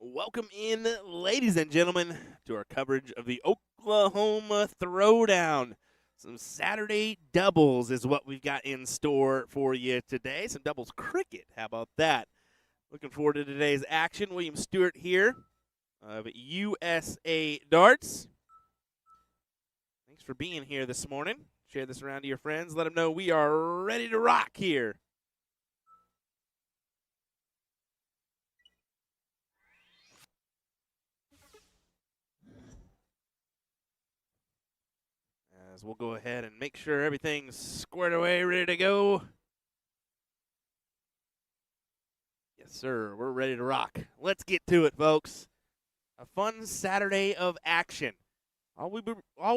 Welcome in, ladies and gentlemen, to our coverage of the Oklahoma Throwdown. Some Saturday doubles is what we've got in store for you today. Some doubles cricket. How about that? Looking forward to today's action. William Stewart here of USA Darts. Thanks for being here this morning. Share this around to your friends. Let them know we are ready to rock here. As we'll go ahead and make sure everything's squared away, ready to go. Yes, sir. We're ready to rock. Let's get to it, folks. A fun Saturday of action. All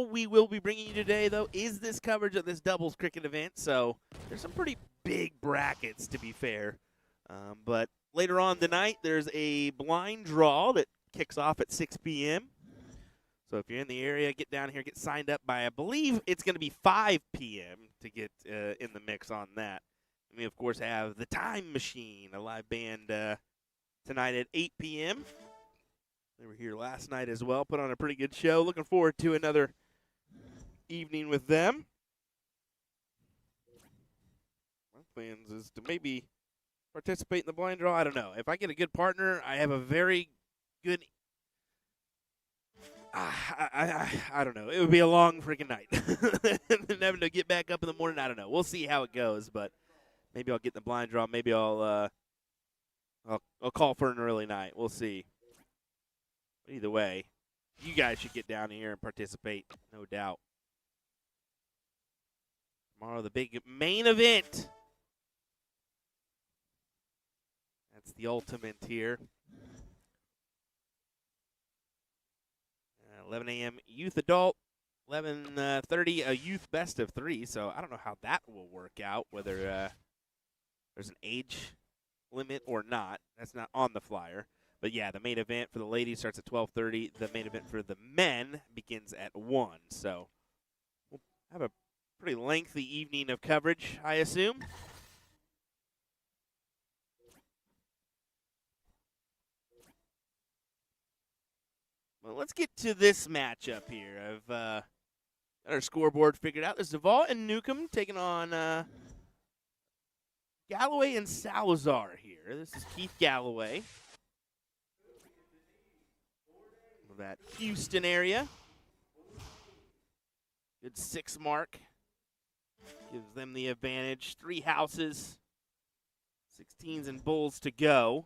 we will be bringing you today, though, is this coverage of this doubles cricket event. So there's some pretty big brackets, to be fair. But later on tonight, there's a blind draw that kicks off at 6 p.m. So if you're in the area, get down here, get signed up by, I believe it's going to be 5 p.m. to get in the mix on that. And we, of course, have The Time Machine, a live band tonight at 8 p.m. They were here last night as well, put on a pretty good show. Looking forward to another evening with them. My plans is to maybe participate in the blind draw. I don't know. If I get a good partner, I have a very good I don't know. It would be a long freaking night. And then having to get back up in the morning, I don't know. We'll see how it goes, but maybe I'll get in the blind draw. Maybe I'll call for an early night. We'll see. But either way, you guys should get down here and participate, no doubt. Tomorrow, the big main event. That's the ultimate here. 11 a.m. youth adult, 11:30 a youth best of 3. So I don't know how that will work out, whether there's an age limit or not. That's not on the flyer. But yeah, the main event for the ladies starts at 12:30. The main event for the men begins at 1. So we'll have a pretty lengthy evening of coverage, I assume. Well, let's get to this matchup here. I've got our scoreboard figured out. There's Duvall and Newcomb taking on Galloway and Salazar here. This is Keith Galloway. That Houston area. Good 6 mark. Gives them the advantage. 3 houses. 16s and bulls to go.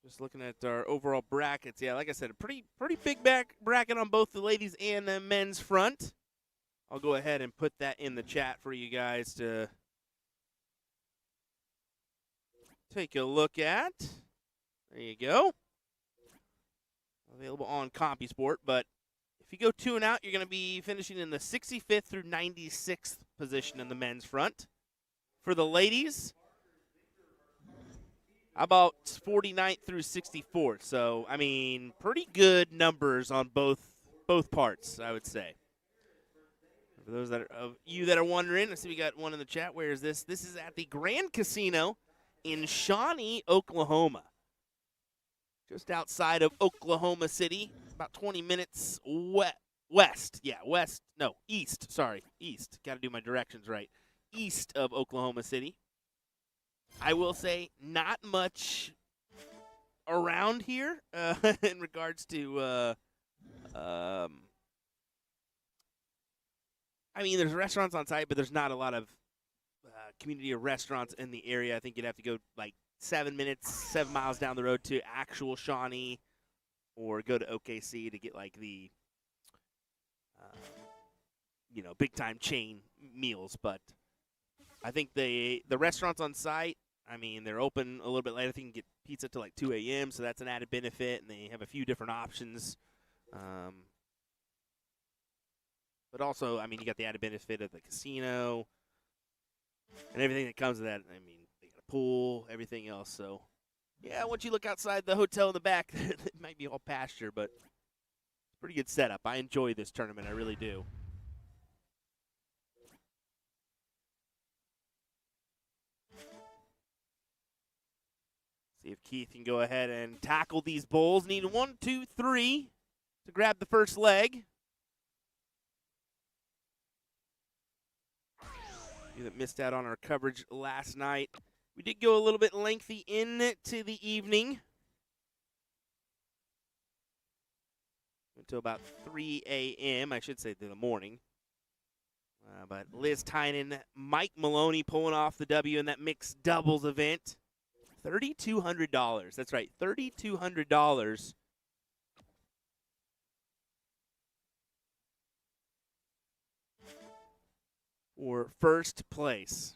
Just looking at our overall brackets. Yeah, like I said, a pretty big bracket on both the ladies and the men's front. I'll go ahead and put that in the chat for you guys to take a look at. There you go. Available on CompuSport, but if you go 2 and out, you're going to be finishing in the 65th through 96th position in the men's front. For the ladies, about 49th through 64th. So, I mean, pretty good numbers on both parts, I would say. For those of you that are wondering, I see we got one in the chat. Where is this? This is at the Grand Casino in Shawnee, Oklahoma. Just outside of Oklahoma City, about 20 minutes west. Yeah, west. No, east. Sorry, east. Got to do my directions right. East of Oklahoma City. I will say not much around here in regards to I mean, there's restaurants on site, but there's not a lot of community of restaurants in the area. I think you'd have to go like 7 miles down the road to actual Shawnee, or go to OKC to get like the, big time chain meals. But I think the restaurants on site, I mean, they're open a little bit later. I think you can get pizza till like 2 a.m., so that's an added benefit, and they have a few different options. But also, I mean, you got the added benefit of the casino and everything that comes with that. I mean, they got a pool, everything else. So, yeah, once you look outside the hotel in the back, it might be all pasture, but it's a pretty good setup. I enjoy this tournament. I really do. See if Keith can go ahead and tackle these bulls. Need 1, 2, 3 to grab the first leg. You that missed out on our coverage last night. We did go a little bit lengthy into the evening. Until about 3 a.m., I should say through the morning. But Liz Tynan, Mike Maloney pulling off the W in that mixed doubles event. $3,200. That's right, $3,200. For first place.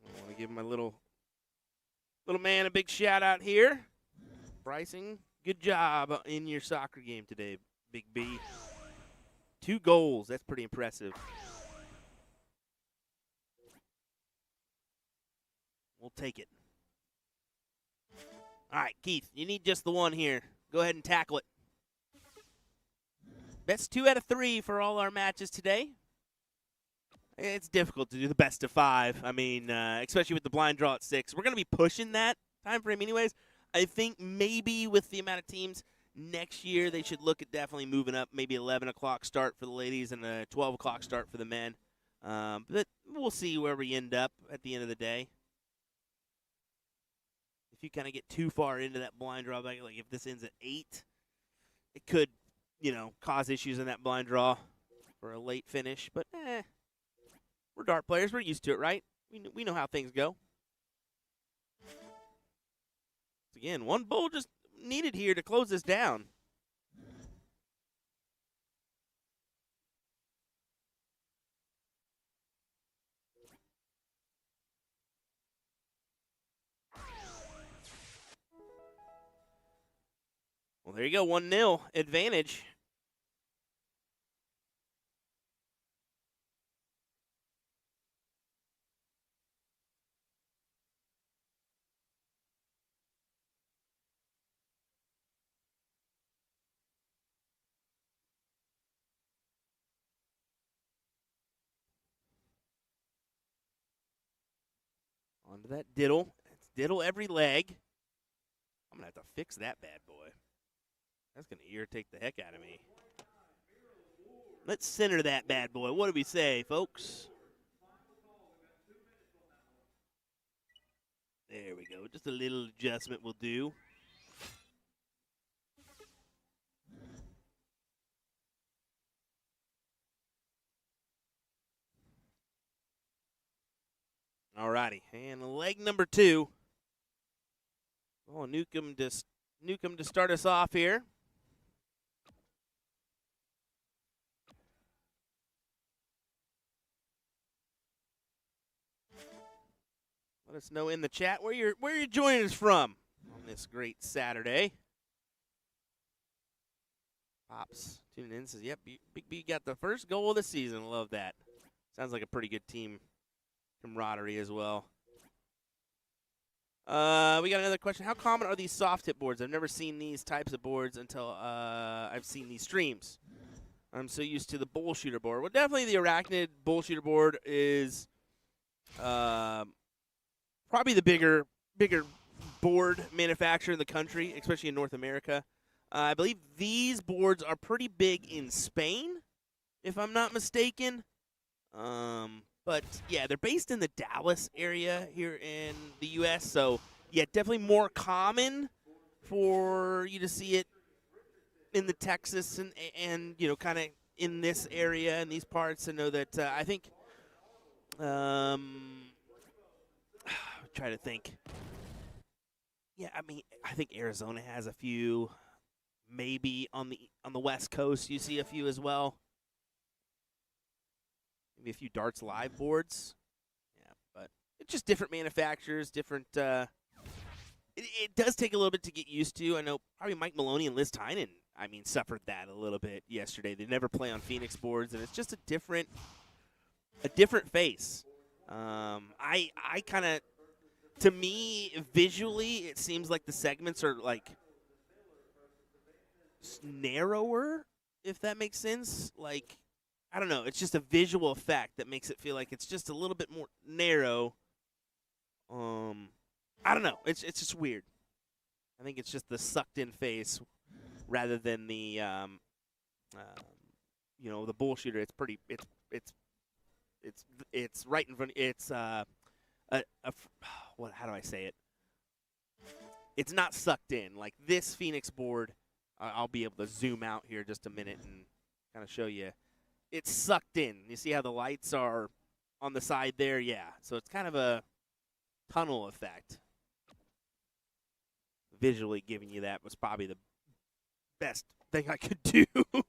I want to give my little man a big shout out here. Bryson, good job in your soccer game today, Big B. 2 goals, that's pretty impressive. We'll take it. All right, Keith, you need just the one here. Go ahead and tackle it. Best 2 out of 3 for all our matches today. It's difficult to do the best of 5. I mean, especially with the blind draw at 6. We're going to be pushing that time frame anyways. I think maybe with the amount of teams next year, they should look at definitely moving up, maybe 11 o'clock start for the ladies and a 12 o'clock start for the men. But we'll see where we end up at the end of the day. If you kind of get too far into that blind draw, like if this ends at 8, it could, cause issues in that blind draw for a late finish. But, we're dart players. We're used to it, right? We know how things go. Again, 1 bowl just needed here to close this down. Well, there you go, 1-0 advantage. Onto that diddle. It's diddle every leg. I'm going to have to fix that bad boy. That's going to irritate the heck out of me. Let's center that bad boy. What do we say, folks? There we go. Just a little adjustment will do. All righty. And leg number 2. Oh, Newcomb to start us off here. Let us know in the chat where you're joining us from on this great Saturday. Pops tuning in, says, "Yep, Big B got the first goal of the season. Love that. Sounds like a pretty good team camaraderie as well." We got another question. How common are these soft hit boards? I've never seen these types of boards until I've seen these streams. I'm so used to the bull shooter board. Well, definitely the Arachnid bull shooter board is probably the bigger board manufacturer in the country, especially in North America. I believe these boards are pretty big in Spain, if I'm not mistaken. But, yeah, they're based in the Dallas area here in the U.S., so, yeah, definitely more common for you to see it in the Texas and kind of in this area and these parts. And know that I think try to think. Yeah, I mean, I think Arizona has a few. Maybe on the West Coast you see a few as well. Maybe a few darts live boards. Yeah, but it's just different manufacturers, different. It does take a little bit to get used to. I know probably Mike Maloney and Liz Tynan, suffered that a little bit yesterday. They never play on Phoenix boards, and it's just a different face. I kind of to me, visually, it seems like the segments are like narrower, if that makes sense. Like, I don't know. It's just a visual effect that makes it feel like it's just a little bit more narrow. I don't know. It's just weird. I think it's just the sucked in face rather than the the bullshitter. It's pretty. It's right in front. It's what? How do I say it? It's not sucked in like this Phoenix board. I'll be able to zoom out here just a minute and kind of show you. It's sucked in. You see how the lights are on the side there? Yeah. So it's kind of a tunnel effect. Visually giving you that was probably the best thing I could do. We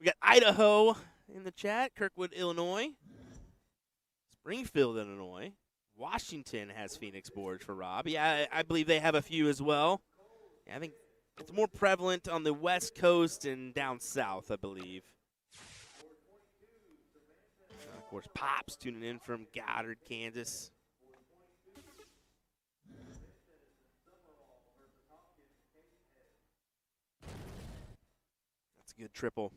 got Idaho in the chat, Kirkwood, Illinois, Springfield, Illinois. Washington has Phoenix boards for Rob. Yeah, I believe they have a few as well. Yeah, I think it's more prevalent on the West Coast and down south, I believe. Of course, Pops tuning in from Goddard, Kansas. That's a good triple.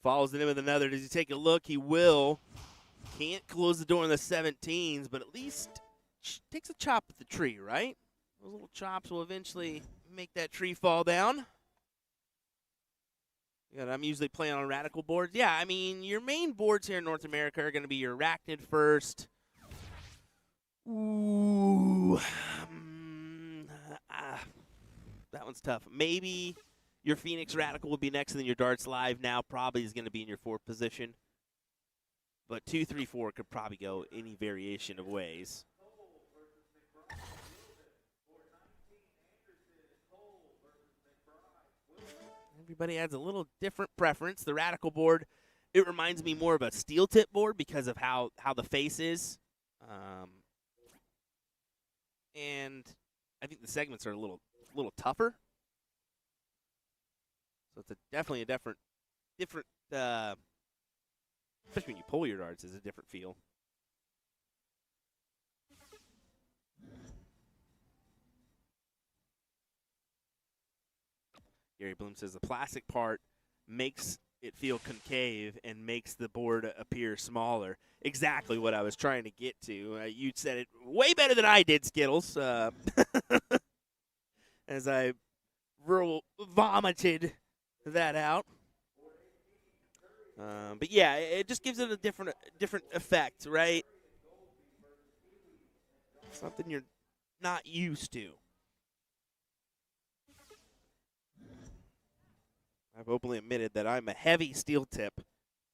Follows it in with another. Does he take a look? He will. Can't close the door on the 17s, but at least takes a chop at the tree, right? Those little chops will eventually make that tree fall down. Yeah, I'm usually playing on radical boards. Yeah, I mean, your main boards here in North America are going to be your Arachnid first. Ooh. That one's tough. Maybe your Phoenix Radical would be next, and then your Darts Live now probably is going to be in your fourth position. But 2, 3, 4 could probably go any variation of ways. Everybody has a little different preference. The Radical board, it reminds me more of a steel tip board because of how the face is. And I think the segments are a little tougher. So it's definitely a different, especially when you pull your darts, is a different feel. Gary Bloom says the plastic part makes it feel concave and makes the board appear smaller. Exactly what I was trying to get to. You said it way better than I did, Skittles. As I vomited that out. But yeah, it just gives it a different effect, right? Something you're not used to. I've openly admitted that I'm a heavy steel tip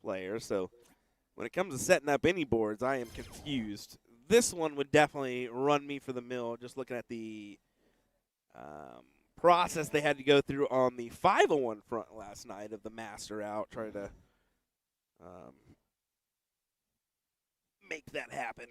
player, so when it comes to setting up any boards, I am confused. This one would definitely run me for the mill, just looking at the process they had to go through on the 501 front last night of the master out, trying to make that happen.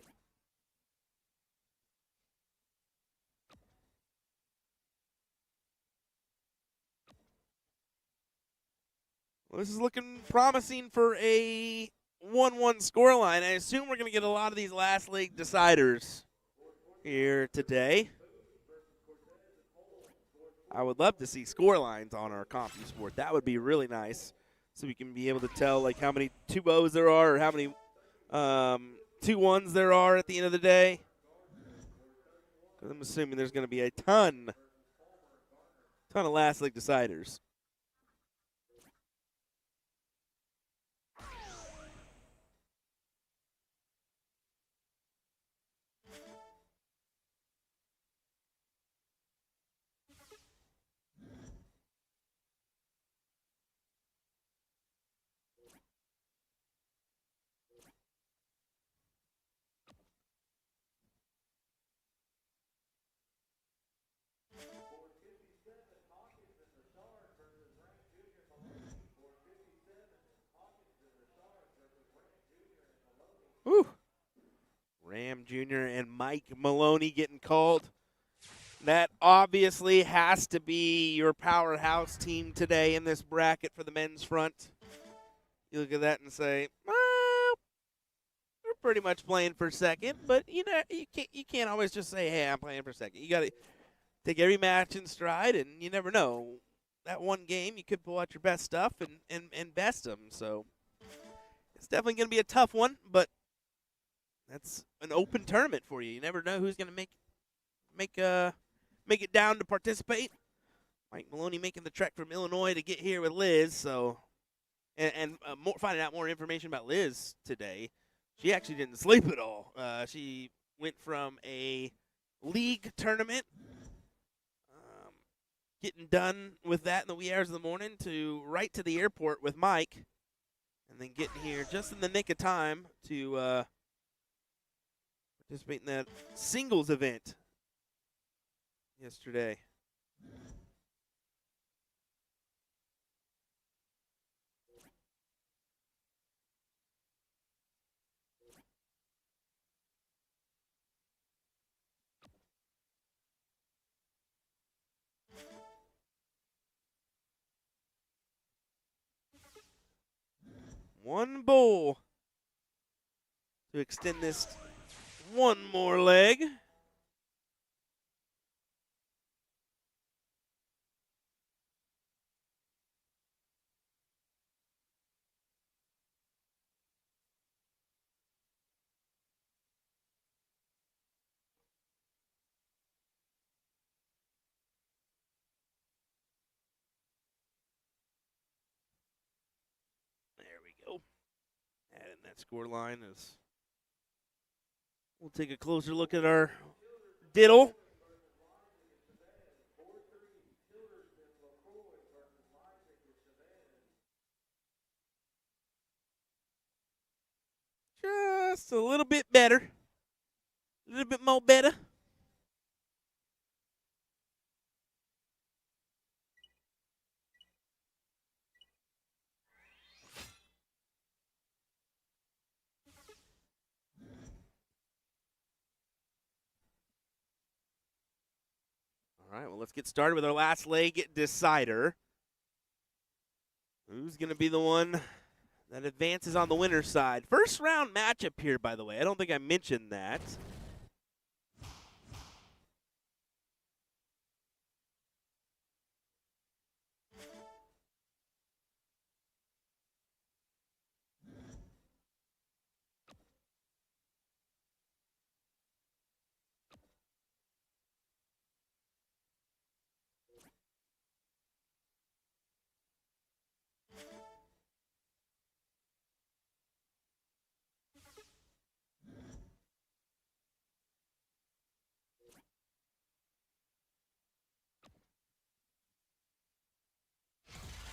Well, this is looking promising for a 1-1 scoreline. I assume we're going to get a lot of these last league deciders here today. I would love to see scorelines on our CompuSport. That would be really nice, so we can be able to tell like how many 2-0s there are or how many 2-1s there are at the end of the day. Because I'm assuming there's going to be a ton of last league deciders. Whew. Ram Jr. and Mike Maloney getting called. That obviously has to be your powerhouse team today in this bracket for the men's front. You look at that and say, well, they're pretty much playing for second, but you can't always just say, "Hey, I'm playing for second." You got to take every match in stride, and you never know. That one game, you could pull out your best stuff and best them. So it's definitely going to be a tough one, but that's an open tournament for you. You never know who's going to make it down to participate. Mike Maloney making the trek from Illinois to get here with Liz. So, and finding out more information about Liz today. She actually didn't sleep at all. She went from a league tournament, getting done with that in the wee hours of the morning, to right to the airport with Mike, and then getting here just in the nick of time to participate in that singles event yesterday. One bowl to extend this one more leg. There we go. Adding that score line is. We'll take a closer look at our diddle. Just a little bit better. A little bit more better. All right, well, let's get started with our last leg decider. Who's going to be the one that advances on the winner's side? First round matchup here, by the way. I don't think I mentioned that.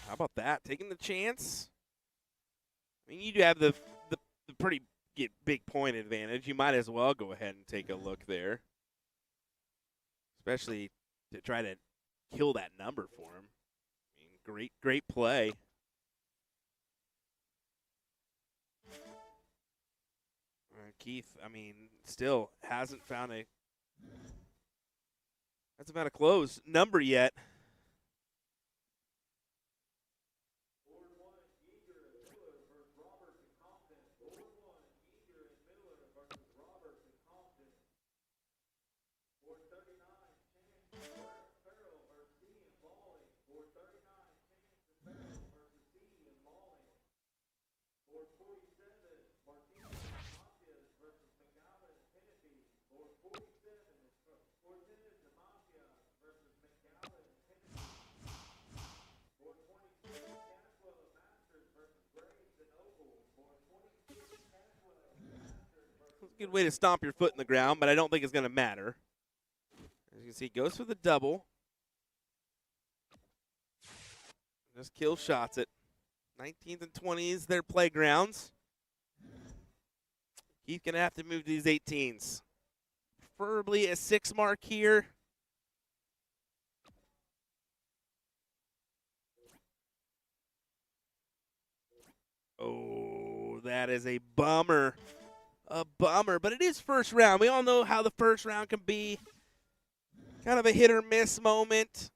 How about that? Taking the chance. I mean, you do have the pretty big point advantage. You might as well go ahead and take a look there, especially to try to kill that number for him. I mean, great play. Keith, I mean, still hasn't found a close number yet. Good way to stomp your foot in the ground, but I don't think it's going to matter. As you can see, goes for the double. Just kill shots it. 19th and 20s, their playgrounds. Keith going to have to move to these 18s. Preferably a 6 mark here. Oh, that is a bummer. A bummer, but it is first round. We all know how the first round can be. Kind of a hit or miss moment.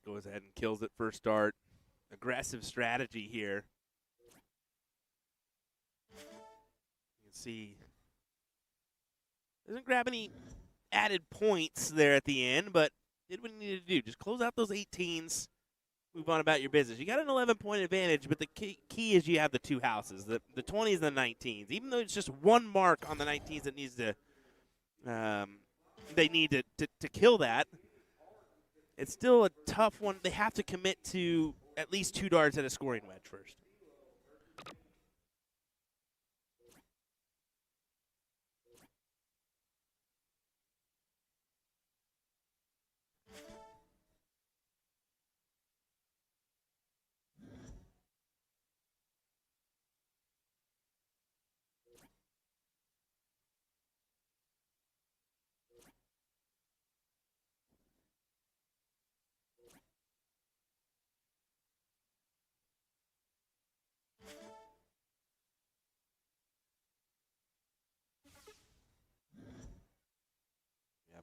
goes ahead and kills it first start. Aggressive strategy here. You can see doesn't grab any added points there at the end, but did what he needed to do. Just close out those 18s, move on about your business. You got an 11-point advantage, but the key is you have the two houses, the 20s and the 19s. Even though it's just one mark on the 19s that needs to they need to kill that, it's still a tough one. They have to commit to at least 2 darts at a scoring wedge first.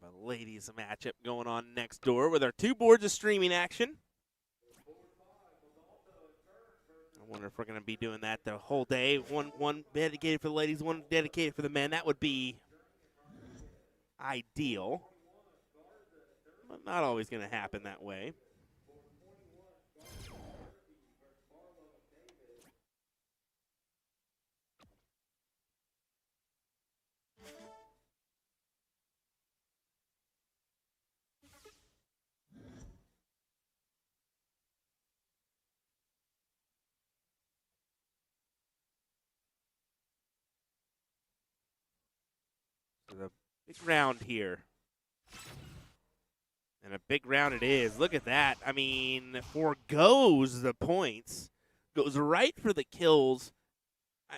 A ladies matchup going on next door with our 2 boards of streaming action. I wonder if we're going to be doing that the whole day. One dedicated for the ladies, one dedicated for the men. That would be ideal, but not always going to happen that way. The big round here. And a big round it is. Look at that. I mean, forgoes the points. Goes right for the kills.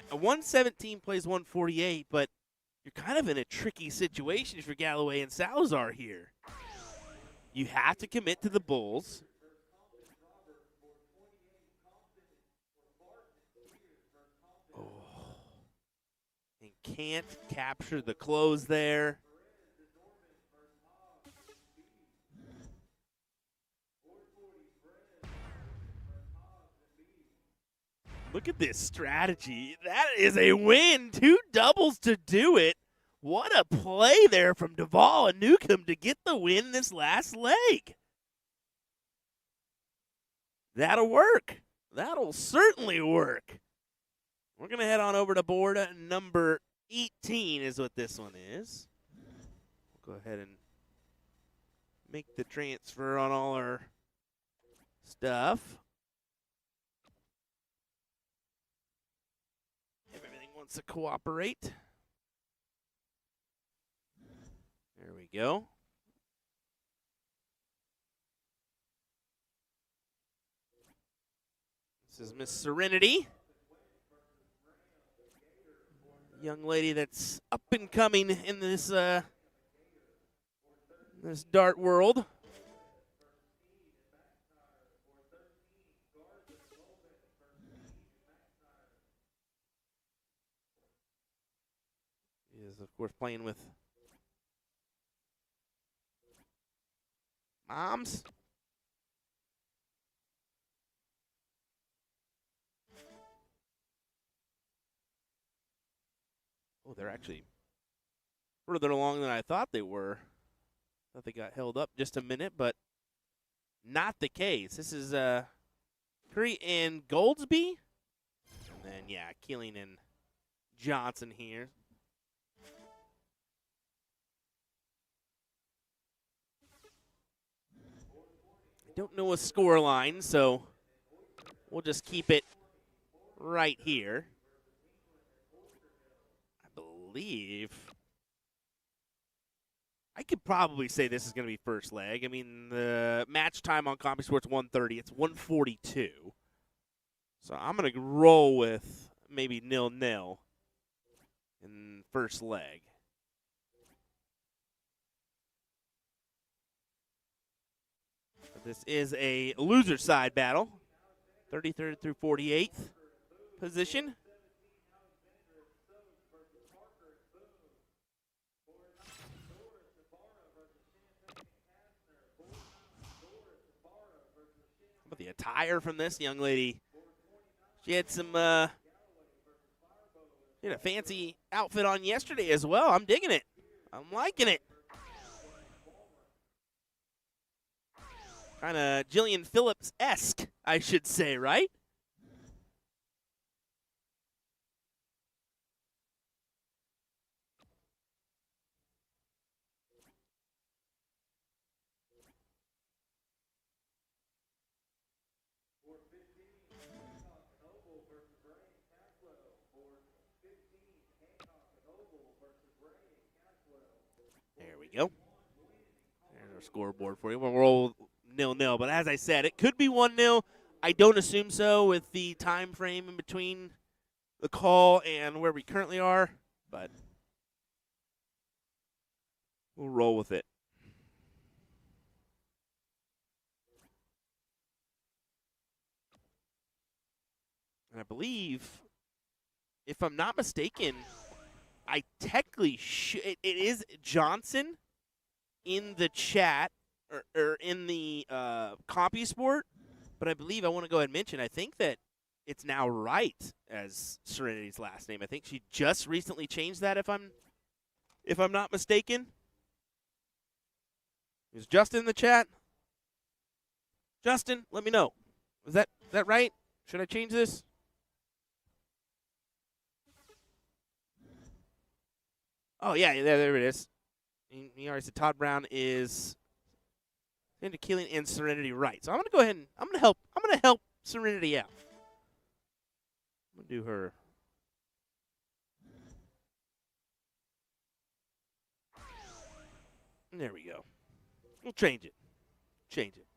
117 plays 148, but you're kind of in a tricky situation for Galloway and Salazar here. You have to commit to the bulls. And can't capture the close there. Look at this strategy. That is a win. 2 doubles to do it. What a play there from Duvall and Newcomb to get the win this last leg. That'll work. That'll certainly work. We're going to head on over to board number 18 is what this one is. We'll go ahead and make the transfer on all our stuff. If everything wants to cooperate. There we go. This is Miss Serenity. Young lady that's up and coming in this this dart world. He is, of course, playing with moms. Oh, they're actually further along than I thought they were. I thought they got held up just a minute, but not the case. This is Curry and Goldsby. And then, yeah, Keeling and Johnson here. I don't know a score line, so we'll just keep it right here. I could probably say this is going to be first leg. I mean, the match time on Comedy Sports 130. It's 142. So I'm going to roll with maybe 0-0 in first leg. But this is a loser side battle. 33rd through 48th position. the attire from this young lady. She had some, she had a fancy outfit on yesterday as well. I'm digging it. I'm liking it. Kind of Jillian Phillips-esque, I should say, right? There we go. There's our scoreboard for you. We'll roll 0-0. But as I said, it could be 1-0. I don't assume so with the time frame in between the call and where we currently are. But we'll roll with it. And I believe, if I'm not mistaken, I technically it is Johnson in the chat or in the CompuSport, but I believe I want to go ahead and mention, I think that it's now Wright as Serenity's last name. I think she just recently changed that, if I'm not mistaken. Is Justin in the chat? Justin, let me know. Is that right? Should I change this? Oh, yeah, there it is. He already said Todd Brown is into Keeling and Serenity Wright. So I'm gonna go ahead and I'm gonna help Serenity out. I'm gonna do her. There we go. We'll change it. Change it.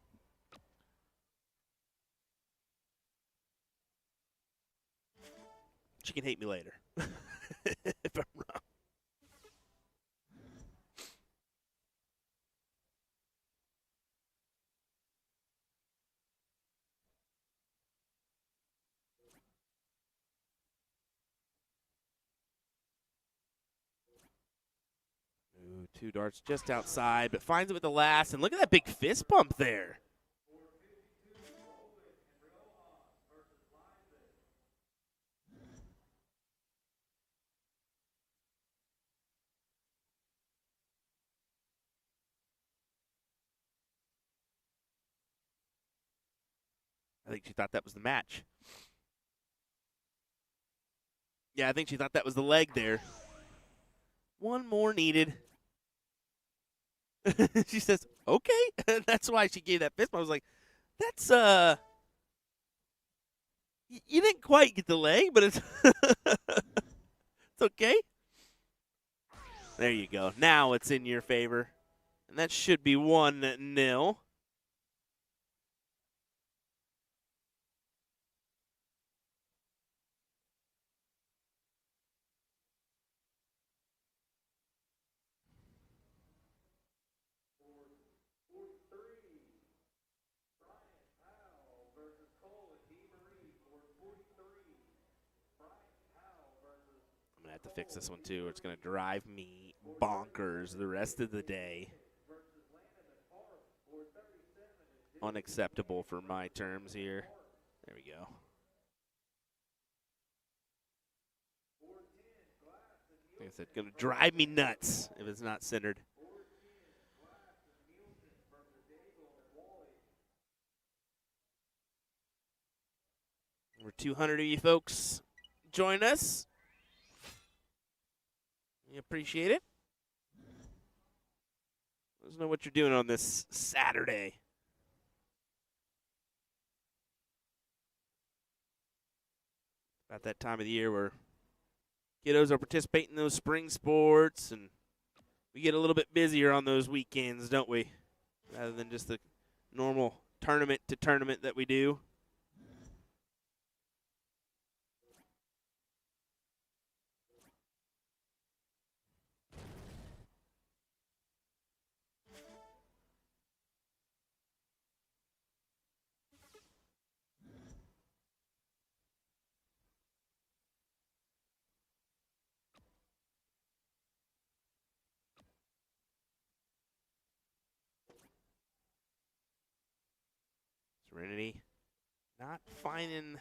She can hate me later if I'm wrong. Ooh, 2 darts just outside, but finds it with the last. And look at that big fist bump there. I think she thought that was the match. Yeah, I think she thought that was the leg there. One more needed. She says, okay. That's why she gave that fist bump. I was like, that's, you didn't quite get the leg, but it's, it's okay. There you go. Now it's in your favor. And that should be 1-0. I'm going to have to fix this one, too. It's going to drive me bonkers the rest of the day. Unacceptable for my terms here. There we go. Like I said, going to drive me nuts if it's not centered. Over 200 of you folks join us. We appreciate it. Let us know what you're doing on this Saturday. About that time of the year where kiddos are participating in those spring sports, and we get a little bit busier on those weekends, don't we? Rather than just the normal tournament to tournament that we do. Serenity Not finding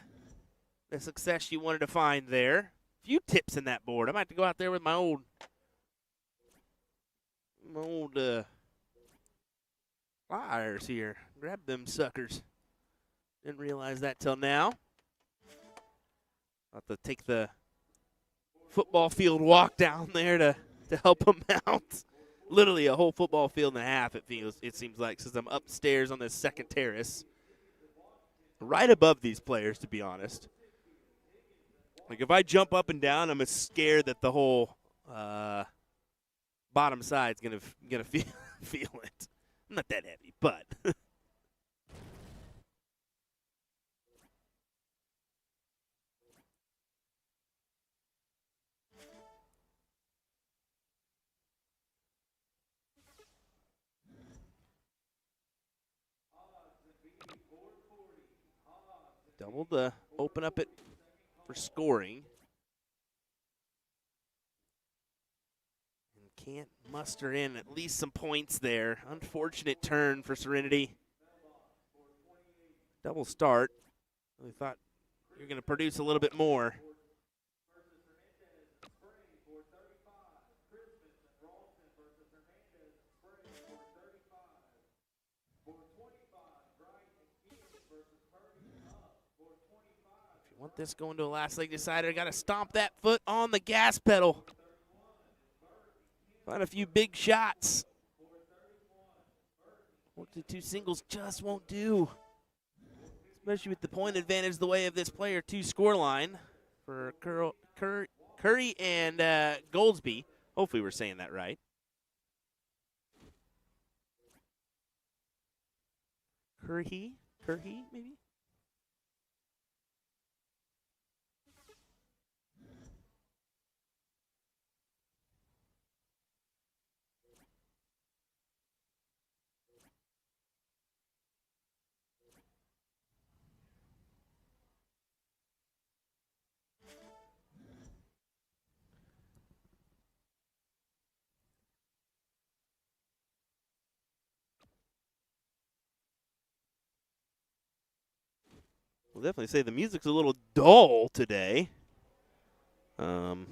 the success you wanted to find there. Few tips in that board. I might have to go out there with my old pliers here. Grab them suckers. Didn't realize that till now. I'll have to take the football field walk down there to help them out. Literally a whole football field and a half, it seems like, since I'm upstairs on this second terrace. Right above these players, to be honest. Like, if I jump up and down, I'm scared that the whole bottom side's gonna feel it. I'm not that heavy, but double to open up it for scoring. And can't muster in at least some points there. Unfortunate turn for Serenity. Double start. We thought you're going to produce a little bit more. Want this going to a last leg decider, got to stomp that foot on the gas pedal. Find a few big shots. 42 singles just won't do. Especially with the point advantage the way of this player, 2 score line for Curry and Goldsby. Hopefully we're saying that right. Curry, maybe? We'll definitely say the music's a little dull today. Can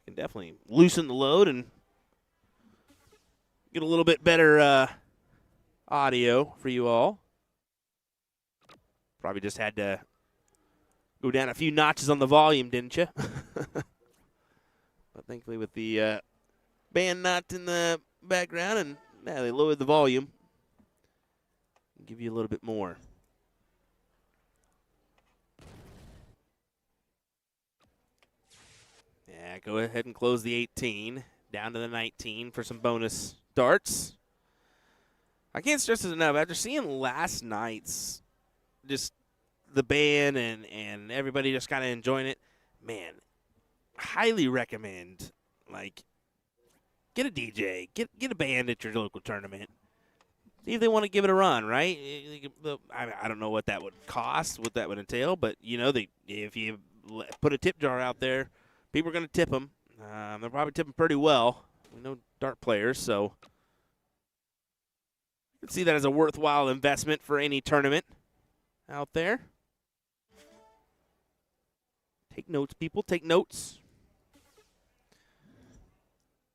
definitely loosen the load and get a little bit better audio for you all. Probably just had to go down a few notches on the volume, didn't you? But thankfully with the band not in the background, and they lowered the volume. Give you a little bit more. Yeah, go ahead and close the 18. Down to the 19 for some bonus darts. I can't stress this enough. After seeing last night's just the band and everybody just kind of enjoying it, man, highly recommend, like, get a DJ, get a band at your local tournament. See if they want to give it a run, right? I don't know what that would cost, what that would entail, but, you know, if you put a tip jar out there, people are going to tip them. They'll probably tip them pretty well. We know dart players, so you can see that as a worthwhile investment for any tournament out there. Take notes, people. Take notes.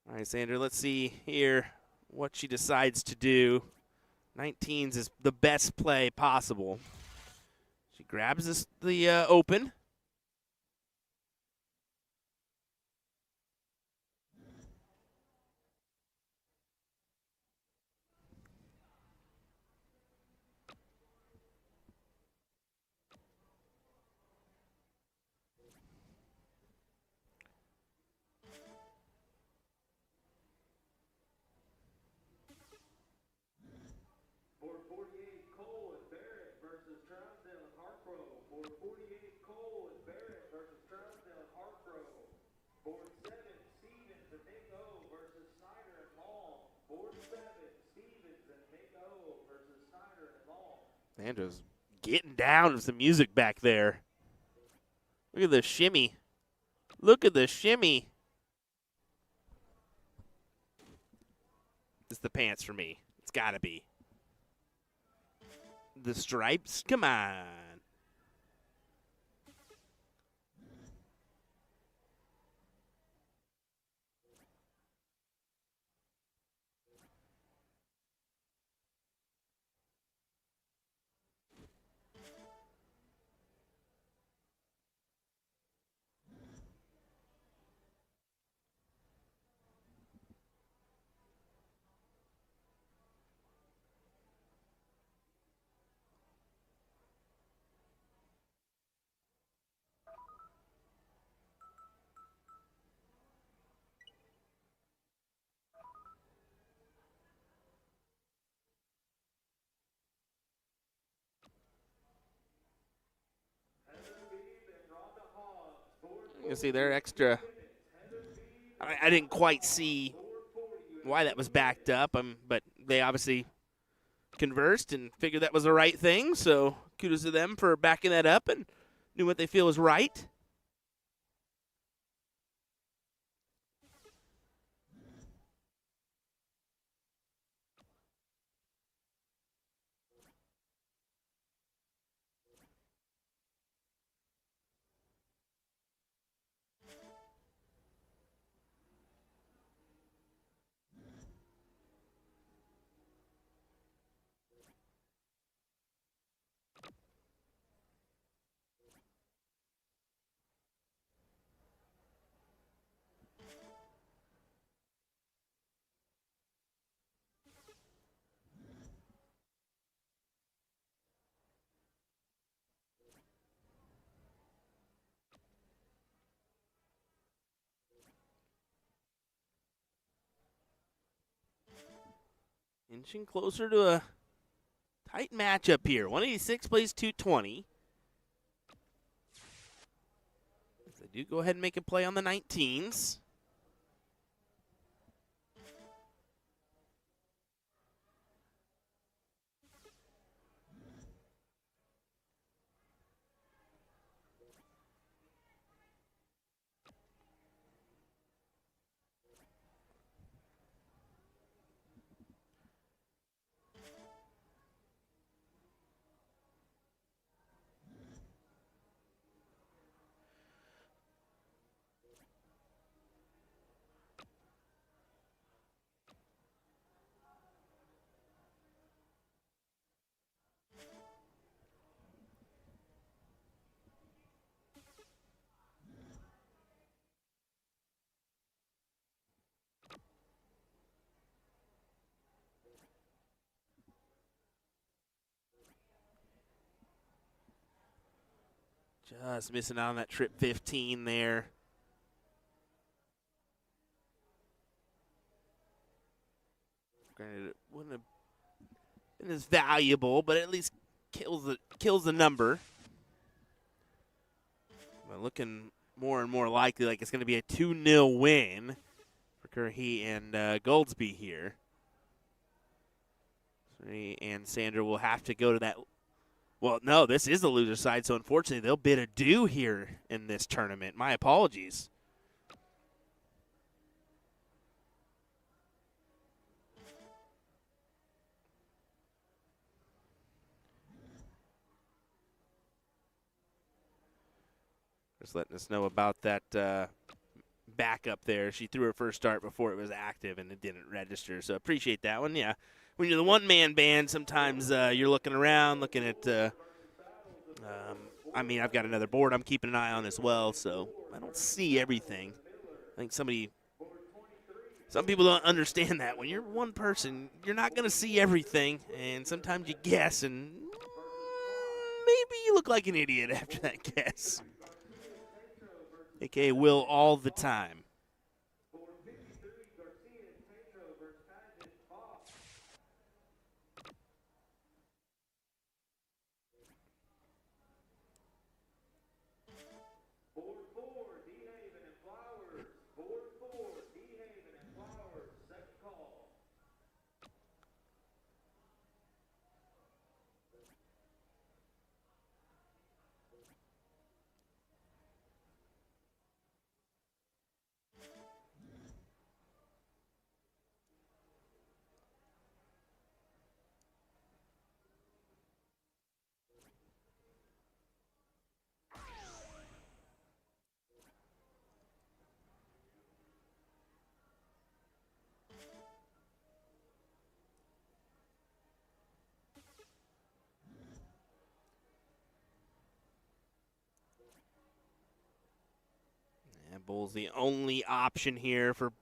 All right, Sandra, let's see here what she decides to do. 19s is the best play possible. She grabs the open. Sandra's getting down with some music back there. Look at the shimmy. Look at the shimmy. It's the pants for me. It's got to be. the stripes. Come on. You see, they're extra. I didn't quite see why that was backed up, but they obviously conversed and figured that was the right thing. So kudos to them for backing that up and knew what they feel was right. Inching closer to a tight matchup here. 186 plays 220. They do go ahead and make a play on the 19s. Just missing out on that trip 15 there. Granted, it wouldn't have been as valuable, but at least kills the number. But looking more and more likely like it's going to be a 2-0 win for Currahee and Goldsby here. And Sandra will have to go to that. Well, no, this is the loser side, so unfortunately they'll bid adieu here in this tournament. My apologies. Just letting us know about that backup there. She threw her first start before it was active, and it didn't register, so appreciate that one. Yeah, when you're the one-man band, sometimes you're looking around, looking at I mean, I've got another board I'm keeping an eye on as well, so I don't see everything. I think some people don't understand that. When you're one person, you're not going to see everything, and sometimes you guess, and maybe you look like an idiot after that guess. AKA Will all the time. Bull's the only option here for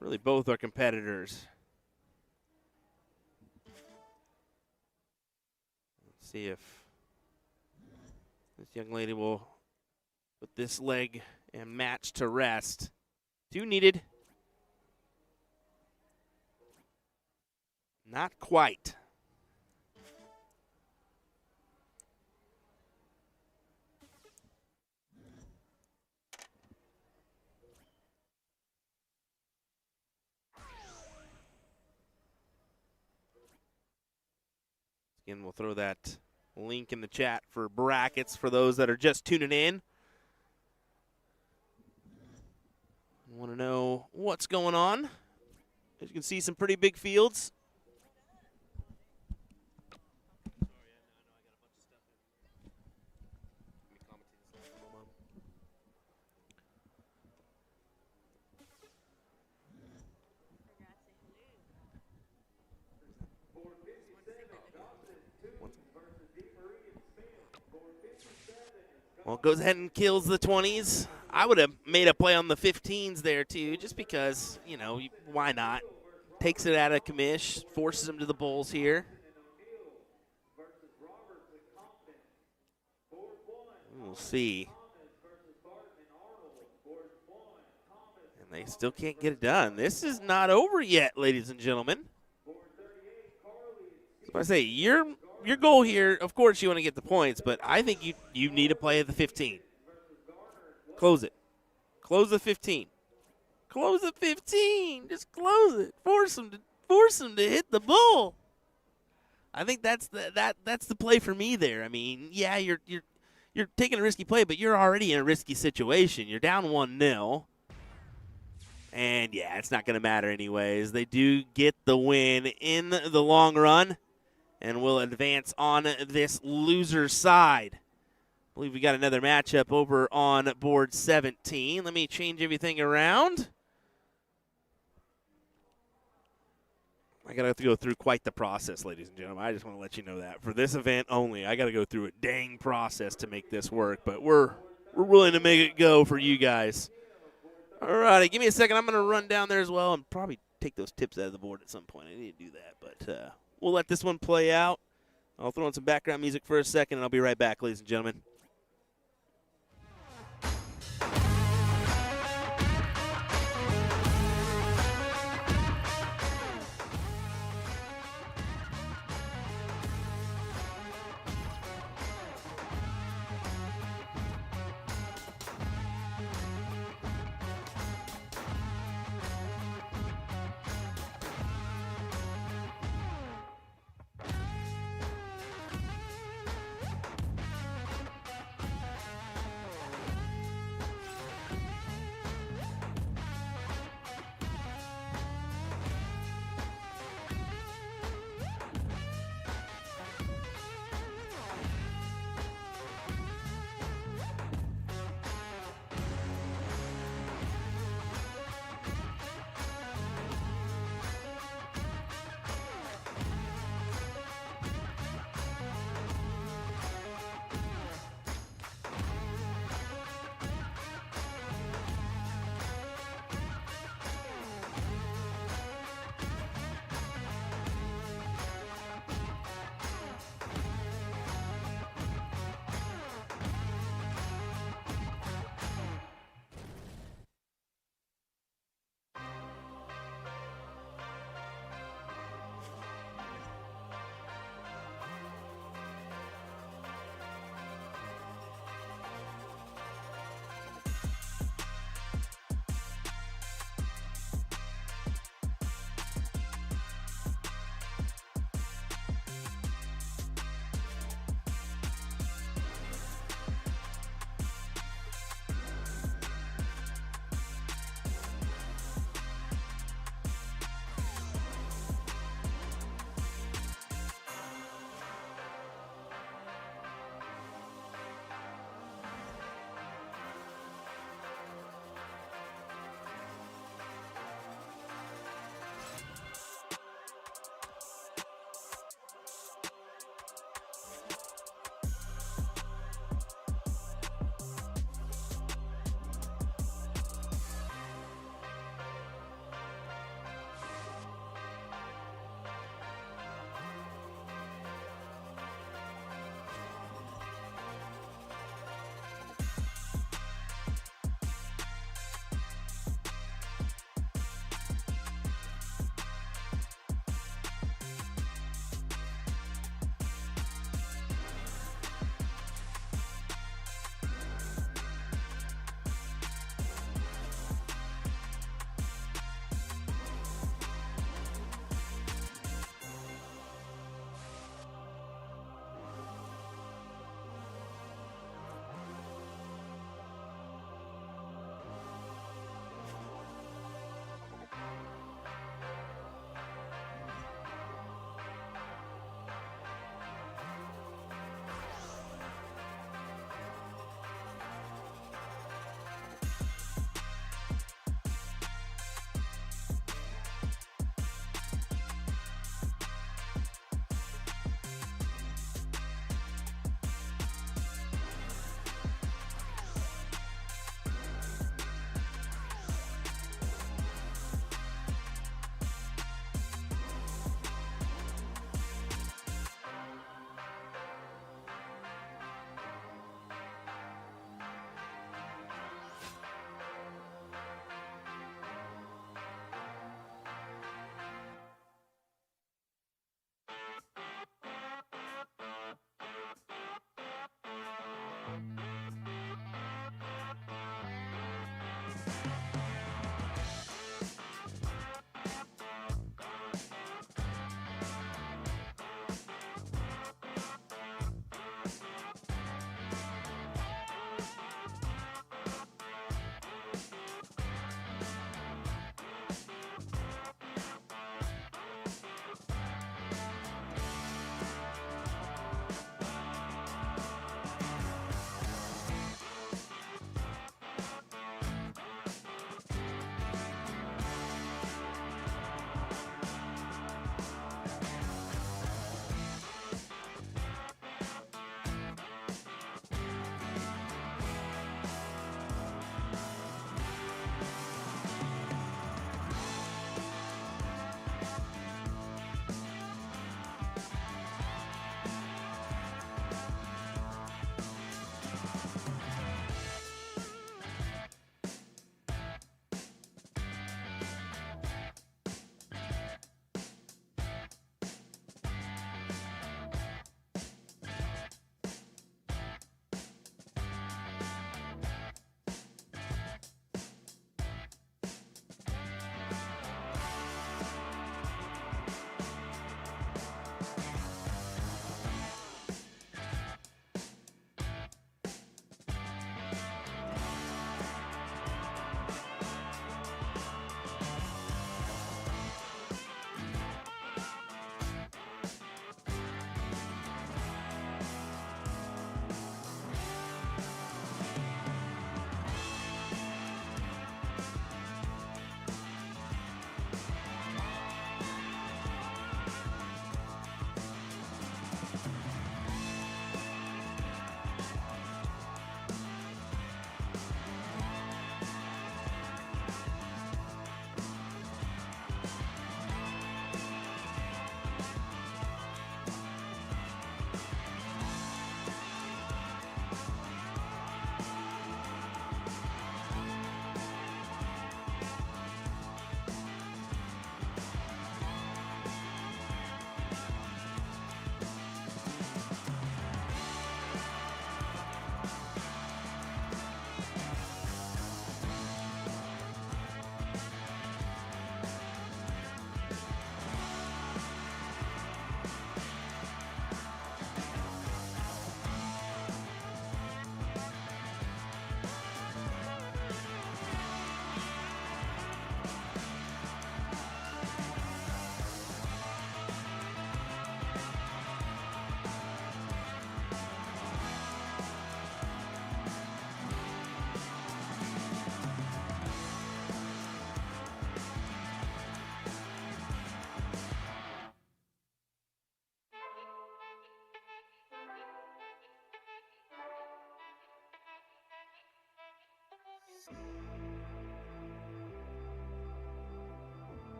really both our competitors. Let's see if this young lady will put this leg and match to rest. 2 needed. Not quite. Again, we'll throw that link in the chat for brackets for those that are just tuning in. Want to know what's going on? As you can see, some pretty big fields. Well, goes ahead and kills the 20s. I would have made a play on the 15s there, too, just because, you know, why not? Takes it out of commish, forces him to the Bulls here. We'll see. And they still can't get it done. This is not over yet, ladies and gentlemen. So I say, your goal here, of course you want to get the points, but I think you need to play at the 15. Close it. Close the 15. Close the 15. Just close it. Force him to hit the bull. I think that's the play for me there. I mean, yeah, you're taking a risky play, but you're already in a risky situation. You're down 1-0. And yeah, it's not going to matter anyways. They do get the win in the long run and will advance on this loser side. I believe we got another matchup over on board 17. Let me change everything around. I got to have to go through quite the process, ladies and gentlemen. I just want to let you know that. For this event only, I got to go through a dang process to make this work, but we're willing to make it go for you guys. All righty, give me a second. I'm going to run down there as well and probably take those tips out of the board at some point. I need to do that, but we'll let this one play out. I'll throw in some background music for a second, and I'll be right back, ladies and gentlemen.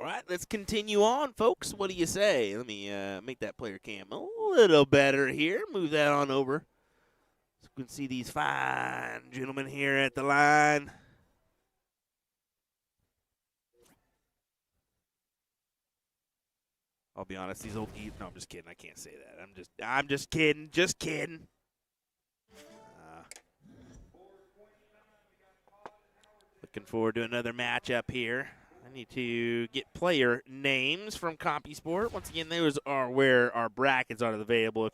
All right, let's continue on, folks. What do you say? Let me make that player cam a little better here. Move that on over. So we can see these fine gentlemen here at the line. I'll be honest, these old geese. No, I'm just kidding. I can't say that. I'm just kidding. Just kidding. Looking forward to another matchup here. I need to get player names from CompuSport. Once again, those are where our brackets are available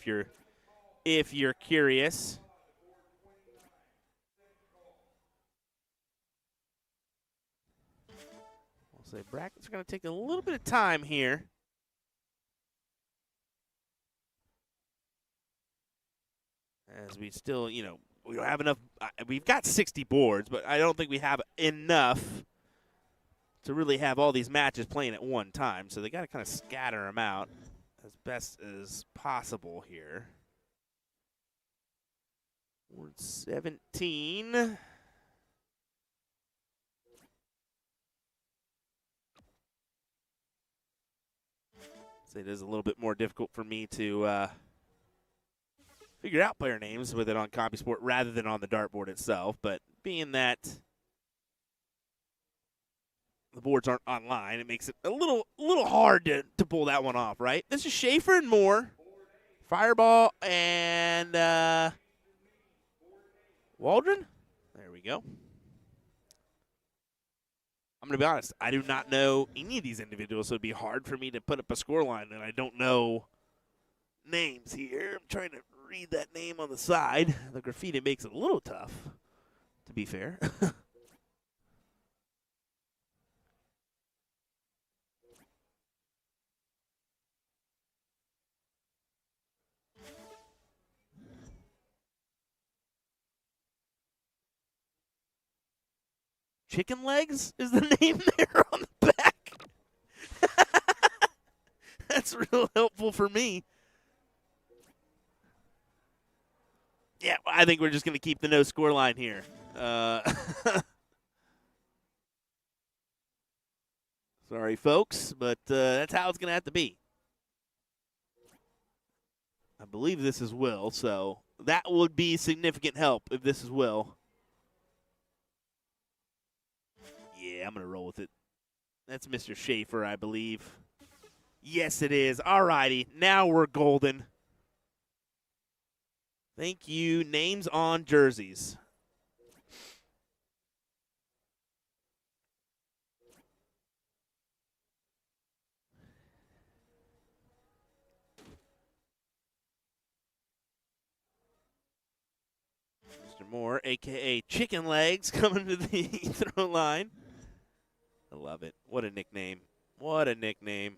if you're curious. I'll say brackets are going to take a little bit of time here. As we still, we don't have enough. We've got 60 boards, but I don't think we have enough to really have all these matches playing at one time. So they got to kind of scatter them out as best as possible here. Board 17. So it is a little bit more difficult for me to figure out player names with it on CompuSport rather than on the dartboard itself. But being that the boards aren't online, it makes it a little hard to pull that one off, right? This is Schaefer and Moore, Fireball, and Waldron. There we go. I'm going to be honest. I do not know any of these individuals, so it'd be hard for me to put up a score line, and I don't know names here. I'm trying to read that name on the side. The graffiti makes it a little tough, to be fair. Chicken legs is the name there on the back. That's real helpful for me. Yeah, I think we're just going to keep the no score line here. Sorry, folks, but that's how it's going to have to be. I believe this is Will, so that would be significant help if this is Will. Yeah, I'm going to roll with it. That's Mr. Schaefer, I believe. Yes, it is. All righty, now we're golden. Thank you. Names on jerseys. Mr. Moore, a.k.a. Chicken Legs, coming to the throw line. I love it. What a nickname. What a nickname.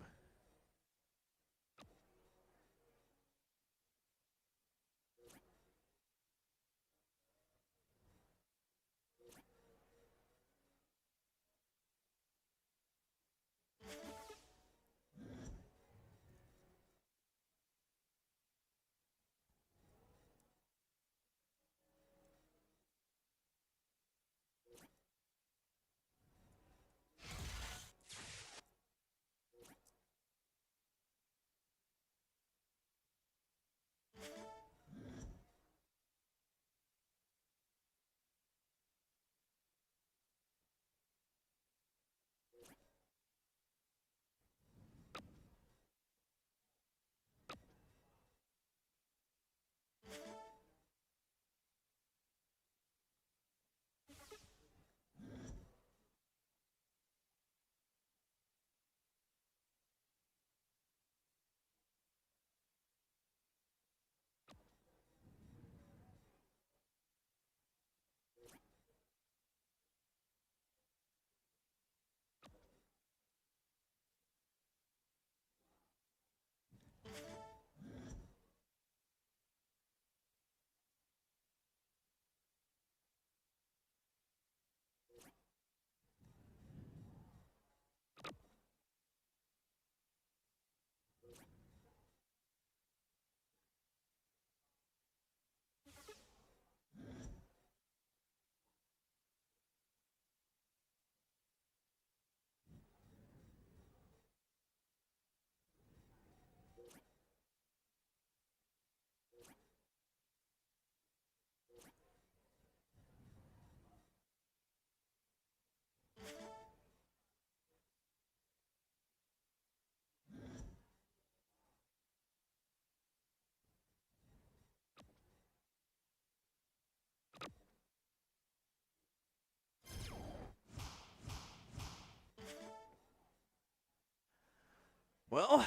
Well,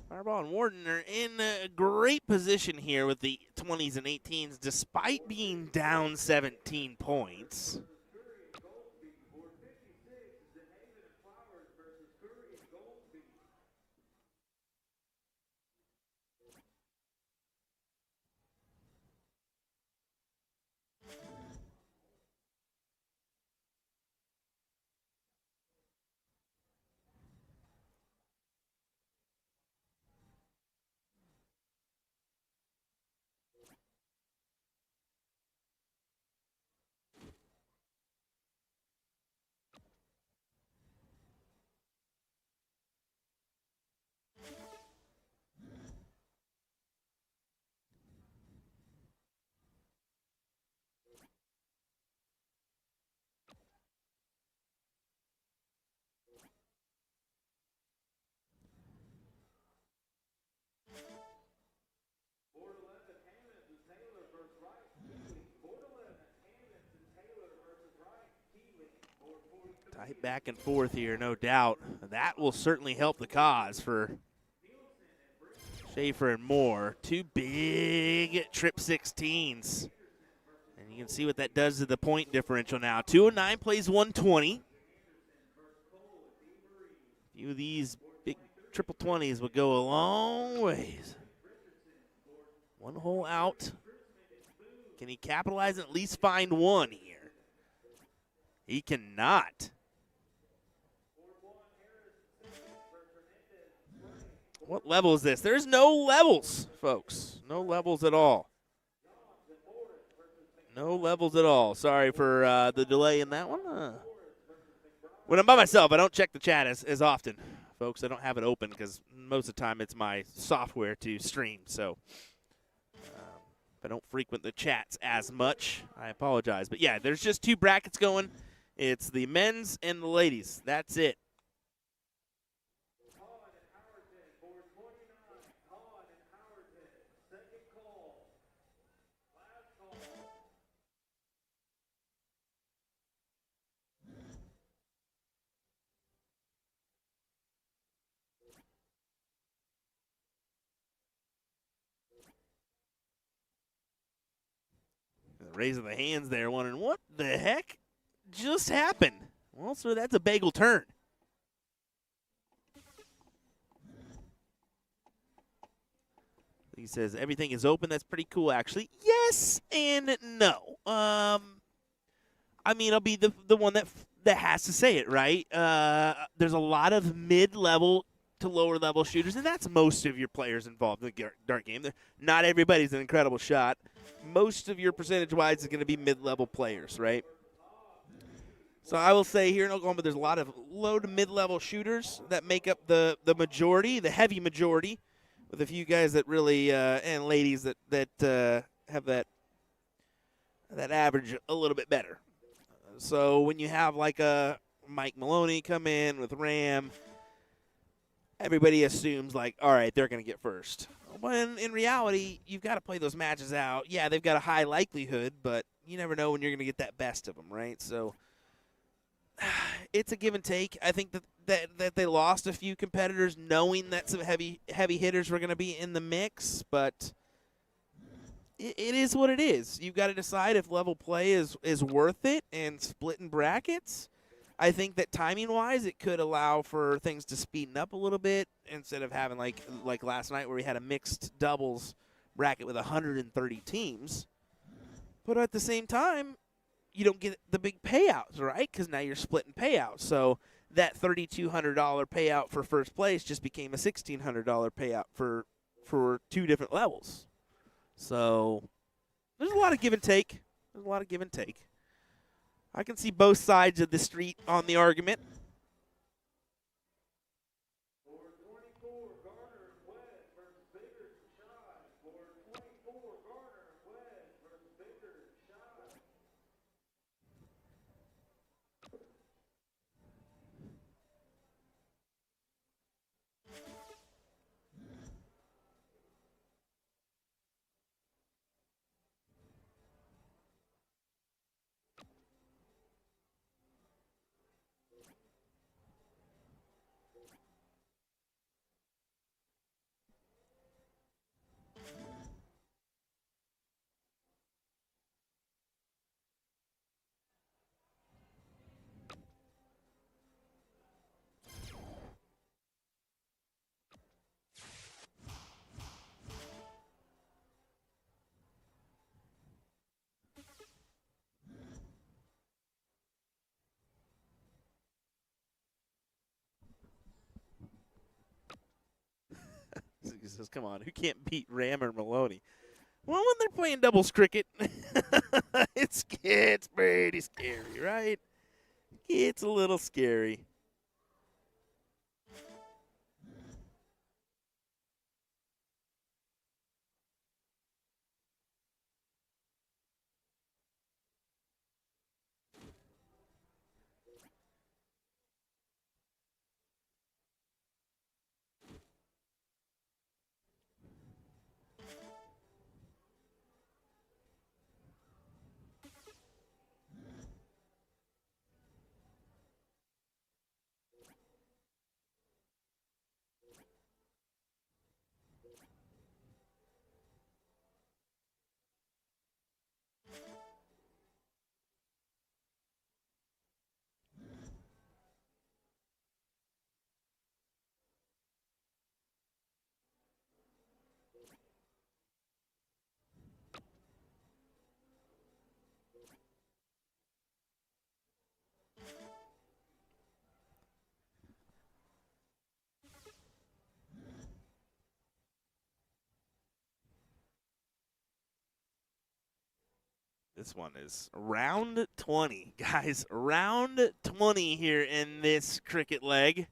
Fireball and Warden are in a great position here with the 20s and 18s, despite being down 17 points. Tight back and forth here, no doubt. That will certainly help the cause for Schaefer and Moore. Two big trip 16s. And you can see what that does to the point differential now. 209 plays 120. A few of these big triple 20s would go a long ways. One hole out. Can he capitalize and at least find one here? He cannot. What level is this? There's no levels, folks. No levels at all. No levels at all. Sorry for the delay in that one. When I'm by myself, I don't check the chat as often, folks. I don't have it open because most of the time it's my software to stream. So if I don't frequent the chats as much, I apologize. But, yeah, there's just two brackets going. It's the men's and the ladies. That's it. Raising the hands there, wondering what the heck just happened. Well, sir, that's a bagel turn. He says everything is open. That's pretty cool, actually. Yes and no. I mean, I'll be the one that has to say it, right? There's a lot of mid-level to lower-level shooters, and that's most of your players involved in the dart game. Not everybody's an incredible shot. Most of your percentage-wise is going to be mid-level players, right? So I will say here in Oklahoma, there's a lot of low to mid-level shooters that make up the majority, the heavy majority, with a few guys that really and ladies that have that average a little bit better. So when you have like a Mike Maloney come in with Ram, everybody assumes like, all right, they're going to get first. When in reality, you've got to play those matches out. Yeah, they've got a high likelihood, but you never know when you're going to get that best of them, right? So it's a give and take. I think that they lost a few competitors knowing that some heavy hitters were going to be in the mix, but it is what it is. You've got to decide if level play is worth it and splitting brackets. I think that timing-wise, it could allow for things to speeden up a little bit instead of having like last night where we had a mixed doubles bracket with 130 teams. But at the same time, you don't get the big payouts, right? Because now you're splitting payouts. So that $3,200 payout for first place just became a $1,600 payout for two different levels. So there's a lot of give and take. I can see both sides of the street on the argument. says, come on, who can't beat Ram or Maloney? Well, when they're playing doubles cricket, it's pretty scary, right? It's a little scary. This one is round 20, guys. Round 20 here in this cricket leg.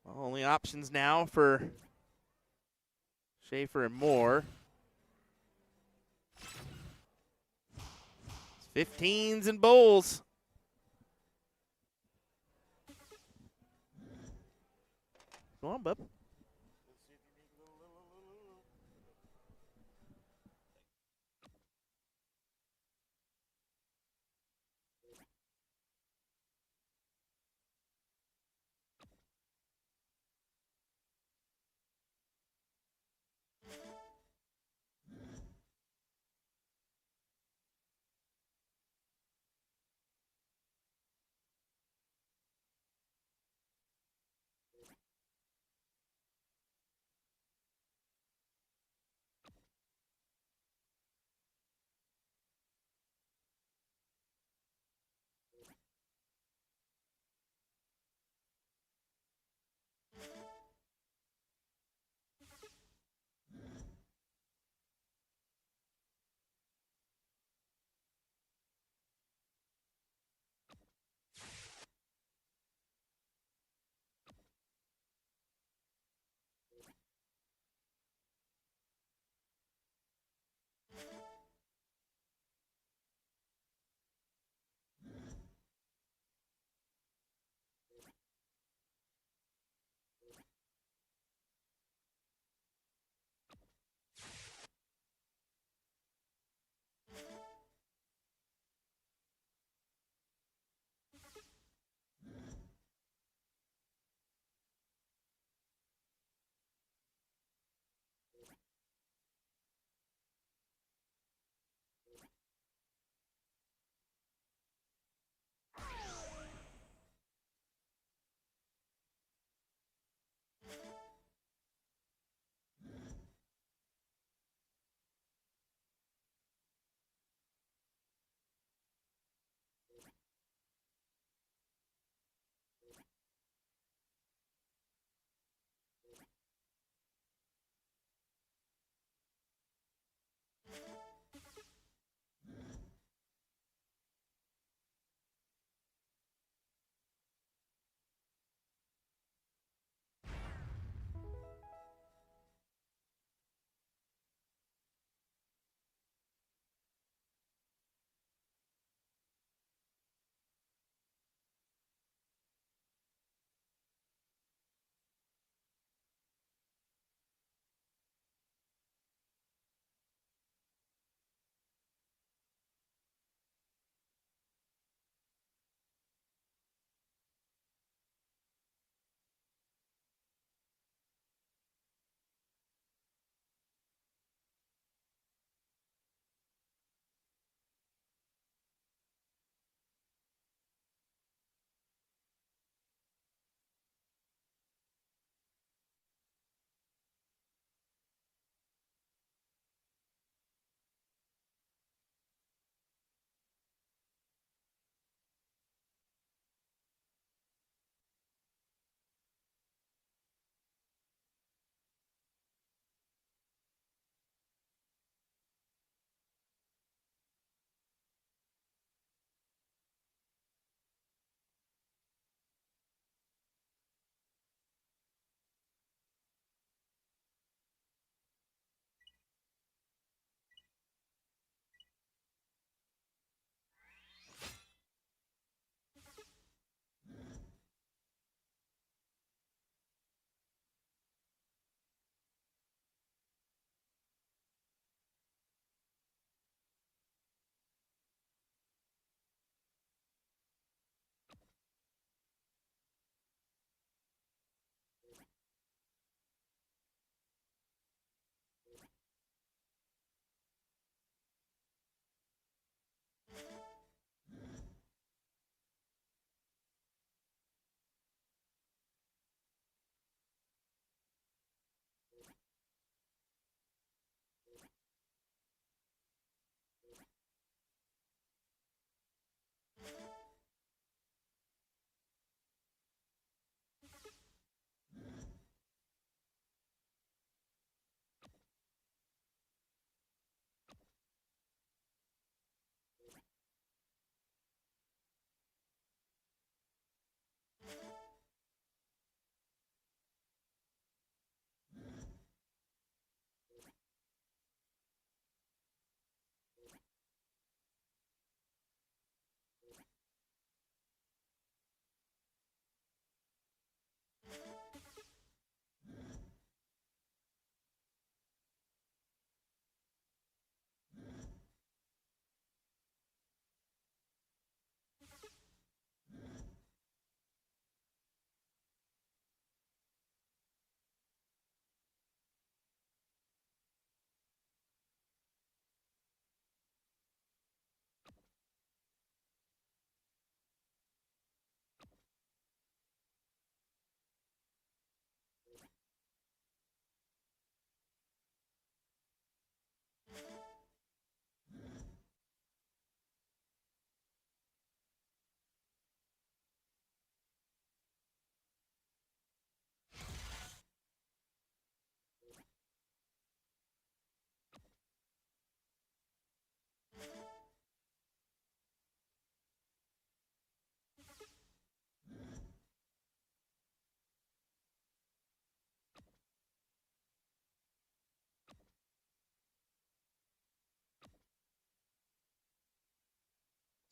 Well, only options now for Schaefer and Moore. 15s and bowls. Go on, bub.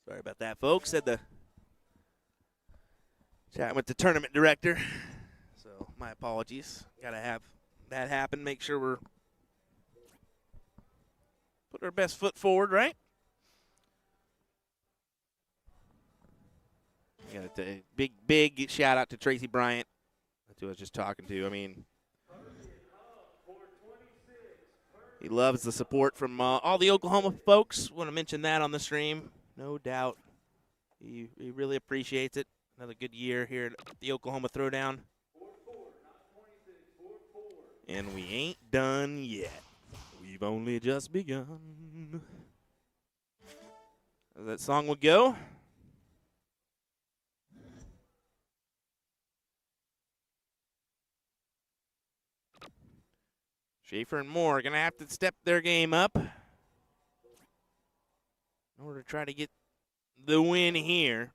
Sorry about that, folks. Had the chat with the tournament director. So my apologies. Got to have that happen. Make sure we're put our best foot forward, right? Got a big shout out to Tracy Bryant. That's who I was just talking to. I mean, he loves the support from all the Oklahoma folks. Want to mention that on the stream, no doubt. He really appreciates it. Another good year here at the Oklahoma Throwdown. And we ain't done yet. We've only just begun. As that song will go. Schaefer and Moore are going to have to step their game up in order to try to get the win here.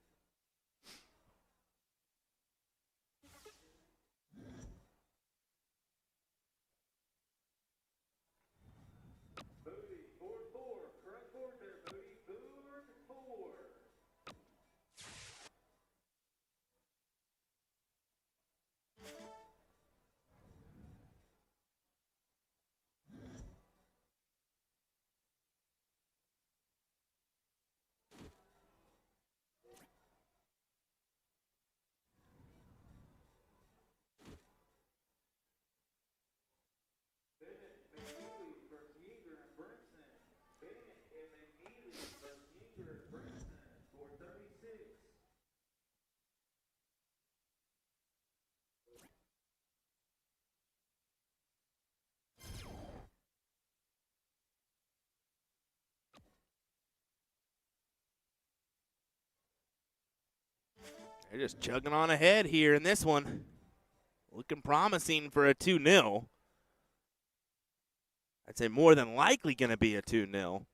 They're just chugging on ahead here in this one. Looking promising for a 2-0. I'd say more than likely going to be a 2-0.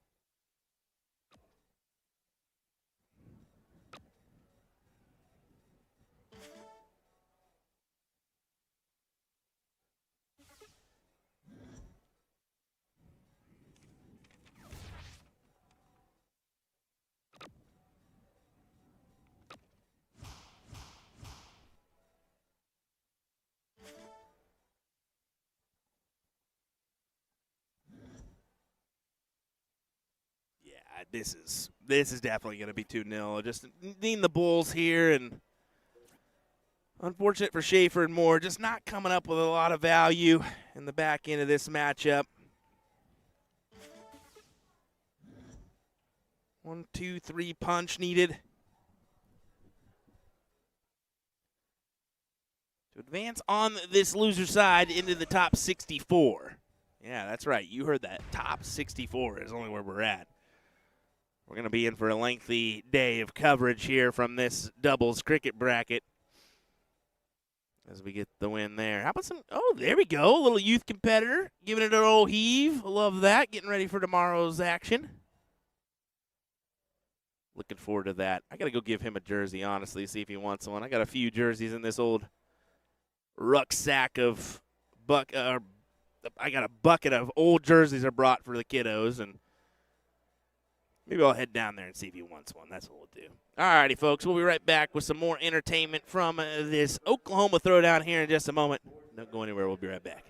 This is definitely going to be 2-0. Just needing the Bulls here, and unfortunate for Schaefer and Moore, just not coming up with a lot of value in the back end of this matchup. 1, 2, 3 punch needed to advance on this loser side into the top 64. Yeah, that's right. You heard that. Top 64 is only where we're at. We're going to be in for a lengthy day of coverage here from this doubles cricket bracket as we get the win there. How about some – oh, there we go. A little youth competitor giving it an old heave. Love that. Getting ready for tomorrow's action. Looking forward to that. I got to go give him a jersey, honestly, see if he wants one. I got a few jerseys in this old rucksack of I got a bucket of old jerseys I brought for the kiddos, and maybe I'll head down there and see if he wants one. That's what we'll do. All righty, folks. We'll be right back with some more entertainment from this Oklahoma Throwdown here in just a moment. Don't go anywhere. We'll be right back.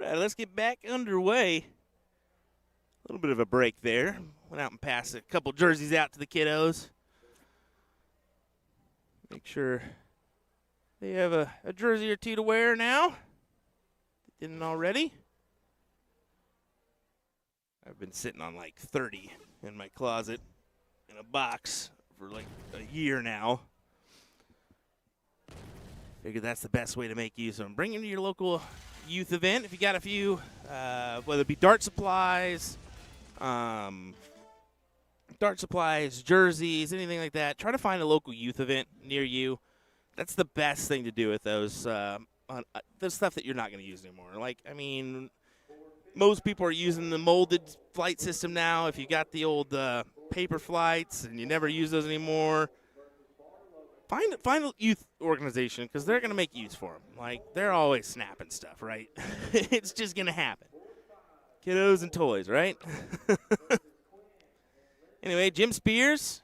All right, let's get back underway. A little bit of a break there. Went out and passed a couple jerseys out to the kiddos. Make sure they have a jersey or two to wear now. If they didn't already. I've been sitting on like 30 in my closet in a box for like a year now. Figure that's the best way to make use of them. Bring them to your local youth event. If you got a few, whether it be dart supplies, jerseys, anything like that, try to find a local youth event near you. That's the best thing to do with those, the stuff that you're not going to use anymore. Like, I mean, most people are using the molded flight system now. If you got the old paper flights and you never use those anymore, find a youth organization because they're going to make use for them. Like, they're always snapping stuff, right? It's just going to happen. Kiddos and toys, right? Anyway, Jim Spears.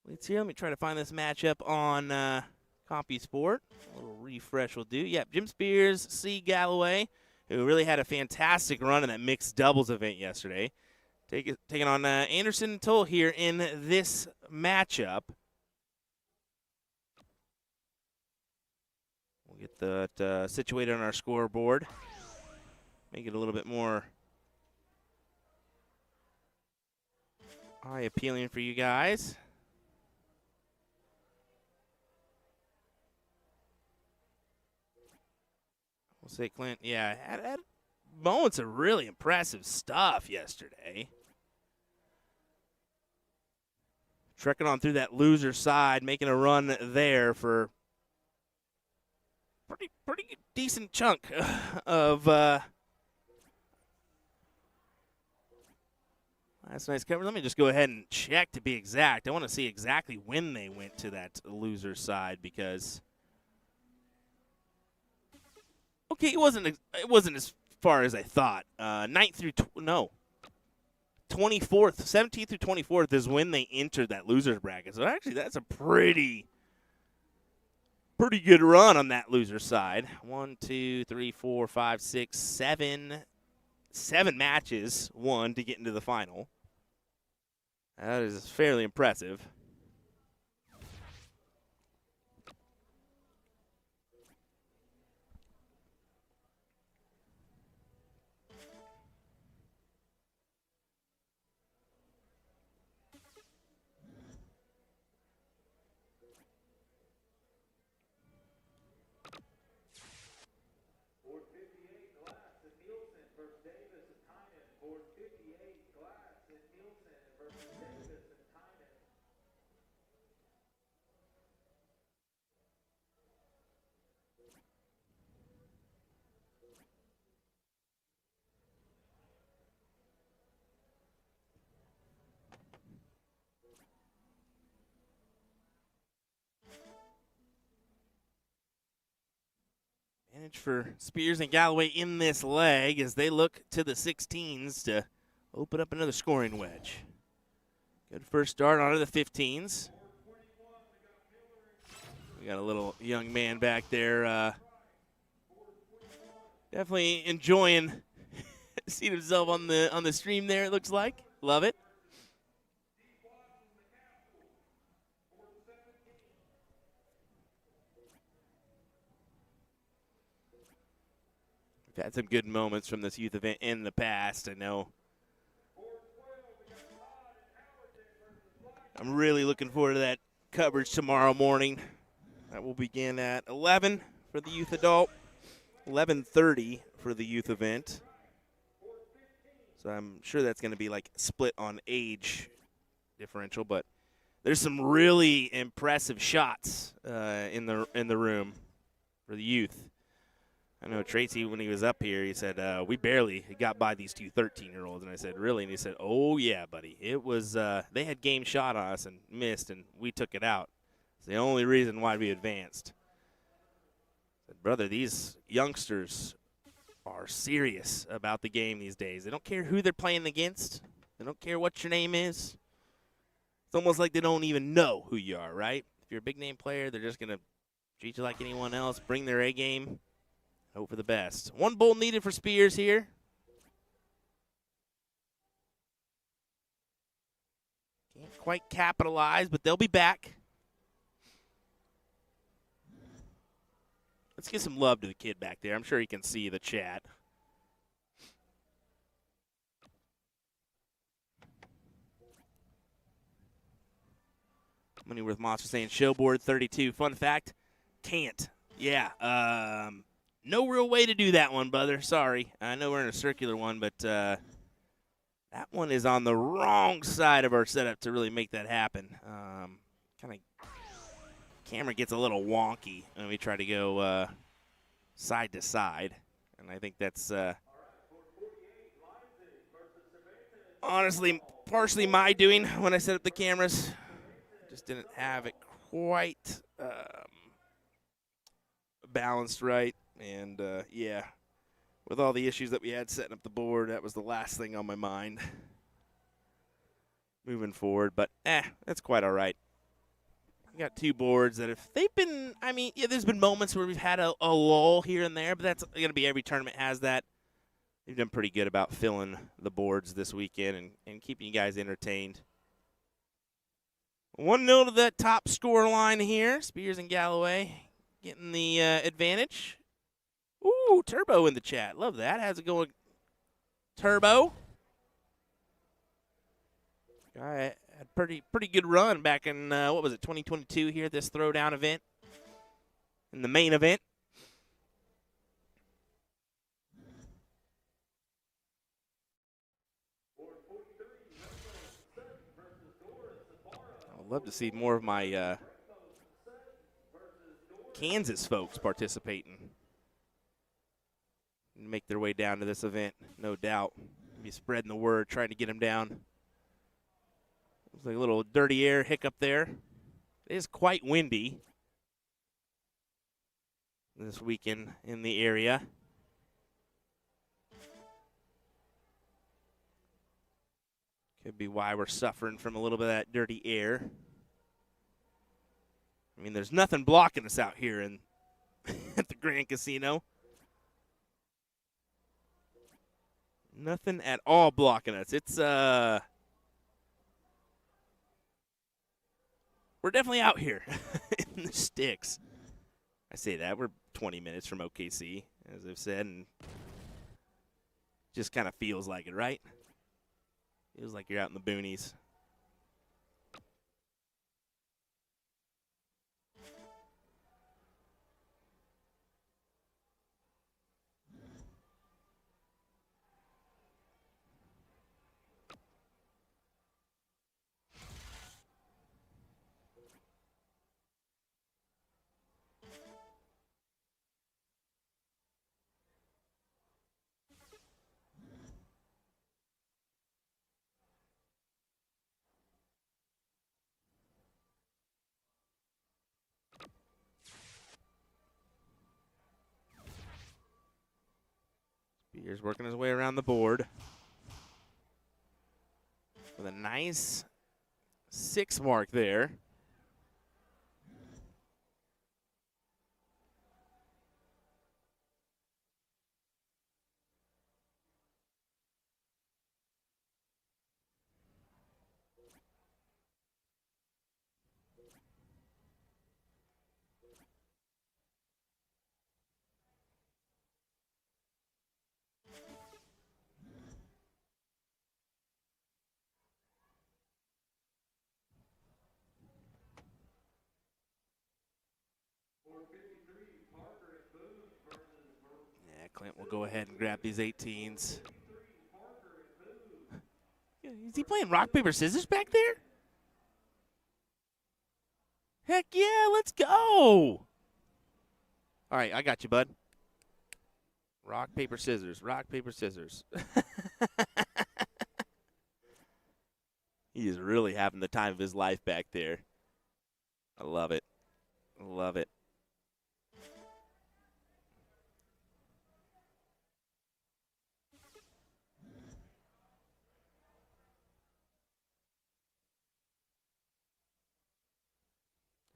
Let's see. Let me try to find this matchup on CompuSport. A little refresh will do. Yep, Jim Spears, C. Galloway, who really had a fantastic run in that mixed doubles event yesterday. Taking on Anderson and Toll here in this matchup. We'll get that situated on our scoreboard. Make it a little bit more eye-appealing for you guys. We'll say Clint, yeah, had moments of really impressive stuff yesterday. Trekking on through that loser side, making a run there for pretty decent chunk of that's nice cover. Let me just go ahead and check to be exact. I want to see exactly when they went to that loser side because okay, it wasn't as far as I thought. 9th through 24th, 17th through 24th is when they entered that losers bracket. So actually, that's a pretty good run on that loser side. 1, 2, 3, 4, 5, 6, 7 matches won to get into the final. That is fairly impressive. Advantage for Spears and Galloway in this leg as they look to the 16s to open up another scoring wedge. Good first start onto the 15s. We got a little young man back there definitely enjoying seeing himself on the stream there, it looks like. Love it. We've had some good moments from this youth event in the past. I know I'm really looking forward to that coverage tomorrow morning. That will begin at 11 for the youth adult, 11:30 for the youth event. So I'm sure that's going to be like split on age differential, but there's some really impressive shots in the room for the youth. I know Tracy, when he was up here, he said, we barely got by these two 13-year-olds. And I said, really? And he said, oh, yeah, buddy. It was they had game shot on us and missed, and we took it out. It's the only reason why we advanced. I said, brother, these youngsters are serious about the game these days. They don't care who they're playing against. They don't care what your name is. It's almost like they don't even know who you are, right? If you're a big-name player, they're just going to treat you like anyone else, bring their A game. Hope for the best. One bull needed for Spears here. Can't quite capitalize, but they'll be back. Let's give some love to the kid back there. I'm sure he can see the chat. Moneyworth Monster saying showboard 32. Fun fact, can't. Yeah, no real way to do that one, brother. Sorry. I know we're in a circular one, but that one is on the wrong side of our setup to really make that happen. Kind of camera gets a little wonky when we try to go side to side, and I think that's honestly partially my doing when I set up the cameras. Just didn't have it quite balanced right. And, yeah, with all the issues that we had setting up the board, that was the last thing on my mind moving forward. But, that's quite all right. We got two boards that if they've been, I mean, yeah, there's been moments where we've had a lull here and there, but that's going to be every tournament has that. They've done pretty good about filling the boards this weekend and keeping you guys entertained. 1-0 to that top score line here. Spears and Galloway getting the advantage. Ooh, Turbo in the chat. Love that. How's it going, Turbo? Guy had pretty good run back in, 2022 here at this Throwdown event, in the main event. I'd love to see more of my Kansas folks participating. Make their way down to this event, no doubt. Be spreading the word, trying to get them down. Looks like a little dirty air hiccup there. It is quite windy this weekend in the area. Could be why we're suffering from a little bit of that dirty air. I mean, there's nothing blocking us out here at the Grand Casino. Nothing at all blocking us. It's we're definitely out here in the sticks. I say that we're 20 minutes from OKC, as I've said, and just kind of feels like it, right? Feels like you're out in the boonies. Spears working his way around the board with a nice 6 mark there. Clint will go ahead and grab these 18s. Is he playing rock, paper, scissors back there? Heck yeah, let's go. All right, I got you, bud. Rock, paper, scissors. Rock, paper, scissors. He is really having the time of his life back there. I love it. I love it.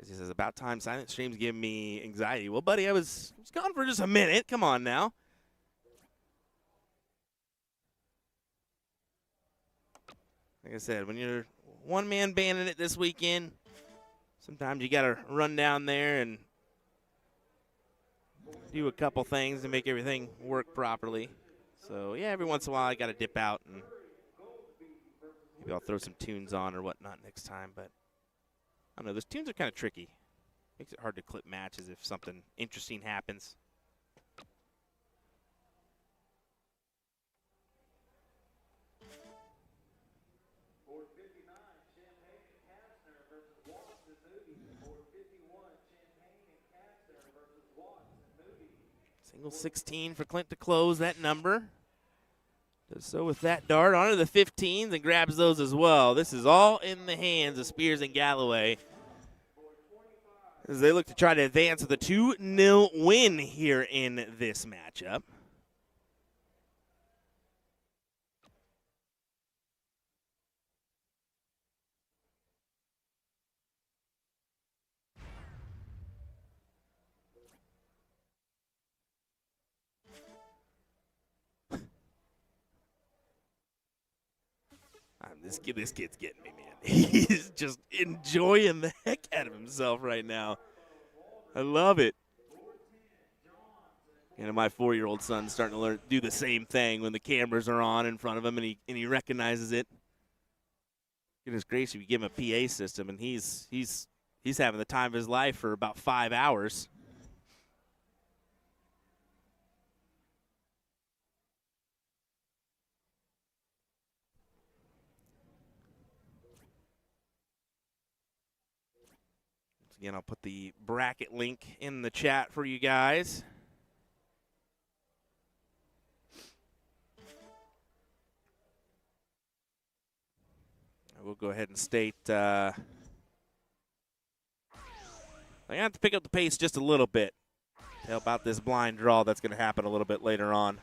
As he says, about time. Silent stream's giving me anxiety. Well, buddy, I was gone for just a minute. Come on now. Like I said, when you're one-man banding it this weekend, sometimes you got to run down there and do a couple things to make everything work properly. So, yeah, every once in a while I got to dip out and maybe I'll throw some tunes on or whatnot next time. But I don't know, those tunes are kind of tricky. Makes it hard to clip matches if something interesting happens. Single 16 for Clint to close that number. Does so with that dart onto the 15s and grabs those as well. This is all in the hands of Spears and Galloway as they look to try to advance with a 2-0 win here in this matchup. This kid's getting me, man. He's just enjoying the heck out of himself right now. I love it. And my 4-year-old son's starting to do the same thing when the cameras are on in front of him and he recognizes it. Goodness gracious, you give him a PA system and he's having the time of his life for about 5 hours. Again, I'll put the bracket link in the chat for you guys. I will go ahead and state I have to pick up the pace just a little bit to help out this blind draw that's going to happen a little bit later on.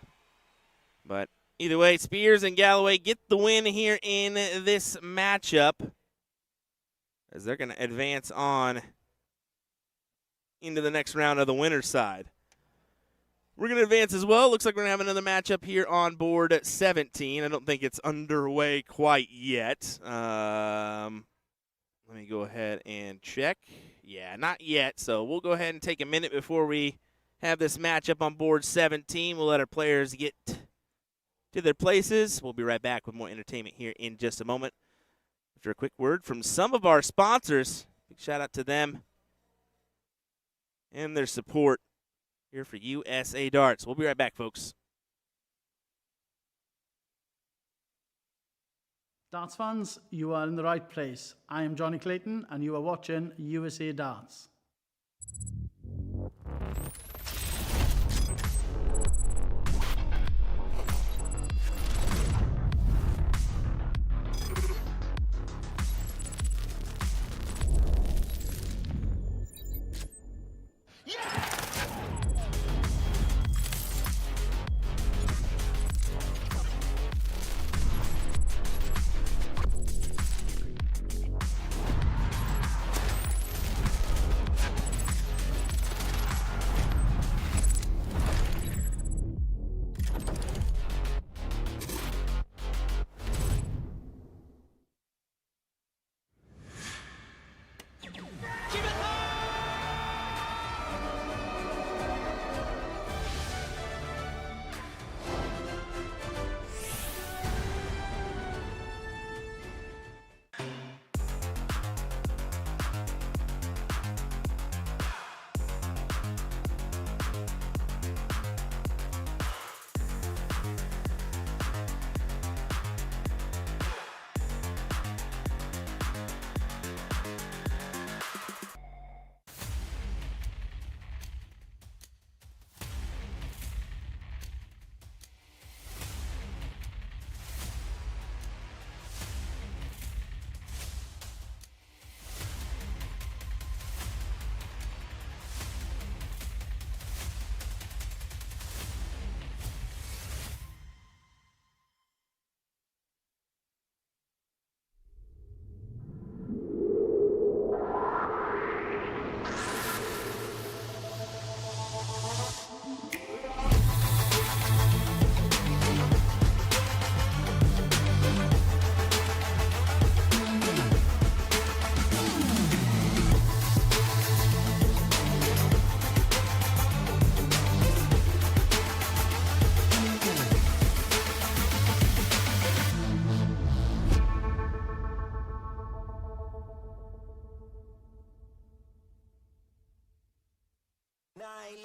But either way, Spears and Galloway get the win here in this matchup as they're going to advance on into the next round of the winner's side. We're going to advance as well. Looks like we're going to have another matchup here on board at 17. I don't think it's underway quite yet. Let me go ahead and check. Yeah, not yet. So we'll go ahead and take a minute before we have this matchup on board 17. We'll let our players get to their places. We'll be right back with more entertainment here in just a moment. After a quick word from some of our sponsors. Big shout out to them and their support here for USA Darts. We'll be right back, folks. Darts fans, you are in the right place. I am Johnny Clayton, and you are watching USA Darts.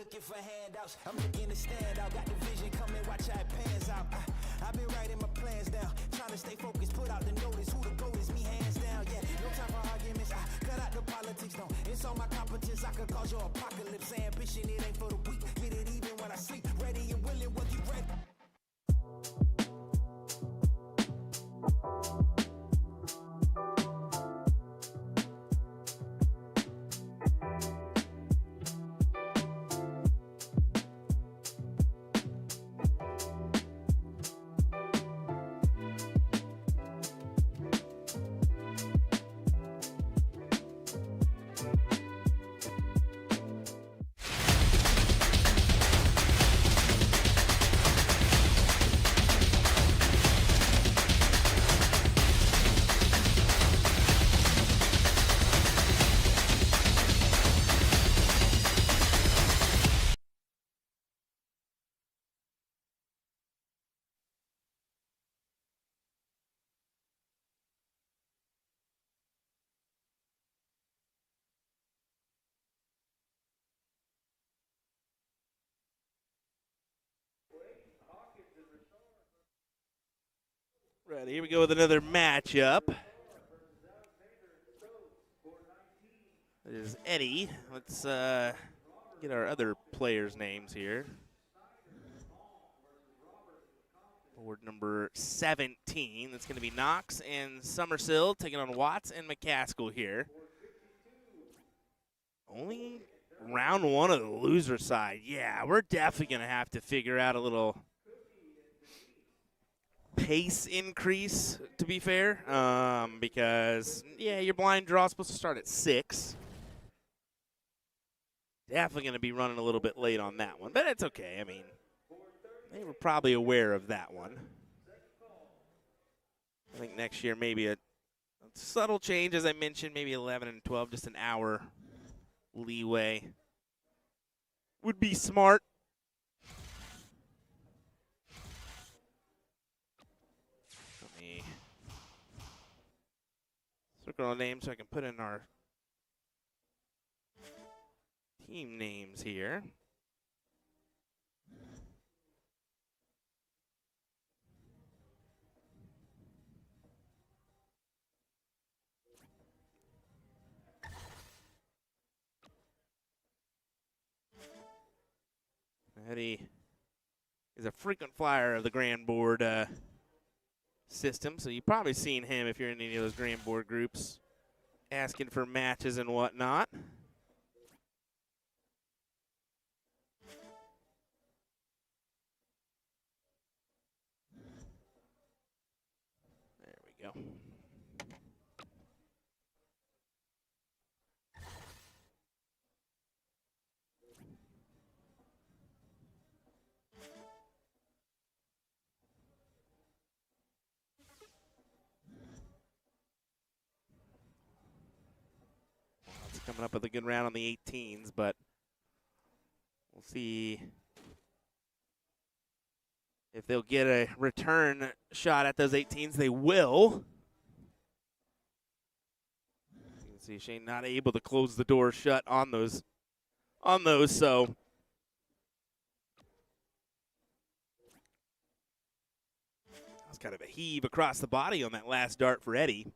looking for handouts. I'm looking to stand out. Got the vision coming, watch how it pans out. I've been writing my plans down, trying to stay focused, put out the notice. Who the goat is, me hands down. Yeah, no time for arguments. I cut out the politics, no. It's all my competence. I could cause your apocalypse. Ambition, it ain't for the weak. Get it even when I sleep. Ready and willing, what you ready? Right, here we go with another matchup. There's Eddie. Let's get our other players' names here. Board number 17. That's going to be Knox and Summersill taking on Watts and McCaskill here. Only round one of the loser side. Yeah, we're definitely going to have to figure out a little pace increase, to be fair, because, yeah, your blind draw is supposed to start at 6. Definitely going to be running a little bit late on that one, but it's okay. I mean, they were probably aware of that one. I think next year maybe a subtle change, as I mentioned, maybe 11 and 12, just an hour leeway would be smart. Let me circle a name so I can put in our team names here. Eddie is a frequent flyer of the Grand Board system, so you've probably seen him if you're in any of those Grand Board groups asking for matches and whatnot. There we go. Coming up with a good round on the 18s, but we'll see if they'll get a return shot at those 18s. They will. You can see Shane not able to close the door shut on those, so that's kind of a heave across the body on that last dart for Eddie.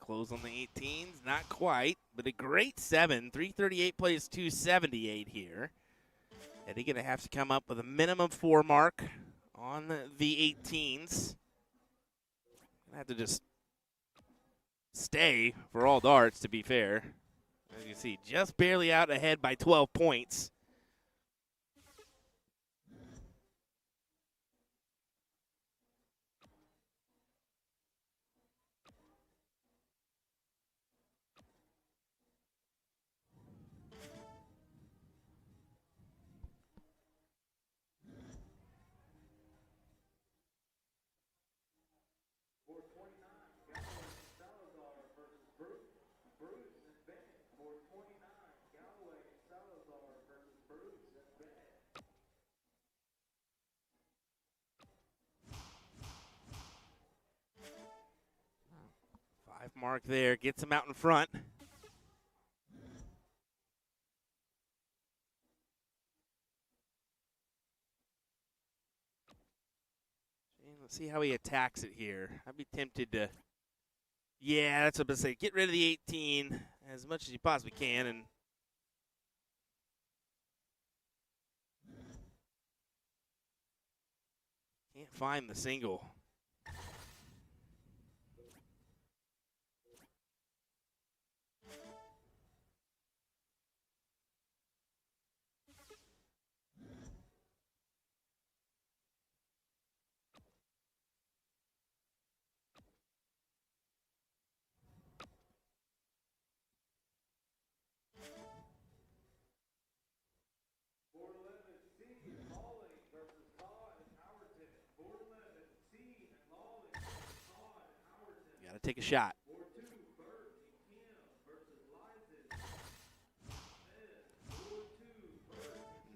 Close on the 18s, not quite, but a great 7. 338 plays 278 here. Eddie going to have to come up with a minimum 4 mark on the 18s. Gonna have to just stay for all darts, to be fair. As you see, just barely out ahead by 12 points. Half mark there, gets him out in front. And let's see how he attacks it here. I'd be tempted to, yeah, that's what I'm going to say. Get rid of the 18 as much as you possibly can, and can't find the single. Got to take a shot.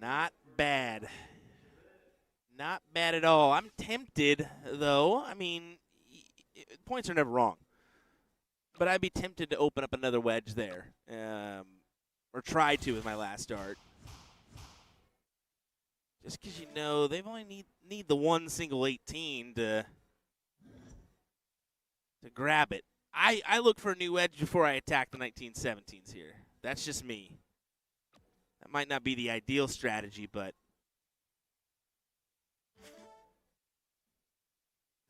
Not bad. Not bad at all. I'm tempted, though. I mean, points are never wrong. But I'd be tempted to open up another wedge there. Or try to with my last start. Just because you know they've only need the one single 18 to grab it. I look for a new wedge before I attack the 1917s here. That's just me. That might not be the ideal strategy, but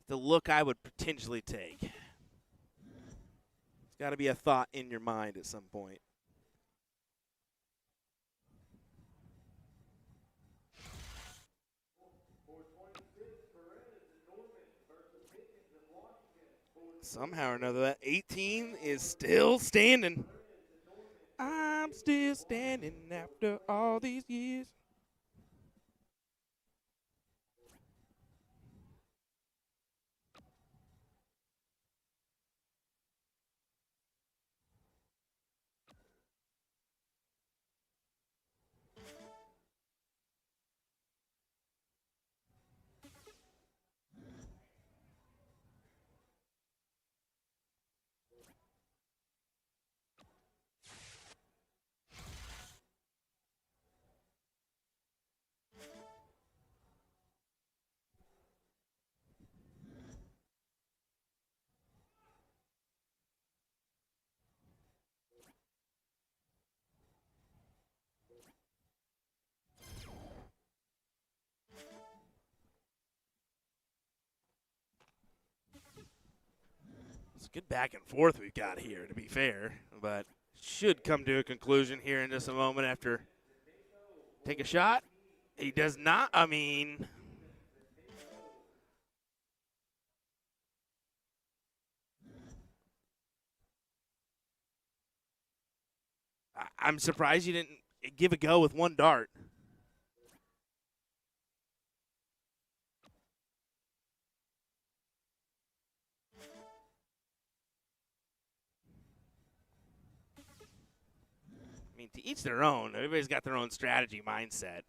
the look I would potentially take. It's got to be a thought in your mind at some point. Somehow or another, that 18 is still standing. I'm still standing after all these years. It's good back and forth we've got here, to be fair, but should come to a conclusion here in just a moment after take a shot. He does not. I mean, I'm surprised you didn't give a go with one dart. I mean, to each their own. Everybody's got their own strategy mindset.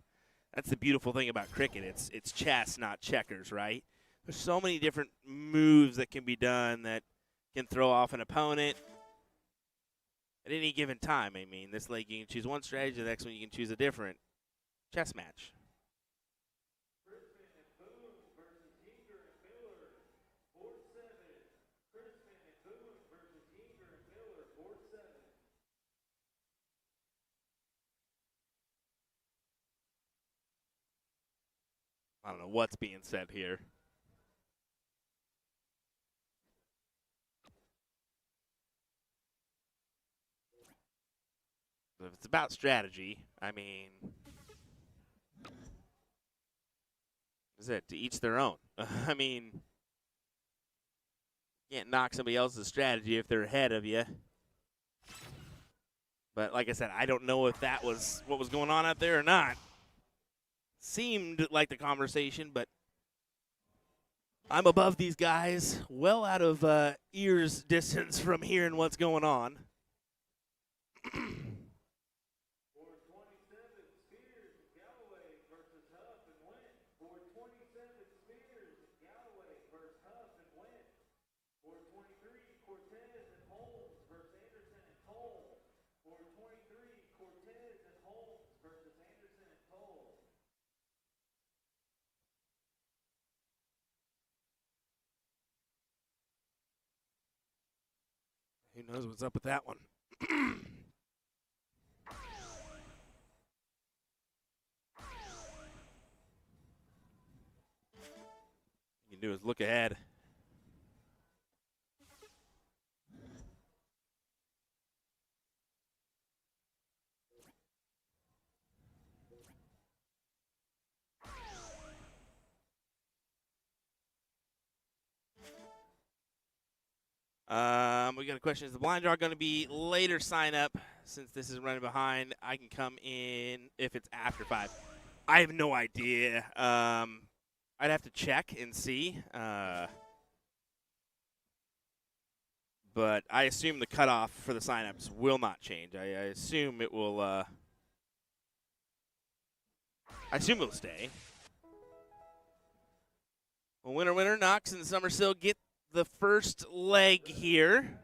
That's the beautiful thing about cricket. It's chess, not checkers, right? There's so many different moves that can be done that can throw off an opponent at any given time. I mean, this league you can choose one strategy, the next one you can choose a different chess match. I don't know what's being said here. If it's about strategy, I mean, is it to each their own? I mean, you can't knock somebody else's strategy if they're ahead of you. But like I said, I don't know if that was what was going on out there or not. Seemed like the conversation, but I'm above these guys, well out of ears distance from hearing what's going on. Who knows what's up with that one? You can do is look ahead. We got a question. Is the blind draw going to be later sign up since this is running behind? I can come in if it's after 5. I have no idea. I'd have to check and see. But I assume the cutoff for the signups will not change. I assume it will. I assume it'll stay. Well, winner, Knox and Summersill get the first leg here.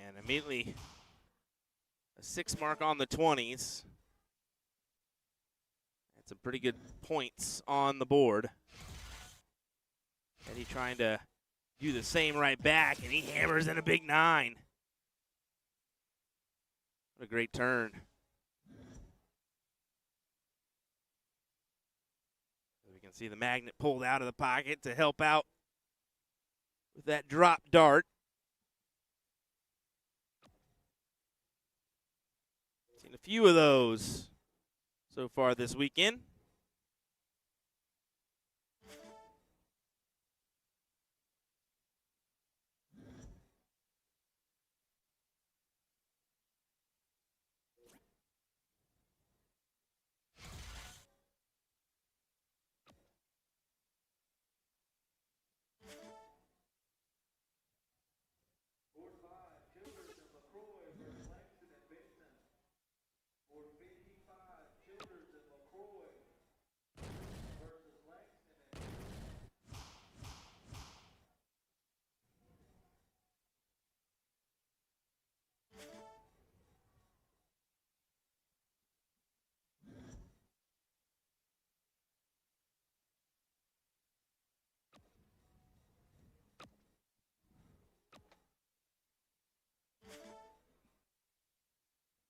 And immediately a 6 mark on the 20s. That's some pretty good points on the board. Eddie trying to do the same right back, and he hammers in a big 9. What a great turn. We can see the magnet pulled out of the pocket to help out with that drop dart. Seen a few of those so far this weekend.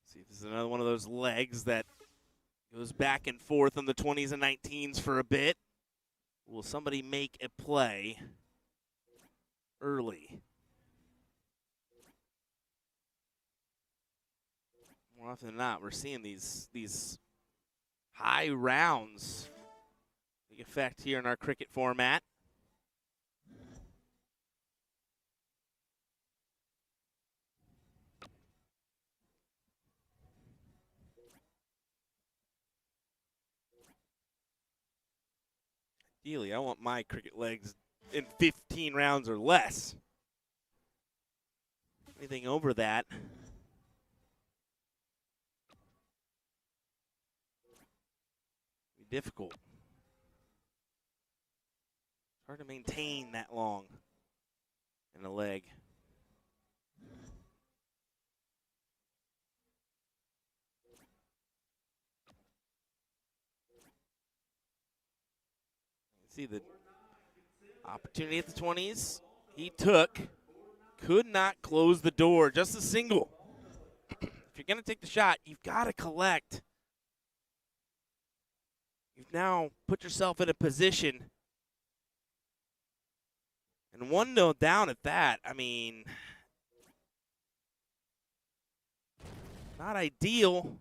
See, this is another one of those legs that goes back and forth on the 20s and 19s for a bit. Will somebody make a play early? More often than not, we're seeing these high rounds take effect here in our cricket format. Ideally, I want my cricket legs in 15 rounds or less. Anything over that, be difficult. It's hard to maintain that long in a leg. See the opportunity at the 20s. He took, could not close the door, just a single. If you're going to take the shot, you've got to collect. You've now put yourself in a position, and 1-0 down at that. I mean, not ideal.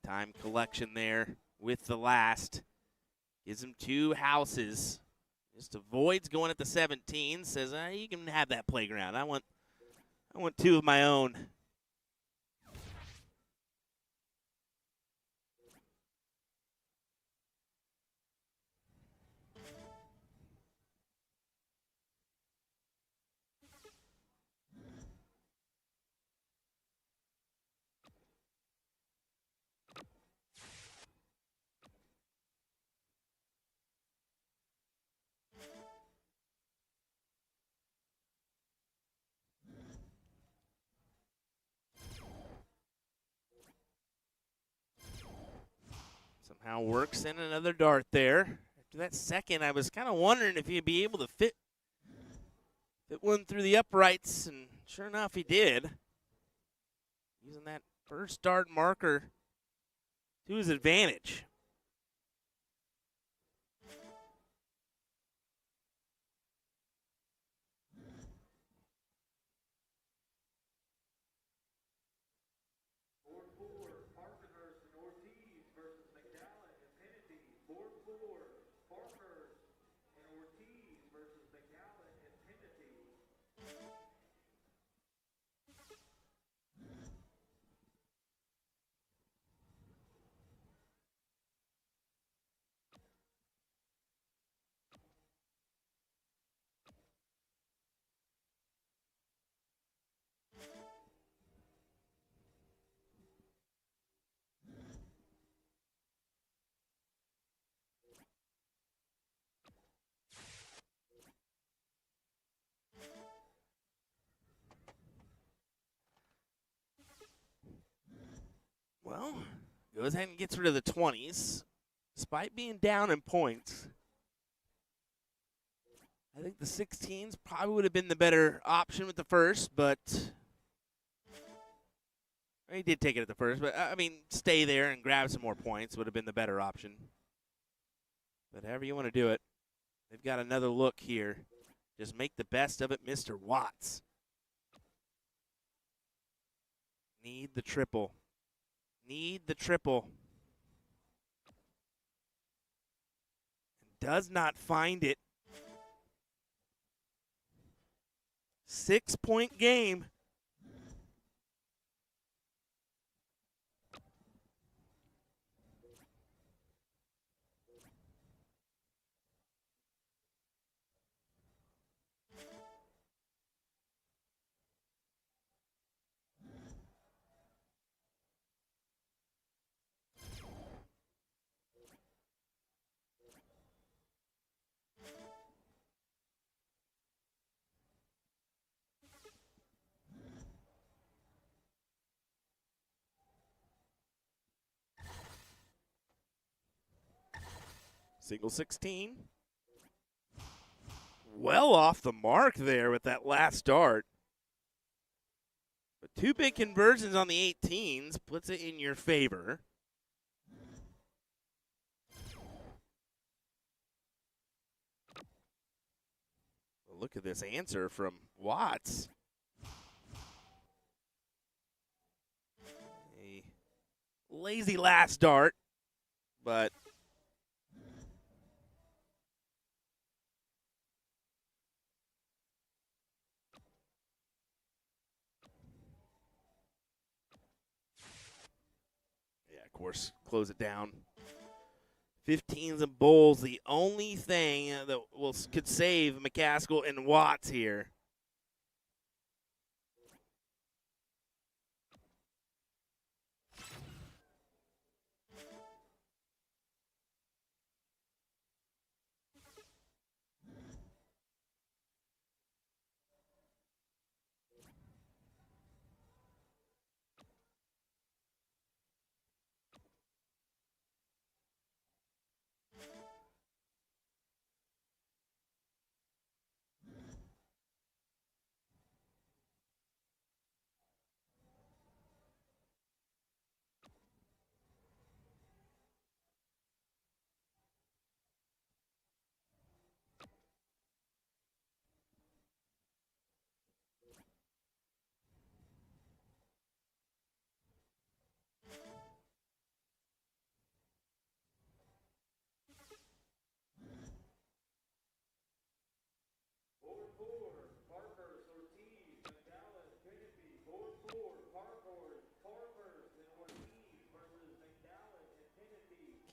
Time collection there with the last. Gives him 2 houses. Just avoids going at the 17. Says, you can have that playground. I want 2 of my own. Somehow works in another dart there. After that second, I was kind of wondering if he'd be able to fit one through the uprights, and sure enough, he did. Using that first dart marker to his advantage. Well, goes ahead and gets rid of the 20s, despite being down in points. I think the 16s probably would have been the better option with the first, but he did take it at the first. But, I mean, stay there and grab some more points would have been the better option. But however you want to do it, they've got another look here. Just make the best of it, Mr. Watts. Need the triple. Need the triple. Does not find it. 6-point game. Single 16. Well off the mark there with that last dart. But 2 big conversions on the 18s puts it in your favor. Well, look at this answer from Watts. A lazy last dart, but of course, close it down. 15s and bowls, the only thing that could save McCaskill and Watts here.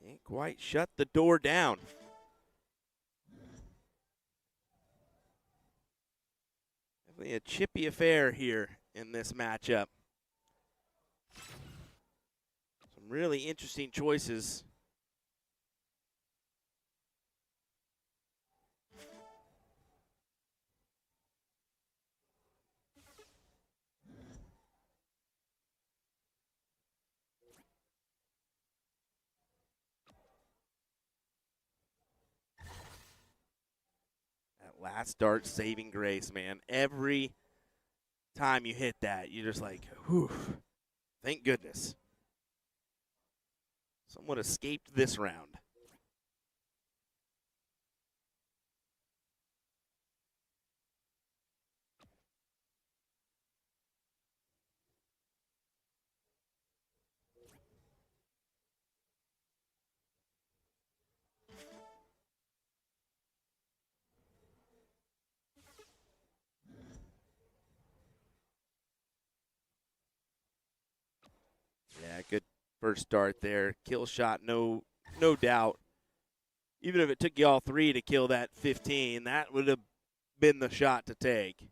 Can't quite shut the door down. Definitely a chippy affair here in this matchup. Some really interesting choices. That last dart saving grace, man. Every time you hit that, you're just like, whew, thank goodness. Someone escaped this round. Yeah, good first start there. Kill shot, no doubt. Even if it took you all three to kill that 15, that would have been the shot to take.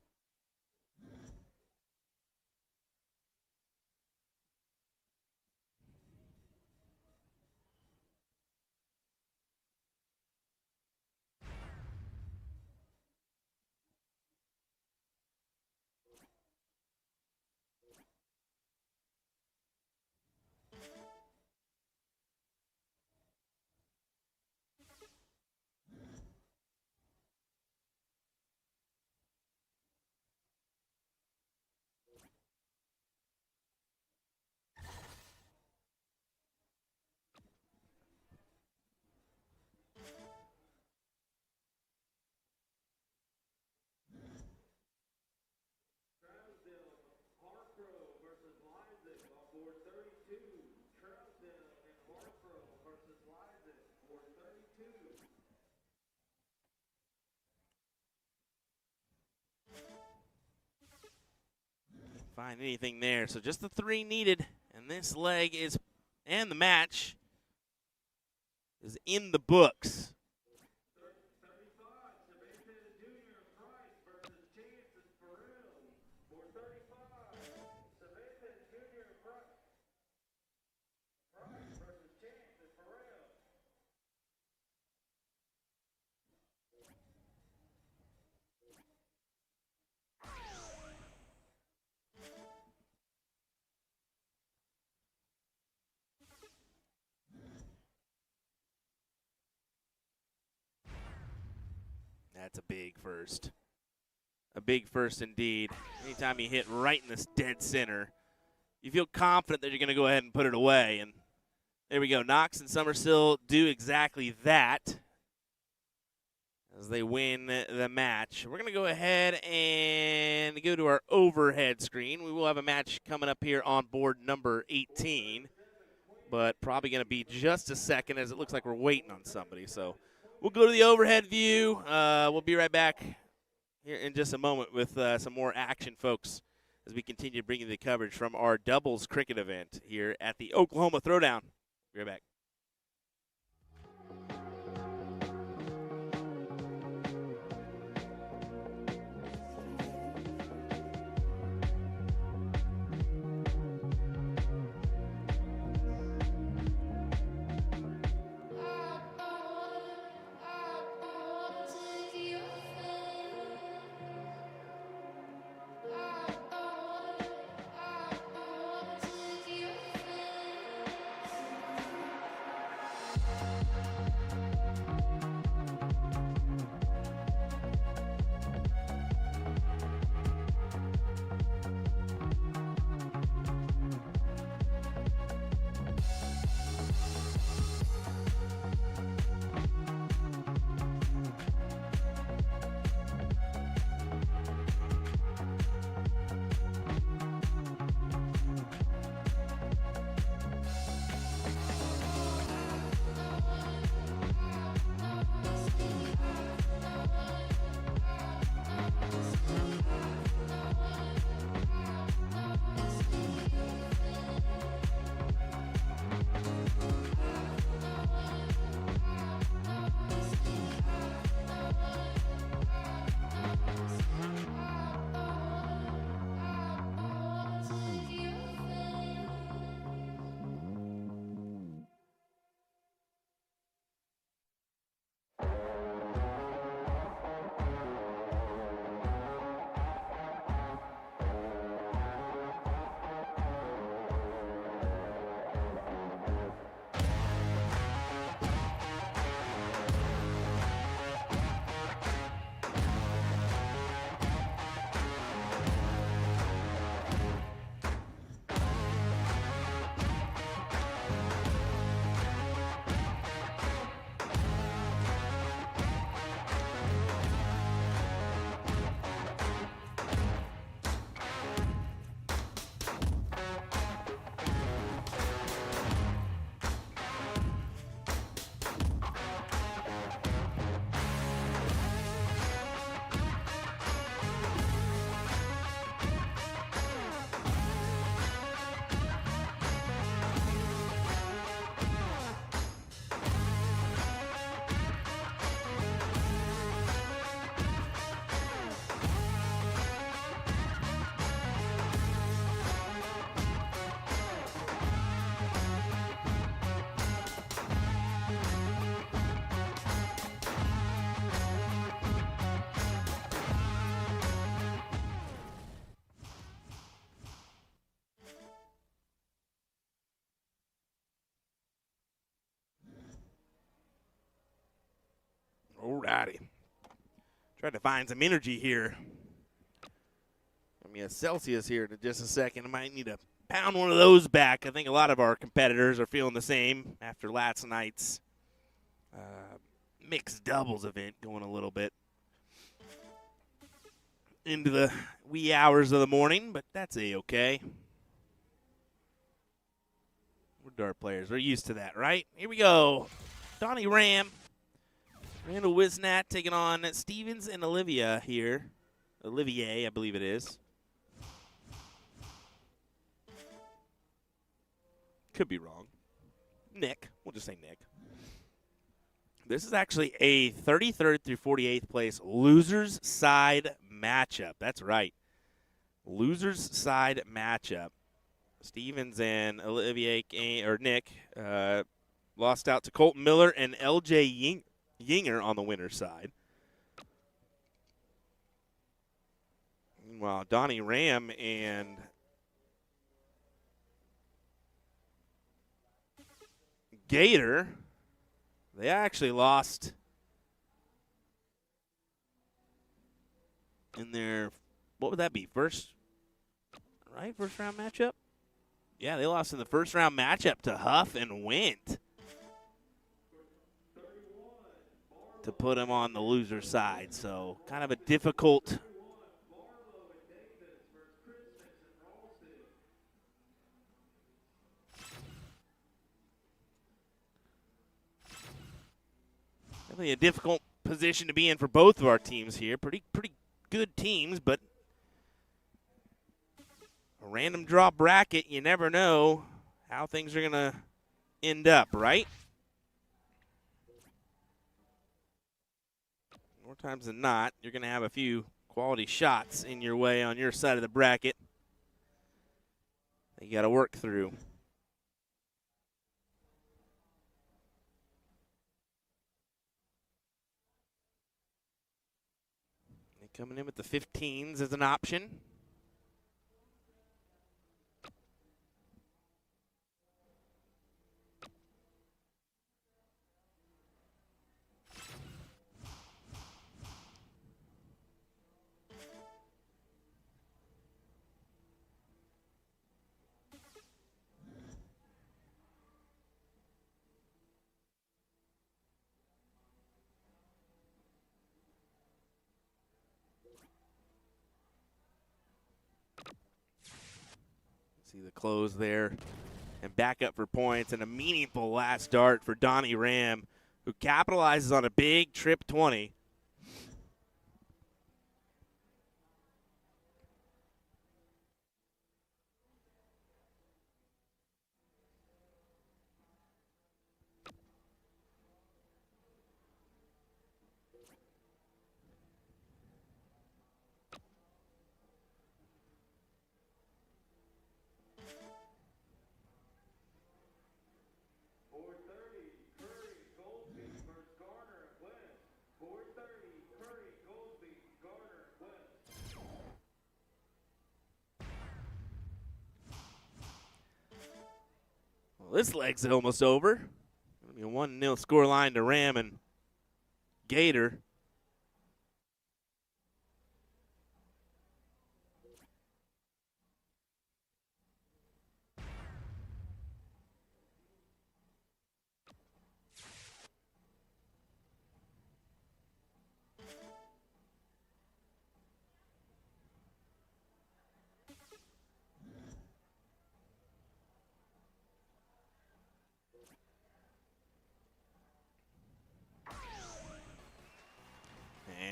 Find anything there. So just the three needed, and this leg is, and the match is in the books. That's a big first. A big first indeed. Anytime you hit right in this dead center, you feel confident that you're going to go ahead and put it away. And there we go. Knox and Summersill do exactly that as they win the match. We're going to go ahead and go to our overhead screen. We will have a match coming up here on board number 18, but probably going to be just a second as it looks like we're waiting on somebody. So we'll go to the overhead view. We'll be right back here in just a moment with some more action, folks, as we continue to bring you the coverage from our doubles cricket event here at the Oklahoma Throwdown. Be right back. try to find some energy here. I mean, a Celsius here in just a second. I might need to pound one of those back. I think a lot of our competitors are feeling the same after last night's mixed doubles event going a little bit into the wee hours of the morning, but that's A-okay. We're dart players. We're used to that, right? Here we go. Donnie Ram, Randall Wisnat taking on Stevens and Olivia here. Olivier, I believe it is. Could be wrong. Nick. We'll just say Nick. This is actually a 33rd through 48th place losers side matchup. That's right. Losers side matchup. Stevens and Olivier or Nick lost out to Colton Miller and LJ Yinger on the winner's side. Meanwhile, Donnie Ram and Gator, they actually lost in their, what would that be, first round matchup? Yeah, they lost in the first round matchup to Huff and Wint to put him on the loser side. So kind of a difficult definitely a difficult position to be in for both of our teams here. Pretty good teams, but a random draw bracket, you never know how things are going to end up, right? More times than not, you're going to have a few quality shots in your way on your side of the bracket that you got to work through. Coming in with the 15s as an option. See the close there and back up for points and a meaningful last dart for Donnie Ram, who capitalizes on a big trip 20. This leg's almost over. It'll be a 1-0 score line to Ram and Gator.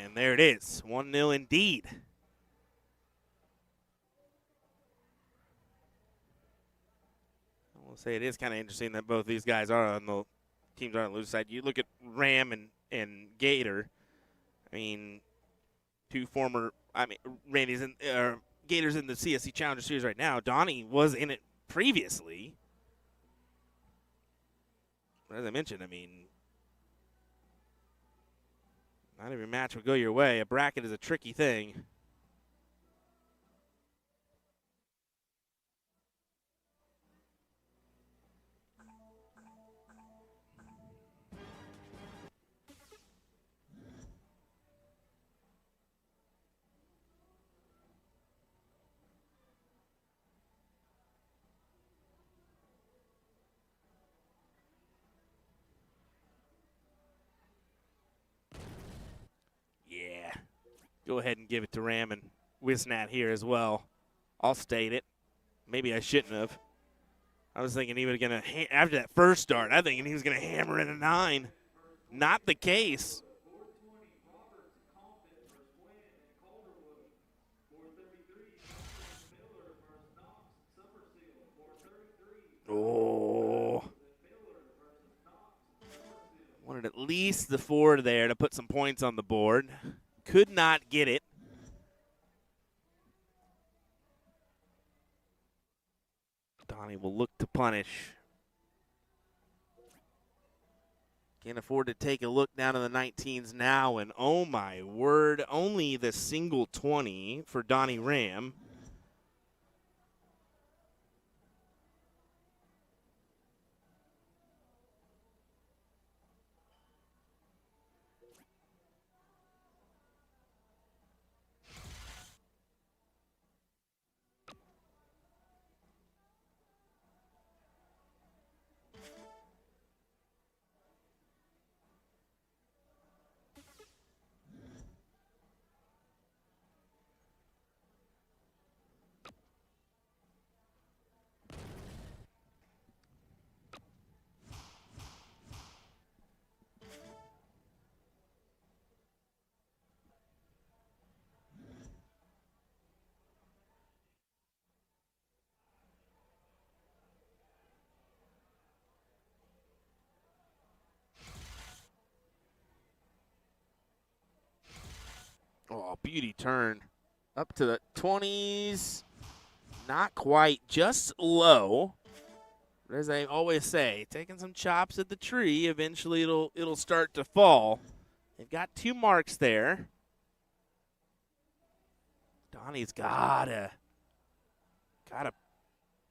And there it is, 1-0 indeed. I will say it is kind of interesting that both these guys are on the teams are on the loser side. You look at Ram and Gator. I mean, Randy's in Gator's in the CSC Challenger Series right now. Donnie was in it previously. But as I mentioned, I mean, not every match will go your way. A bracket is a tricky thing. go ahead and give it to Ram and Wisnat here as well. I'll state it. Maybe I shouldn't have. I was thinking he was going to, after that first start, I thinking he was going to hammer in a 9. Not the case. Oh. Wanted at least the 4 there to put some points on the board. Could not get it. Donnie will look to punish. Can't afford to take a look down to the 19s now, and oh my word, only the single 20 for Donnie Ram. Oh, beauty turn. Up to the 20s. Not quite, just low. But as I always say, taking some chops at the tree, eventually it'll start to fall. They've got 2 marks there. Donnie's gotta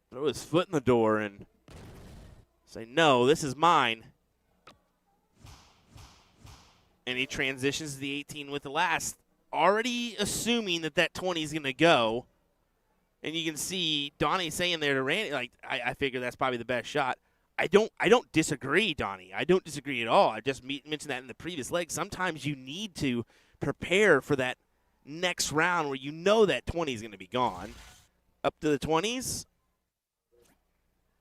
throw his foot in the door and say, no, this is mine. And he transitions to the 18 with the last, already assuming that 20 is going to go. And you can see Donnie saying there to Randy, like, I figure that's probably the best shot. I don't disagree, Donnie. I don't disagree at all. I just mentioned that in the previous leg. Sometimes you need to prepare for that next round where you know that 20 is going to be gone. Up to the 20s.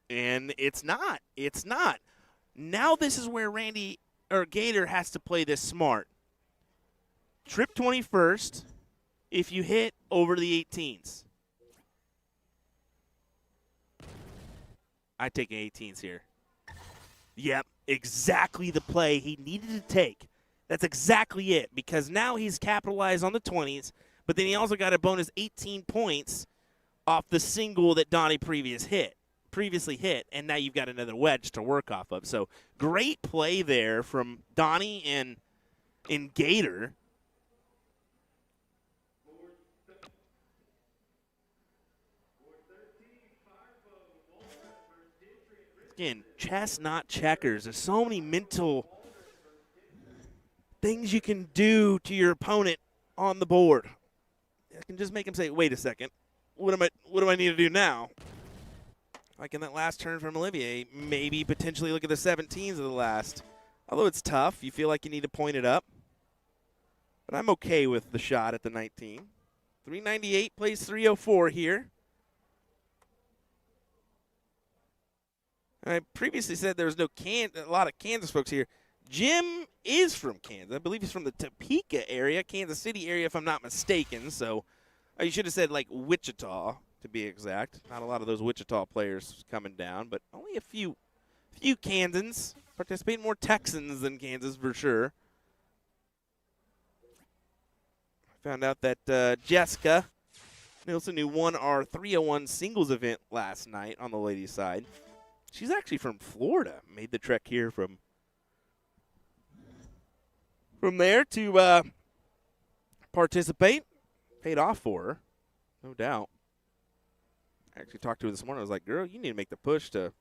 And it's not. It's not. Now this is where Gator has to play this smart. Trip 21st if you hit over the 18s. I take 18s here. Yep, exactly the play he needed to take. That's exactly it, because now he's capitalized on the 20s, but then he also got a bonus 18 points off the single that Donnie previously hit, and now you've got another wedge to work off of. So great play there from Donnie and Gator. Again, chess, not checkers. There's so many mental things you can do to your opponent on the board. I can just make him say, wait a second, what do I need to do now? Like in that last turn from Olivier, maybe potentially look at the 17s of the last. Although it's tough, you feel like you need to point it up. But I'm okay with the shot at the 19. 398 plays 304 here. I previously said there was a lot of Kansas folks here. Jim is from Kansas. I believe he's from the Topeka area, Kansas City area, if I'm not mistaken. So you should have said, like, Wichita, to be exact. Not a lot of those Wichita players coming down, but only a few Kansans. Participating more Texans than Kansas for sure. Found out that Jessica Nielsen, who won our 301 singles event last night on the ladies' side, she's actually from Florida. Made the trek here from there to participate. Paid off for her, no doubt. I actually talked to her this morning. I was like, girl, you need to make the push to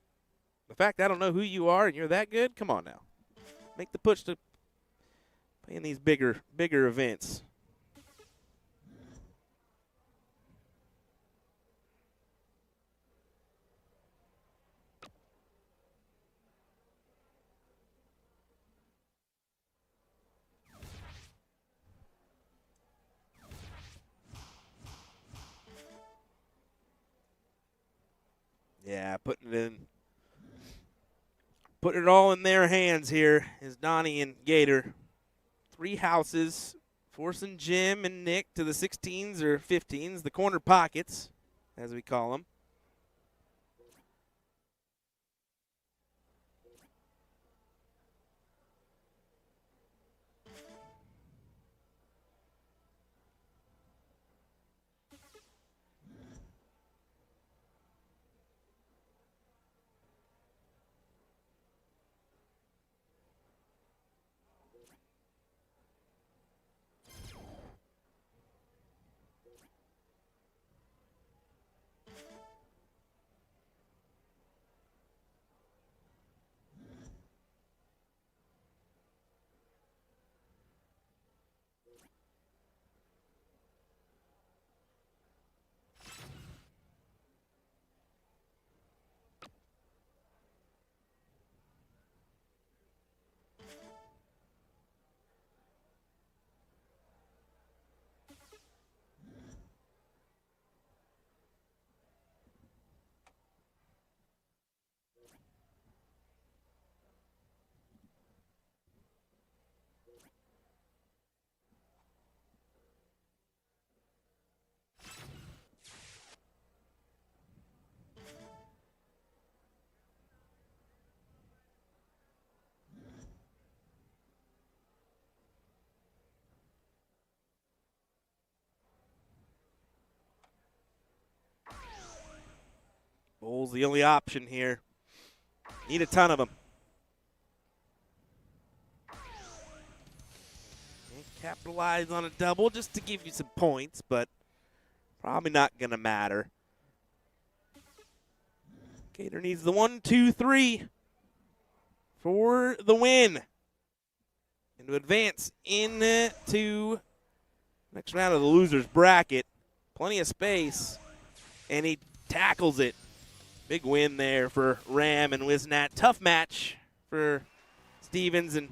the fact I don't know who you are and you're that good. Come on now. Make the push to play in these bigger events. Yeah, putting it all in their hands here is Donnie and Gator. 3 houses, forcing Jim and Nick to the 16s or 15s, the corner pockets, as we call them. Bowl's the only option here. Need a ton of them. Capitalize on a double just to give you some points, but probably not going to matter. Gator needs the 1, 2, 3 for the win and to advance into next round of the loser's bracket. Plenty of space, and he tackles it. Big win there for Ram and Wisnat. Tough match for Stevens and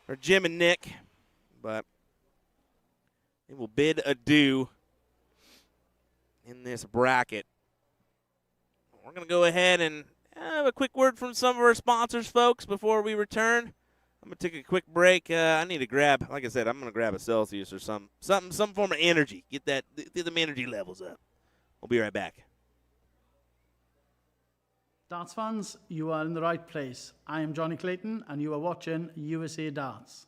or Jim and Nick, but they will bid adieu in this bracket. We're going to go ahead and have a quick word from some of our sponsors, folks, before we return. I'm going to take a quick break. I need to grab, like I said, I'm going to grab a Celsius or some form of energy. Get them energy levels up. We'll be right back. Darts fans, you are in the right place. I am Johnny Clayton, and you are watching USA Darts.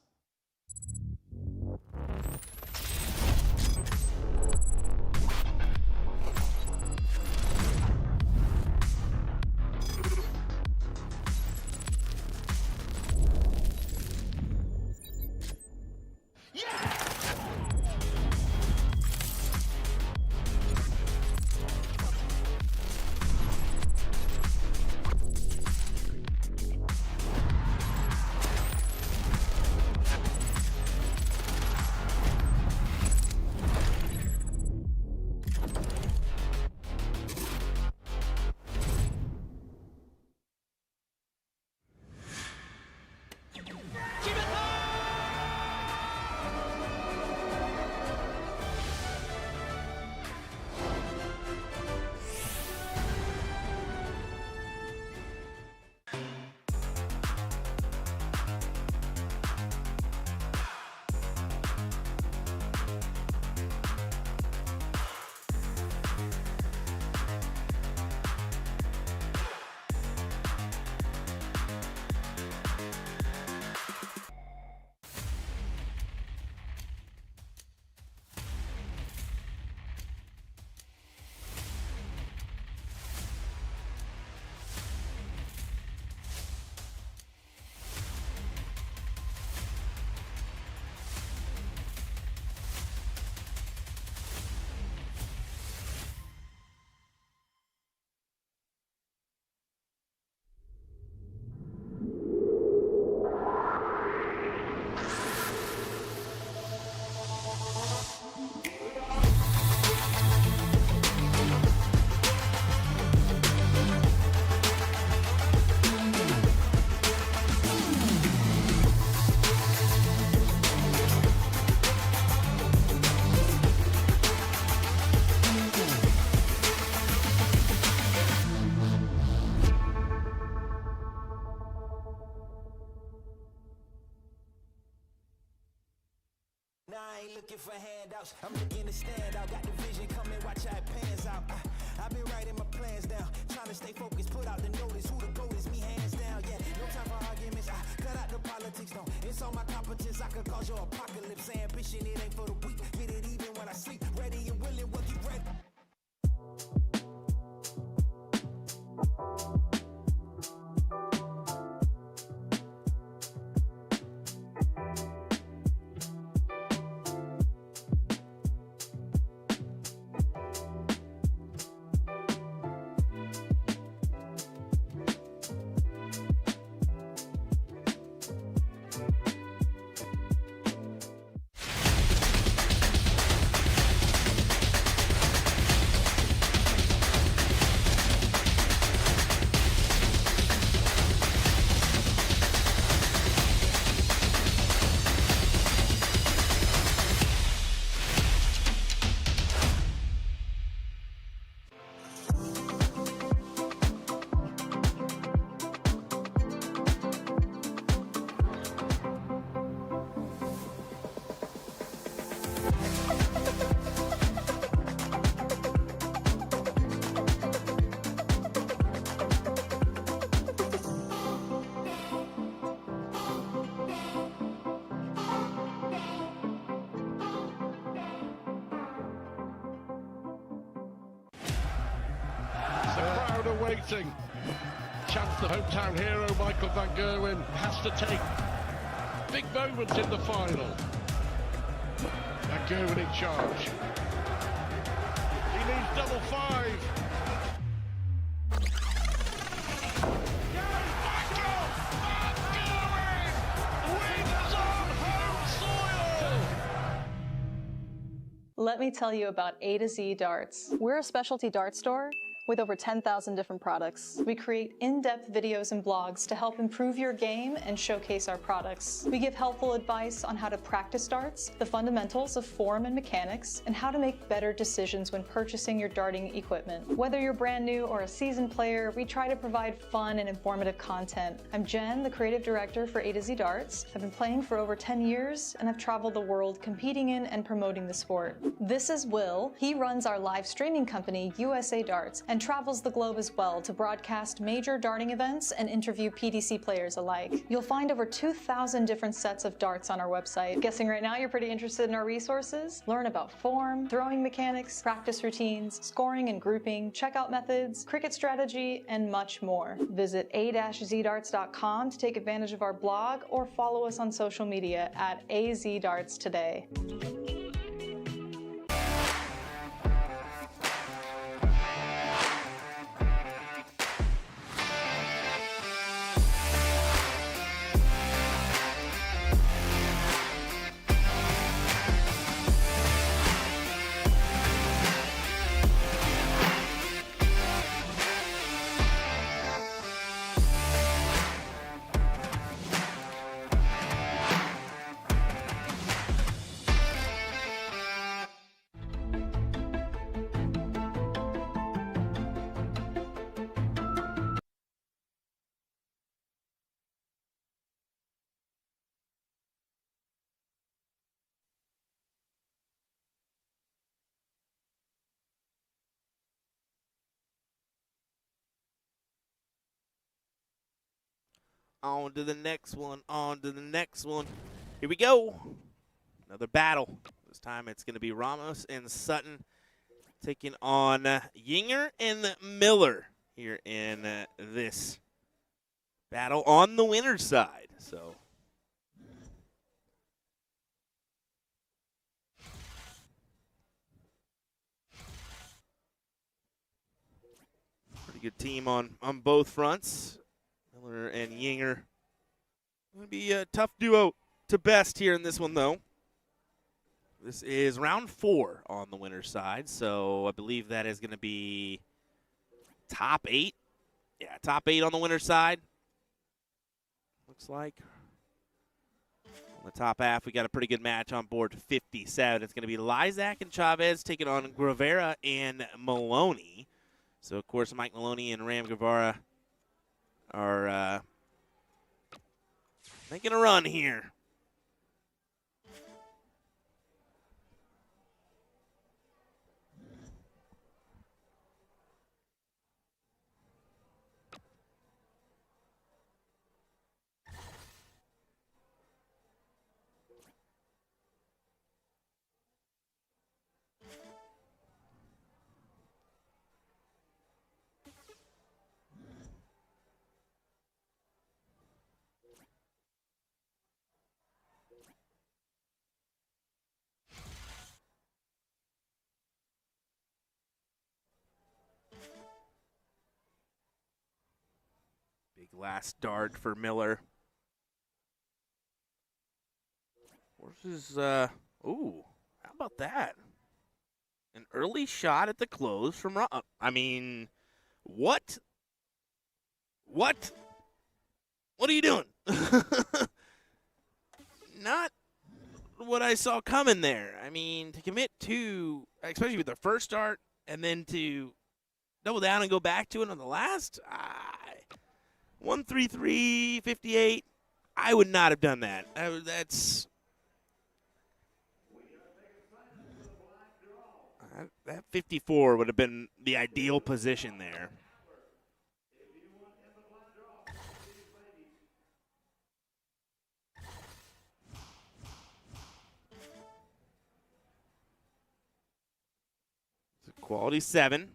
looking for handouts. I'm looking to stand out. Got the vision, come and watch how it pans out. I've been writing my plans down, trying to stay focused, put out the notice. Who the GOAT is, me hands down. Yeah, no time for arguments. I cut out the politics, don't insult my competence. I could cause your apocalypse. Ambition, it ain't for the weak. Get it even when I sleep. Ready and willing, well, you ready? The crowd are waiting. Chance the hometown hero Michael van Gerwen has to take big moments in the final. Van Gerwen in charge. He needs double five. Michael van Gerwen wins on home soil. Let me tell you about A to Z Darts. We're a specialty dart store with over 10,000 different products. We create in-depth videos and blogs to help improve your game and showcase our products. We give helpful advice on how to practice darts, the fundamentals of form and mechanics, and how to make better decisions when purchasing your darting equipment. Whether you're brand new or a seasoned player, we try to provide fun and informative content. I'm Jen, the creative director for A to Z Darts. I've been playing for over 10 years, and I've traveled the world competing in and promoting the sport. This is Will. He runs our live streaming company, USA Darts, and travels the globe as well to broadcast major darting events and interview PDC players alike. You'll find over 2,000 different sets of darts on our website. Guessing right now you're pretty interested in our resources? Learn about form, throwing mechanics, practice routines, scoring and grouping, checkout methods, cricket strategy, and much more. Visit a-zdarts.com to take advantage of our blog or follow us on social media at AZDarts today. On to the next one. On to the next one. Here we go. Another battle. This time it's going to be Ramos and Sutton taking on Yinger and Miller here in this battle on the winner's side. So pretty good team on both fronts. Miller and Yinger. Going to be a tough duo to best here in this one, though. This is round 4 on the winner's side, so I believe that is going to be top 8. Yeah, top 8 on the winner's side. Looks like. On the top half, we got a pretty good match on board 57. It's going to be Lizak and Chavez taking on Guevara and Maloney. So, of course, Mike Maloney and Ram Guevara are making a run here. Big last dart for Miller. Versus, ooh, how about that? An early shot at the close from I mean, what? What? What are you doing? Not what I saw coming there. I mean, to commit to, especially with the first start, and then to double down and go back to it on the last, 133, 58. I would not have done that. That's that 54 would have been the ideal position there. It's a quality 7.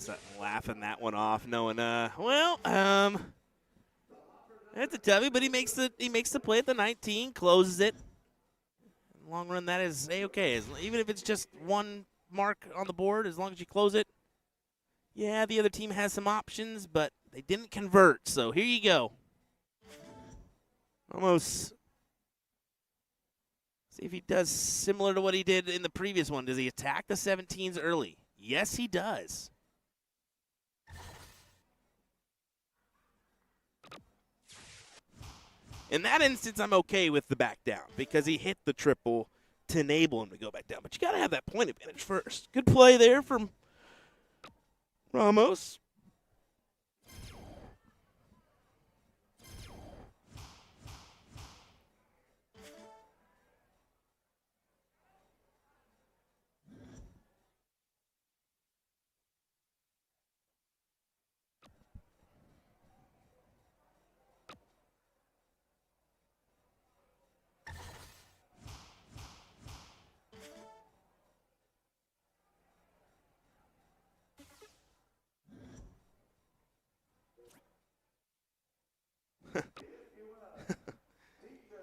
Sutton laughing that one off, knowing, that's a toughie, but he makes the play at the 19, closes it. In the long run, that is A-okay. Even if it's just one mark on the board, as long as you close it. Yeah, the other team has some options, but they didn't convert, so here you go. Almost. See if he does similar to what he did in the previous one. Does he attack the 17s early? Yes, he does. In that instance, I'm okay with the back down because he hit the triple to enable him to go back down. But you got to have that point advantage first. Good play there from Ramos.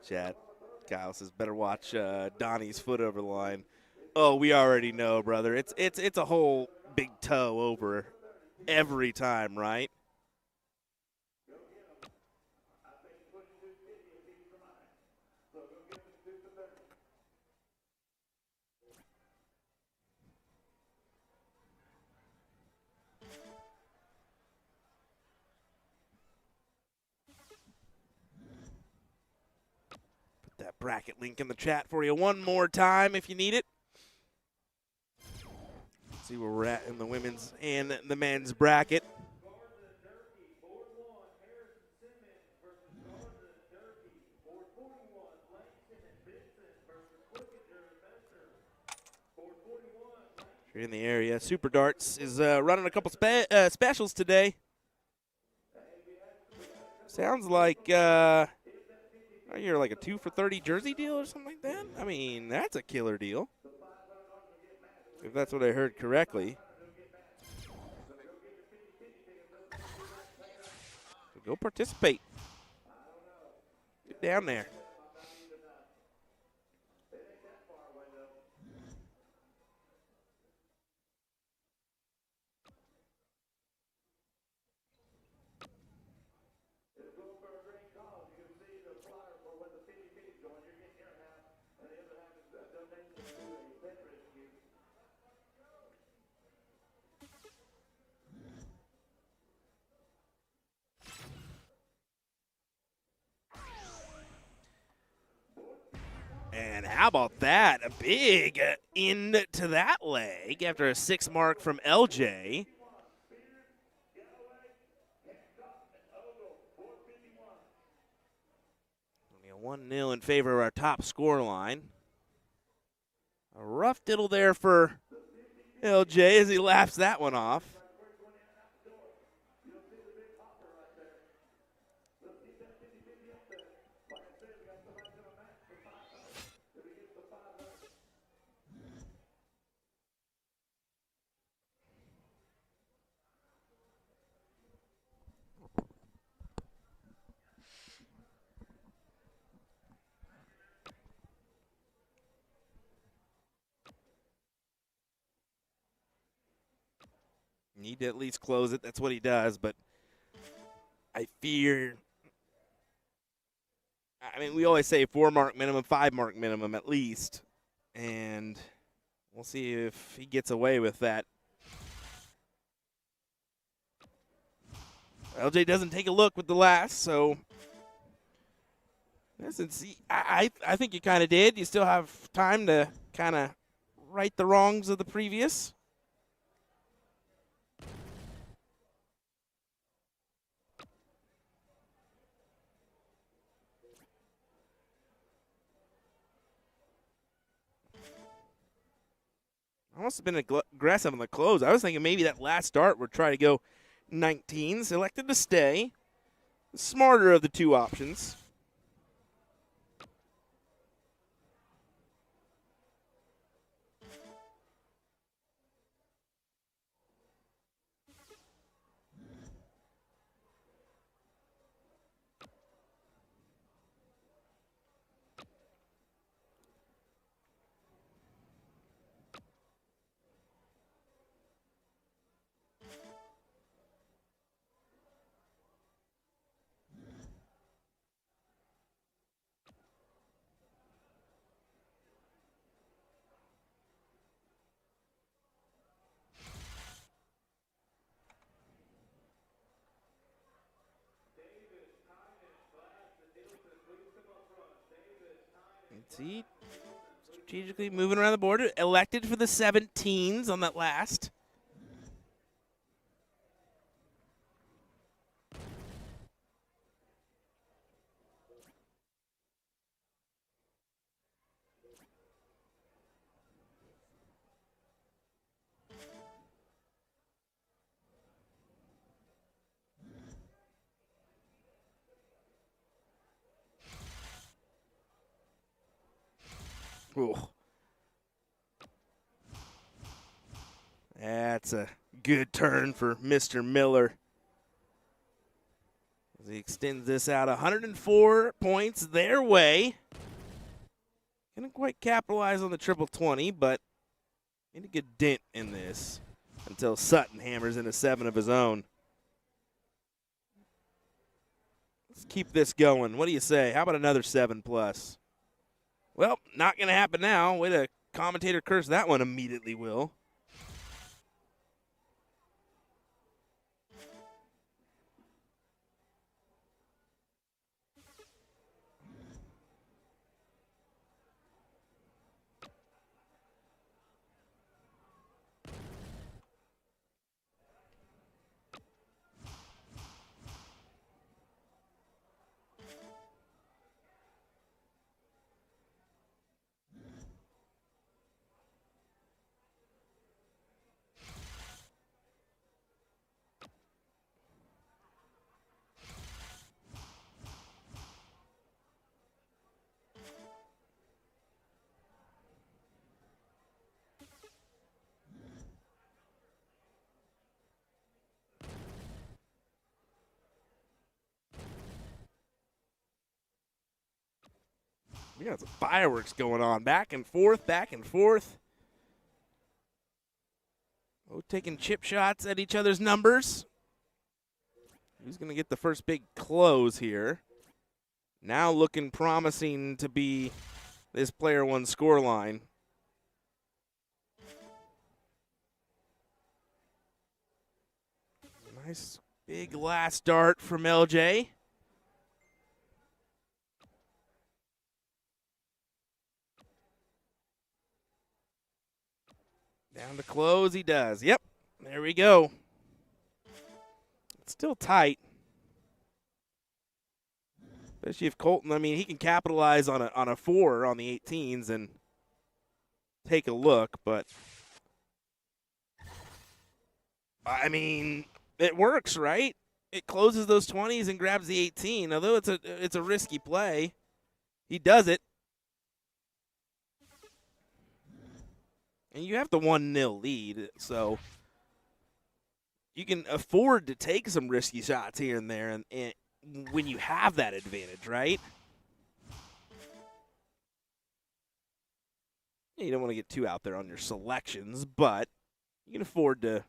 Chad, Kyle says better watch Donnie's foot over the line. Oh, we already know, brother. It's a whole big toe over every time, right? That bracket link in the chat for you one more time if you need it. Let's see where we're at in the women's and the men's bracket. If you're in the area, Super Darts is running a couple specials today. Sounds like you're like a 2 for $30 jersey deal or something like that. I mean, that's a killer deal. If that's what I heard correctly. So go participate. Get down there. And how about that? A big end to that leg after a 6 mark from LJ. Only a 1-0 in favor of our top score line. A rough diddle there for LJ as he laughs that one off. Need to at least close it. That's what he does, but I fear. I mean, we always say 4-mark minimum, 5-mark minimum at least, and we'll see if he gets away with that. LJ doesn't take a look with the last, so I think you kind of did. You still have time to kind of right the wrongs of the previous. I must have been aggressive on the close. I was thinking maybe that last start would try to go 19. Selected to stay. The smarter of the two options. See, strategically moving around the board. Elected for the 17s on that last. Ooh. That's a good turn for Mr. Miller. As he extends this out 104 points their way. Couldn't quite capitalize on the triple 20, but made a good dent in this until Sutton hammers in a 7 of his own. Let's keep this going. What do you say? How about another 7+? Well, not going to happen now. Way to commentator curse that one immediately, Will. We got some fireworks going on. Back and forth, back and forth. Oh, taking chip shots at each other's numbers. Who's going to get the first big close here? Now looking promising to be this player one scoreline. Nice big last dart from LJ. Down to close, he does. Yep, there we go. It's still tight. Especially if Colton, I mean, he can capitalize on a 4 on the 18s and take a look, but I mean, it works, right? It closes those 20s and grabs the 18. Although it's a risky play, he does it. And you have the 1-0 lead, so you can afford to take some risky shots here and there and when you have that advantage, right? You don't want to get too out there on your selections, but you can afford to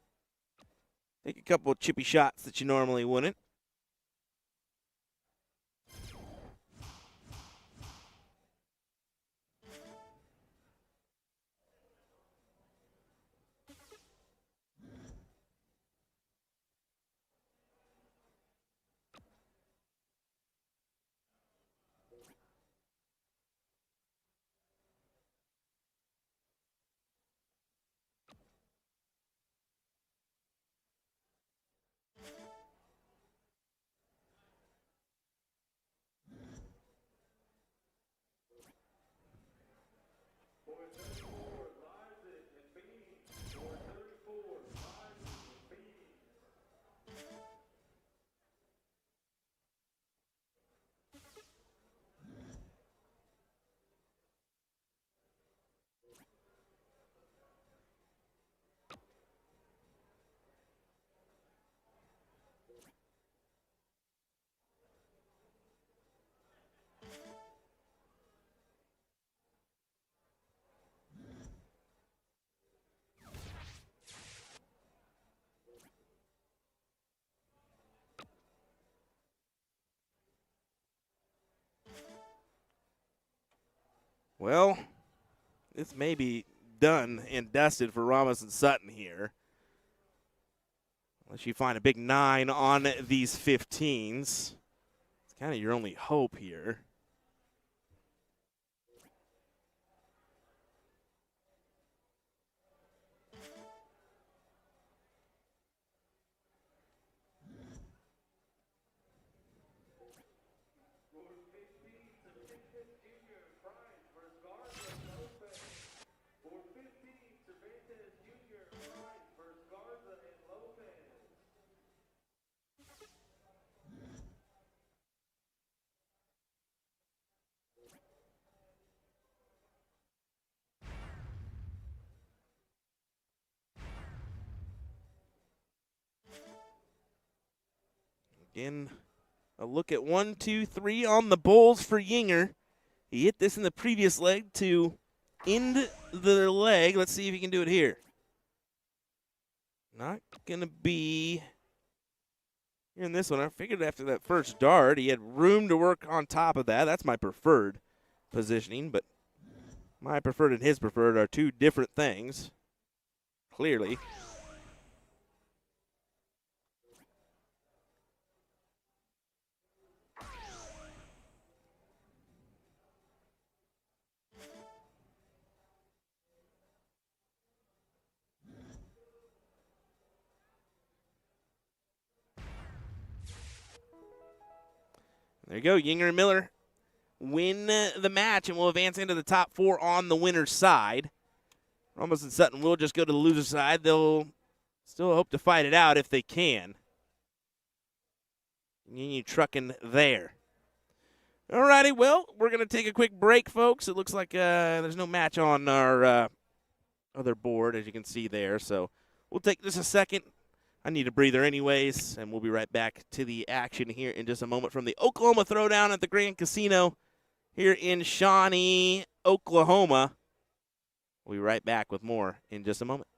take a couple of chippy shots that you normally wouldn't. Well, this may be done and dusted for Ramos and Sutton here. Unless you find a big 9 on these 15s. It's kind of your only hope here. Again, a look at 1, 2, 3 on the Bulls for Yinger. He hit this in the previous leg to end the leg. Let's see if he can do it here. Not going to be here in this one. I figured after that first dart, he had room to work on top of that. That's my preferred positioning, but my preferred and his preferred are two different things, clearly. There you go. Yinger and Miller win the match and will advance into the top 4 on the winner's side. Ramos and Sutton will just go to the loser's side. They'll still hope to fight it out if they can. You trucking there. Alrighty, well, we're going to take a quick break, folks. It looks like there's no match on our other board, as you can see there. So we'll take just a second. I need a breather anyways, and we'll be right back to the action here in just a moment from the Oklahoma Throwdown at the Grand Casino here in Shawnee, Oklahoma. We'll be right back with more in just a moment.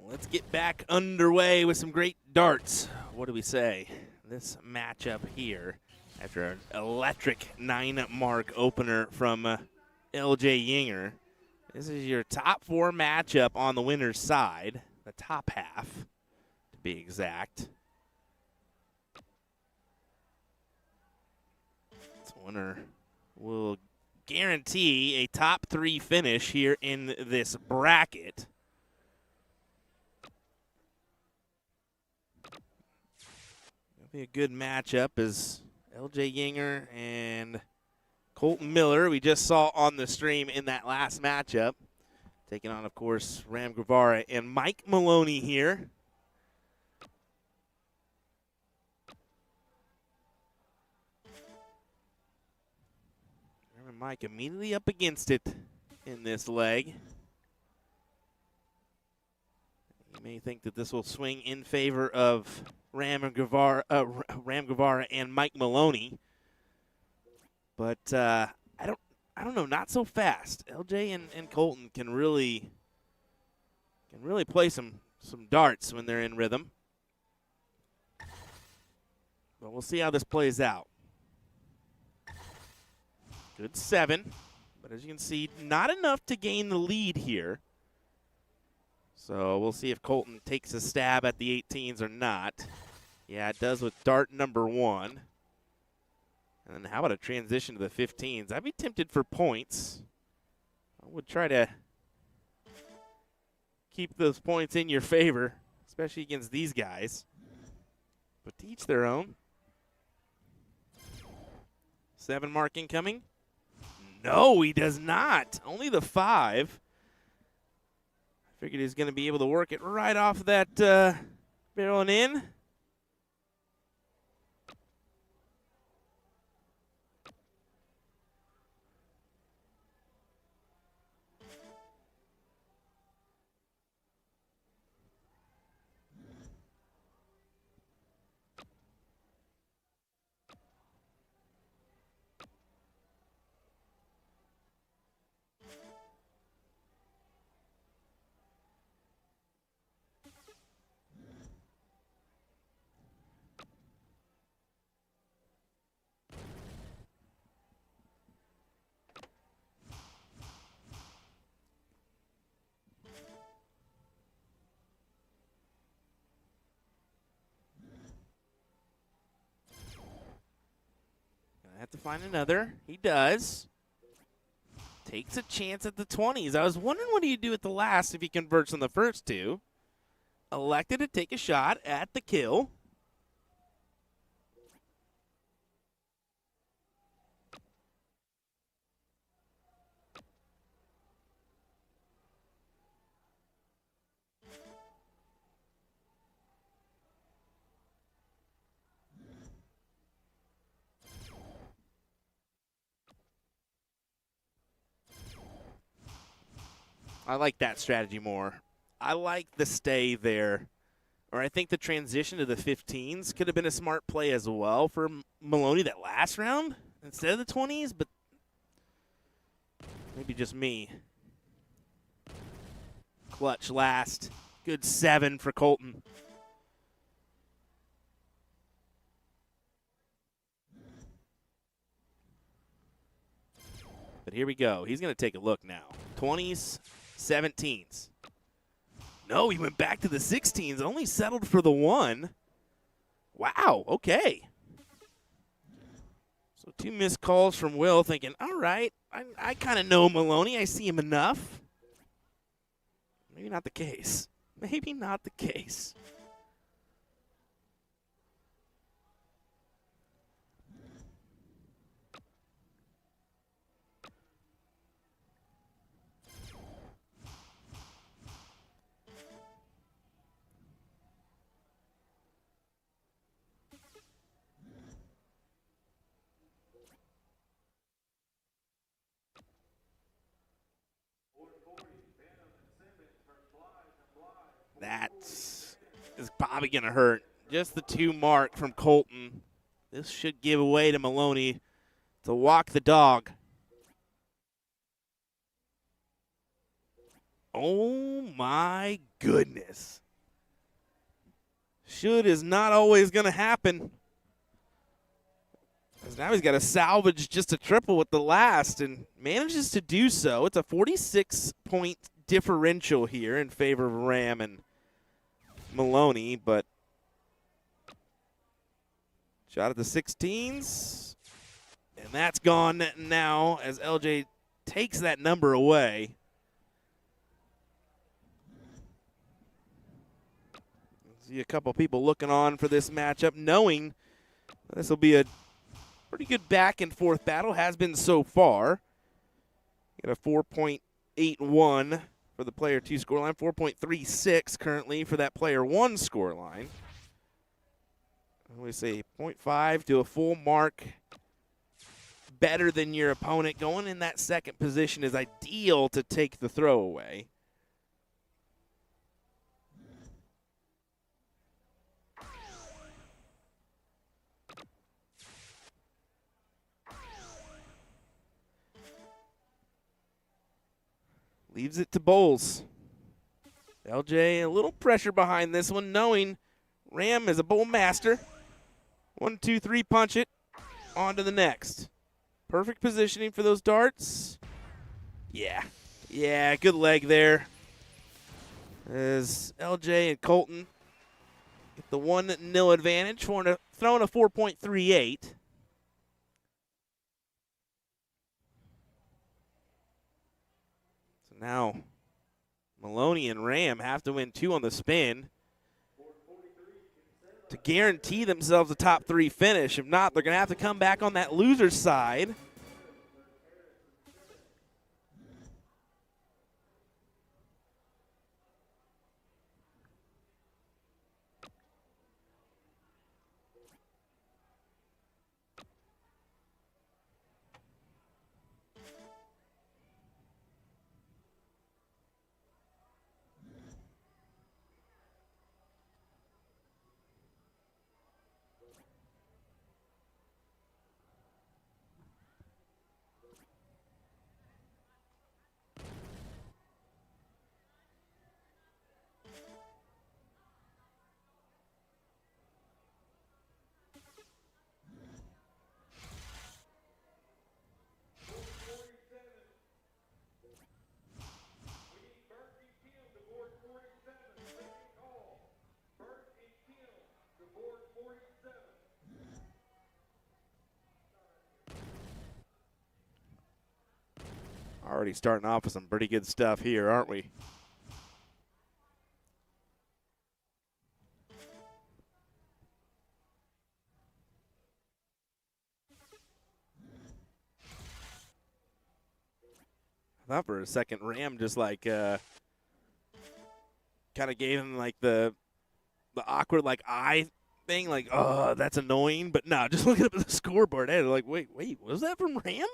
Let's get back underway with some great darts. What do we say? This matchup here, after an electric 9-mark opener from LJ Yinger, this is your top 4 matchup on the winner's side, the top half, to be exact. This winner will guarantee a top 3 finish here in this bracket. It'll be a good matchup as LJ Yinger and Colton Miller, we just saw on the stream in that last matchup, taking on, of course, Ram Guevara and Mike Maloney here. And Mike immediately up against it in this leg. You may think that this will swing in favor of Ram Guevara and Mike Maloney. But I don't know, not so fast. LJ and Colton can really play some darts when they're in rhythm. But we'll see how this plays out. Good 7, but as you can see, not enough to gain the lead here. So we'll see if Colton takes a stab at the 18s or not. Yeah, it does with dart number 1. And then how about a transition to the 15s? I'd be tempted for points. I would try to keep those points in your favor, especially against these guys. But to each their own. 7 mark incoming. No, he does not. Only the 5. I figured he was going to be able to work it right off that barrel and in. Have to find another. He does. Takes a chance at the 20s. I was wondering what he'd do at the last if he converts on the first 2. Elected to take a shot at the kill. I like that strategy more. I like the stay there. Or I think the transition to the 15s could have been a smart play as well for Maloney that last round instead of the 20s, but maybe just me. Clutch last. Good 7 for Colton. But here we go. He's going to take a look now. 20s. 17s. No, he went back to the 16s. Only settled for the 1. Wow, okay. So 2 missed calls from Will thinking, all right, I kind of know Maloney. I see him enough. Maybe not the case. Maybe not the case. That is probably going to hurt. Just the 2 mark from Colton. This should give away to Maloney to walk the dog. Oh, my goodness. Should is not always going to happen. Because now he's got to salvage just a triple with the last and manages to do so. It's a 46-point differential here in favor of Ram and Maloney, but shot at the 16s. And that's gone now as LJ takes that number away. See a couple people looking on for this matchup, knowing this will be a pretty good back and forth battle, has been so far. Got a 4.81 for the player 2 scoreline, 4.36 currently for that player 1 scoreline. We say 0.5 to a full mark. Better than your opponent. Going in that second position is ideal to take the throwaway. Leaves it to Bowles. LJ, a little pressure behind this one, knowing Ram is a bowl master. 1, 2, 3, punch it. On to the next. Perfect positioning for those darts. Yeah, good leg there. As LJ and Colton get the 1-0 advantage, throwing a 4.38. So now Maloney and Ram have to win 2 on the spin to guarantee themselves a top 3 finish. If not, they're going to have to come back on that loser side. Already starting off with some pretty good stuff here, aren't we? I thought for a second Ram just like kind of gave him like the awkward like eye thing, like, oh, that's annoying. But no, just looking up at the scoreboard, hey, like, wait, was that from Ram?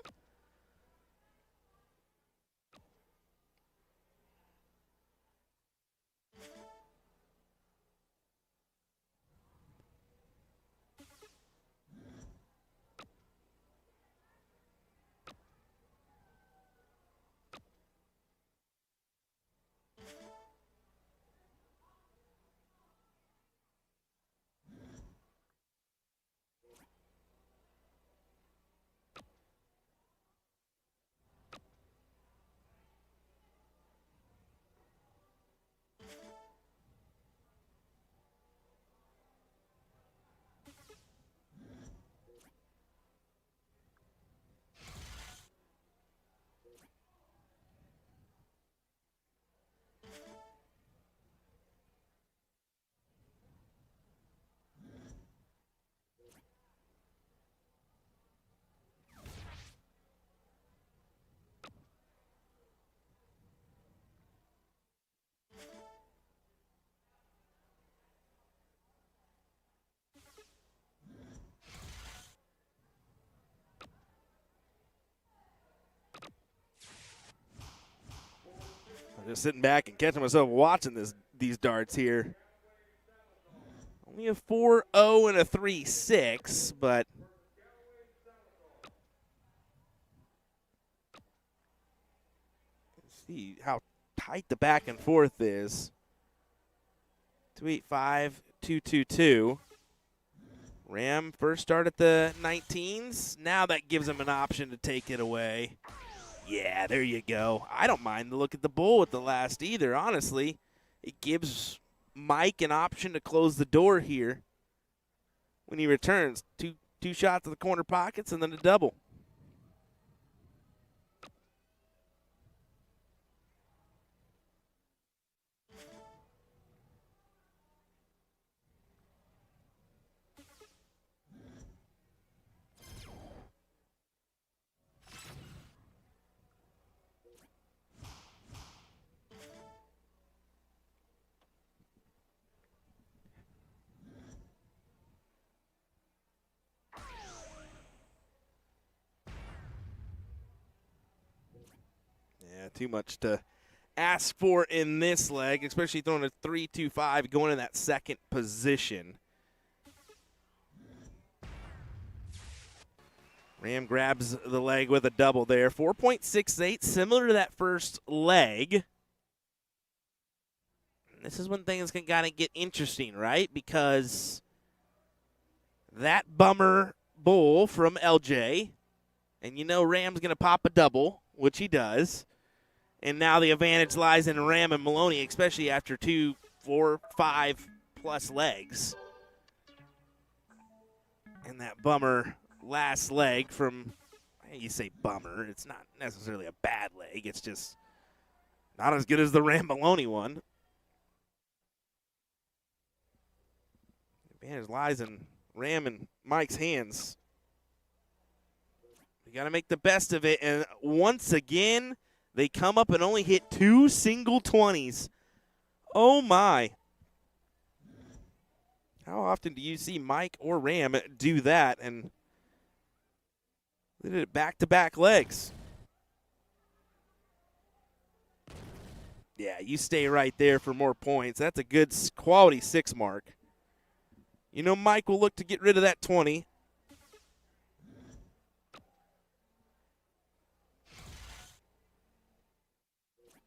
I'm just sitting back and catching myself watching these darts here. Only a 4-0 and a 3-6, but see how tight the back and forth is. 285, 222. Ram first start at the 19s. Now that gives him an option to take it away. Yeah, there you go. I don't mind the look at the bull at the last either, honestly. It gives Mike an option to close the door here when he returns. Two shots to the corner pockets and then a double. Yeah, too much to ask for in this leg, especially throwing a 3-2-5 going in that second position. Ram grabs the leg with a double there. 4.68, similar to that first leg. This is when things can kind of get interesting, right? Because that bummer bull from LJ, and you know Ram's going to pop a double, which he does. And now the advantage lies in Ram and Maloney, especially after 2, 4, 5+ legs. And that bummer last leg from, you say bummer, it's not necessarily a bad leg. It's just not as good as the Ram Maloney one. The advantage lies in Ram and Mike's hands. You got to make the best of it. And once again, they come up and only hit 2 single 20s. Oh, my. How often do you see Mike or Ram do that? And they did it back-to-back legs. Yeah, you stay right there for more points. That's a good quality 6 mark. You know Mike will look to get rid of that 20.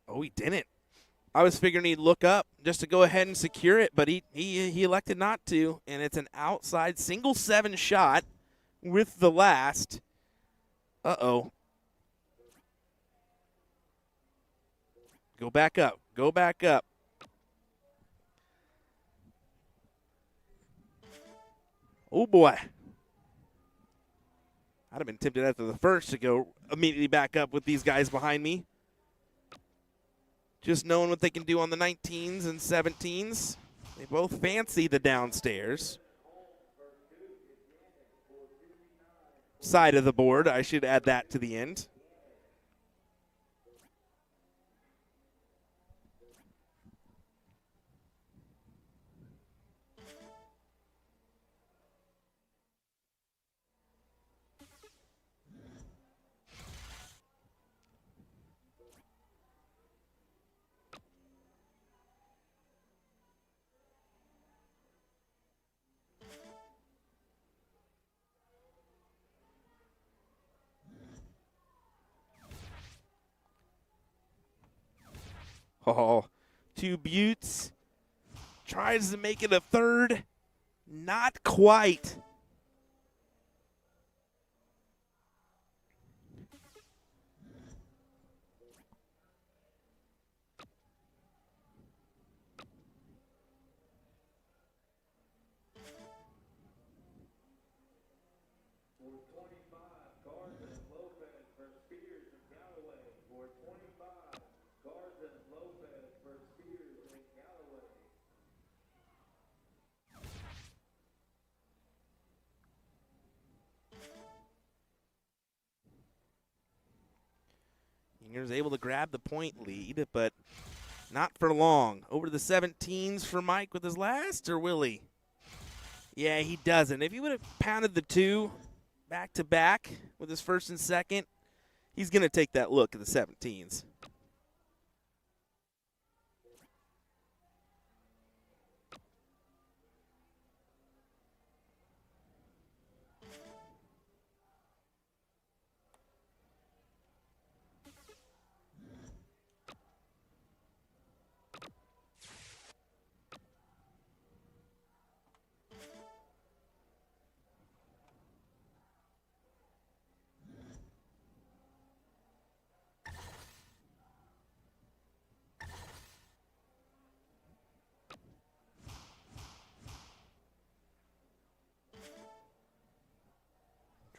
Oh, he didn't. I was figuring he'd look up just to go ahead and secure it, but he elected not to, and it's an outside single 7 shot with the last. Uh-oh. Go back up. Go back up. Oh, boy. I'd have been tempted after the first to go immediately back up with these guys behind me. Just knowing what they can do on the 19s and 17s. They both fancy the downstairs side of the board. I should add that to the end. Oh, 2 buttes. Tries to make it a third. Not quite. Unger's able to grab the point lead, but not for long. Over to the 17s for Mike with his last, or will he? Yeah, he doesn't. If he would have pounded the 2 back-to-back with his first and second, he's going to take that look at the 17s.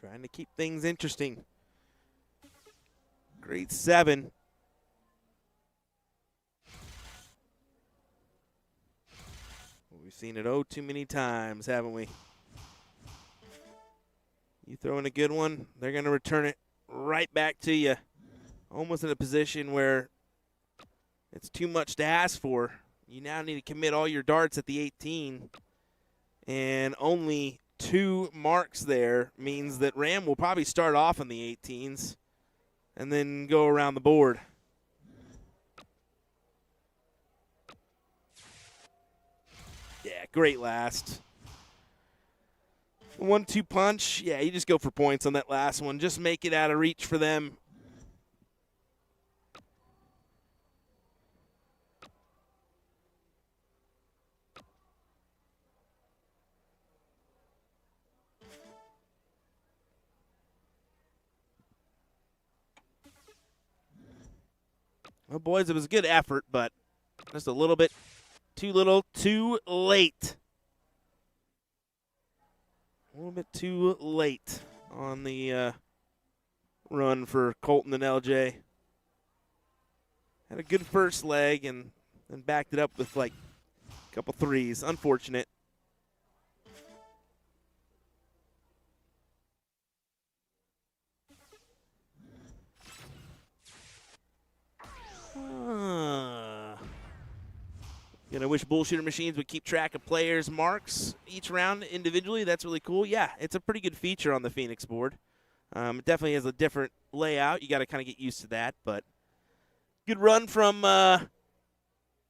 Trying to keep things interesting. Grade 7. We've seen it too many times, haven't we? You throw in a good one, they're going to return it right back to you. Almost in a position where it's too much to ask for. You now need to commit all your darts at the 18. And only 2 marks there means that Ram will probably start off on the 18s and then go around the board. Yeah, great last. 1-2 punch. Yeah, you just go for points on that last one. Just make it out of reach for them. Well, boys, it was a good effort, but just a little bit too little, too late. A little bit too late on the run for Colton and LJ. Had a good first leg and then backed it up with like a couple threes. Unfortunate. Gonna wish Bullshitter Machines would keep track of players' marks each round individually. That's really cool. Yeah, it's a pretty good feature on the Phoenix board. It definitely has a different layout. You got to kind of get used to that. But good run from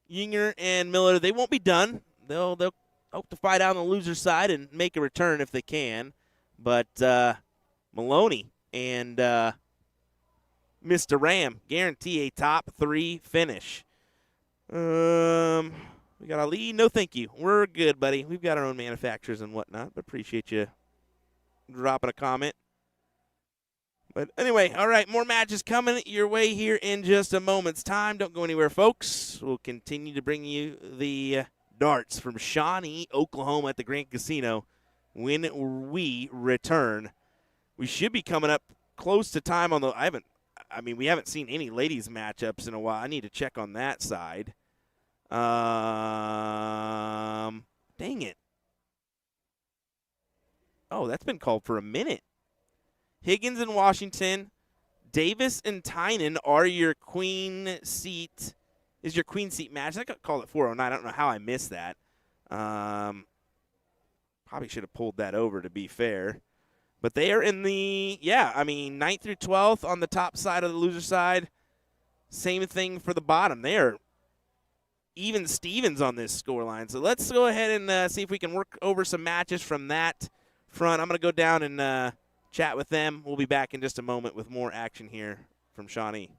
Yinger and Miller. They won't be done. They'll hope to fight out on the loser side and make a return if they can. But Maloney and Mr. Ram guarantee a top 3 finish. We got a lead. No, thank you. We're good, buddy. We've got our own manufacturers and whatnot, but appreciate you dropping a comment. But anyway, all right, more matches coming your way here in just a moment's time. Don't go anywhere, folks. We'll continue to bring you the darts from Shawnee, Oklahoma at the Grand Casino when we return. We should be coming up close to time on the we haven't seen any ladies matchups in a while. I need to check on that side. Dang it. Oh, that's been called for a minute. Higgins and Washington, Davis and Tynan are your queen seat. Is your queen seat match? I got called at 4:09. I don't know how I missed that. Probably should have pulled that over to be fair. But they are in the, 9th through 12th on the top side of the loser side. Same thing for the bottom. They are even Stevens on this scoreline. So let's go ahead and see if we can work over some matches from that front. I'm going to go down and chat with them. We'll be back in just a moment with more action here from Shawnee.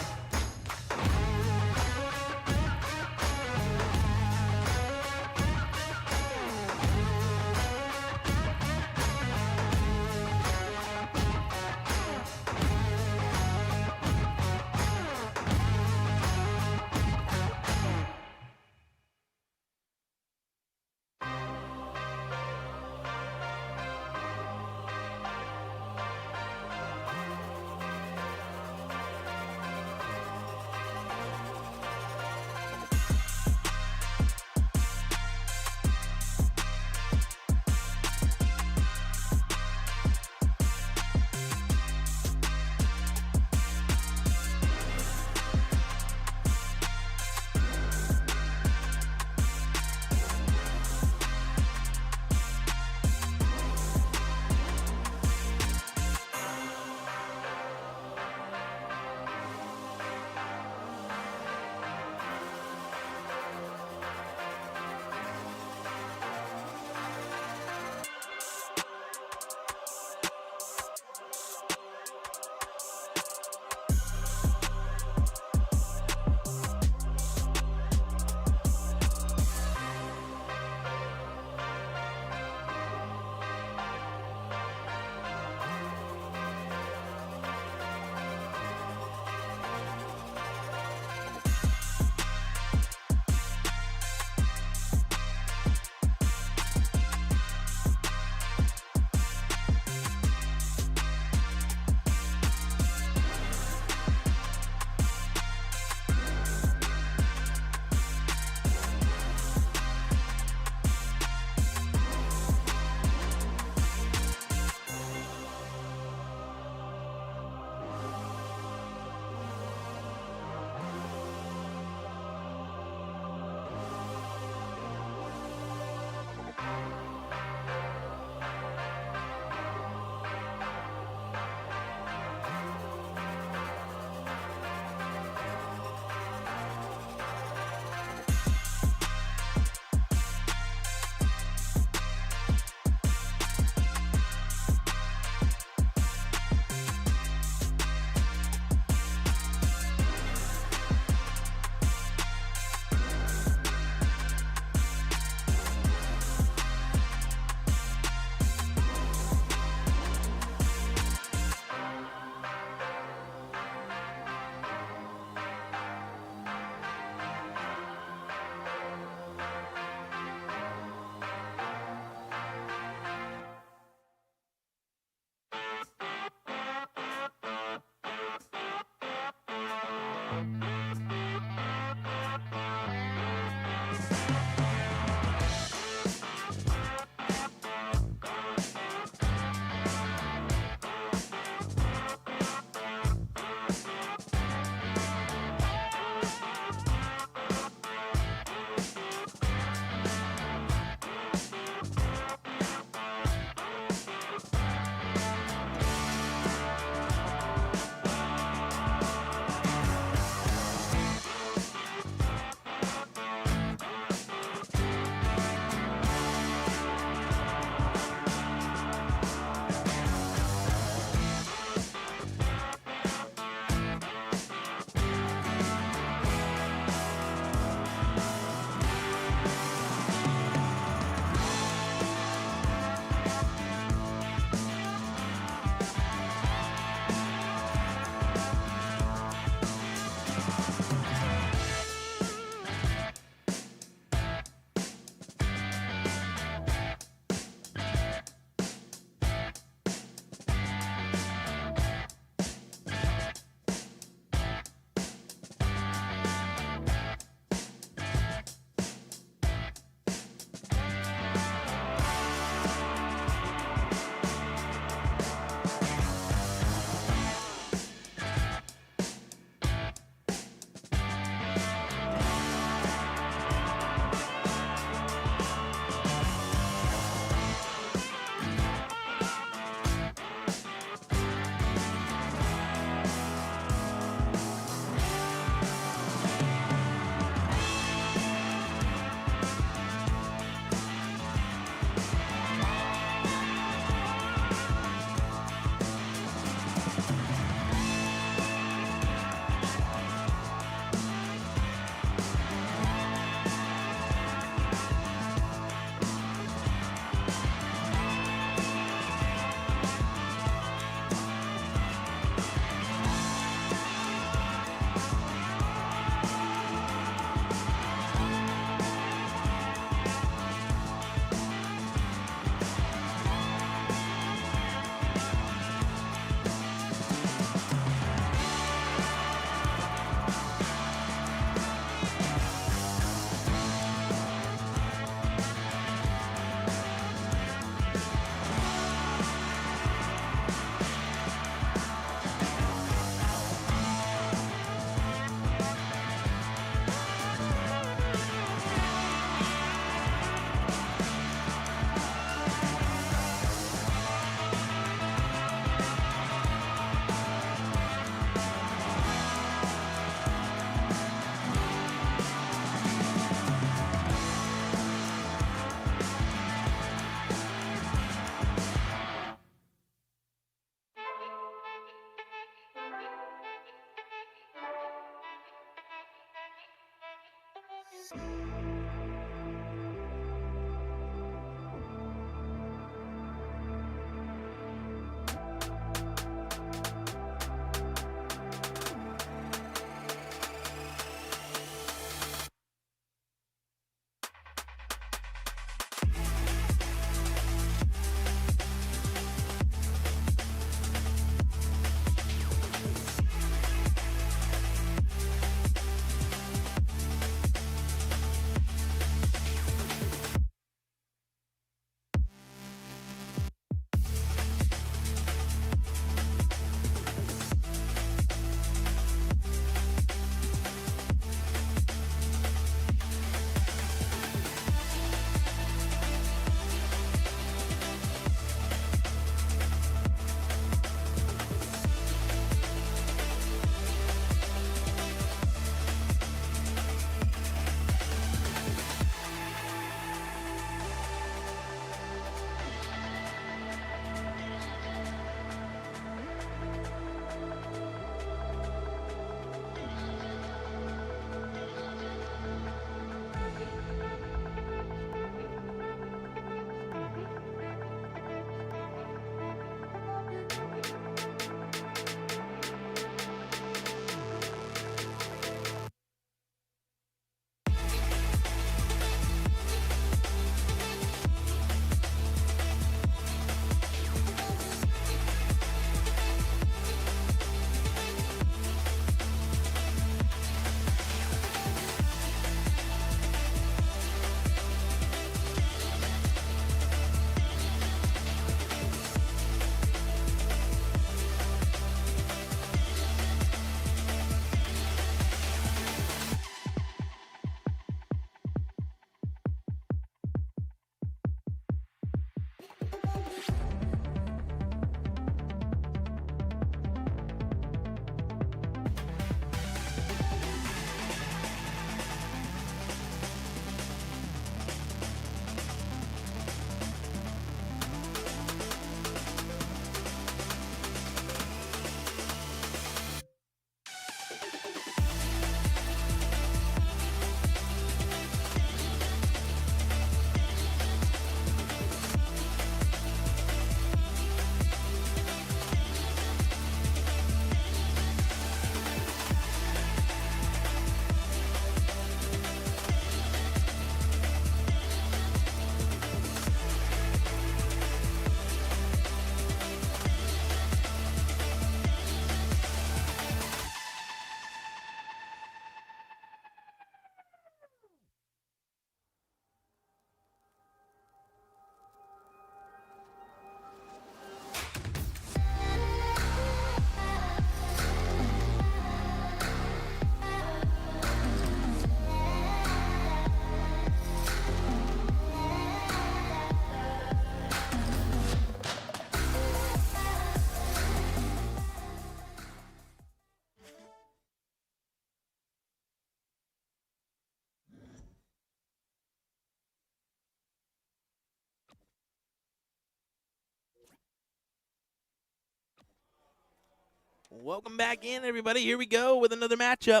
Welcome back in, everybody. Here we go with another matchup.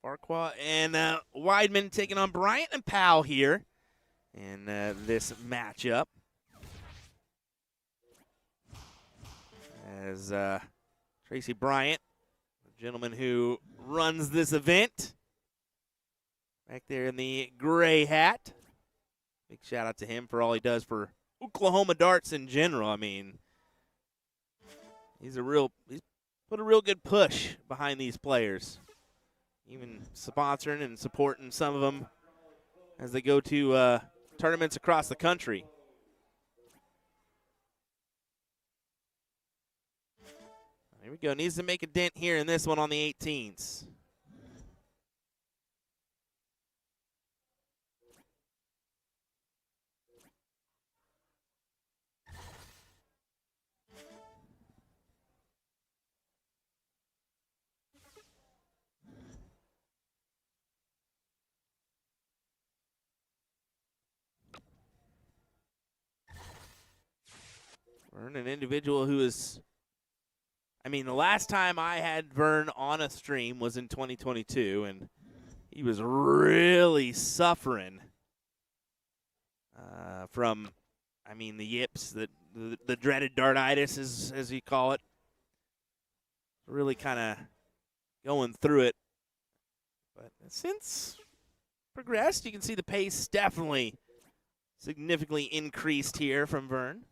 Farquhar and Weidman taking on Bryant and Powell here in this matchup. As Tracy Bryant, the gentleman who runs this event, back there in the gray hat. Big shout out to him for all he does for Oklahoma darts in general. I mean, he's put a real good push behind these players, even sponsoring and supporting some of them as they go to tournaments across the country. Here we go. Needs to make a dent here in this one on the 18s. Vern, an individual who is, I mean, the last time I had Vern on a stream was in 2022, and he was really suffering from, I mean, the yips, the dreaded dartitis, as you call it. Really kind of going through it. But since progressed, you can see the pace definitely significantly increased here from Vern.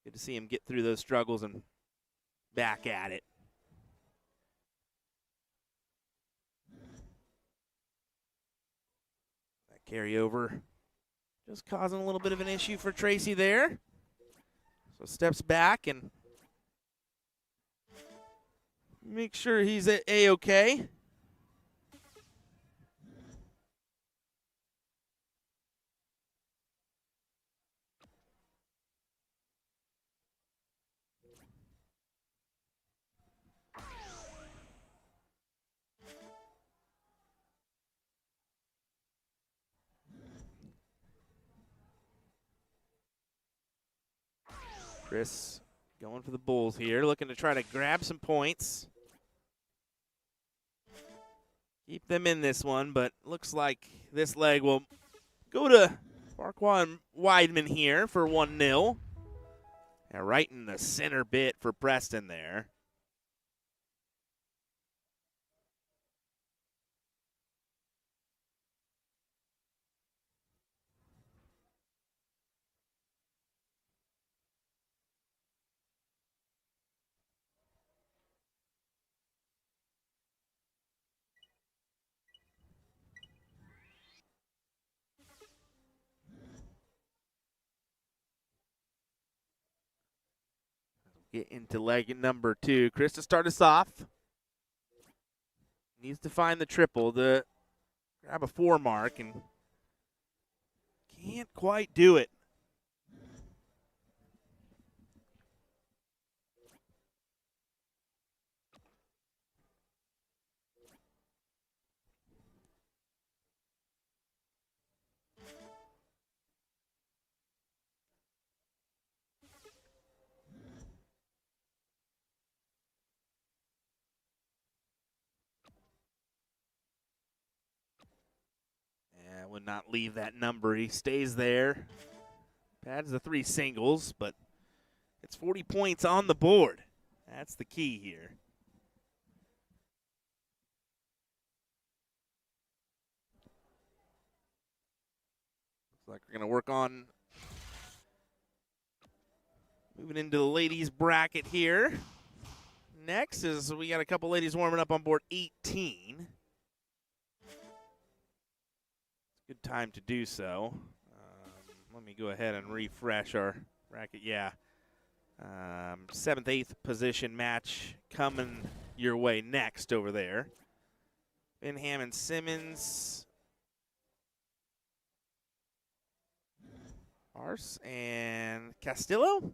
Good to see him get through those struggles and back at it. That carryover just causing a little bit of an issue for Tracy there. So steps back and make sure he's A-okay. Chris going for the Bulls here, looking to try to grab some points. Keep them in this one, but looks like this leg will go to Farquhar and Weidman here for 1-0. And right in the center bit for Preston there. Get into leg number 2. Chris to start us off. Needs to find the triple to grab a 4 mark and Can't quite do it. Yeah, would not leave that number. He stays there. Pads the 3 singles, but it's 40 points on the board. That's the key here. Looks like we're going to work on moving into the ladies bracket here. Next is we got a couple ladies warming up on board 18. Good time to do so. Let me go ahead and refresh our bracket. Yeah. 7th, 8th position match coming your way next over there. Bingham and Simmons. Arce and Castillo.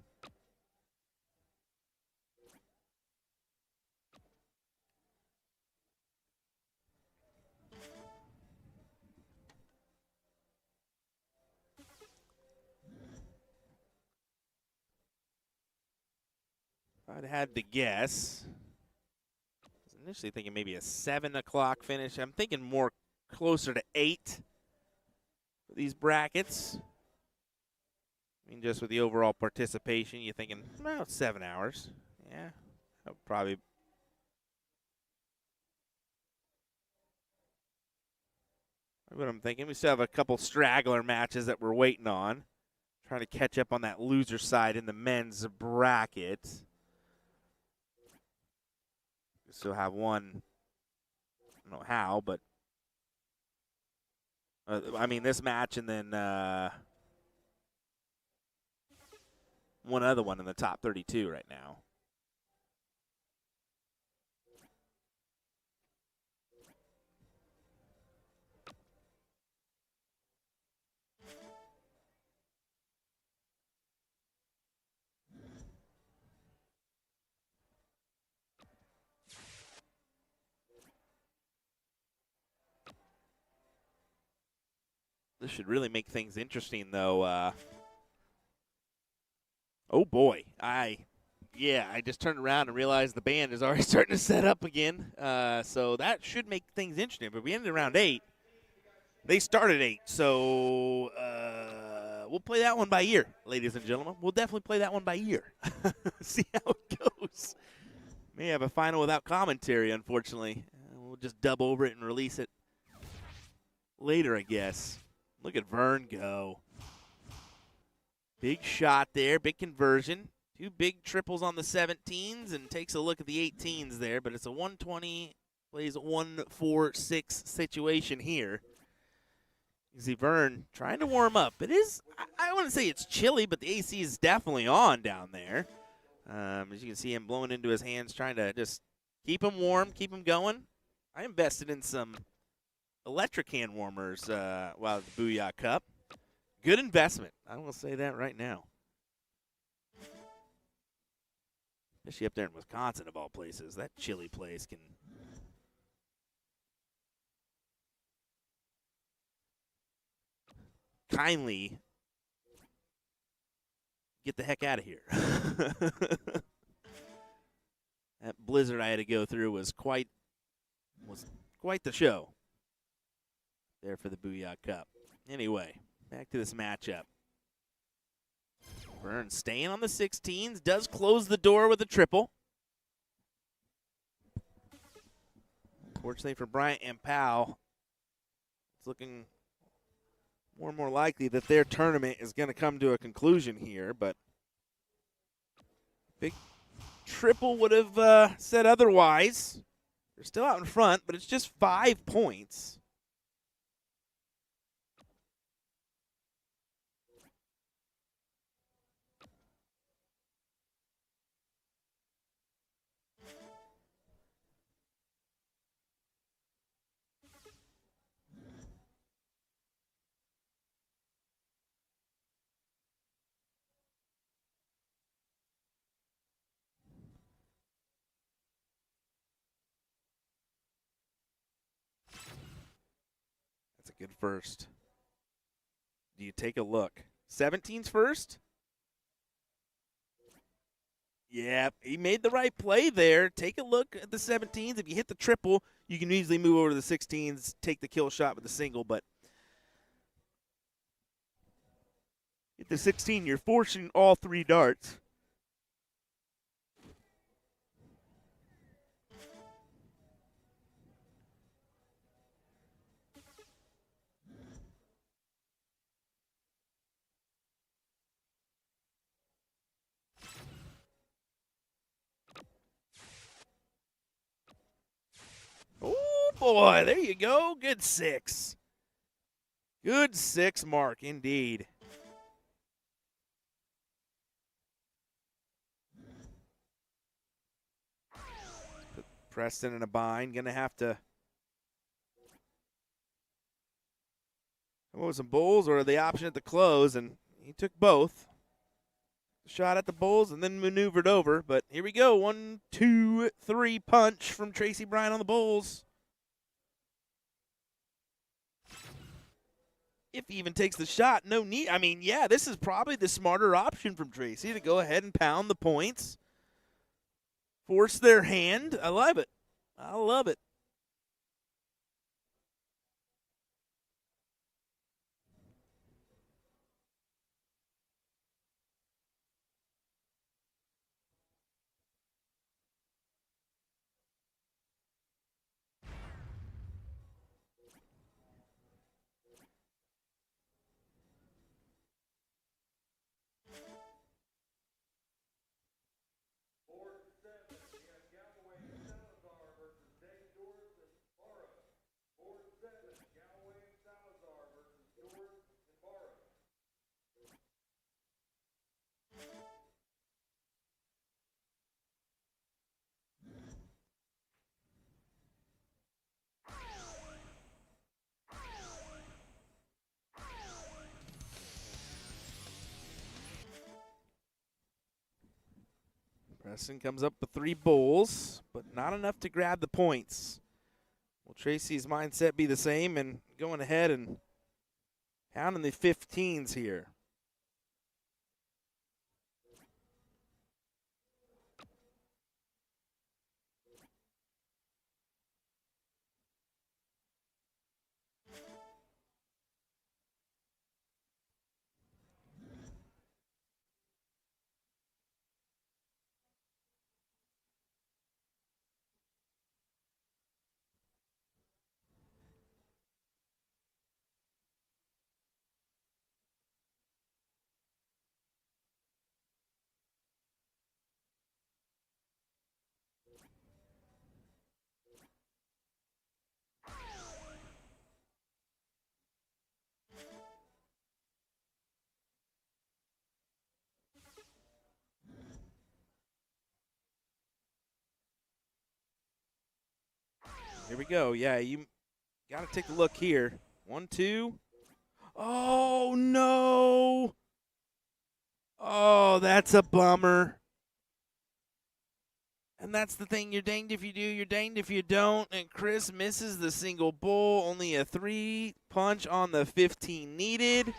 I'd had to guess. I was initially thinking maybe a 7 o'clock finish. I'm thinking more closer to 8 for these brackets. I mean, just with the overall participation, you're thinking, well, 7 hours. Yeah, that would probably. What I'm thinking. We still have a couple straggler matches that we're waiting on. Trying to catch up on that loser side in the men's bracket. We still have one. I don't know how, but I mean this match and then one other one in the top 32 right now. This should really make things interesting, though. Oh, boy. I just turned around and realized the band is already starting to set up again. So that should make things interesting. But we ended around 8. They started 8. So we'll play that one by ear, ladies and gentlemen. We'll definitely play that one by ear. See how it goes. May have a final without commentary, unfortunately. We'll just dub over it and release it later, I guess. Look at Vern go. Big shot there, big conversion. 2 big triples on the 17s and takes a look at the 18s there, but it's a 120, plays 1-4-6 situation here. You see Vern trying to warm up. It is, I wouldn't say it's chilly, but the AC is definitely on down there. As you can see him blowing into his hands, trying to just keep him warm, keep him going. I invested in some electric hand warmers while at the Booyah Cup. Good investment. I will say that right now. Especially up there in Wisconsin, of all places. That chilly place can kindly get the heck out of here. That blizzard I had to go through was quite the show there for the Booyah Cup. Anyway, back to this matchup. Vern staying on the 16s, does close the door with a triple. Fortunately for Bryant and Powell, it's looking more and more likely that their tournament is going to come to a conclusion here, but big triple would have said otherwise. They're still out in front, but it's just 5 points. Good first. Do you take a look? 17's first? Yeah, he made the right play there. Take a look at the 17s. If you hit the triple, you can easily move over to the 16s, take the kill shot with the single. But at the 16, you're forcing all 3 darts. Oh, boy, there you go. Good 6. Good 6 mark, indeed. Put Preston in a bind. Going to have to come up with some bulls or the option at the close, and he took both. Shot at the bulls and then maneuvered over, but here we go. 1, 2, 3 punch from Tracy Bryan on the bulls. If he even takes the shot, no need. I mean, yeah, this is probably the smarter option from Tracy to go ahead and pound the points. Force their hand. I love it. I love it. Preston comes up with 3 bulls, but not enough to grab the points. Will Tracy's mindset be the same and going ahead and pounding the 15s here? Here we go. Yeah, you got to take a look here. 1, 2. Oh, no. Oh, that's a bummer. And that's the thing. You're danged if you do, you're danged if you don't. And Chris misses the single bull. Only a 3 punch on the 15 needed.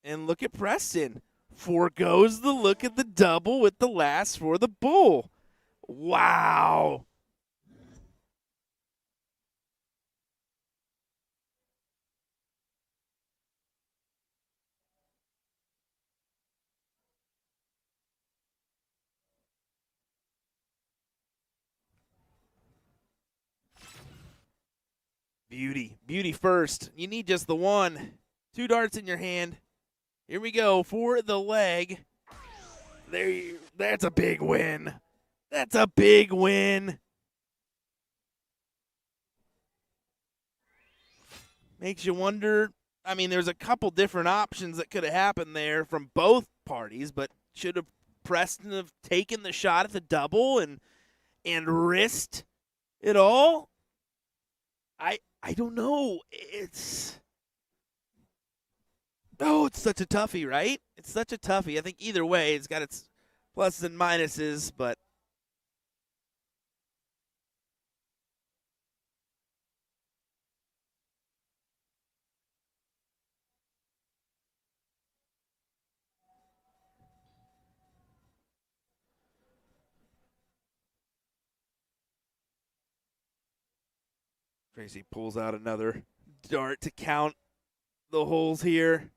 And look at Preston. Forgoes the look at the double with the last for the bull. Wow. Beauty. Beauty first. You need just the one. 2 darts in your hand. Here we go for the leg. That's a big win. That's a big win. Makes you wonder. I mean, there's a couple different options that could have happened there from both parties, but should have Preston have taken the shot at the double and risked it all? I don't know. It's such a toughie, right? It's such a toughie. I think either way, it's got its pluses and minuses, but Tracy pulls out another dart to count the holes here.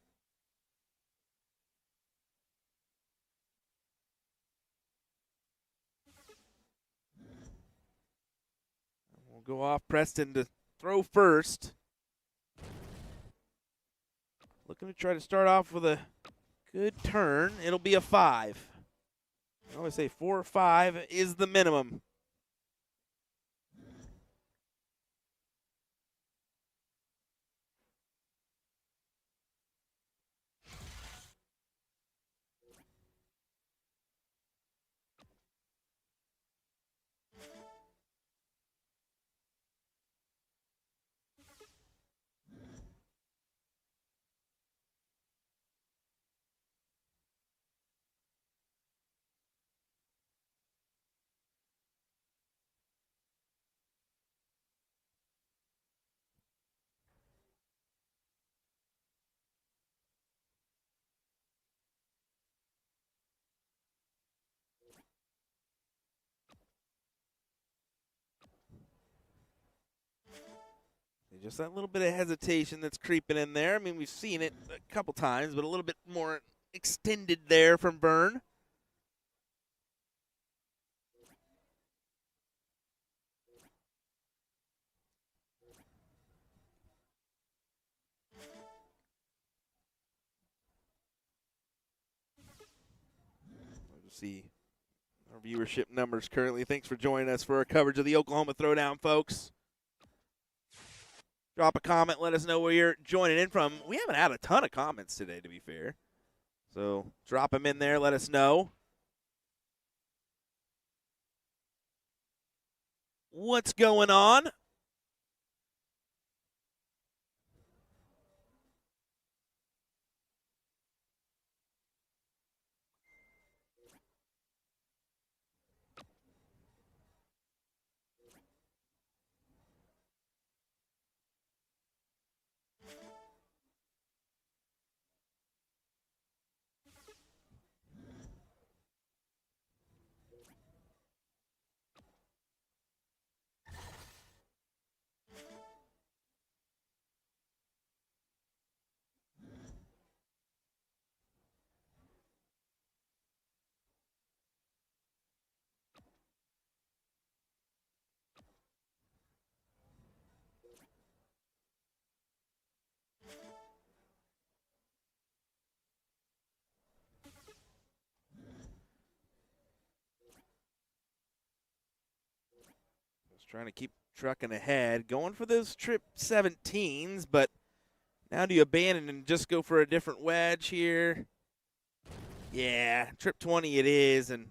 We'll go off Preston to throw first. Looking to try to start off with a good turn. It'll be a 5. I always say 4 or 5 is the minimum. Just that little bit of hesitation that's creeping in there. I mean, we've seen it a couple times, but a little bit more extended there from Byrne. We'll see our viewership numbers currently. Thanks for joining us for our coverage of the Oklahoma Throwdown, folks. Drop a comment. Let us know where you're joining in from. We haven't had a ton of comments today, to be fair. So drop them in there. Let us know what's going on. Just trying to keep trucking ahead. Going for those trip 17s, but now do you abandon and just go for a different wedge here? Yeah, trip 20 it is, and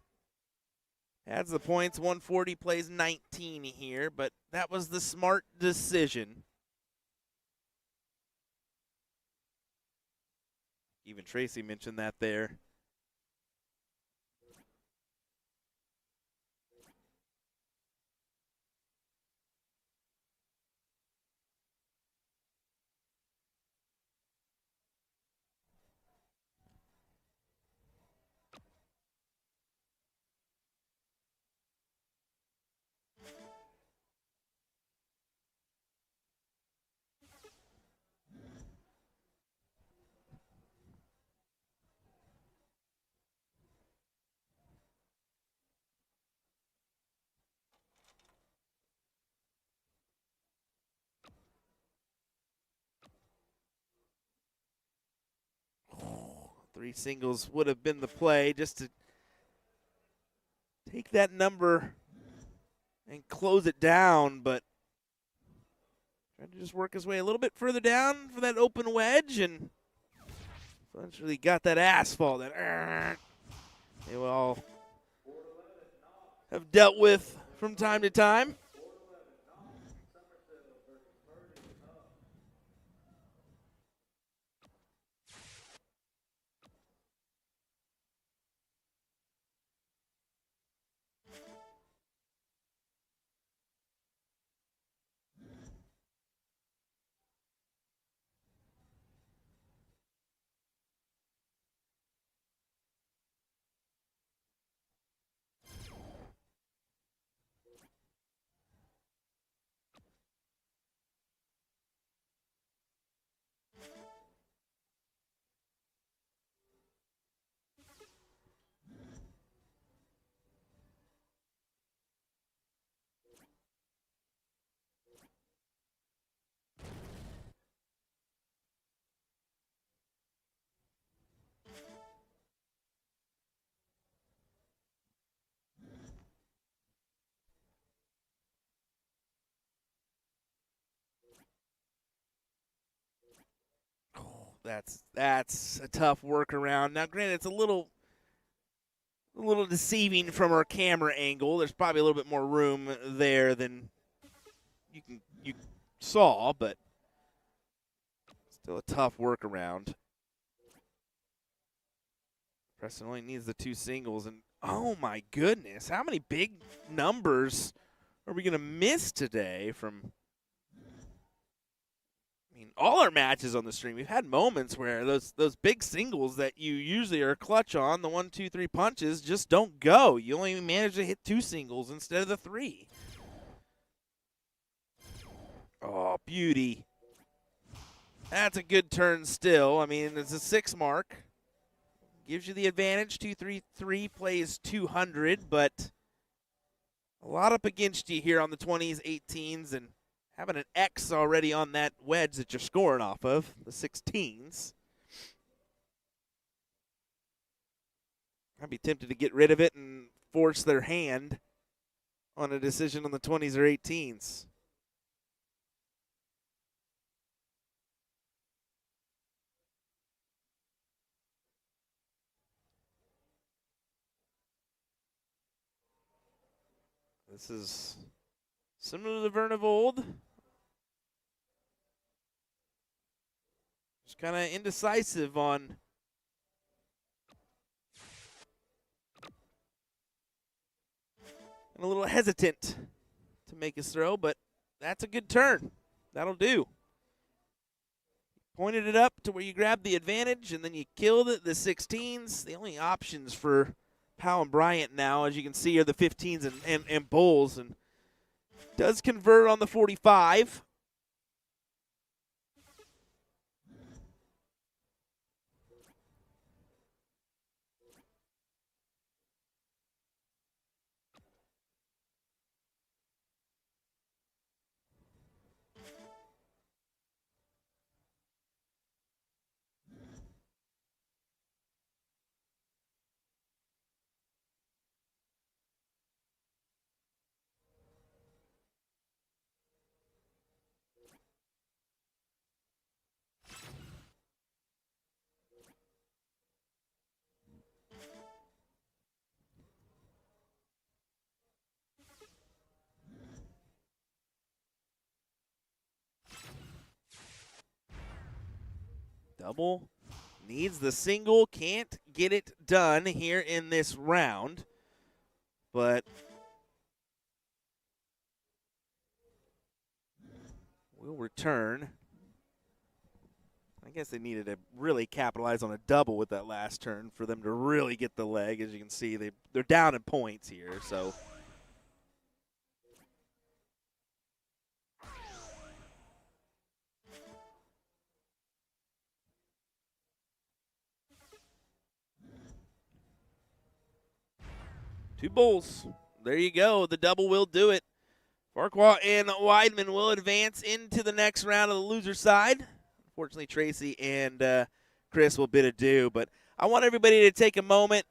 adds the points. 140, plays 19 here, but that was the smart decision. Even Tracy mentioned that there. Three singles would have been the play just to take that number and close it down, but tried to just work his way a little bit further down for that open wedge and eventually got that asphalt that they will all have dealt with from time to time. That's a tough workaround. Now, granted, it's a little deceiving from our camera angle. There's probably a little bit more room there than you saw, but still a tough workaround. Preston only needs the 2 singles, and oh my goodness, how many big numbers are we going to miss today from, I mean, all our matches on the stream? We've had moments where those big singles that you usually are clutch on, the 1, 2, 3 punches, just don't go. You only manage to hit 2 singles instead of the 3. Oh, beauty. That's a good turn still. I mean, it's a 6 mark. Gives you the advantage. 2-3-3 plays 200, but a lot up against you here on the 20s, 18s, and having an X already on that wedge that you're scoring off of, the 16s. I'd be tempted to get rid of it and force their hand on a decision on the 20s or 18s. This is similar to the Vern of old. Just kind of indecisive on and a little hesitant to make his throw, but that's a good turn. That'll do. Pointed it up to where you grabbed the advantage, and then you killed it, the 16s. The only options for Powell and Bryant now, as you can see, are the 15s and Bulls, and does convert on the 45. Double needs the single, can't get it done here in this round, but will return. I guess they needed to really capitalize on a double with that last turn for them to really get the leg. As you can see, they're down in points here, so. Two Bulls. There you go. The double will do it. Farquhar and Weidman will advance into the next round of the loser side. Unfortunately, Tracy and Chris will bid adieu. But I want everybody to take a moment,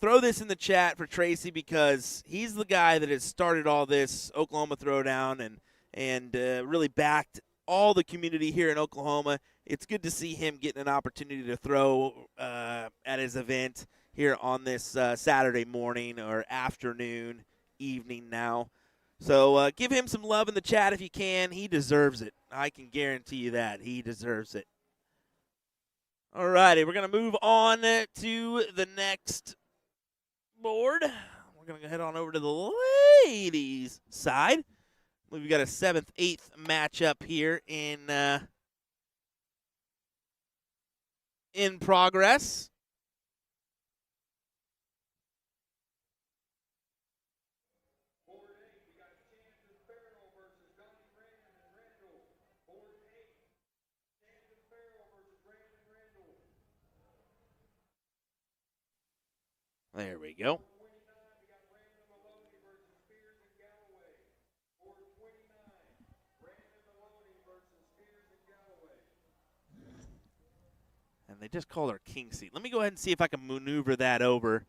throw this in the chat for Tracy, because he's the guy that has started all this Oklahoma Throwdown and really backed all the community here in Oklahoma. It's good to see him getting an opportunity to throw at his event here on this Saturday morning or afternoon, evening now. So give him some love in the chat if you can. He deserves it. I can guarantee you that. He deserves it. All righty, we're going to move on to the next board. We're going to head on over to the ladies' side. We've got a 7th, 8th matchup here in progress. There we go. And they just called our king seat. Let me go ahead and see if I can maneuver that over.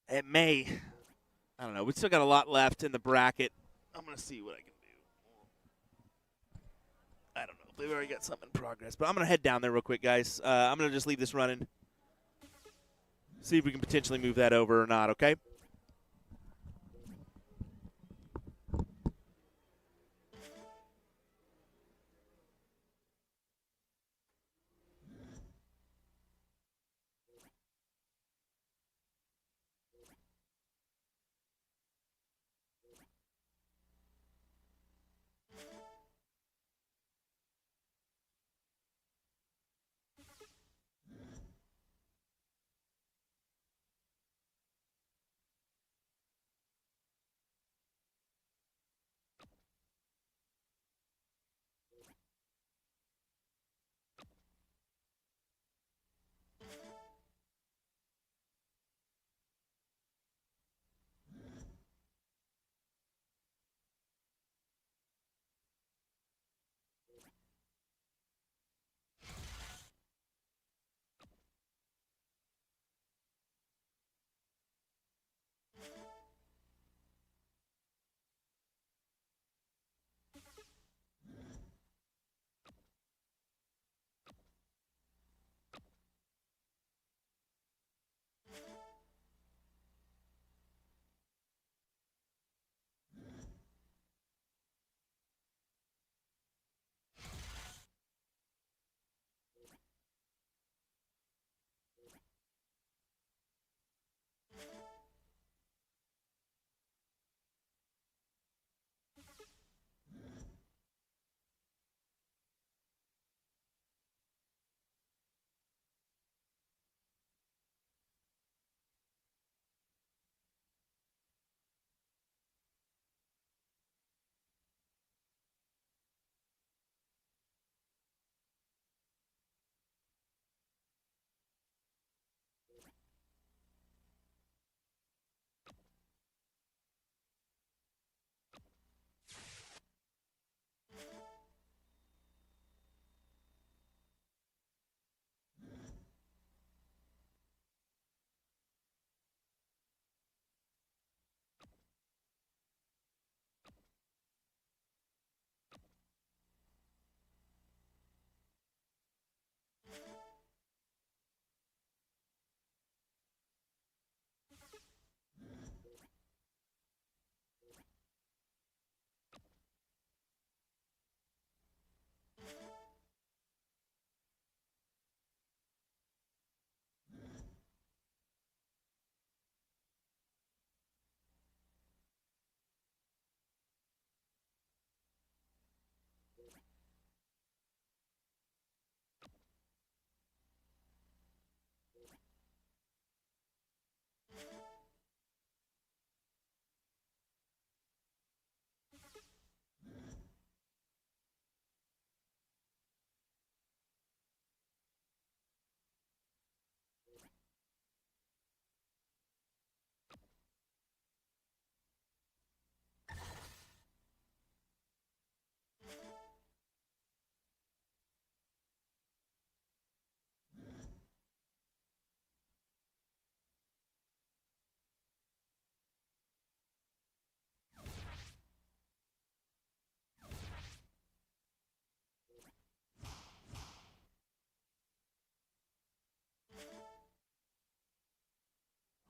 It may. I don't know. We still got a lot left in the bracket. I'm going to see what I can do. I don't know. Hopefully we already got something in progress. But I'm going to head down there real quick, guys. I'm going to just leave this running. See if we can potentially move that over or not, okay?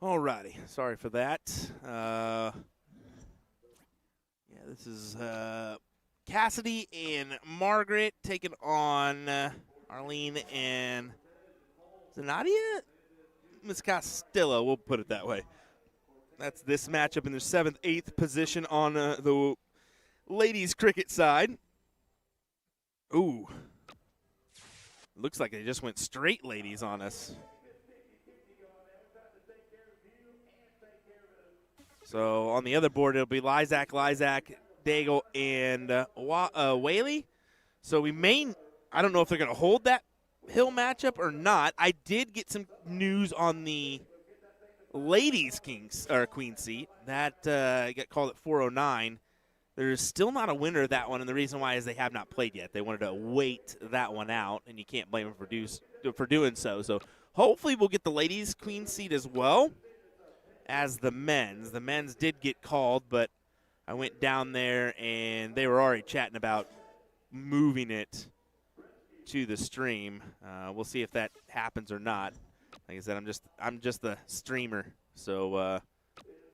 Alrighty, sorry for that. Yeah, this is Cassidy and Margaret taking on Arlene and Zanadia? Miss Castillo, we'll put it that way. That's this matchup in their 7th, 8th position on the ladies' cricket side. Ooh. Looks like they just went straight ladies on us. So on the other board, it'll be Lyzak, Daigle, and Whaley. So we may, I don't know if they're going to hold that Hill matchup or not. I did get some news on the ladies' queen seat. That got called at 409. There's still not a winner of that one, and the reason why is they have not played yet. They wanted to wait that one out, and you can't blame them for doing so. So hopefully we'll get the ladies' queen seat as well as the men's. The men's did get called, but I went down there, and they were already chatting about moving it to the stream. We'll see if that happens or not. Like I said, I'm just the streamer, so I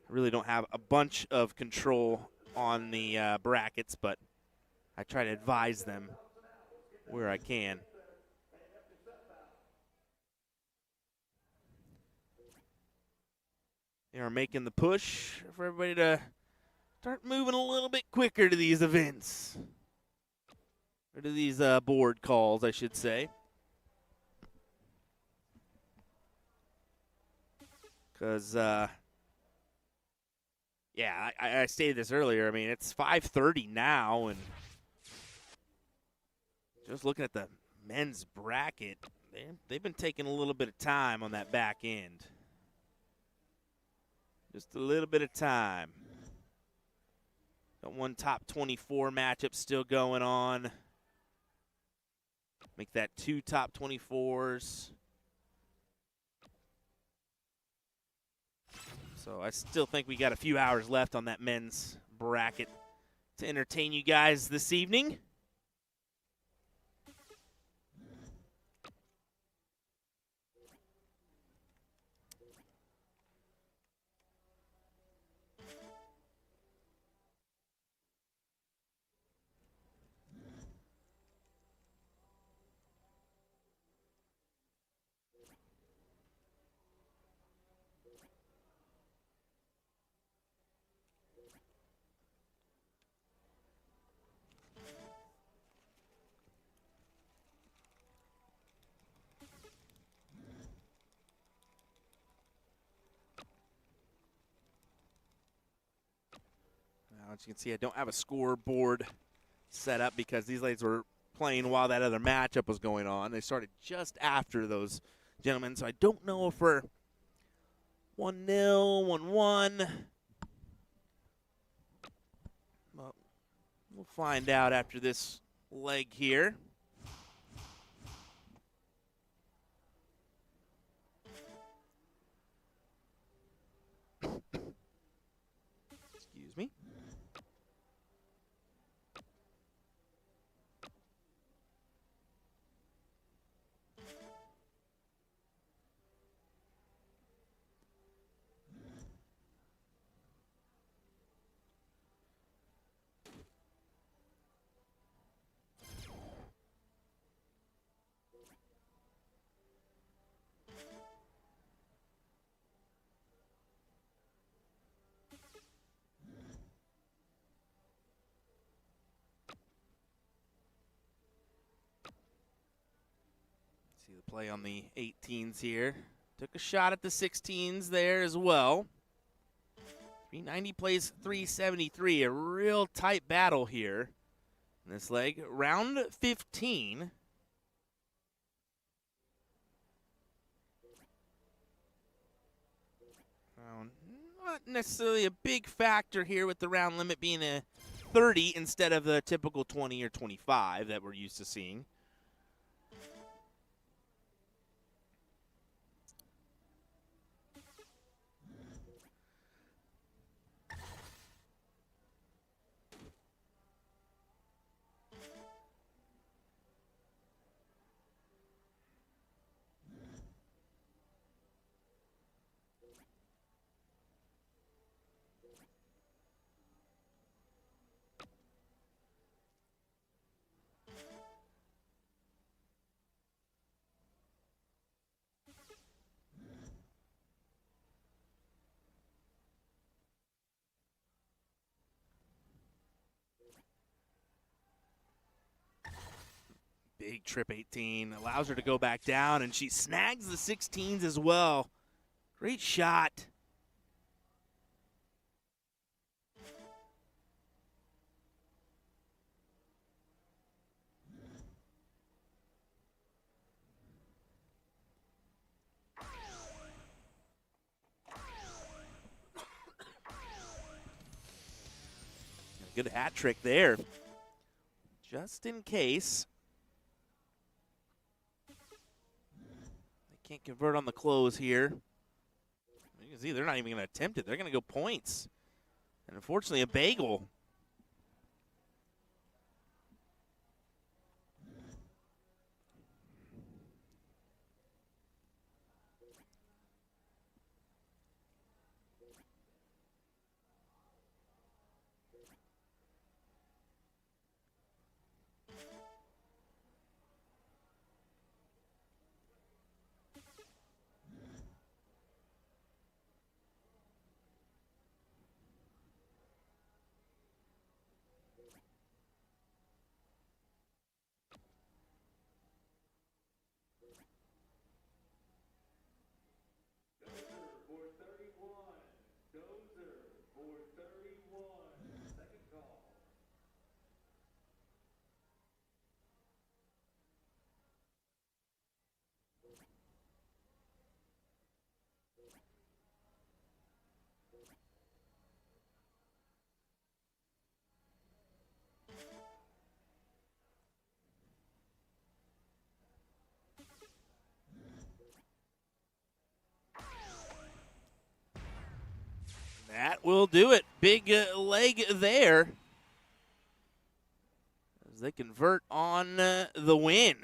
really don't have a bunch of control on the brackets, but I try to advise them where I can. They are making the push for everybody to start moving a little bit quicker to these events. Or to these board calls, I should say. Because, yeah, I stated this earlier. I mean, it's 5:30 now, and just looking at the men's bracket, they've been taking a little bit of time on that back end. Just a little bit of time. Got one top 24 matchup still going on. Make that 2 top 24s. So I still think we got a few hours left on that men's bracket to entertain you guys this evening. As you can see, I don't have a scoreboard set up because these ladies were playing while that other matchup was going on. They started just after those gentlemen, so I don't know if we're 1-0, 1-1. Well, we'll find out after this leg here. Excuse me. See the play on the 18s here. Took a shot at the 16s there as well. 390 plays 373. A real tight battle here in this leg. Round 15. Not necessarily a big factor here with the round limit being a 30 instead of the typical 20 or 25 that we're used to seeing. Big trip 18, allows her to go back down, and she snags the 16s as well. Great shot. Good hat trick there. Just in case. Can't convert on the close here. You can see they're not even going to attempt it. They're going to go points. And unfortunately, a bagel. will do it. Big leg there. As they convert on the win.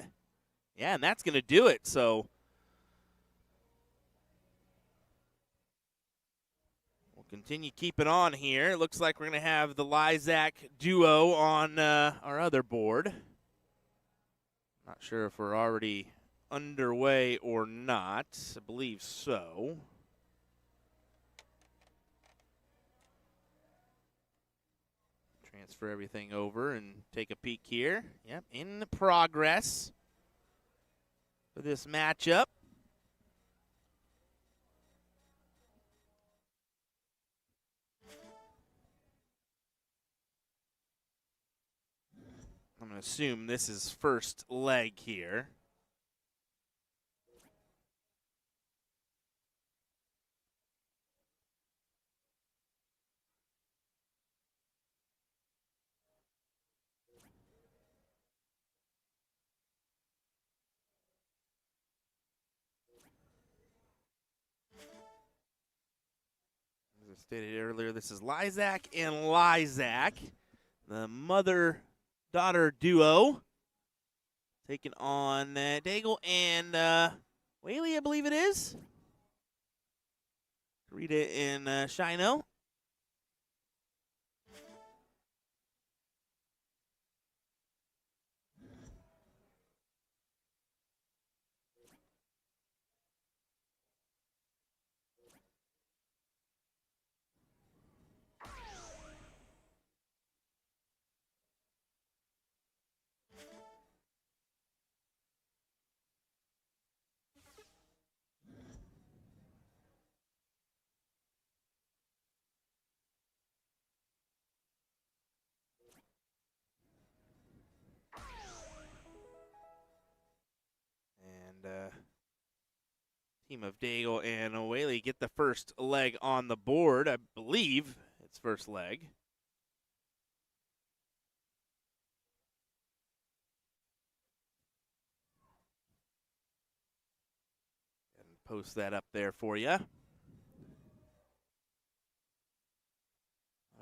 Yeah, and that's going to do it. So we'll continue keeping on here. It looks like we're going to have the Lysac duo on our other board. Not sure if we're already underway or not. I believe so. Transfer everything over and take a peek here. Yep, in progress for this matchup. I'm going to assume this is first leg here. As I stated earlier, this is Lysac and Lysac, the mother-daughter duo, taking on Daigle and Whaley, I believe it is. Rita and Shino. And team of Daigle and Whaley get the first leg on the board. I believe it's first leg. And post that up there for you. Not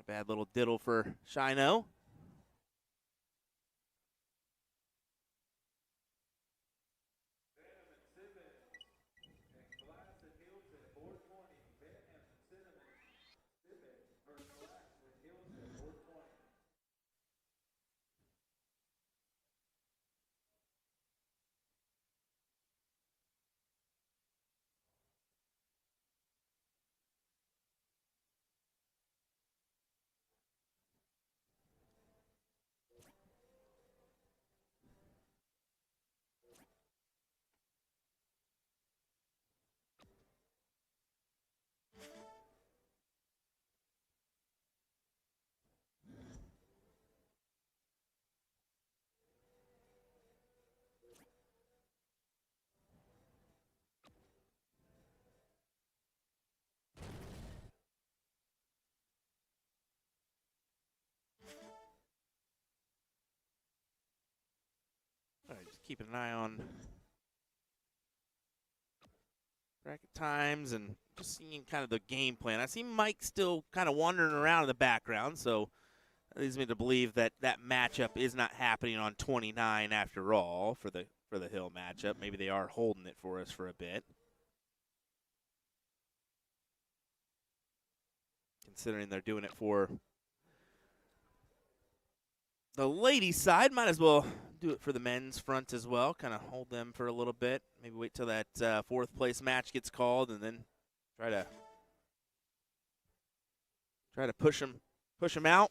a bad little diddle for Shino. All right, just keeping an eye on bracket times and just seeing kind of the game plan. I see Mike still kind of wandering around in the background, so that leads me to believe that that matchup is not happening on 29 after all for the Hill matchup. Maybe they are holding it for us for a bit. Considering they're doing it for the ladies' side, might as well do it for the men's front as well. Kind of hold them for a little bit. Maybe wait till that fourth place match gets called, and then try to push them out.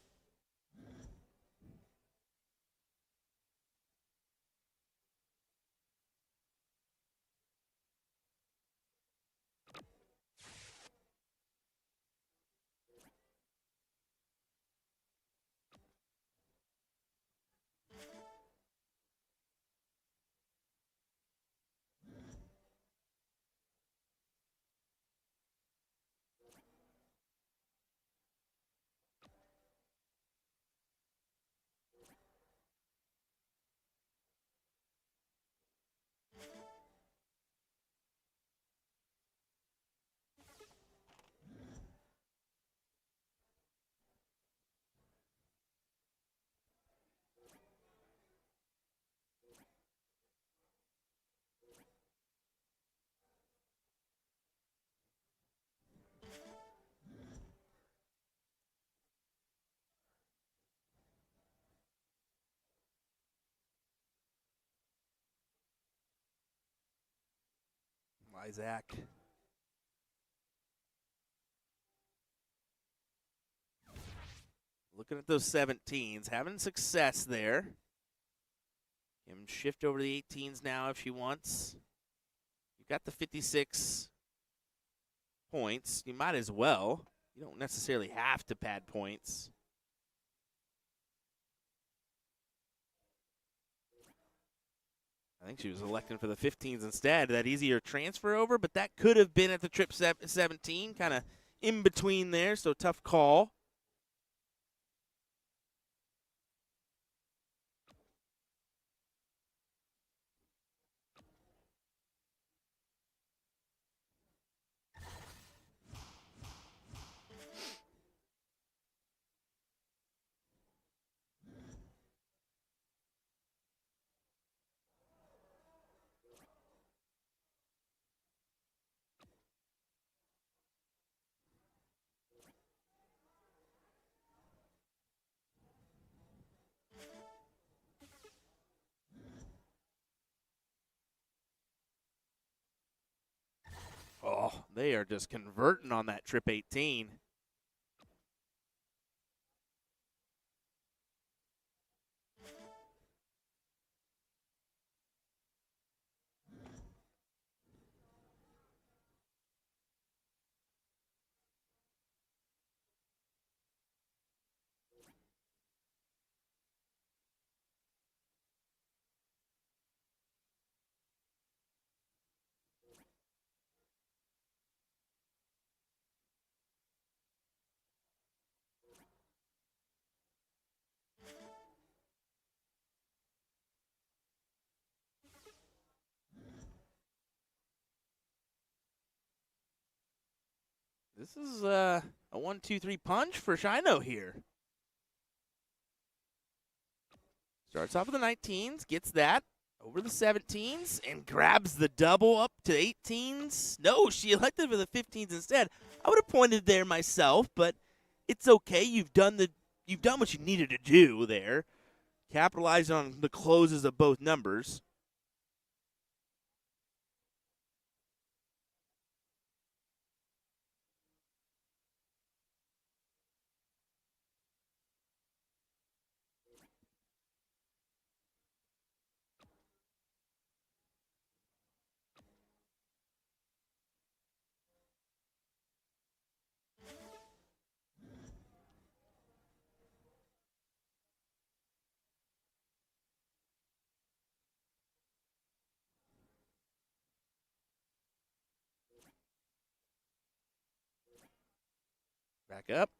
Zach. Looking at those 17s, having success there. Can shift over to the 18s now if she wants. You've got the 56 points. You might as well. You don't necessarily have to pad points. I think she was electing for the 15s instead. That easier transfer over, but that could have been at the trip 17, kind of in between there, so tough call. Oh, they are just converting on that trip 18. This is a 1-2-3 punch for Shino here. Starts off with the 19s, gets that over the 17s, and grabs the double up to 18s. No, she elected for the 15s instead. I would have pointed there myself, but it's okay. You've done what you needed to do there. Capitalize on the closes of both numbers. Back up.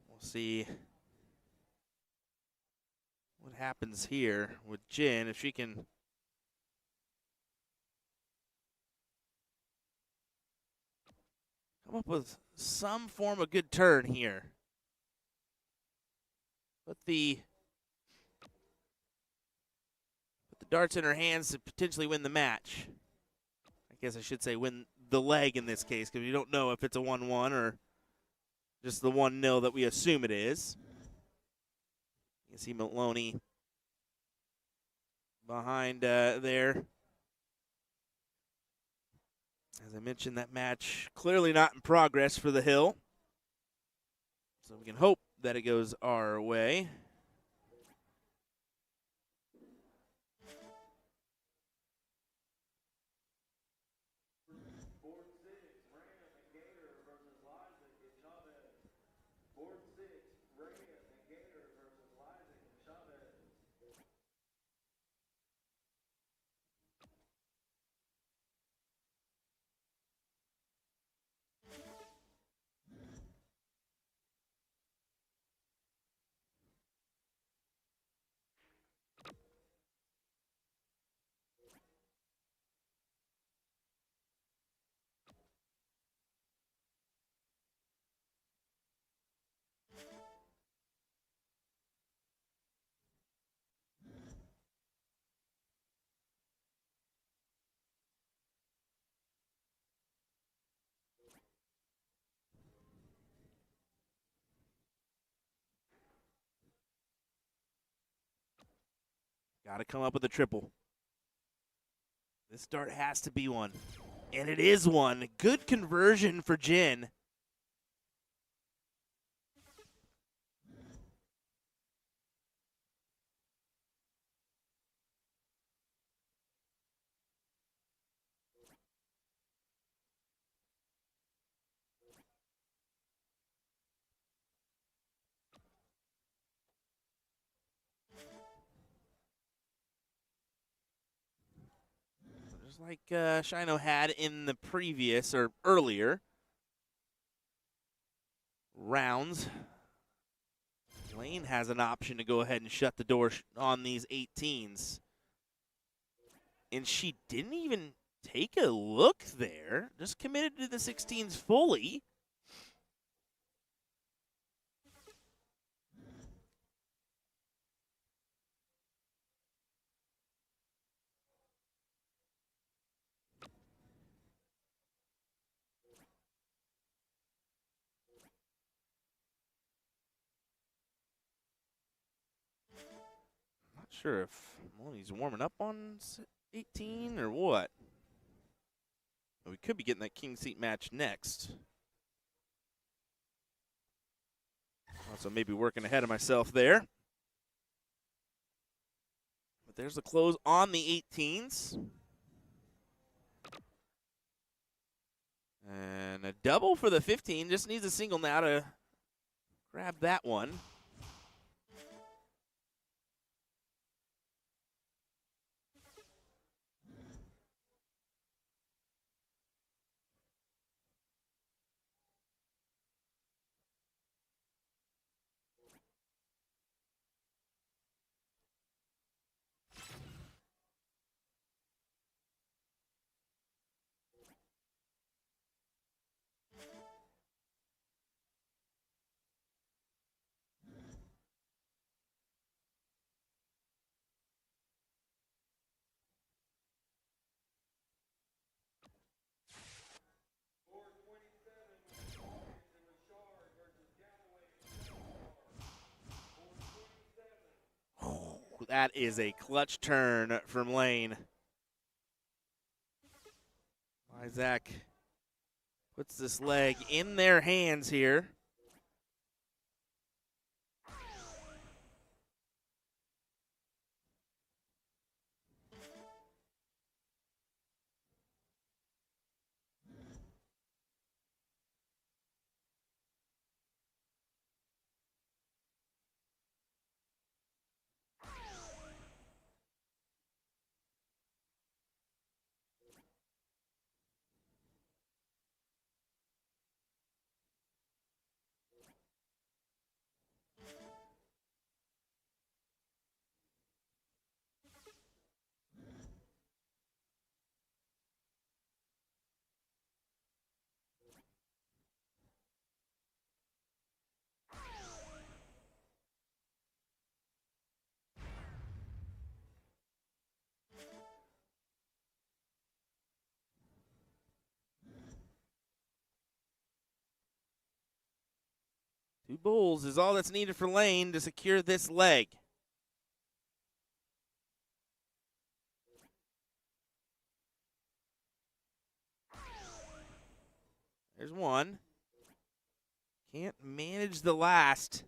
We'll see what happens here with Jin, if she can come up with some form of good turn here. Put the darts in her hands to potentially win the match. I guess I should say win the leg in this case, because we don't know if it's a 1-1 or just the 1-0 that we assume it is. You can see Maloney behind there. As I mentioned, that match clearly not in progress for the Hill. So we can hope that it goes our way. Got to come up with a triple. This dart has to be one. And it is one. Good conversion for Jin. Just like Shino had in the previous or earlier rounds, Lane has an option to go ahead and shut the door on these 18s. And she didn't even take a look there, just committed to the 16s fully. Not sure if Maloney's warming up on 18 or what. We could be getting that king seat match next. Also, maybe working ahead of myself there. But there's the close on the 18s. And a double for the 15. Just needs a single now to grab that one. That is a clutch turn from Lane. Isaac puts this leg in their hands here. Two bulls is all that's needed for Lane to secure this leg. There's one. Can't manage the last.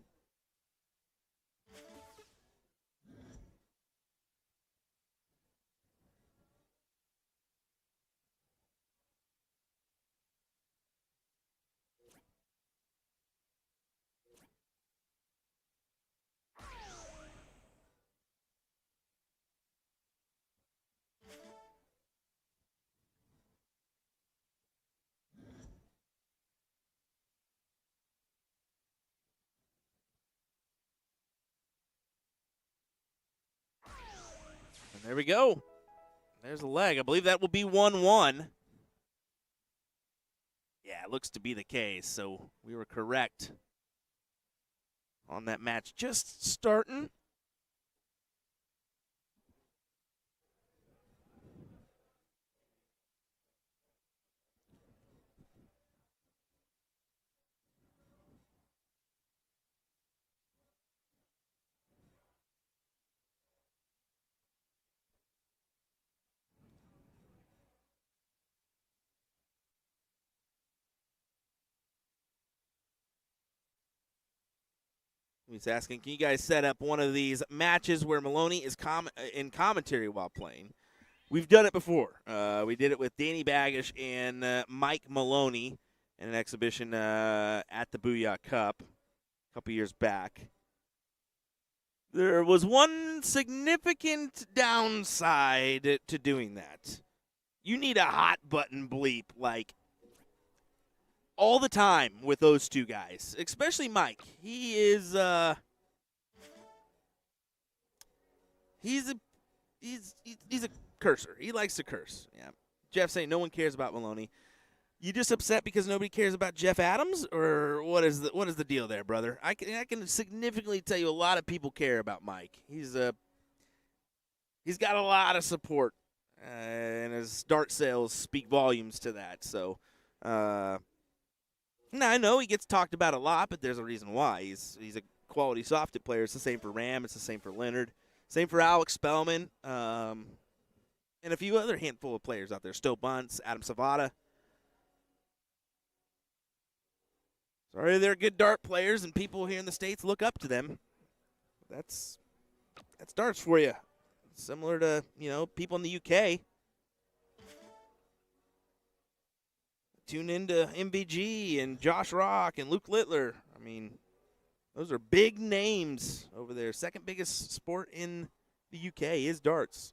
And there we go. There's a leg. I believe that will be 1-1. Yeah, it looks to be the case, so we were correct on that match just starting. He's asking, can you guys set up one of these matches where Maloney is in commentary while playing? We've done it before. We did it with Danny Baggish and Mike Maloney in an exhibition at the Booyah Cup a couple years back. There was one significant downside to doing that. You need a hot button bleep, like, all the time with those two guys, especially Mike. He's a cursor. He likes to curse. Yeah. Jeff saying no one cares about Maloney. You just upset because nobody cares about Jeff Adams, or what is the deal there, brother? I can significantly tell you a lot of people care about Mike. He's got a lot of support, and his dart sales speak volumes to that. So, now I know he gets talked about a lot, but there's a reason why. He's a quality soft player. It's the same for Ram. It's the same for Leonard. Same for Alex Spellman, and a few other handful of players out there. Stowe Bunce, Adam Savada. Sorry, they're good dart players, and people here in the States look up to them. That's darts for you. Similar to, people in the UK. Tune into MVG and Josh Rock and Luke Littler. I mean, those are big names over there. Second biggest sport in the UK is darts.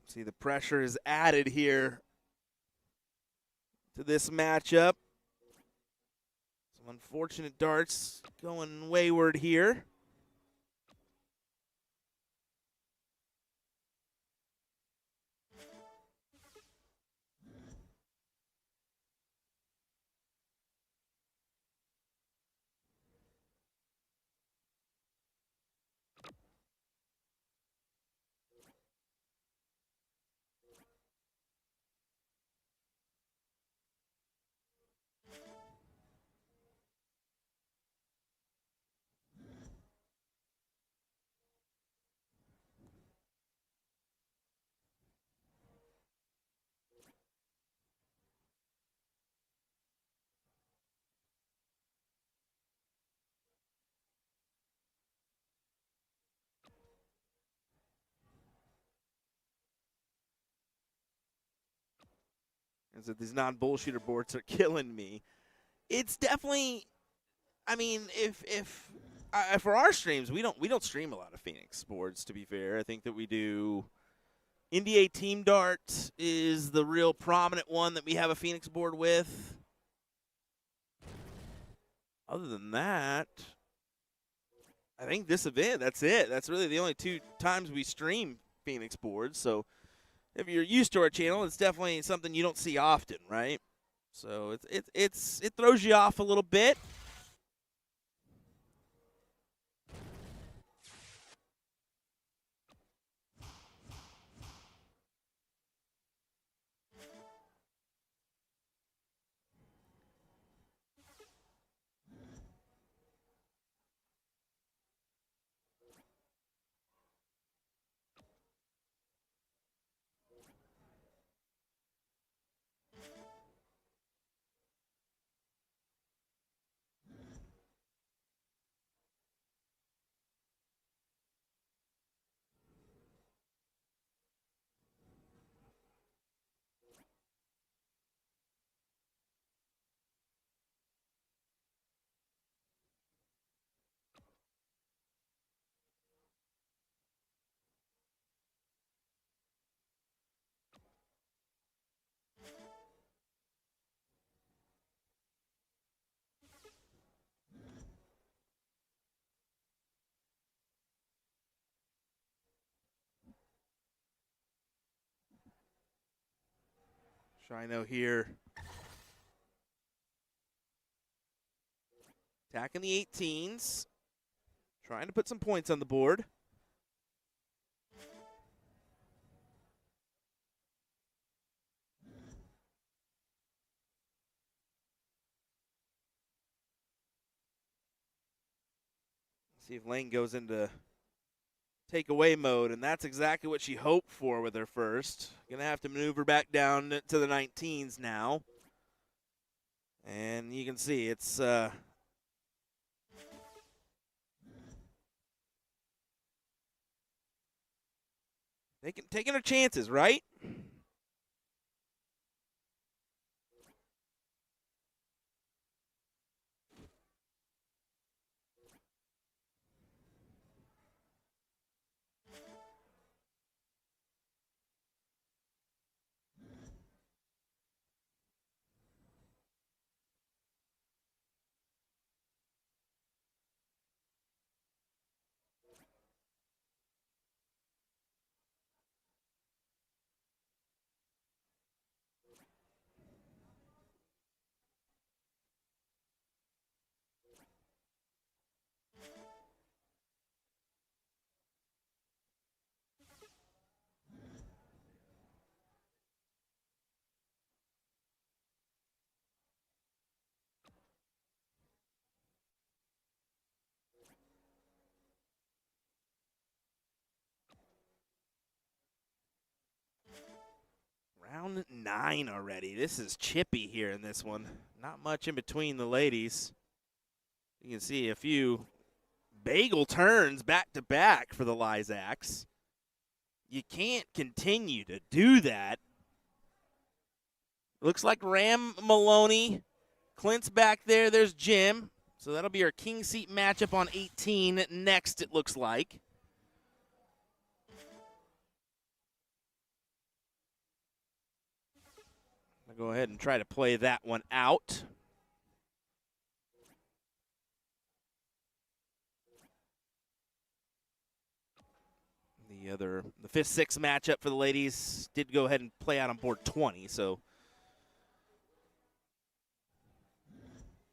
See, the pressure is added here to this matchup. Some unfortunate darts going wayward here. And so these non-bullshooter boards are killing me. It's definitely, I mean, if for our streams, we don't stream a lot of Phoenix boards, to be fair. I think that we do. NDA Team Dart is the real prominent one that we have a Phoenix board with. Other than that, I think this event, that's it. That's really the only two times we stream Phoenix boards. So if you're used to our channel, it's definitely something you don't see often, right? So it throws you off a little bit. Shino here. Attacking the 18s. Trying to put some points on the board. See if Lane goes into takeaway mode, and that's exactly what she hoped for with her first. Gonna have to maneuver back down to the 19s now. And you can see it's taking her chances, right? Round 9 already. This is chippy here in this one. Not much in between the ladies. You can see a few bagel turns back to back for the Lysacs. You can't continue to do that. Looks like Ram Maloney. Clint's back there. There's Jim. So that'll be our king seat matchup on 18 next, it looks like. I'll go ahead and try to play that one out. The 5th-6th matchup for the ladies did go ahead and play out on board 20, so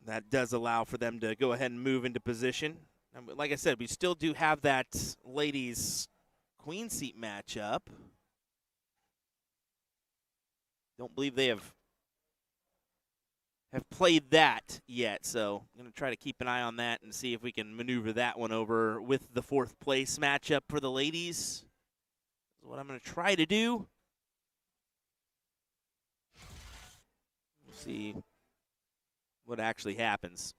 that does allow for them to go ahead and move into position. And like I said, we still do have that ladies queen seat matchup. Don't believe they have played that yet, so I'm going to try to keep an eye on that and see if we can maneuver that one over with the 4th place matchup for the ladies. That's what I'm going to try to do. We'll see what actually happens.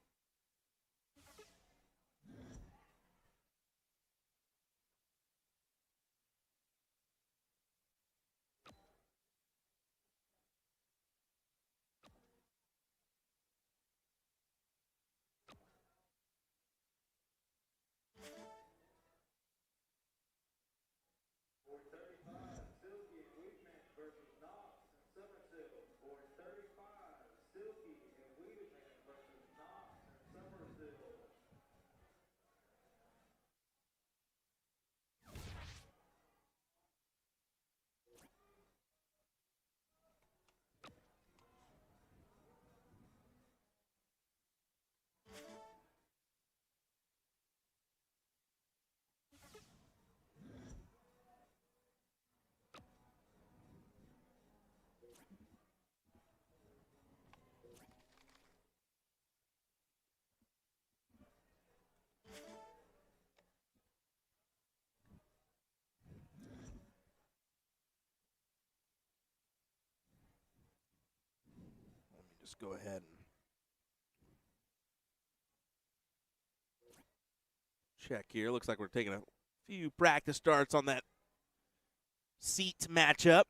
Just go ahead and check here. Looks like we're taking a few practice starts on that seat matchup.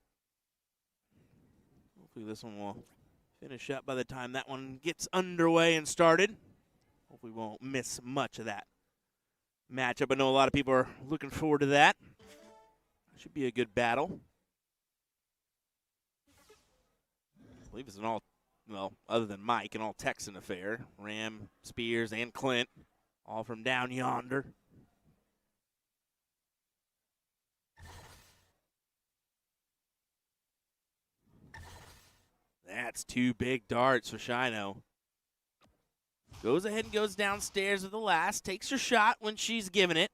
Hopefully this one will finish up by the time that one gets underway and started. Hopefully we won't miss much of that matchup. I know a lot of people are looking forward to that. Should be a good battle. I believe it's an all, well, other than Mike, an all-Texan affair. Ram, Spears, and Clint, all from down yonder. That's 2 big darts for Shino. Goes ahead and goes downstairs with the last. Takes her shot when she's given it.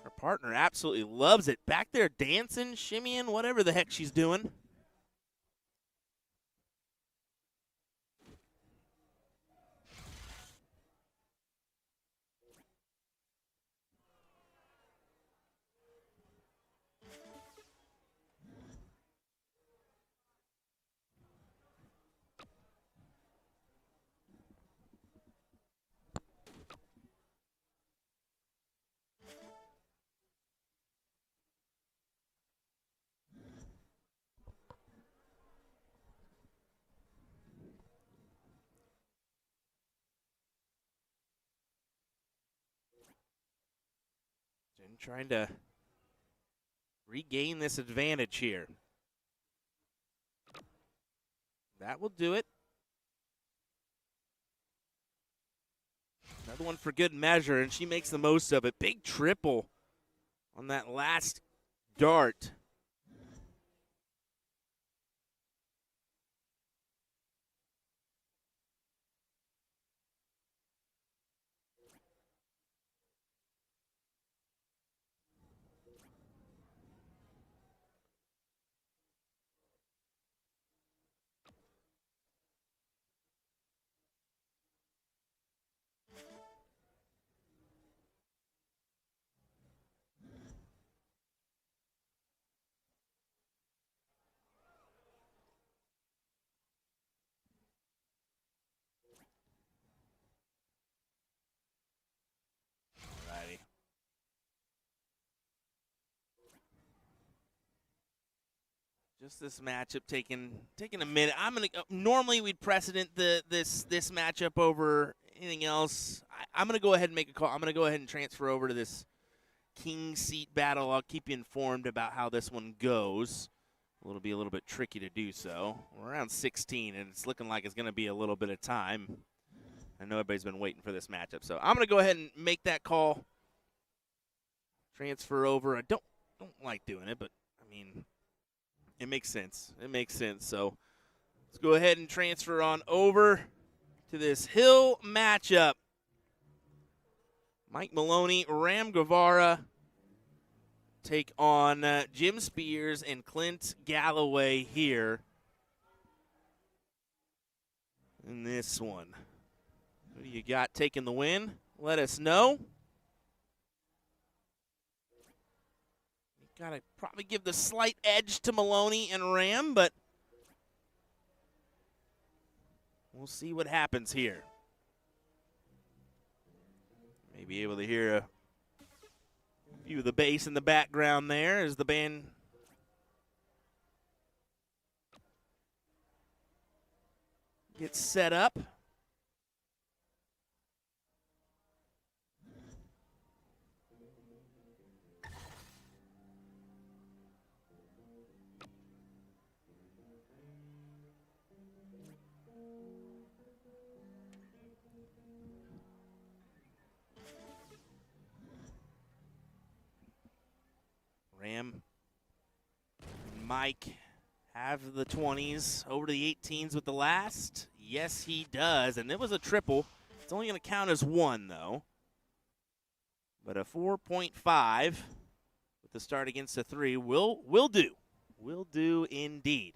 Her partner absolutely loves it. Back there dancing, shimmying, whatever the heck she's doing. And trying to regain this advantage here. That will do it. Another one for good measure, and she makes the most of it. Big triple on that last dart. Alrighty. Just this matchup taking a minute. I'm gonna normally we'd precedent this matchup over anything else. I'm gonna go ahead and make a call. I'm gonna go ahead and transfer over to this king seat battle. I'll keep you informed about how this one goes. It'll be a little bit tricky to do so. We're around 16, and it's looking like it's gonna be a little bit of time. I know everybody's been waiting for this matchup, so I'm gonna go ahead and make that call. Transfer over. I don't like doing it, but I mean, it makes sense. It makes sense. So let's go ahead and transfer on over to this Hill matchup. Mike Maloney, Ram Guevara take on Jim Spears and Clint Galloway here in this one. Who do you got taking the win? Let us know. Got to probably give the slight edge to Maloney and Ram, but we'll see what happens here. Maybe able to hear a few of the bass in the background there as the band gets set up. Ram and Mike have the 20s over to the 18s with the last. Yes, he does. And it was a triple. It's only going to count as one, though. But a 4.5 with the start against a 3 will do. Will do indeed.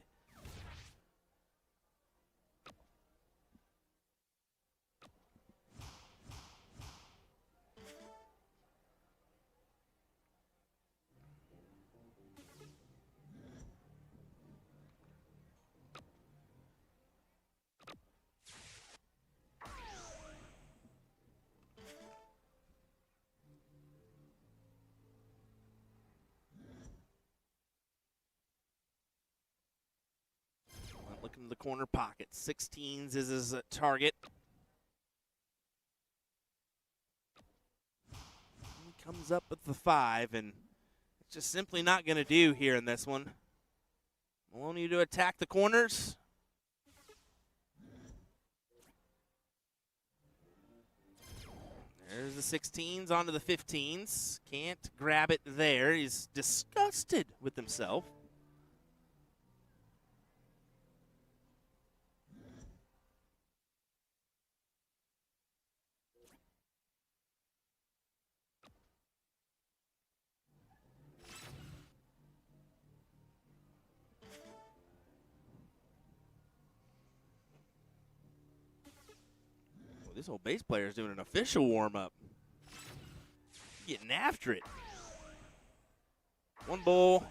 Looking in the corner pocket. 16s is his target. He comes up with the 5, and it's just simply not going to do here in this one. Maloney to attack the corners. There's the 16s onto the 15s. Can't grab it there. He's disgusted with himself. This whole base player is doing an official warm-up. Getting after it. One bull,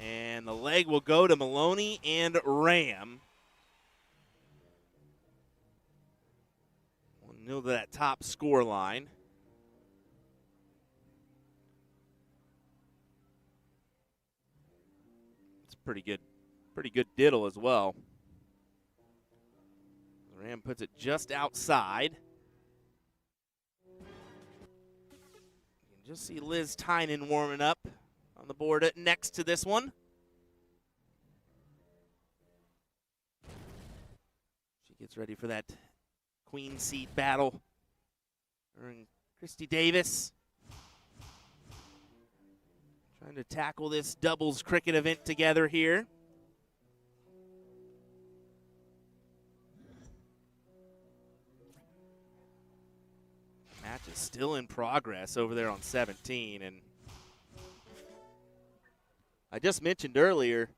and the leg will go to Maloney and Ram. 1-0 to that top score line. It's pretty good diddle as well. Ram puts it just outside. You can just see Liz Tynan warming up on the board next to this one. She gets ready for that queen seat battle. Her and Christy Davis trying to tackle this doubles cricket event together here. Match is still in progress over there on 17, and I just mentioned earlier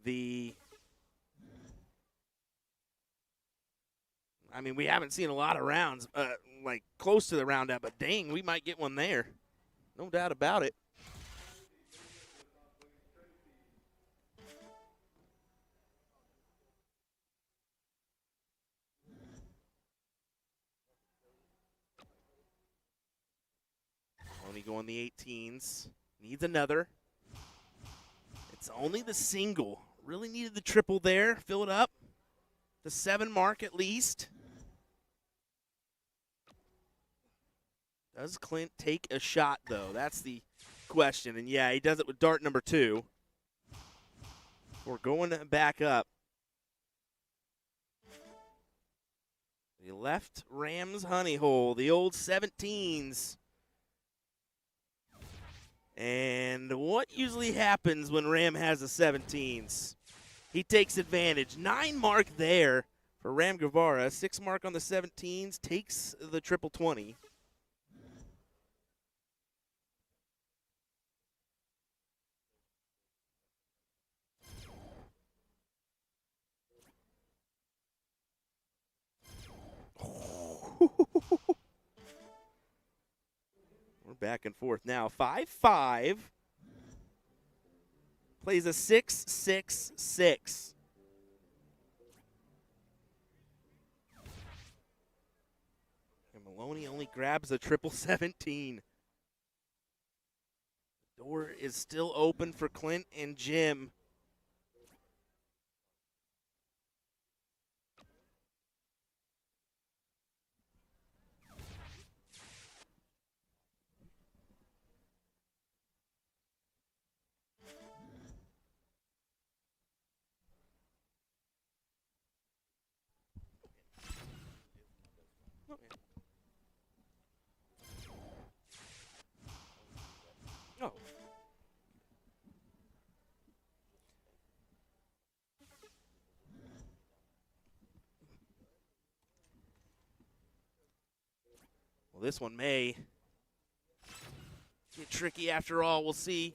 we haven't seen a lot of rounds like close to the roundup, but dang, we might get one there. No doubt about it. Only going the 18s. Needs another. It's only the single. Really needed the triple there. Fill it up. The 7 mark at least. Does Clint take a shot, though? That's the question. And, yeah, he does it with dart number 2. We're going back up. He left Ram's honey hole, the old 17s. And what usually happens when Ram has the 17s? He takes advantage. 9 mark there for Ram Guevara. 6 mark on the 17s. Takes the triple 20. We're back and forth now. 5-5. Plays a 6-6-6. And Maloney only grabs a triple 17. The door is still open for Clint and Jim. Oh. Well, this one may get tricky after all. We'll see.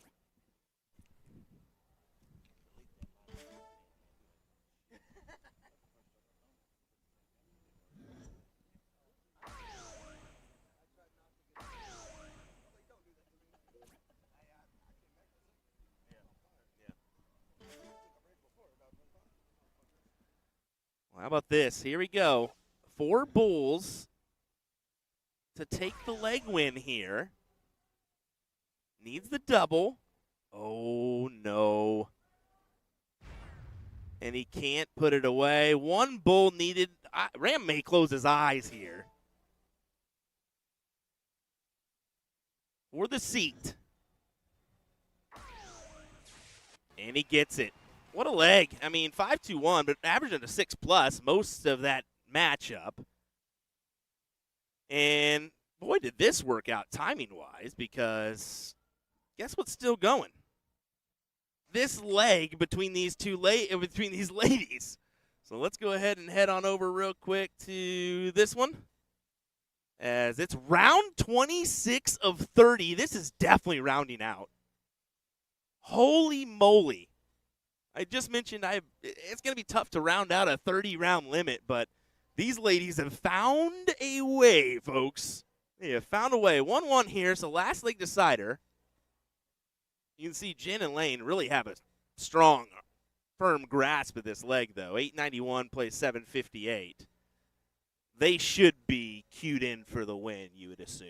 Well, how about this? Here we go. 4 bulls to take the leg win here. Needs the double. Oh, no. And he can't put it away. 1 bull needed. Ram may close his eyes here. For the seat. And he gets it. What a leg. I mean, 5-2-1, but averaging a 6+ most of that matchup. And boy, did this work out timing-wise, because guess what's still going? This leg between these ladies. So let's go ahead and head on over real quick to this one. As it's round 26 of 30. This is definitely rounding out. Holy moly. I just mentioned it's going to be tough to round out a 30-round limit, but These ladies have found a way, folks. They have found a way. 1-1 here, so last leg decider. You can see Jen and Lane really have a strong, firm grasp of this leg, though. 891 plays 758. They should be cued in for the win, you would assume.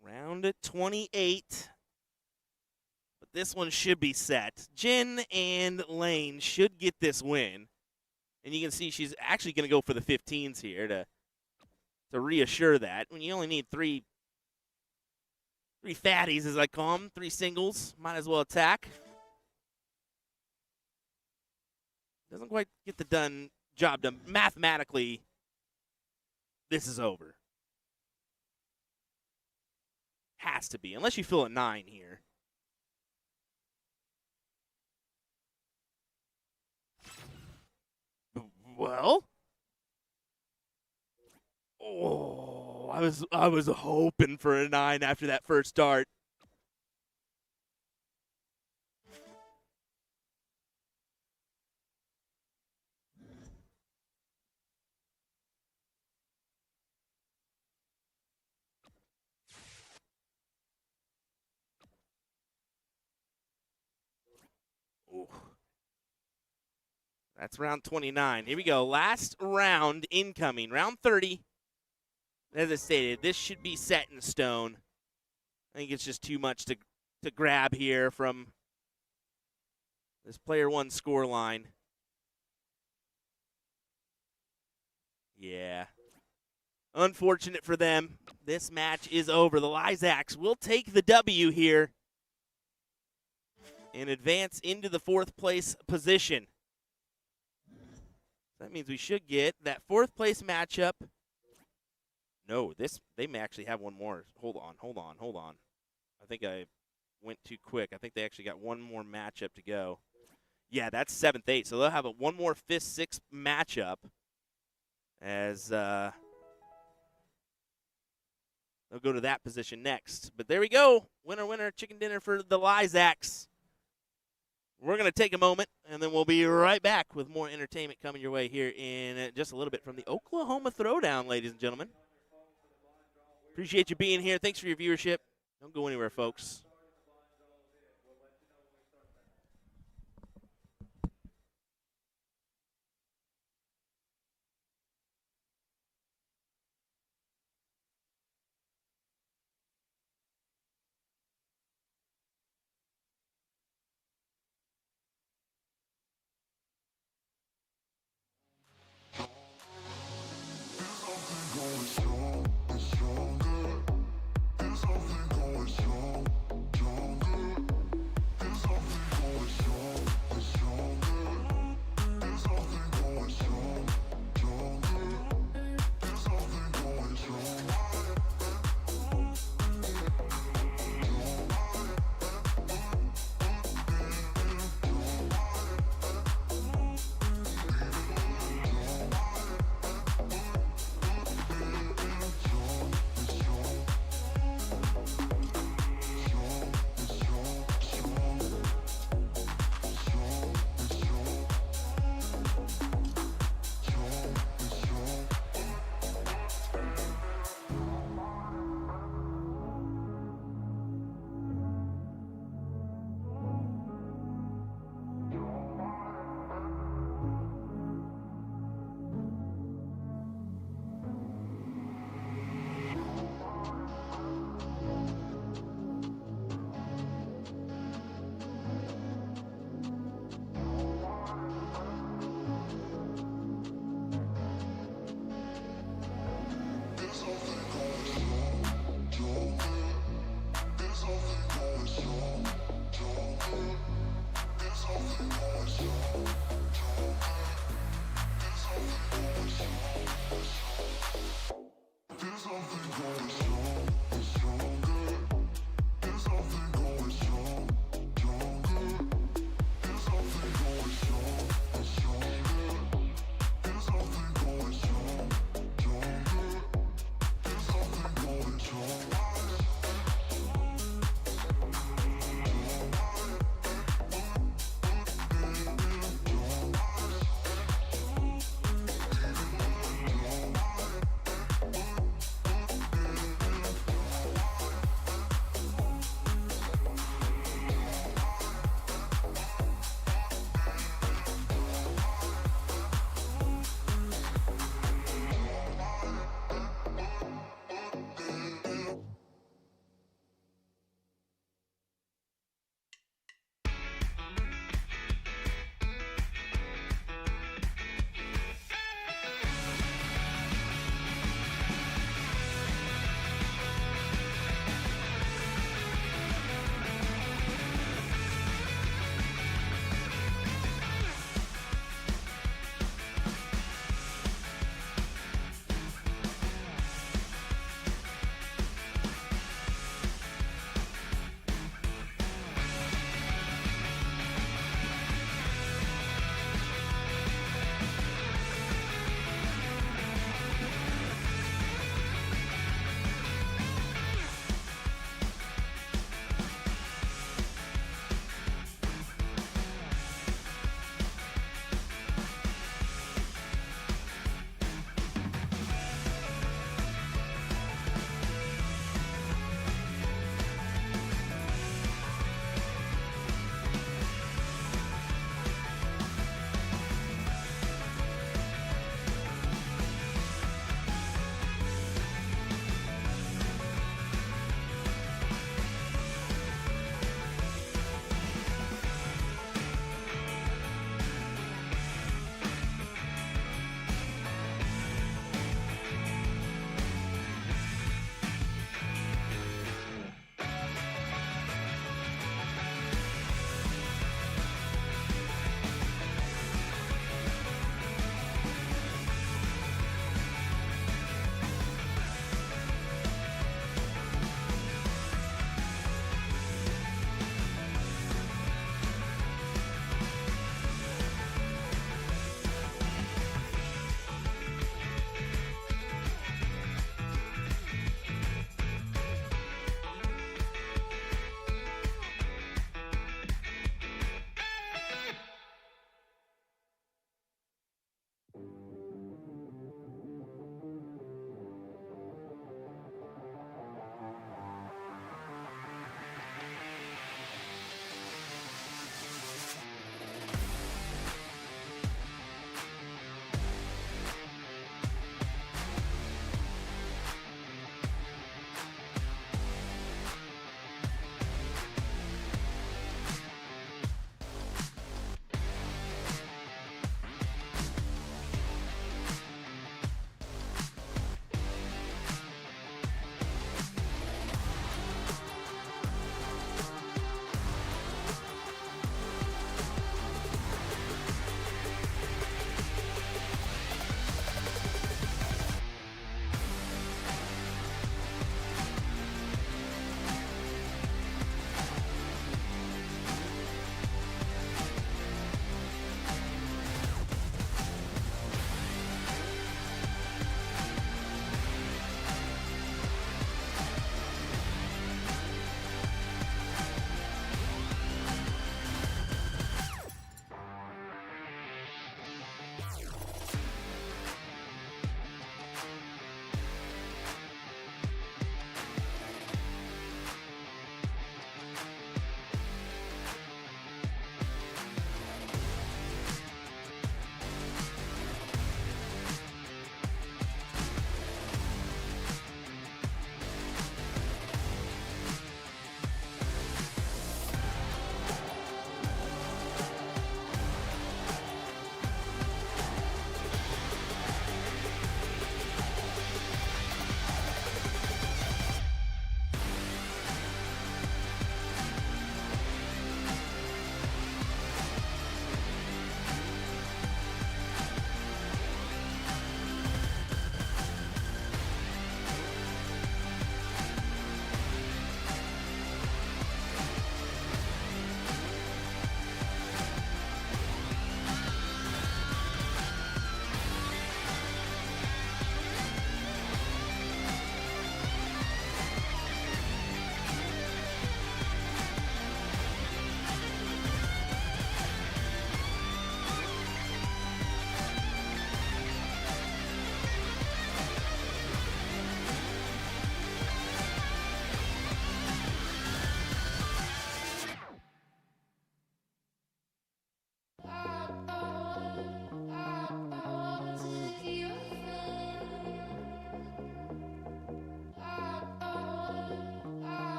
Round 28. But this one should be set. Jen and Lane should get this win. And you can see she's actually going to go for the 15s here to reassure that. When you only need three fatties, as I call them, 3 singles, might as well attack. Doesn't quite get the job done. Mathematically, this is over. Has to be, unless you fill a 9 here. Well, oh, I was hoping for a 9 after that first start. Ooh. That's round 29. Here we go. Last round incoming. Round 30. As I stated, this should be set in stone. I think it's just too much to grab here from this player 1 score line. Yeah. Unfortunate for them. This match is over. The Lysacs will take the W here and advance into the 4th place position. That means we should get that 4th place matchup. No, they may actually have one more. Hold on. I think I went too quick. I think they actually got one more matchup to go. Yeah, that's 7th, 8th. So they'll have one more 5th, 6th matchup as they'll go to that position next. But there we go. Winner, chicken dinner for the Lysacs. We're going to take a moment, and then we'll be right back with more entertainment coming your way here in just a little bit from the Oklahoma Throwdown, ladies and gentlemen. Appreciate you being here. Thanks for your viewership. Don't go anywhere, folks.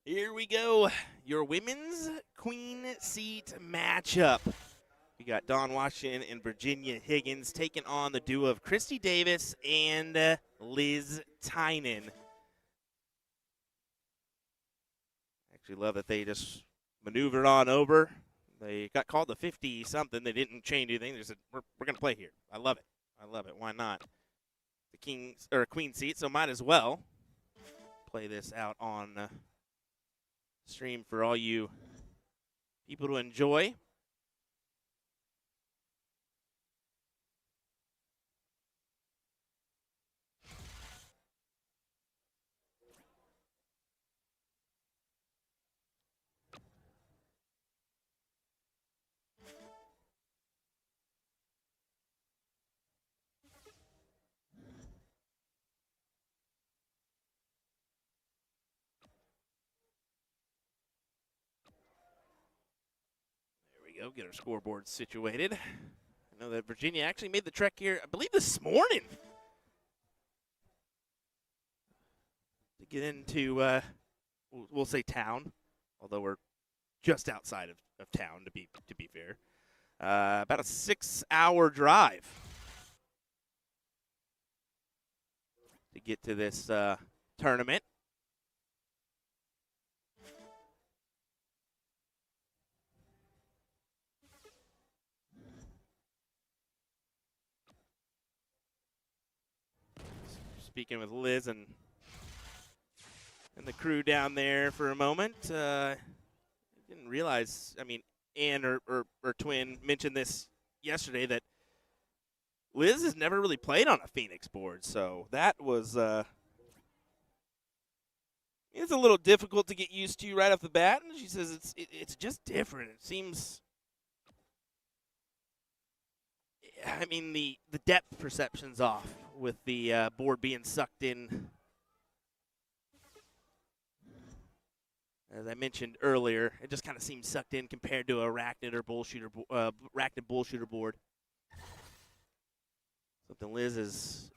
Here we go. Your women's queen seat matchup. We got Dawn Washington and Virginia Higgins taking on the duo of Christy Davis and Liz Tynan. Actually love that they just maneuvered on over. They got called the 50-something. They didn't change anything. They said, we're going to play here. I love it. I love it. Why not? The king's or queen seat, so might as well play this out on stream for all you people to enjoy. go. Get our scoreboard situated. I know that Virginia actually made the trek here, I believe, this morning to get into, we'll say town, although we're just outside of town, to be fair. About a 6-hour drive to get to this tournament. Speaking with Liz and the crew down there for a moment, didn't realize, I mean, Ann or Twin mentioned this yesterday, that Liz has never really played on a Phoenix board, so that was it's a little difficult to get used to right off the bat. And she says it's just different. It seems, I mean, the depth perception's off with the board being sucked in. As I mentioned earlier, it just kind of seems sucked in compared to a Arachnid or Arachnid bull shooter board. Something Liz is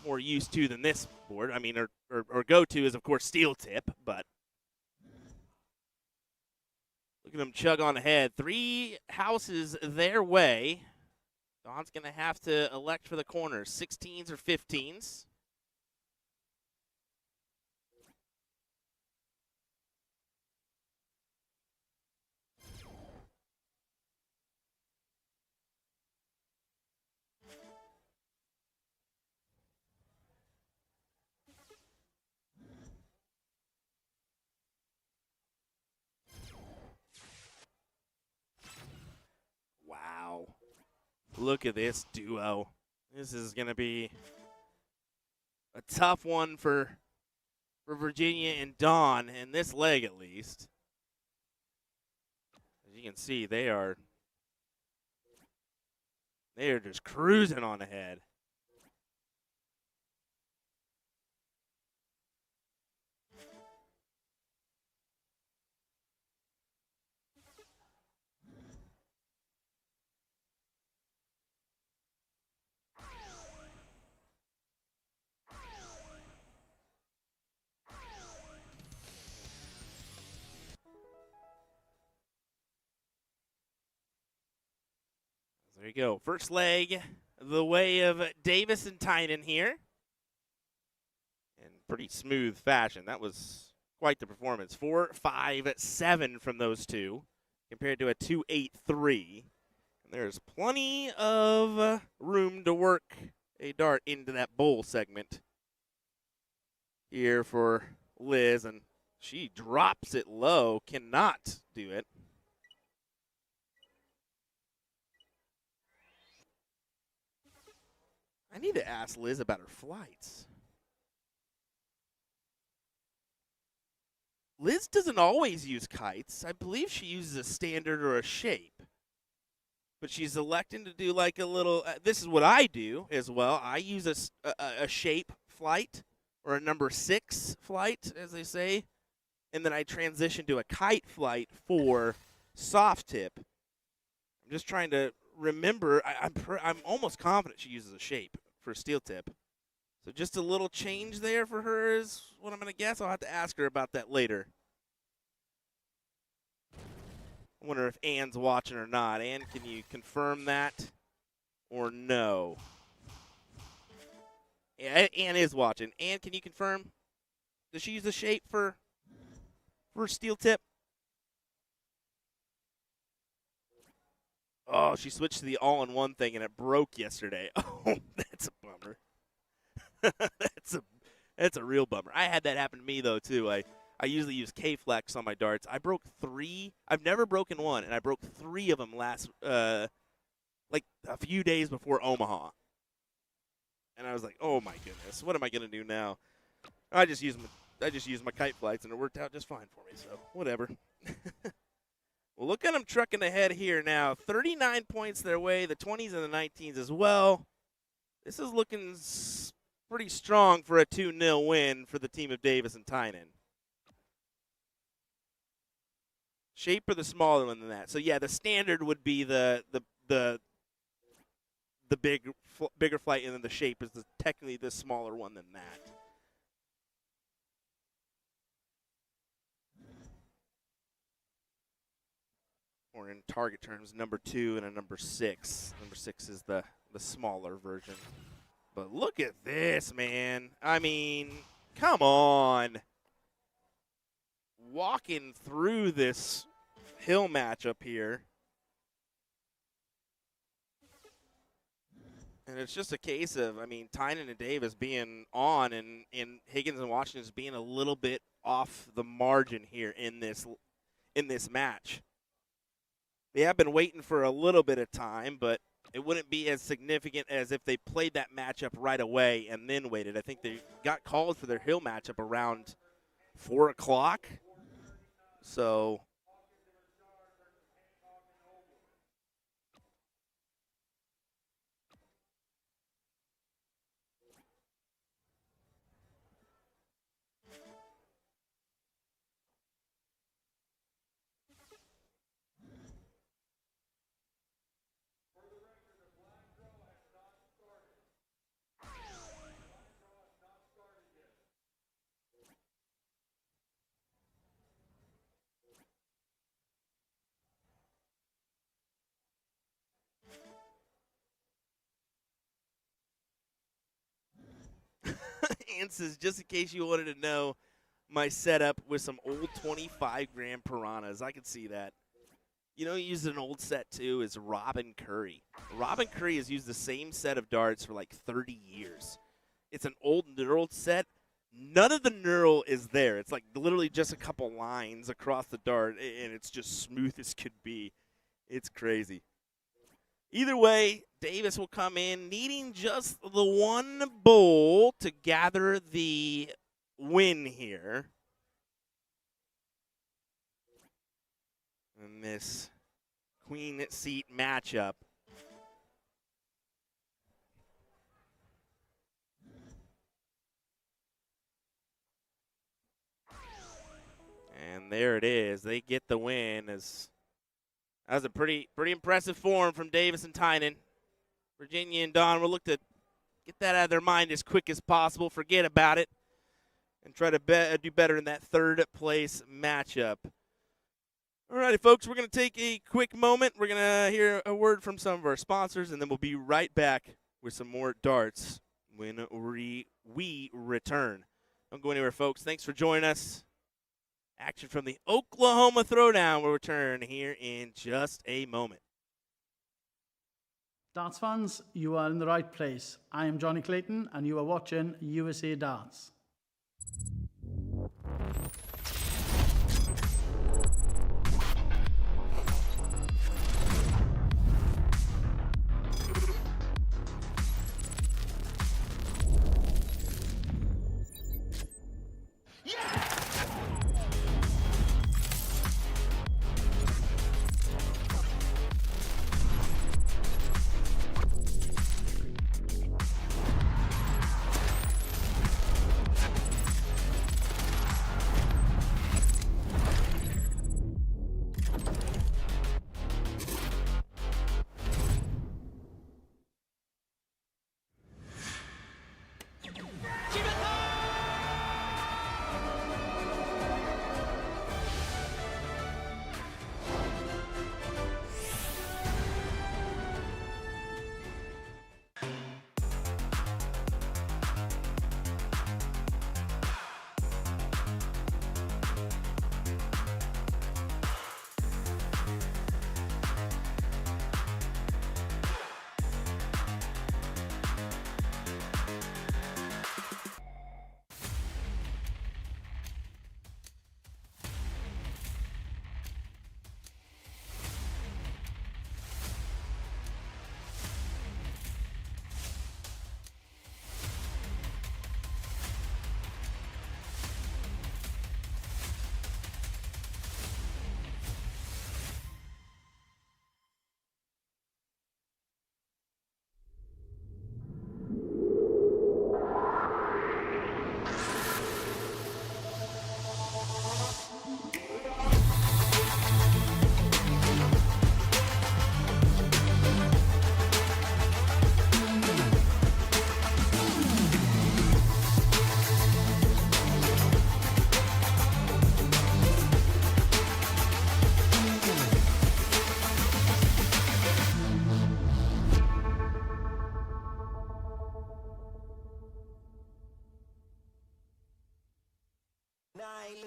more used to than this board. I mean, her go-to is, of course, steel tip, but look at them chug on ahead. 3 houses their way. Don's going to have to elect for the corners, 16s or 15s. Wow. Look at this duo. This is going to be a tough one for Virginia and Dawn, in this leg at least. As you can see, they are just cruising on ahead. There you go. First leg, the way of Davis and Tynan here. In pretty smooth fashion. That was quite the performance. 4-5-7 from those two, compared to a 2-8-3. And there's plenty of room to work a dart into that bowl segment here for Liz. And she drops it low, cannot do it. I need to ask Liz about her flights. Liz doesn't always use kites. I believe she uses a standard or a shape. But she's electing to do like a little, this is what I do as well. I use a shape flight, or a number 6 flight, as they say. And then I transition to a kite flight for soft tip. I'm just trying to remember, I'm almost confident she uses a shape for steel tip. So just a little change there for her is what I'm going to guess. I'll have to ask her about that later. I wonder if Ann's watching or not. Ann, can you confirm that or no? Yeah, Ann is watching. Ann, can you confirm? Does she use the shape for steel tip? Oh, she switched to the all-in-one thing, and it broke yesterday. Oh, that's a bummer. That's a real bummer. I had that happen to me, though, too. I usually use K-Flex on my darts. I broke 3. I've never broken one, and I broke 3 of them last, like a few days before Omaha. And I was like, oh, my goodness, what am I going to do now? I just used my kite flights, and it worked out just fine for me, so whatever. Well, look at them trucking ahead here now. 39 points their way, the 20s and the 19s as well. This is looking pretty strong for a 2-0 win for the team of Davis and Tynan. shape or the smaller one than that? So yeah, the standard would be the bigger flight, and then the shape is technically the smaller one than that. Or in target terms, number 2 and a number 6. Number 6 is the smaller version. But look at this, man. I mean, come on. Walking through this hill matchup here. And it's just a case of, I mean, Tynan and Davis being on and Higgins and Washington's being a little bit off the margin here in this match. They have been waiting for a little bit of time, but it wouldn't be as significant as if they played that matchup right away and then waited. I think they got called for their hill matchup around 4 o'clock. So Ansys, just in case you wanted to know my setup with some old 25-gram piranhas. I can see that. You know, he used an old set, too, is Robin Curry. Robin Curry has used the same set of darts for like 30 years. It's an old knurled set. None of the knurl is there. It's like literally just a couple lines across the dart, and it's just smooth as could be. It's crazy. Either way, Davis will come in needing just the one bowl to gather the win here. In this queen seat matchup. And there it is. They get the win. That was a pretty impressive form from Davis and Tynan. Virginia and Don will look to get that out of their mind as quick as possible, forget about it, and try to do better in that third place matchup. All righty, folks, we're going to take a quick moment. We're going to hear a word from some of our sponsors, and then we'll be right back with some more darts when we return. Don't go anywhere, folks. Thanks for joining us. Action from the Oklahoma Throwdown will return here in just a moment. Darts fans, you are in the right place. I am Johnny Clayton, and you are watching USA Darts.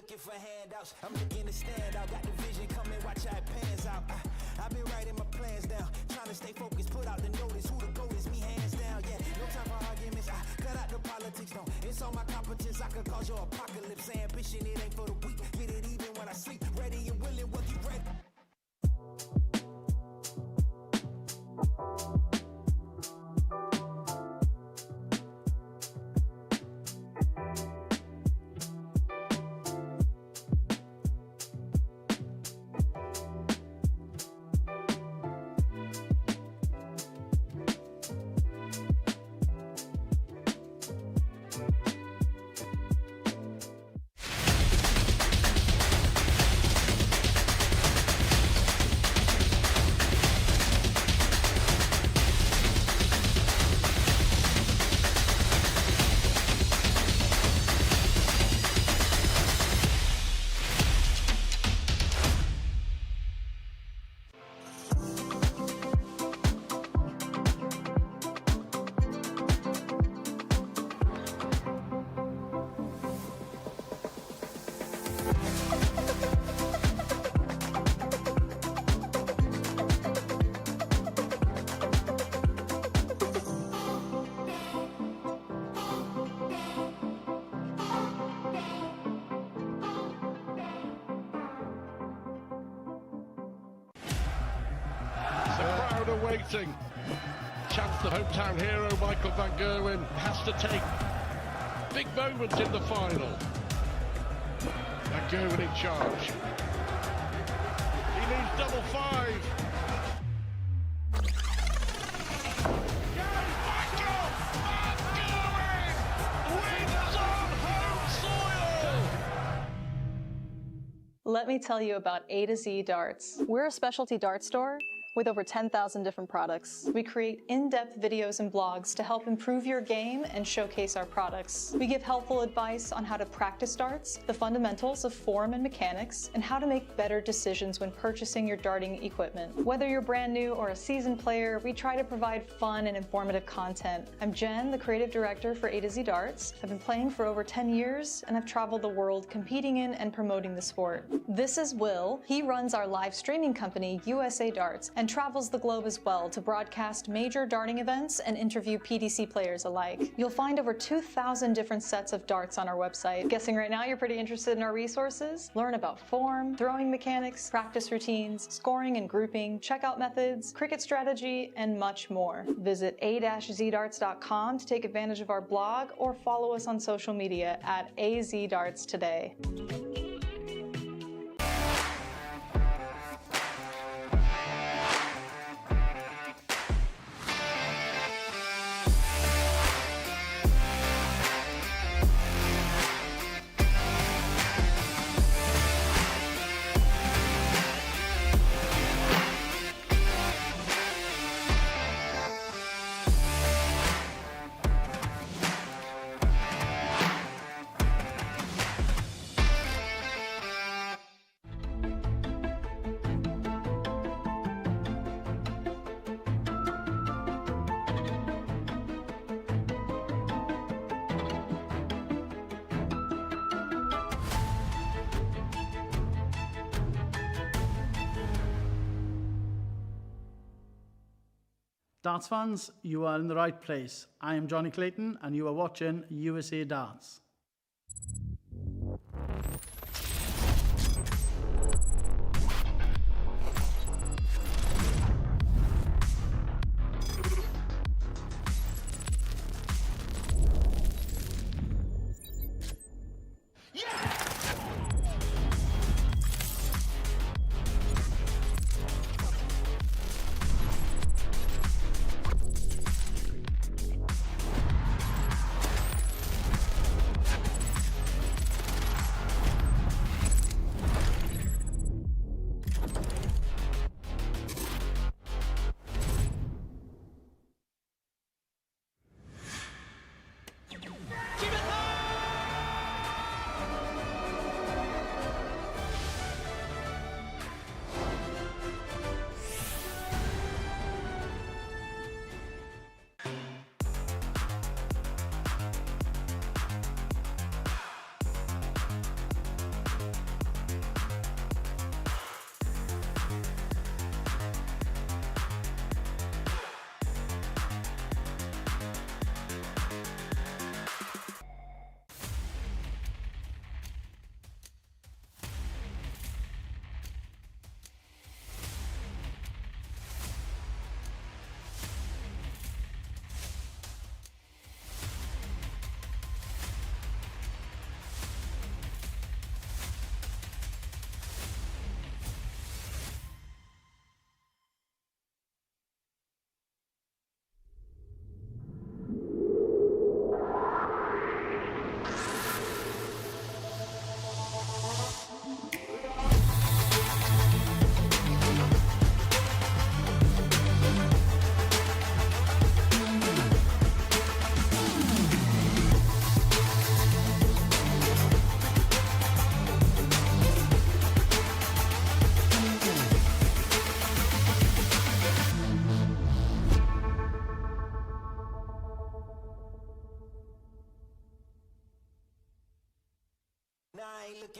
looking for handouts. I'm looking to stand out. Got the vision, come and watch how it pans out. I've been writing my plans down, trying to stay focused, put out the notice. Who the GOAT is, me hands down. Yeah, no time for arguments. I cut out the politics, no. It's all my competence. I could cause your apocalypse. Ambition, it ain't for the weak. Get it even when I sleep. Ready and willing, well, you ready? Waiting. Chance the hometown hero Michael van Gerwen has to take big moments in the final. Van Gerwen in charge. He needs double five. Michael van Gerwen wins on home soil. Let me tell you about A to Z Darts. We're a specialty dart store with over 10,000 different products. We create in-depth videos and blogs to help improve your game and showcase our products. We give helpful advice on how to practice darts, the fundamentals of form and mechanics, and how to make better decisions when purchasing your darting equipment. Whether you're brand new or a seasoned player, we try to provide fun and informative content. I'm Jen, the creative director for A to Z Darts. I've been playing for over 10 years, and I've traveled the world competing in and promoting the sport. This is Will. He runs our live streaming company, USA Darts, and travels the globe as well to broadcast major darting events and interview PDC players alike. You'll find over 2,000 different sets of darts on our website. Guessing right now you're pretty interested in our resources? Learn about form, throwing mechanics, practice routines, scoring and grouping, checkout methods, cricket strategy, and much more. Visit a-zdarts.com to take advantage of our blog or follow us on social media at AZDarts today. Darts fans, you are in the right place. I am Johnny Clayton and you are watching USA Darts.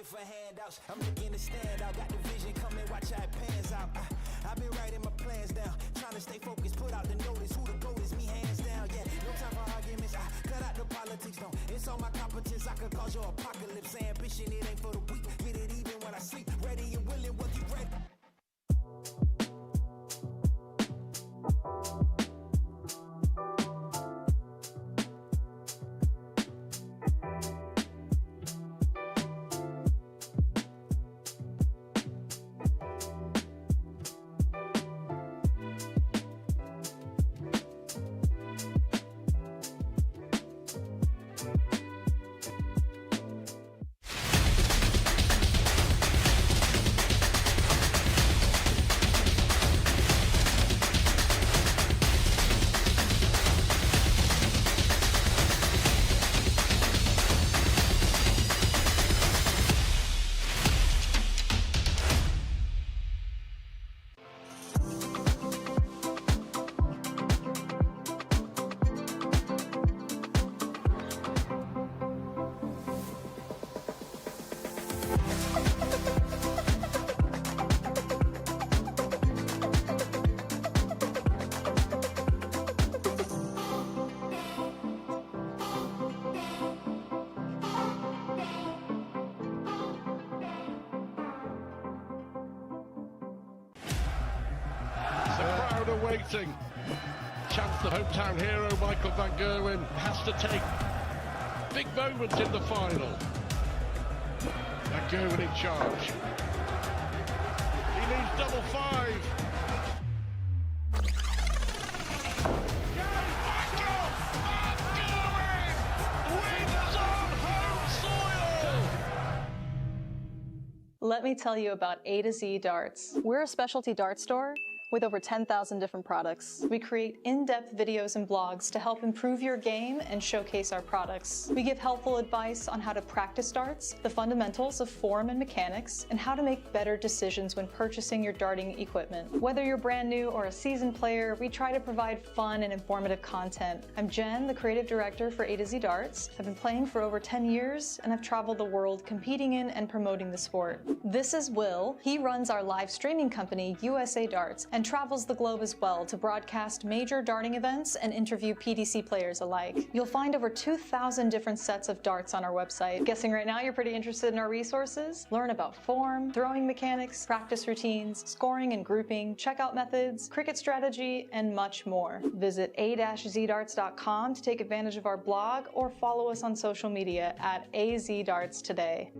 for handouts. I'm looking to stand out. Got the vision coming, watch how it pans out. I've been writing my plans down. Trying to stay focused, put out the notice. Who the GOAT is, me hands down. Yeah, no time for arguments. Cut out the politics, no. It's all my competence. I could cause your apocalypse. Ambition, it ain't for the weak. Get it even when I sleep. Ready and willing, what you ready? Waiting. Chance the hometown hero Michael Van Gerwen has to take big moments in the final. Van Gerwen in charge. He needs double five. Michael Van Gerwen wins on home soil. Let me tell you about A to Z Darts. We're a specialty dart store with over 10,000 different products. We create in-depth videos and blogs to help improve your game and showcase our products. We give helpful advice on how to practice darts, the fundamentals of form and mechanics, and how to make better decisions when purchasing your darting equipment. Whether you're brand new or a seasoned player, we try to provide fun and informative content. I'm Jen, the creative director for A to Z Darts. I've been playing for over 10 years, and I've traveled the world competing in and promoting the sport. This is Will. He runs our live streaming company, USA Darts, and travels the globe as well to broadcast major darting events and interview PDC players alike. You'll find over 2,000 different sets of darts on our website. Guessing right now you're pretty interested in our resources? Learn about form, throwing mechanics, practice routines, scoring and grouping, checkout methods, cricket strategy, and much more. Visit a-zdarts.com to take advantage of our blog or follow us on social media at AZDarts today.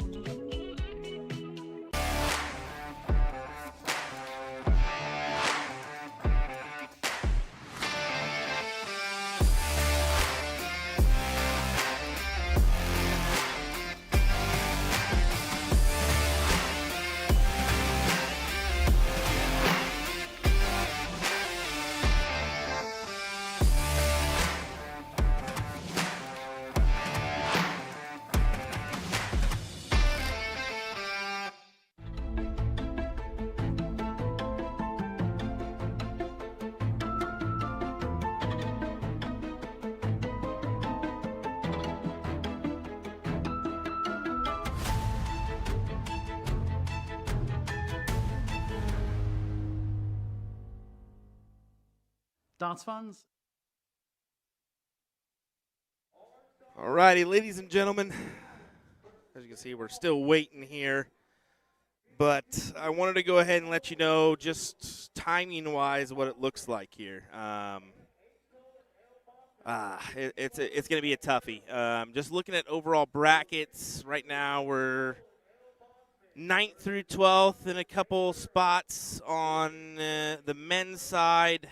Darts fans, Alrighty, ladies and gentlemen, as you can see, we're still waiting here, but I wanted to go ahead and let you know just timing-wise what it looks like here. It's going to be a toughie. Just looking at overall brackets right now, we're 9th through 12th in a couple spots on the men's side.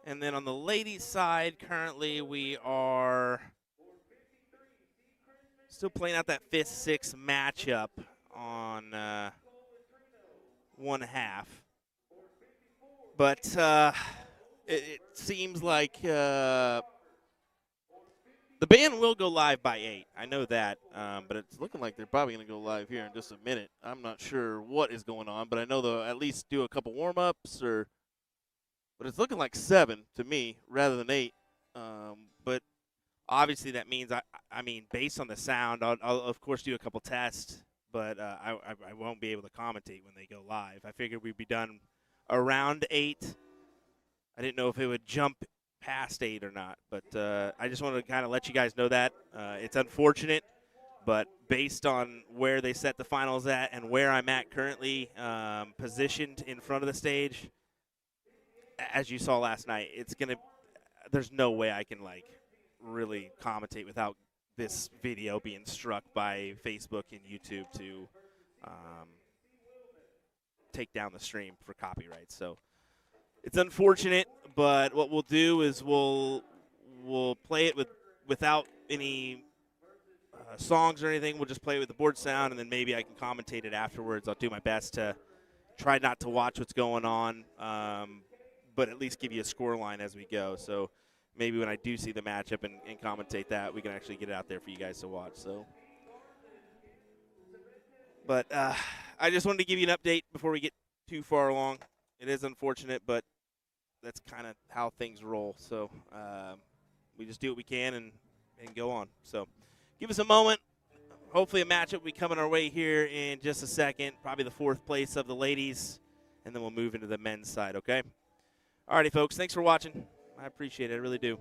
And then on the ladies' side, currently we are still playing out that 5th-6th matchup on one half. But it seems like the band will go live by 8. I know that, but it's looking like they're probably going to go live here in just a minute. I'm not sure what is going on, but I know they'll at least do a couple warm-ups but it's looking like 7 to me rather than 8. But obviously that means I mean, based on the sound, I'll of course do a couple tests, but I won't be able to commentate when they go live. I figured we'd be done around 8. I didn't know if it would jump past 8 or not, but I just wanted to kind of let you guys know that. It's unfortunate, but based on where they set the finals at and where I'm at currently, positioned in front of the stage, as you saw last night, there's no way I can like really commentate without this video being struck by Facebook and YouTube to take down the stream for copyright. So it's unfortunate, but what we'll do is we'll play it without any songs or anything. We'll just play it with the board sound, and then maybe I can commentate it afterwards. I'll do my best to try not to watch what's going on, but at least give you a score line as we go. So maybe when I do see the matchup and commentate that, we can actually get it out there for you guys to watch. So, but I just wanted to give you an update before we get too far along. It is unfortunate, but that's kind of how things roll. So we just do what we can and go on. So give us a moment. Hopefully a matchup will be coming our way here in just a second, probably the 4th place of the ladies, and then we'll move into the men's side, okay? All righty, folks. Thanks for watching. I appreciate it. I really do.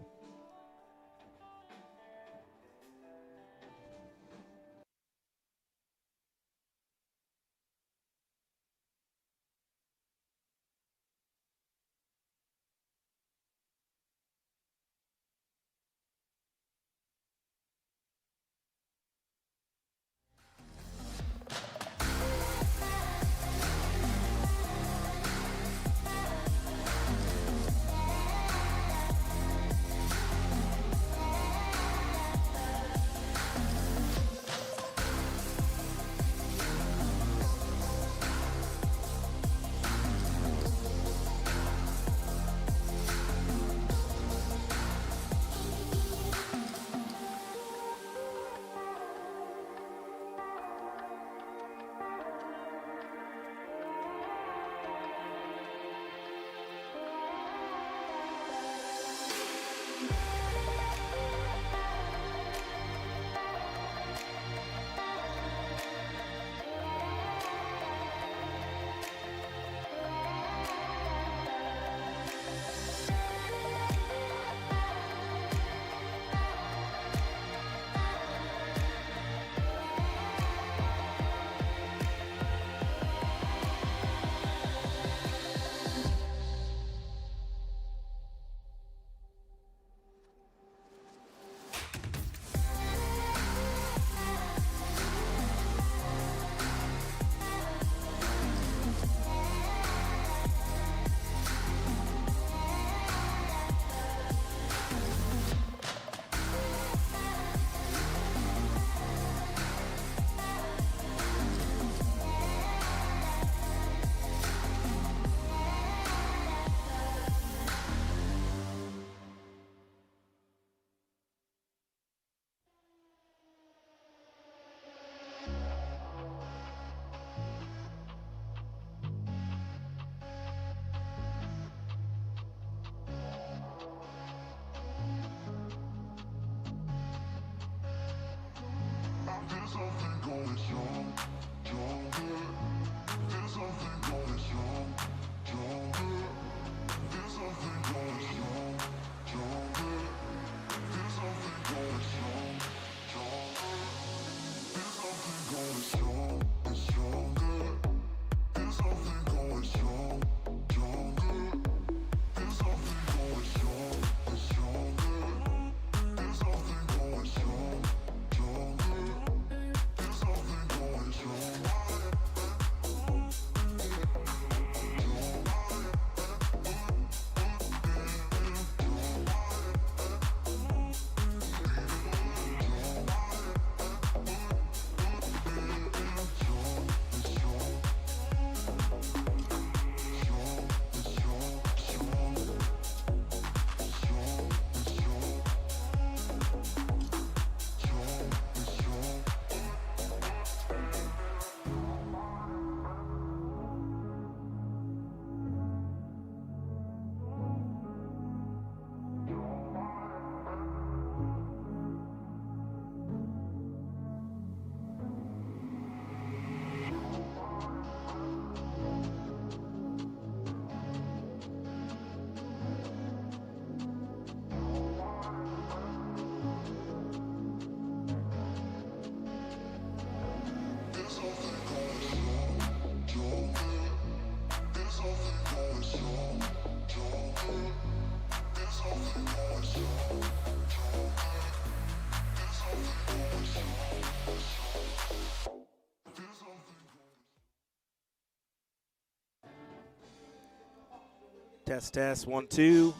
Test, test, 1, 2.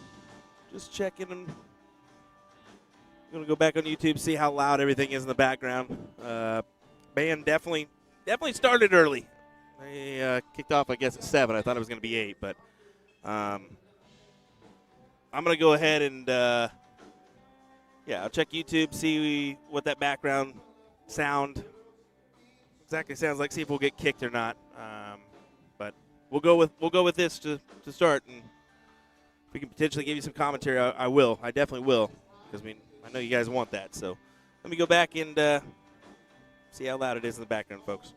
Just checking them. I'm gonna go back on YouTube, see how loud everything is in the background. Band definitely started early. They kicked off, I guess, at 7. I thought it was gonna be 8, but I'm gonna go ahead and I'll check YouTube, see what that background sound exactly sounds like. See if we'll get kicked or not. But we'll go with this to start, and if we can potentially give you some commentary, I will. I definitely will, because I know you guys want that. So let me go back and see how loud it is in the background, folks.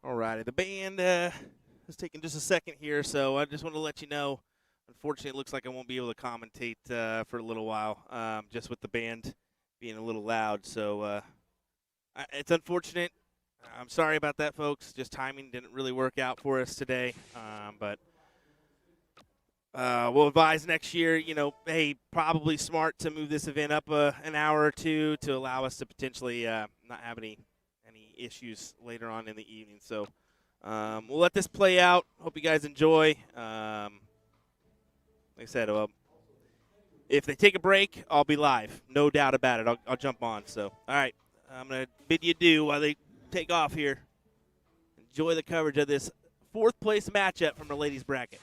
All righty. The band is taking just a second here, so I just want to let you know, unfortunately, it looks like I won't be able to commentate for a little while, just with the band being a little loud. So it's unfortunate. I'm sorry about that, folks. Just timing didn't really work out for us today. But we'll advise next year, hey, probably smart to move this event up an hour or two to allow us to potentially not have any issues later on in the evening. So we'll let this play out. Hope you guys enjoy. Like I said, if they take a break, I'll be live. No doubt about it. I'll jump on. So, all right, I'm going to bid you adieu while they take off here. Enjoy the coverage of this fourth place matchup from the ladies bracket.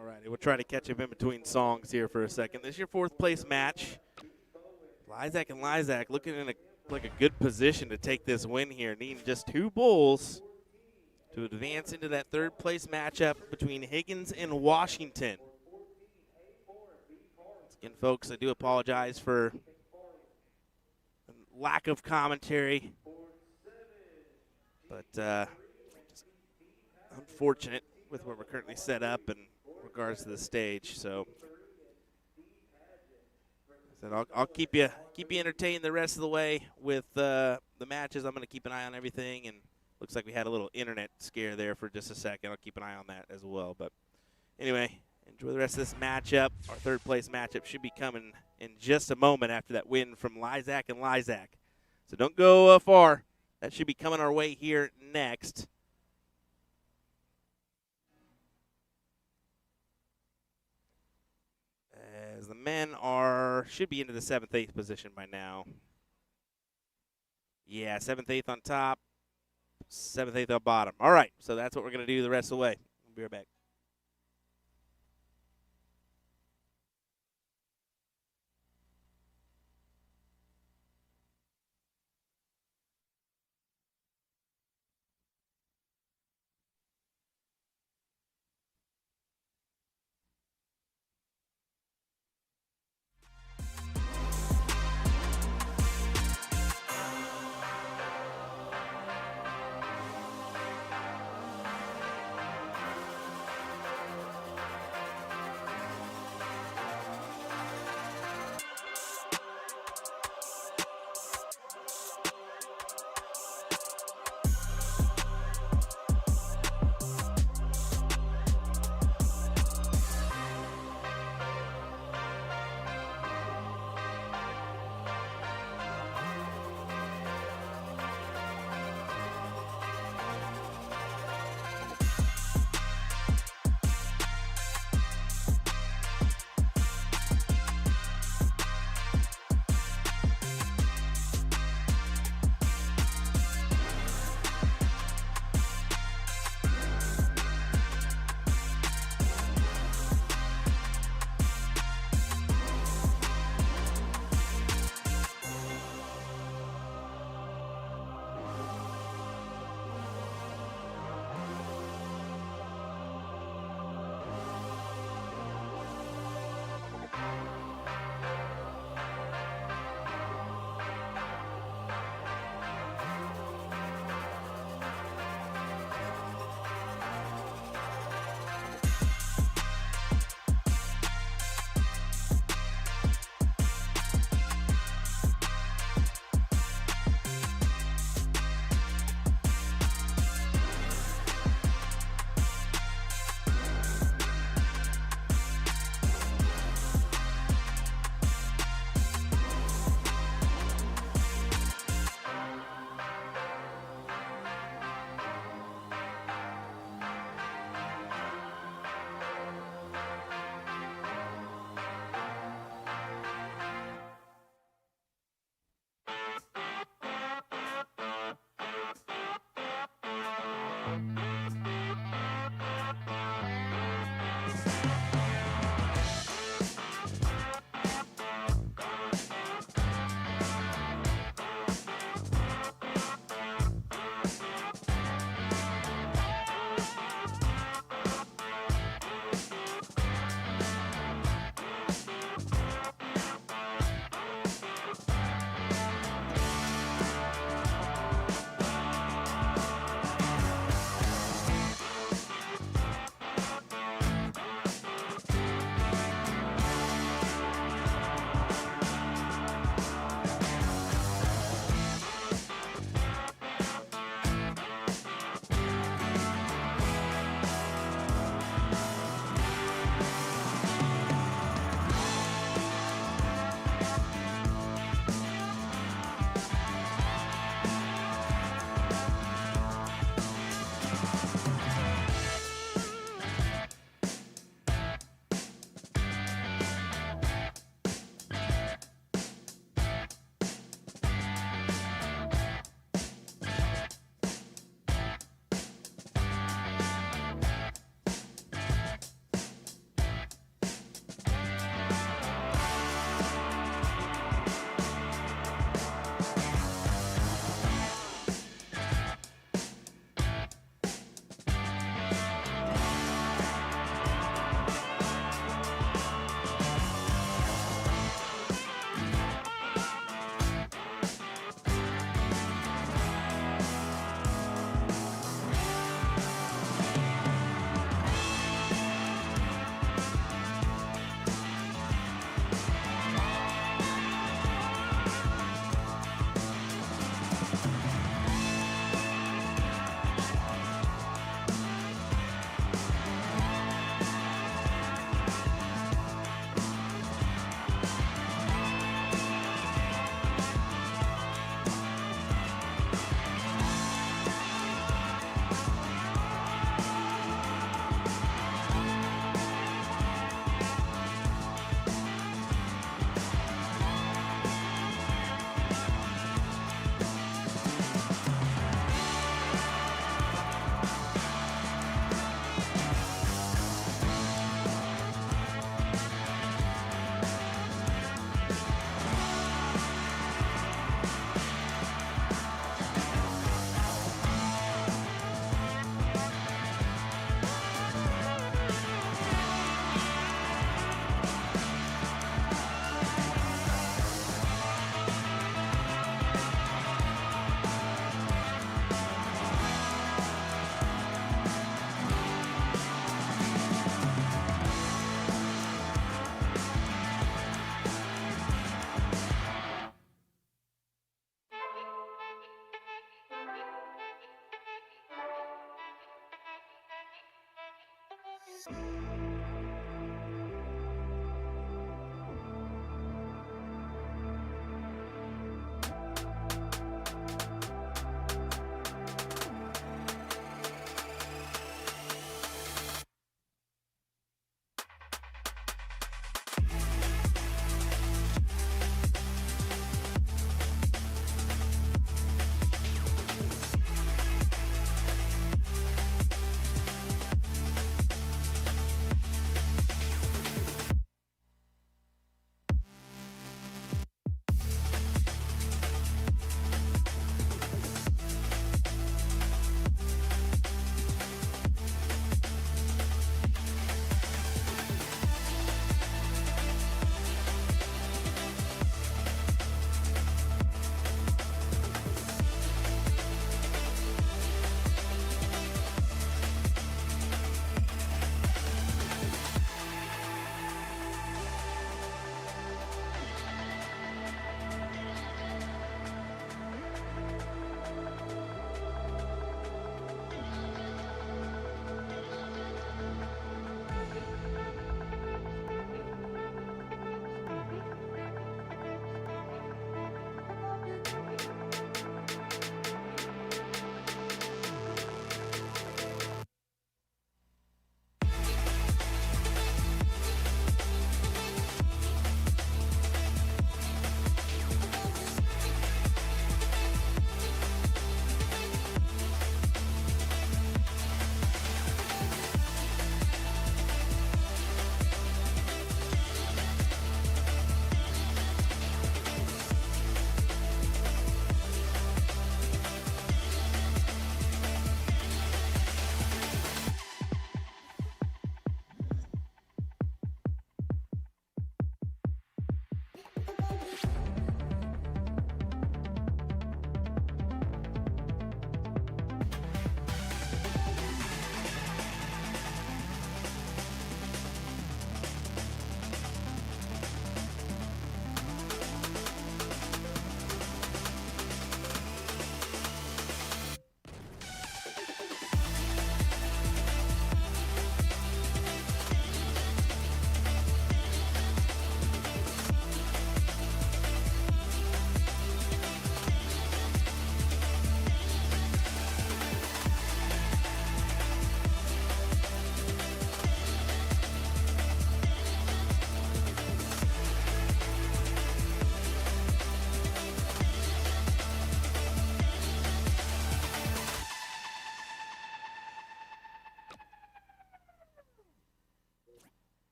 All righty, we'll try to catch him in between songs here for a second. This is your 4th place match. Lysak and Lysak looking in a good position to take this win here, needing just 2 bulls to advance into that 3rd place matchup between Higgins and Washington. Again, folks, I do apologize for lack of commentary, but just unfortunate with where we're currently set up in regards to the stage. So I'll keep you entertained the rest of the way with the matches. I'm going to keep an eye on everything, and looks like we had a little internet scare there for just a second. I'll keep an eye on that as well. But anyway, enjoy the rest of this matchup. Our 3rd place matchup should be coming in just a moment after that win from Lysak and Lysak. So don't go far. That should be coming our way here next. As the men should be into the 7th, 8th position by now. Yeah, 7th, 8th on top, 7th, 8th on bottom. All right, so that's what we're going to do the rest of the way. We'll be right back.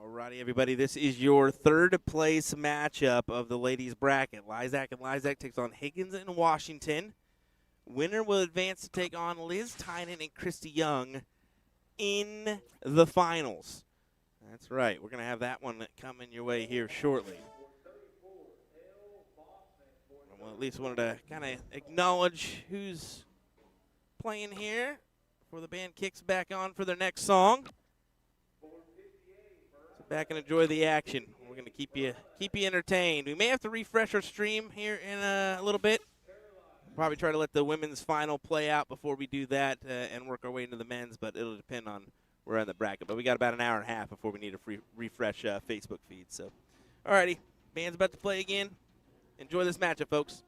Alrighty, everybody. This is your third place matchup of the ladies bracket. Lysak and Lysak takes on Higgins and Washington. Winner will advance to take on Liz Tynan and Christy Young in the finals. That's right. We're going to have that one coming your way here shortly. Well, at least wanted to kind of acknowledge who's playing here before the band kicks back on for their next song. Sit back and enjoy the action. We're going to keep you entertained. We may have to refresh our stream here in a little bit. Probably try to let the women's final play out before we do that and work our way into the men's, but it'll depend on where we're in the bracket. But we got about an hour and a half before we need to refresh Facebook feed. So, alrighty, band's about to play again. Enjoy this matchup, folks.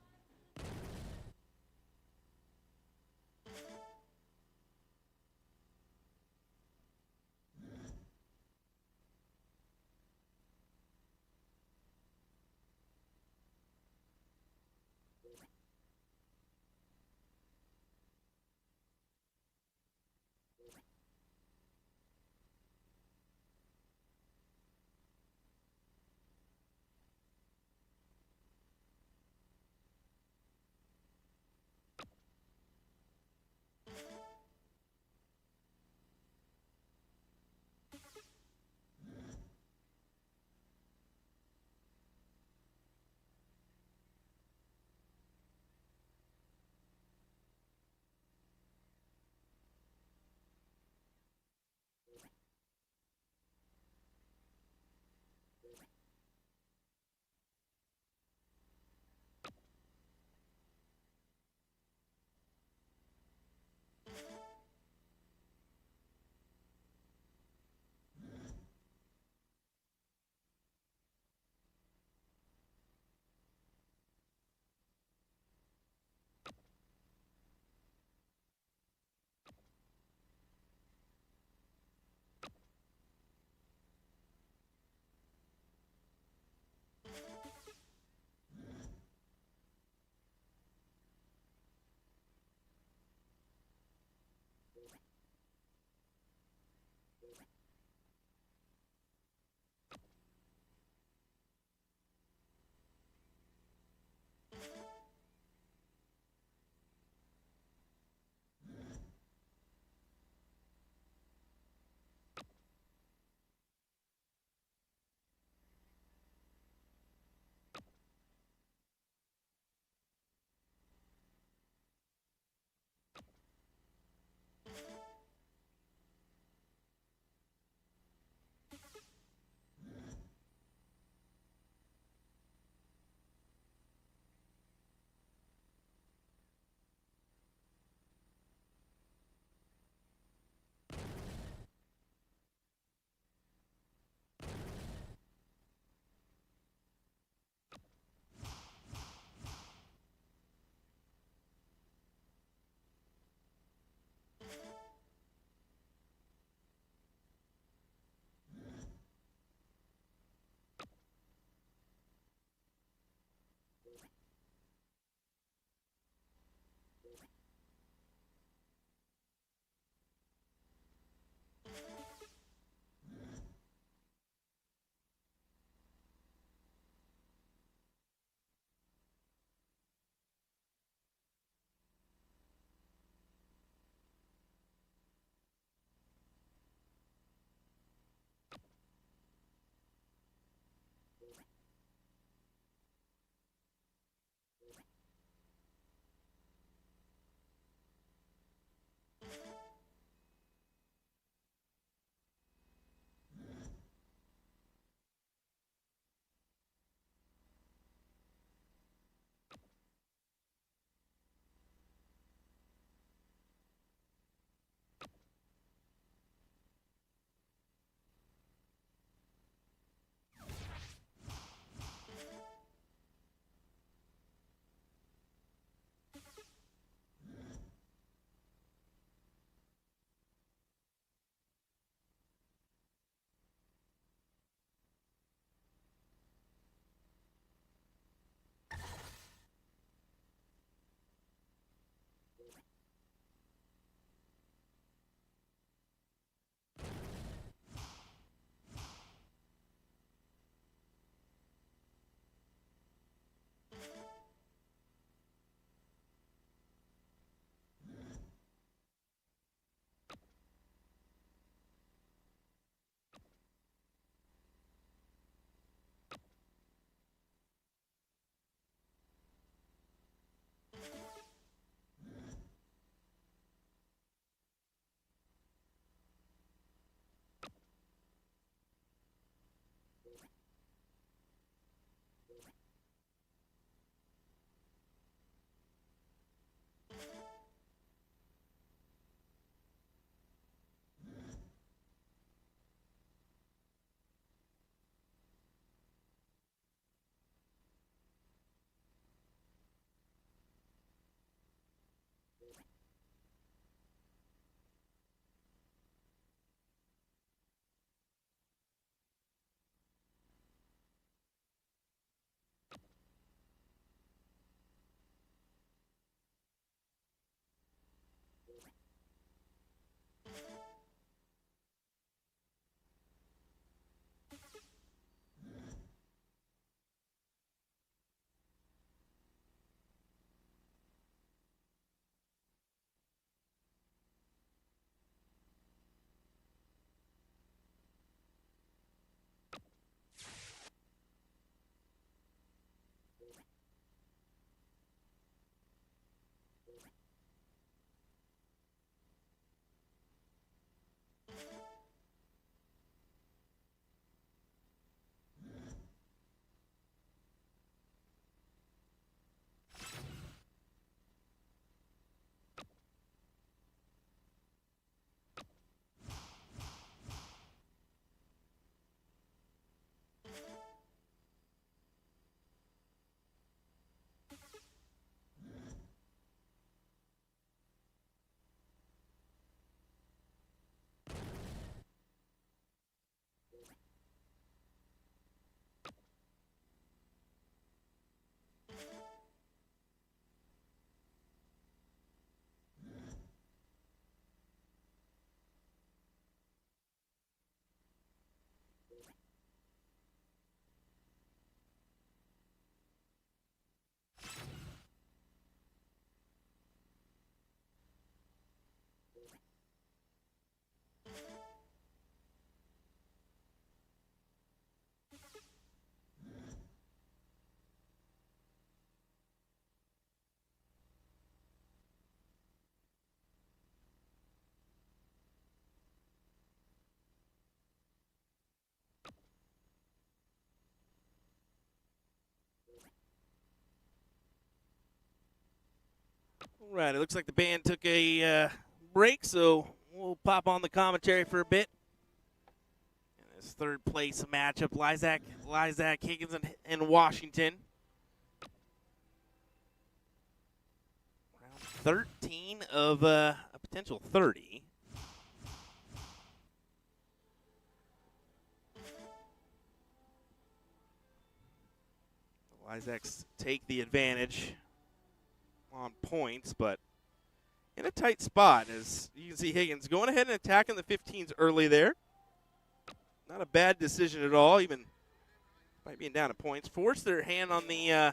All right, it looks like the band took a break, so we'll pop on the commentary for a bit. In this third place matchup, Lysac Higgins, and Washington. Round 13 of a potential 30. Lysacs take the advantage on points, but in a tight spot, as you can see Higgins going ahead and attacking the 15s early there. Not a bad decision at all, even by being down to points. Force their hand on the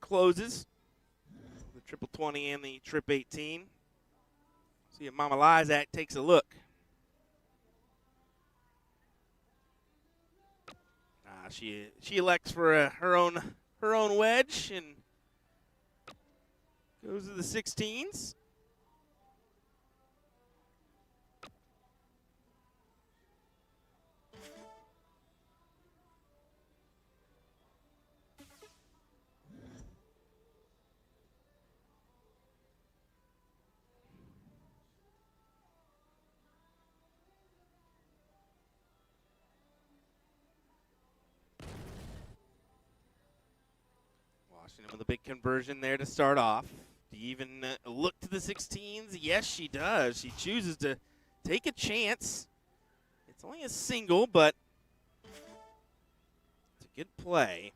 closes, the triple 20 and the trip 18. See if Mama Lysac takes a look. She elects for her own wedge and goes to the 16s. Washington with a big conversion there to start off. Do you even look to the 16s? Yes, she does. She chooses to take a chance. It's only a single, but it's a good play.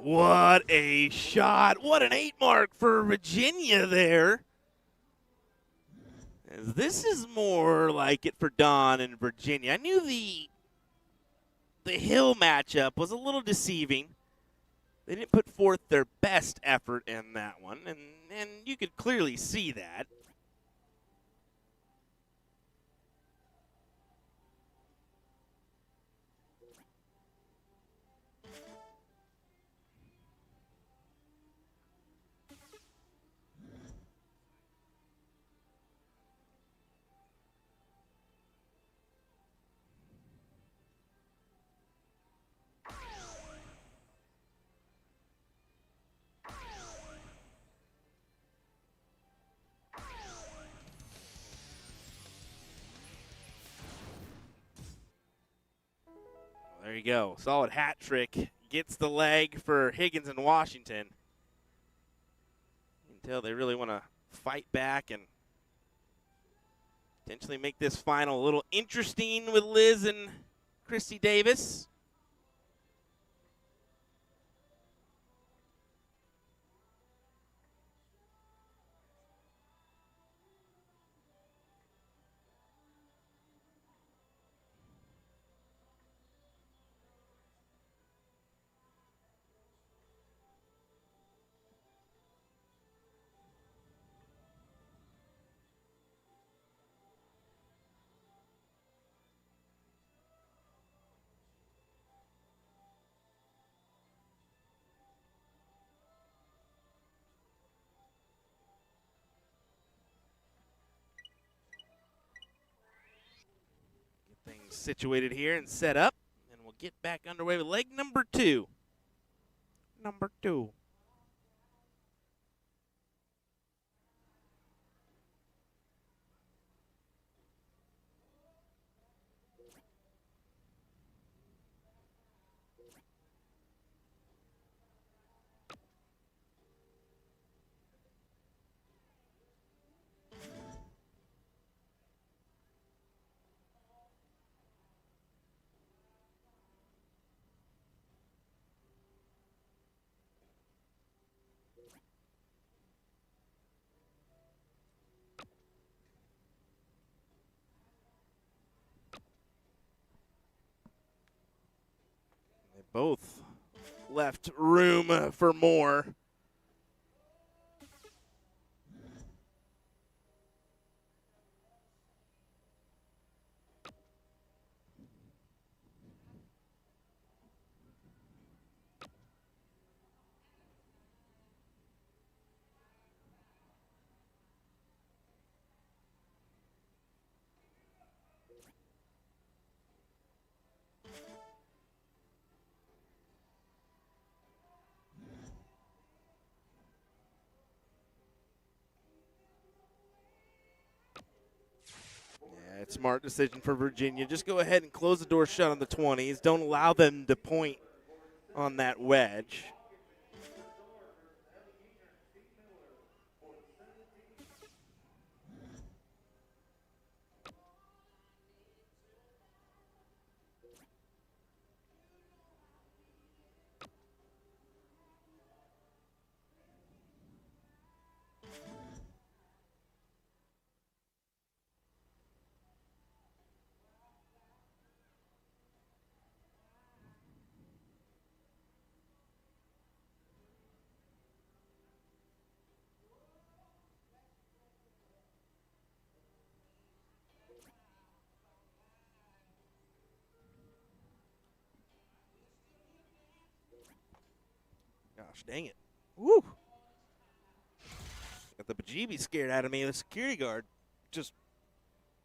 What a shot. What an 8 mark for Virginia there. As this is more like it for Dawn and Virginia. I knew the Hill matchup was a little deceiving. They didn't put forth their best effort in that one, and you could clearly see that. There you go. Solid hat trick. Gets the leg for Higgins and Washington. You can tell they really want to fight back and potentially make this final a little interesting with Liz and Christy Davis. Things situated here and set up, and we'll get back underway with leg number 2. Number 2. They both left room for more. Right, smart decision for Virginia. Just go ahead and close the door shut on the 20s. Don't allow them to point on that wedge. Gosh dang it. Woo! Got the bejeebies scared out of me. The security guard just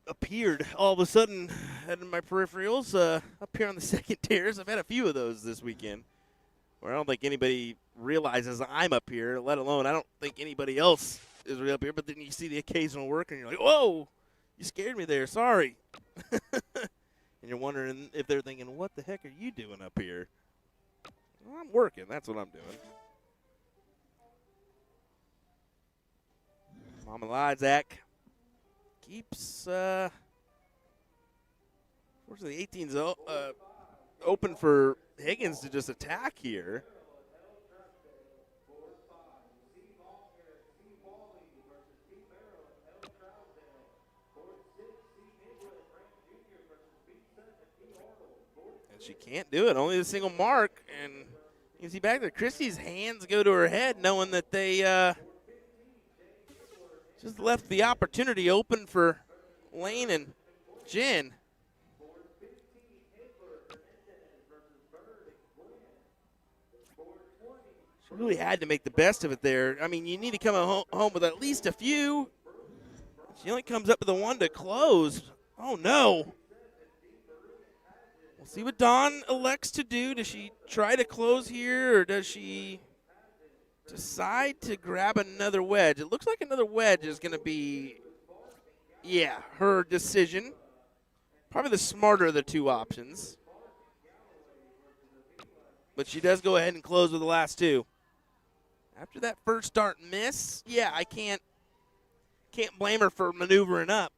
appeared all of a sudden in my peripherals up here on the second tiers. I've had a few of those this weekend where I don't think anybody realizes I'm up here, let alone I don't think anybody else is really up here. But then you see the occasional worker and you're like, whoa, you scared me there. Sorry. And you're wondering if they're thinking, what the heck are you doing up here? Well, I'm working. That's what I'm doing. Mama Lidzak keeps, fortunately, 18's open for Higgins to just attack here. And she can't do it. Only the single mark. And you can see back there, Christie's hands go to her head knowing that they just left the opportunity open for Lane and Jen. She really had to make the best of it there. I mean, you need to come home with at least a few. She only comes up with the one to close. Oh, no. We'll see what Dawn elects to do. Does she try to close here, or does she decide to grab another wedge? It looks like another wedge is going to be, yeah, her decision. Probably the smarter of the two options. But she does go ahead and close with the last two. After that first start miss, yeah, I can't blame her for maneuvering up.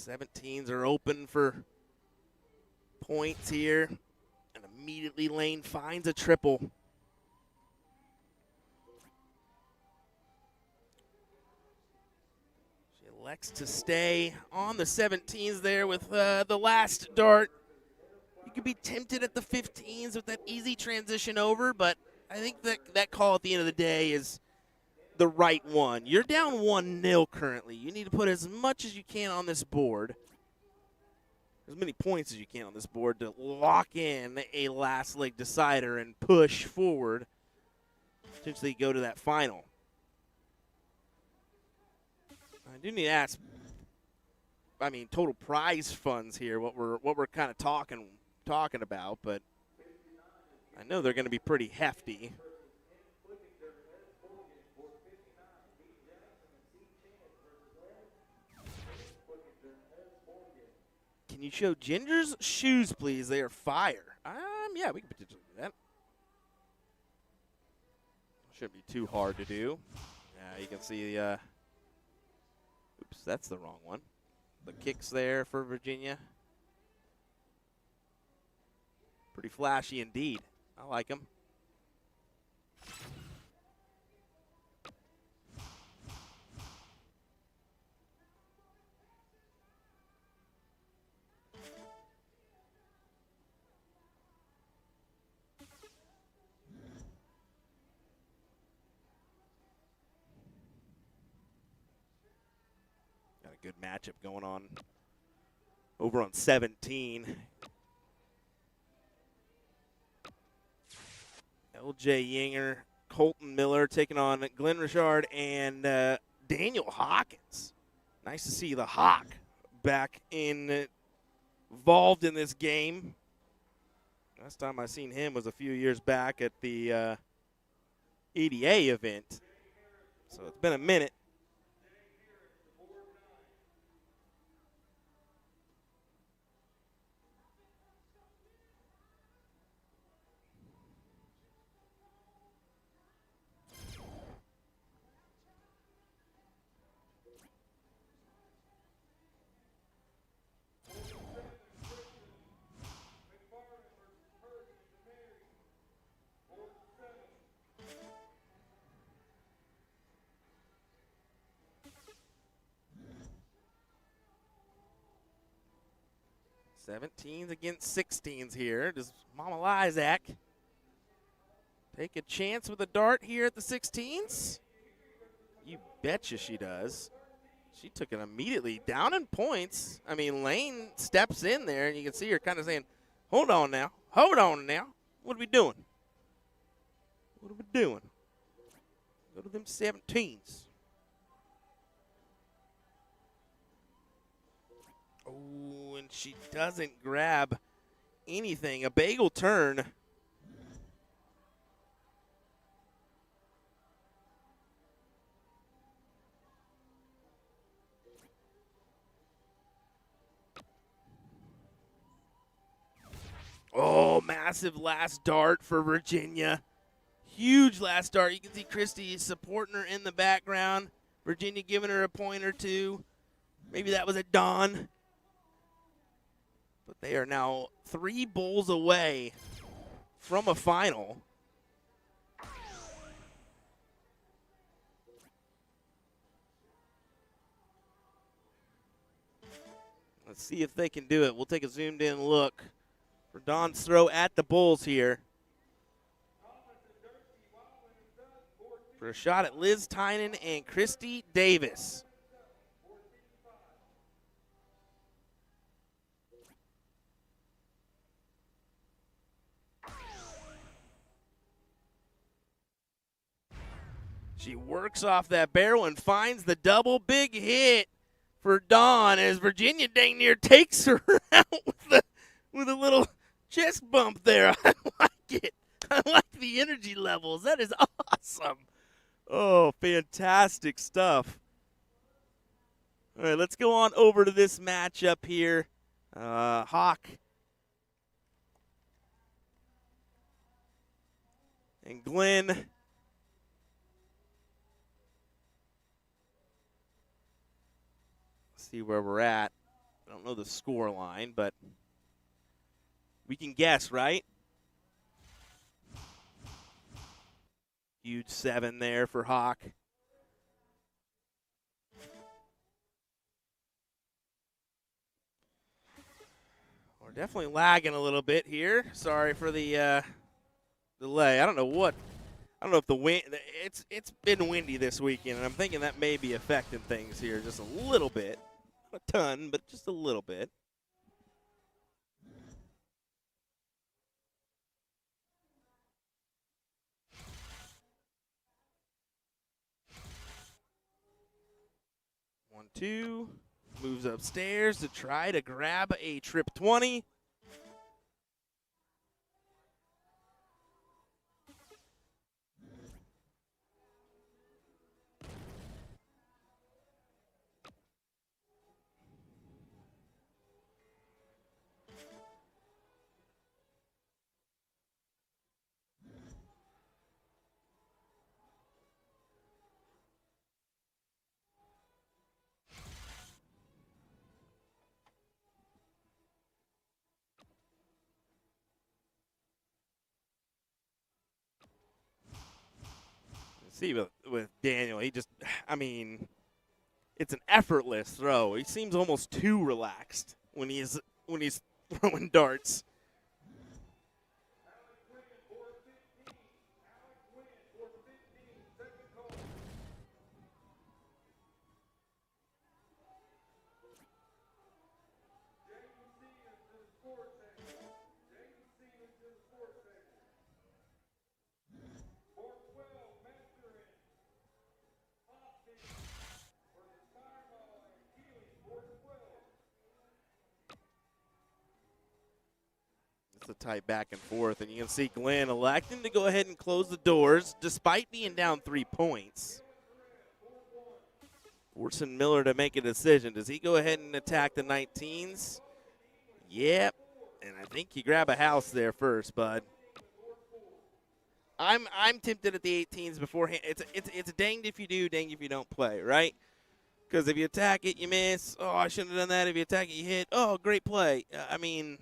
The 17s are open for points here. And immediately Lane finds a triple. She elects to stay on the 17s there with the last dart. You could be tempted at the 15s with that easy transition over, but I think that call at the end of the day is the right one. You're down 1-0 currently. You need to put as much as you can on this board, as many points as you can on this board, to lock in a last leg decider and push forward, potentially go to that final. I do need to ask, I mean, total prize funds here, what we're kind of talking about, but I know they're going to be pretty hefty. Can you show Ginger's shoes, please? They are fire. Yeah, we can potentially do that. Shouldn't be too hard to do. Yeah, you can see the, oops, that's the wrong one. The kicks there for Virginia. Pretty flashy indeed. I like them. A good matchup going on over on 17. LJ Yinger, Colton Miller taking on Glenn Richard and Daniel Hawkins. Nice to see the Hawk back involved in this game. Last time I seen him was a few years back at the EDA event. So it's been a minute. Seventeens against 16s here. Does Mama Lizak take a chance with a dart here at the 16s? You betcha she does. She took it immediately down in points. I mean, Lane steps in there, and you can see her kind of saying, hold on now. Hold on now. What are we doing? What are we doing? Go to them 17s. Oh, and she doesn't grab anything. A bagel turn. Oh, massive last dart for Virginia. Huge last dart. You can see Christy supporting her in the background. Virginia giving her a point or two. Maybe that was a Dawn. But they are now 3 bowls away from a final. Let's see if they can do it. We'll take a zoomed in look for Dawn's throw at the Bulls here. For a shot at Liz Tynan and Christy Davis. She works off that barrel and finds the double. Big hit for Dawn as Virginia dang near takes her out with a little chest bump there. I like it. I like the energy levels. That is awesome. Oh, fantastic stuff. All right, let's go on over to this matchup here. Hawk and Glenn. See where we're at. I don't know the score line, but we can guess, right? Huge 7 there for Hawk. We're definitely lagging a little bit here. Sorry for the delay. I don't know if the wind. It's been windy this weekend, and I'm thinking that may be affecting things here just a little bit. Not a ton, but just a little bit. One, two. Moves upstairs to try to grab a trip 20. See with Daniel, it's an effortless throw. He seems almost too relaxed when he's throwing darts. Lots of tight back and forth, and you can see Glenn electing to go ahead and close the doors despite being down 3 points. Forcing Miller to make a decision. Does he go ahead and attack the 19s? Yep, and I think you grab a house there first, bud. I'm tempted at the 18s beforehand. It's a danged if you do, danged if you don't play, right? Because if you attack it, you miss. Oh, I shouldn't have done that. If you attack it, you hit. Oh, great play. I mean,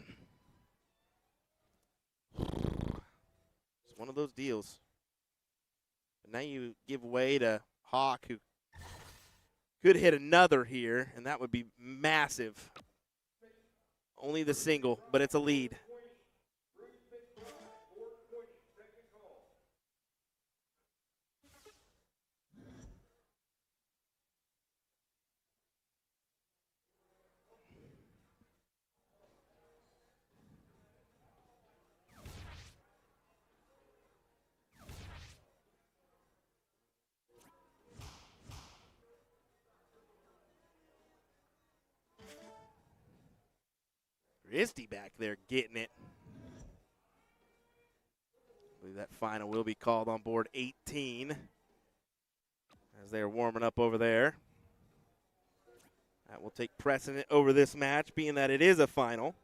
it's one of those deals. But now you give way to Hawk, who could hit another here, and that would be massive. Only the single, but it's a lead. Christie back there getting it. I believe that final will be called on board 18 as they're warming up over there. That will take precedent over this match, being that it is a final.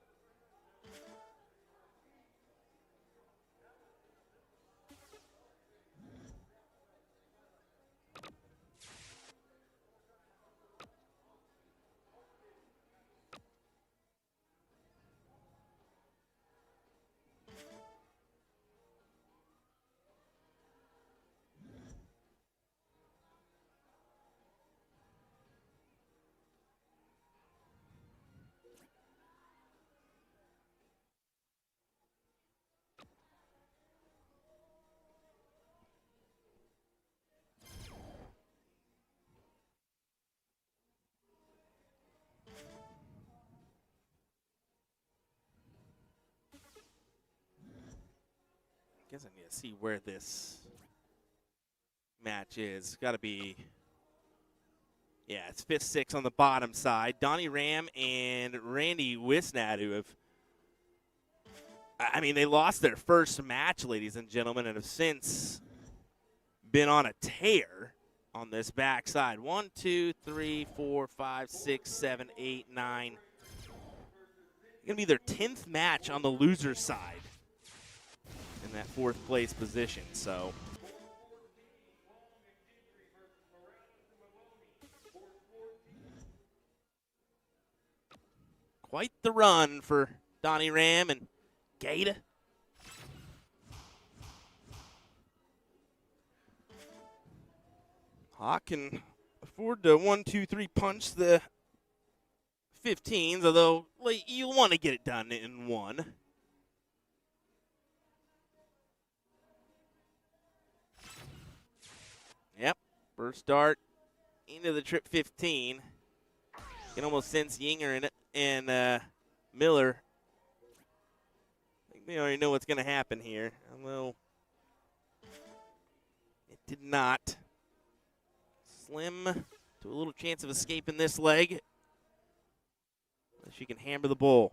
I guess I need to see where this match is. Got to be, yeah, it's 5th, 6th on the bottom side. Donnie Ram and Randy Wisnat, who have, I mean, they lost their first match, ladies and gentlemen, and have since been on a tear on this backside. 1, 2, 3, 4, 5, 6, 7, 8, 9. It's going to be their 10th match on the loser's side in that 4th place position. So quite the run for Donnie Ram and Gaeta. Hawk can afford to 1, 2, 3 punch the 15s, although you want to get it done in one. Yep, first dart into the trip 15. You can almost sense Yinger and Miller. I think they already know what's going to happen here, although it did not. Slim to a little chance of escaping this leg. She can hammer the bull.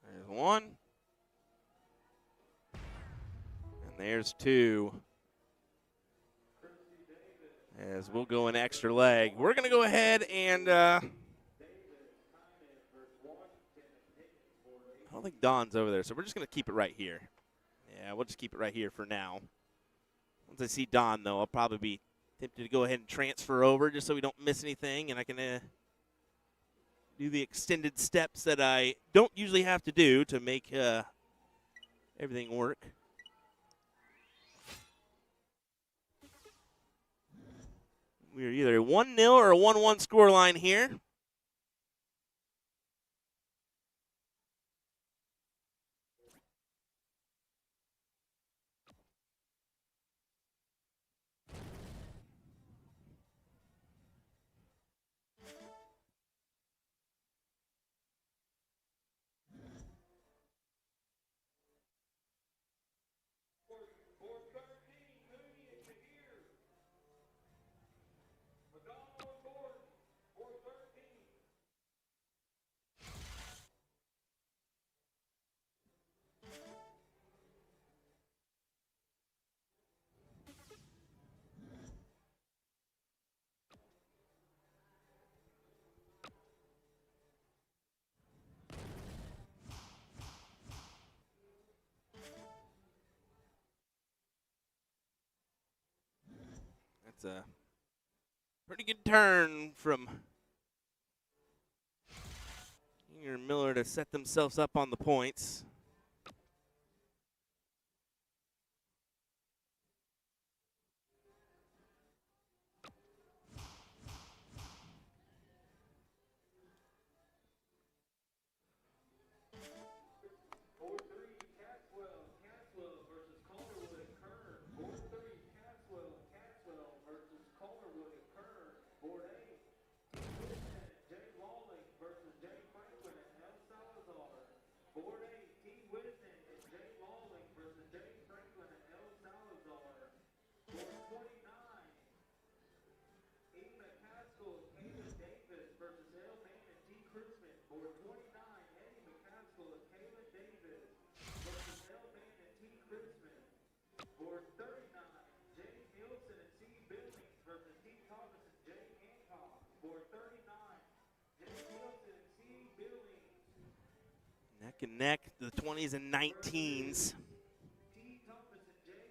There's one. And there's two. As we'll go an extra leg. We're going to go ahead and I don't think Don's over there, so we're just going to keep it right here. Yeah, we'll just keep it right here for now. Once I see Don, though, I'll probably be tempted to go ahead and transfer over just so we don't miss anything, and I can do the extended steps that I don't usually have to do to make everything work. We're either a 1-0 or a 1-1 scoreline here. That's a pretty good turn from Inger and Miller to set themselves up on the points. Neck and neck, the 20s and 19s.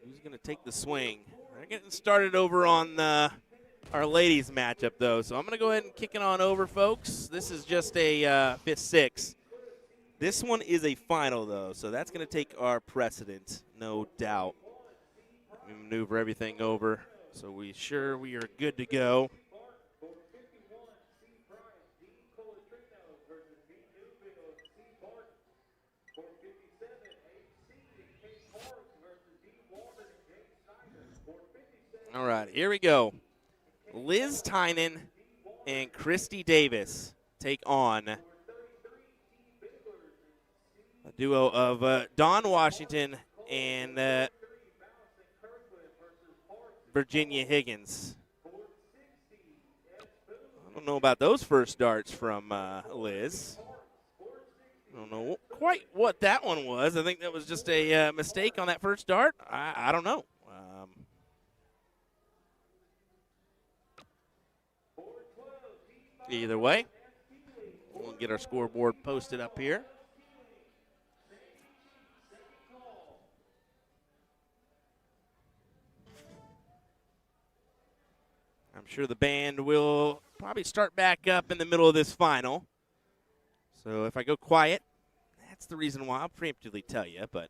Who's going to take the swing? They're getting started over on our ladies matchup, though. So I'm going to go ahead and kick it on over, folks. This is just a 5th-6. This one is a final, though, so that's going to take our precedent, no doubt. We maneuver everything over, so we are good to go. All right, here we go. Liz Tynan and Christy Davis take on a duo of Dawn Washington and Virginia Higgins. I don't know about those first darts from Liz. I don't know quite what that one was. I think that was just a mistake on that first dart. I don't know. Either way, we'll get our scoreboard posted up here. I'm sure the band will probably start back up in the middle of this final. So if I go quiet, that's the reason why. I'll preemptively tell you, but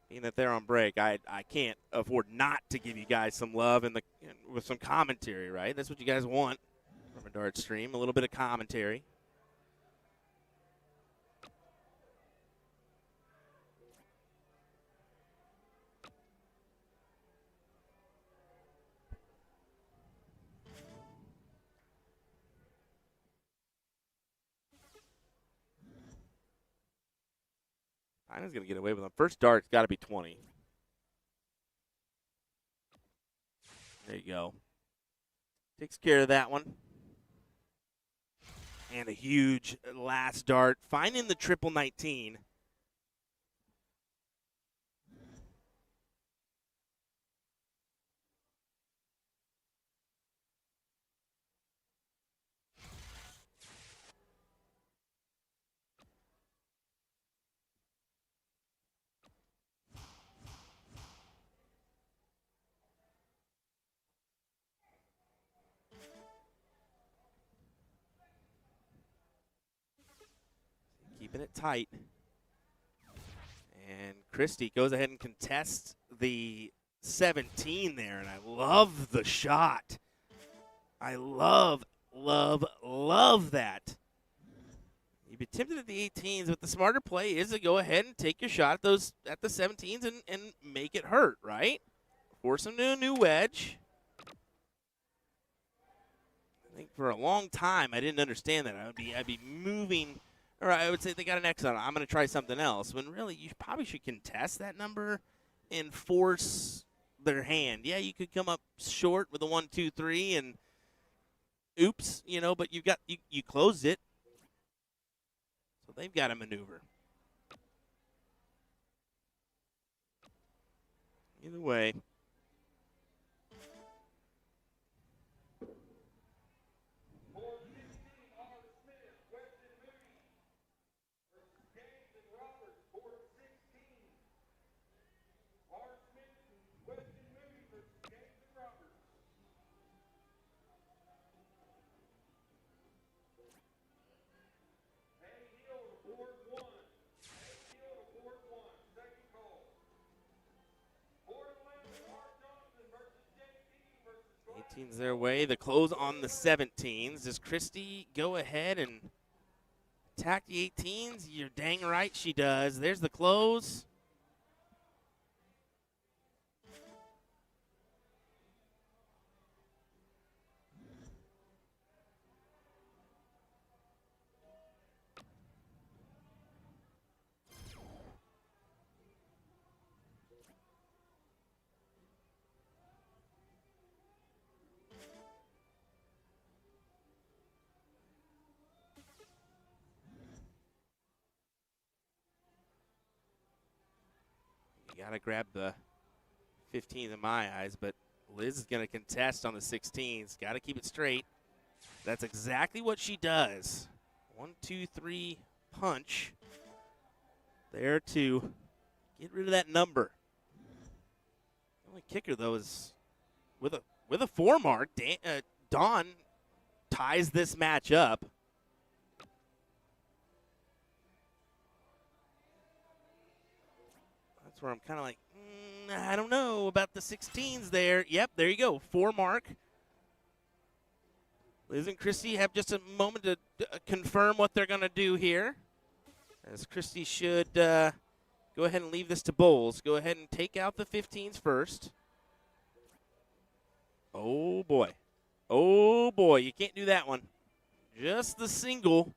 being that they're on break, I can't afford not to give you guys some love with some commentary, right? That's what you guys want from a dart stream, a little bit of commentary. Tynan's going to get away with them. First dart's got to be 20. There you go. Takes care of that one. And a huge last dart. Finding the 19. Keeping it tight. And Christie goes ahead and contests the 17 there, and I love the shot. I love that. You'd be tempted at the 18s, but the smarter play is to go ahead and take your shot at the 17s and make it hurt, right? Force them to a new wedge. I think for a long time I didn't understand that. I'd be moving. Or I would say they got an X on it. I'm going to try something else. When really, you probably should contest that number and force their hand. Yeah, you could come up short with a 1, 2, 3, and oops, but you closed it. So they've got to maneuver. Either way. 18s their way. The close on the 17s. Does Christie go ahead and attack the 18s? You're dang right she does. There's the close. You got to grab the 15 in my eyes, but Liz is going to contest on the 16s. Got to keep it straight. That's exactly what she does. 1, 2, 3 punch there to get rid of that number. The only kicker, though, is with a 4 mark, Dawn ties this match up. That's where I'm kind of like, I don't know about the 16s there. Yep, there you go, 4 mark. Liz and Christie have just a moment to confirm what they're going to do here. As Christie should go ahead and leave this to Bowles. Go ahead and take out the 15s first. Oh, boy. Oh, boy. You can't do that one. Just the single.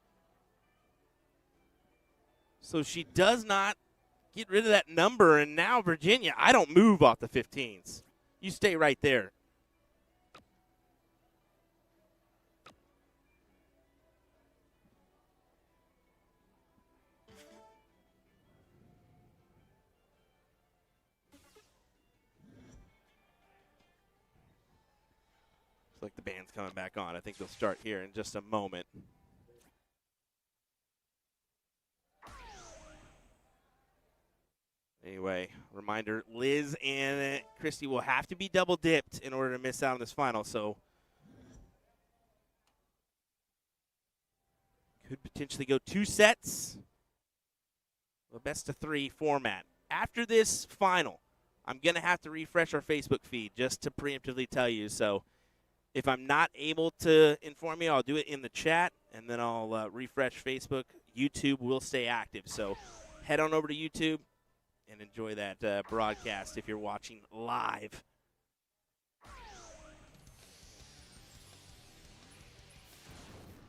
So she does not get rid of that number. And now, Virginia, I don't move off the 15s. You stay right there. Like the band's coming back on. I think they'll start here in just a moment. Anyway, reminder, Liz and Christie will have to be double dipped in order to miss out on this final, so could potentially go 2 sets. A best of 3 format. After this final, I'm going to have to refresh our Facebook feed just to preemptively tell you, so if I'm not able to inform you, I'll do it in the chat, and then I'll refresh Facebook. YouTube will stay active, so head on over to YouTube and enjoy that broadcast if you're watching live.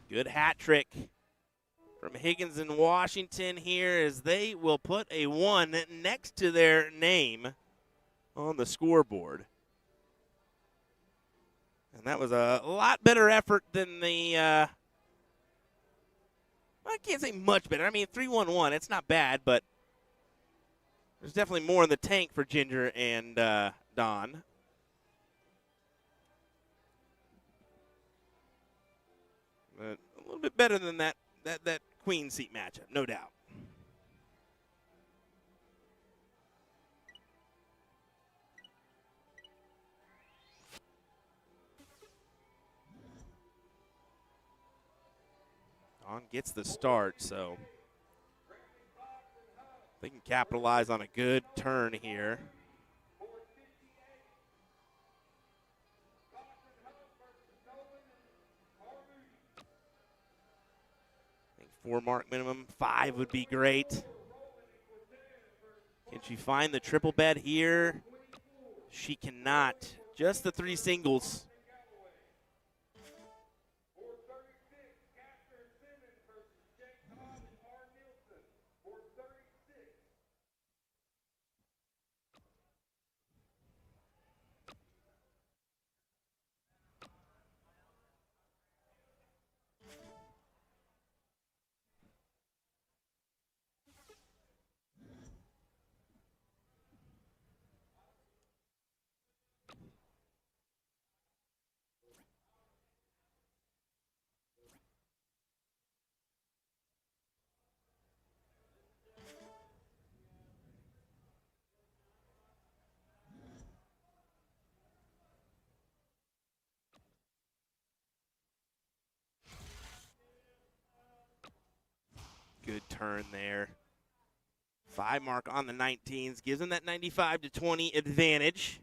Good hat trick from Higgins and Washington here as they will put a 1 next to their name on the scoreboard. And that was a lot better effort than the, I can't say much better. I mean, 3-1-1, it's not bad, but there's definitely more in the tank for Ginger and Dawn. But a little bit better than that queen seat matchup, no doubt. Dawn gets the start, so they can capitalize on a good turn here. I think 4 mark minimum, 5 would be great. Can she find the triple bet here? She cannot. Just the 3 singles. Good turn there. 5 mark on the 19s. Gives them that 95-20 advantage.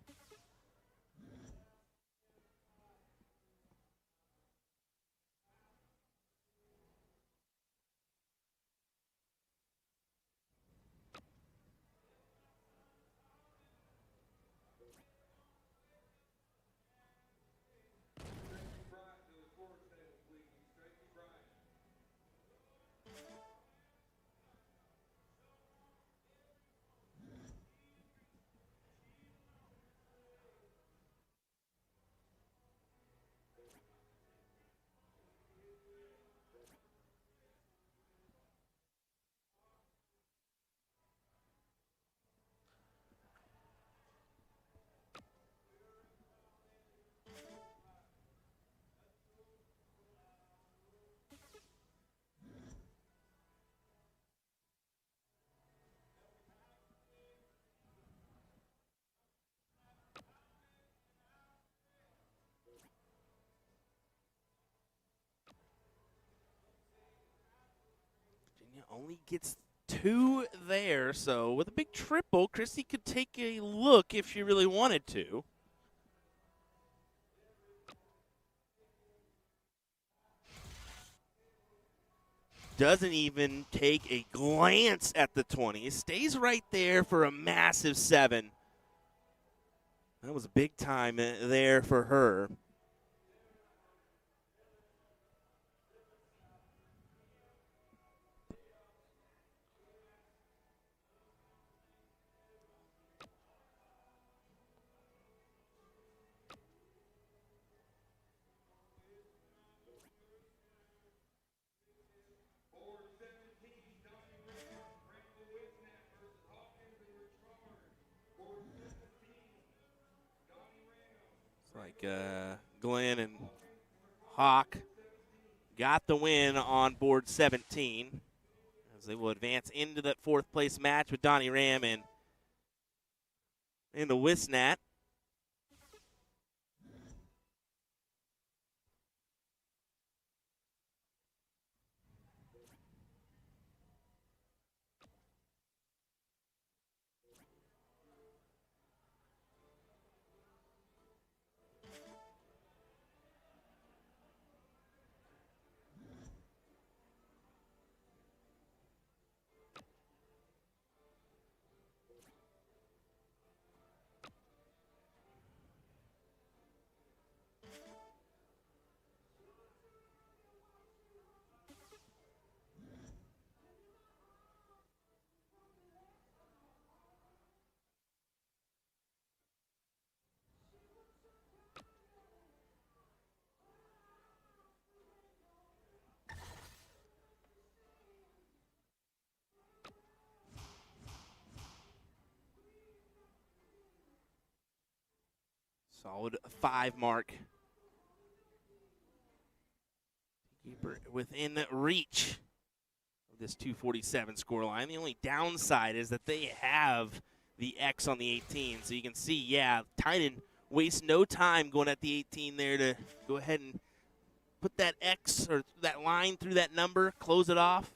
only gets 2 there, so with a big triple, Christy could take a look if she really wanted to. Doesn't even take a glance at the 20. Stays right there for a massive 7. That was big time there for her. Like Glenn and Hawk got the win on board 17 as they will advance into that 4th place match with Donnie Ram and the Wisnat. Solid 5 mark. Keep her within reach of this 247 scoreline. The only downside is that they have the X on the 18. So you can see, yeah, Tynan wastes no time going at the 18 there to go ahead and put that X or that line through that number, close it off.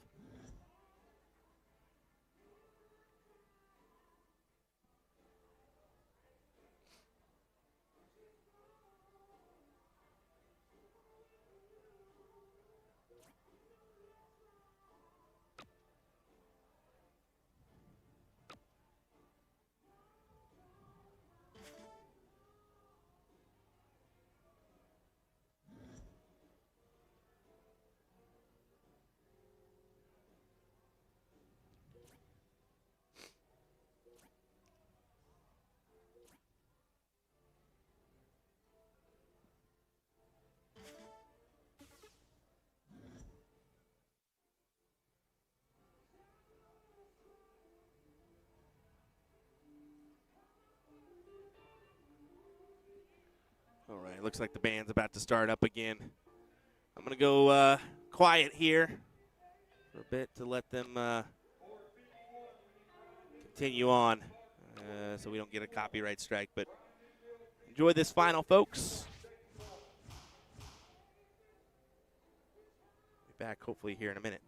All right, looks like the band's about to start up again. I'm going to go quiet here for a bit to let them continue on so we don't get a copyright strike. But enjoy this final, folks. Be back hopefully here in a minute.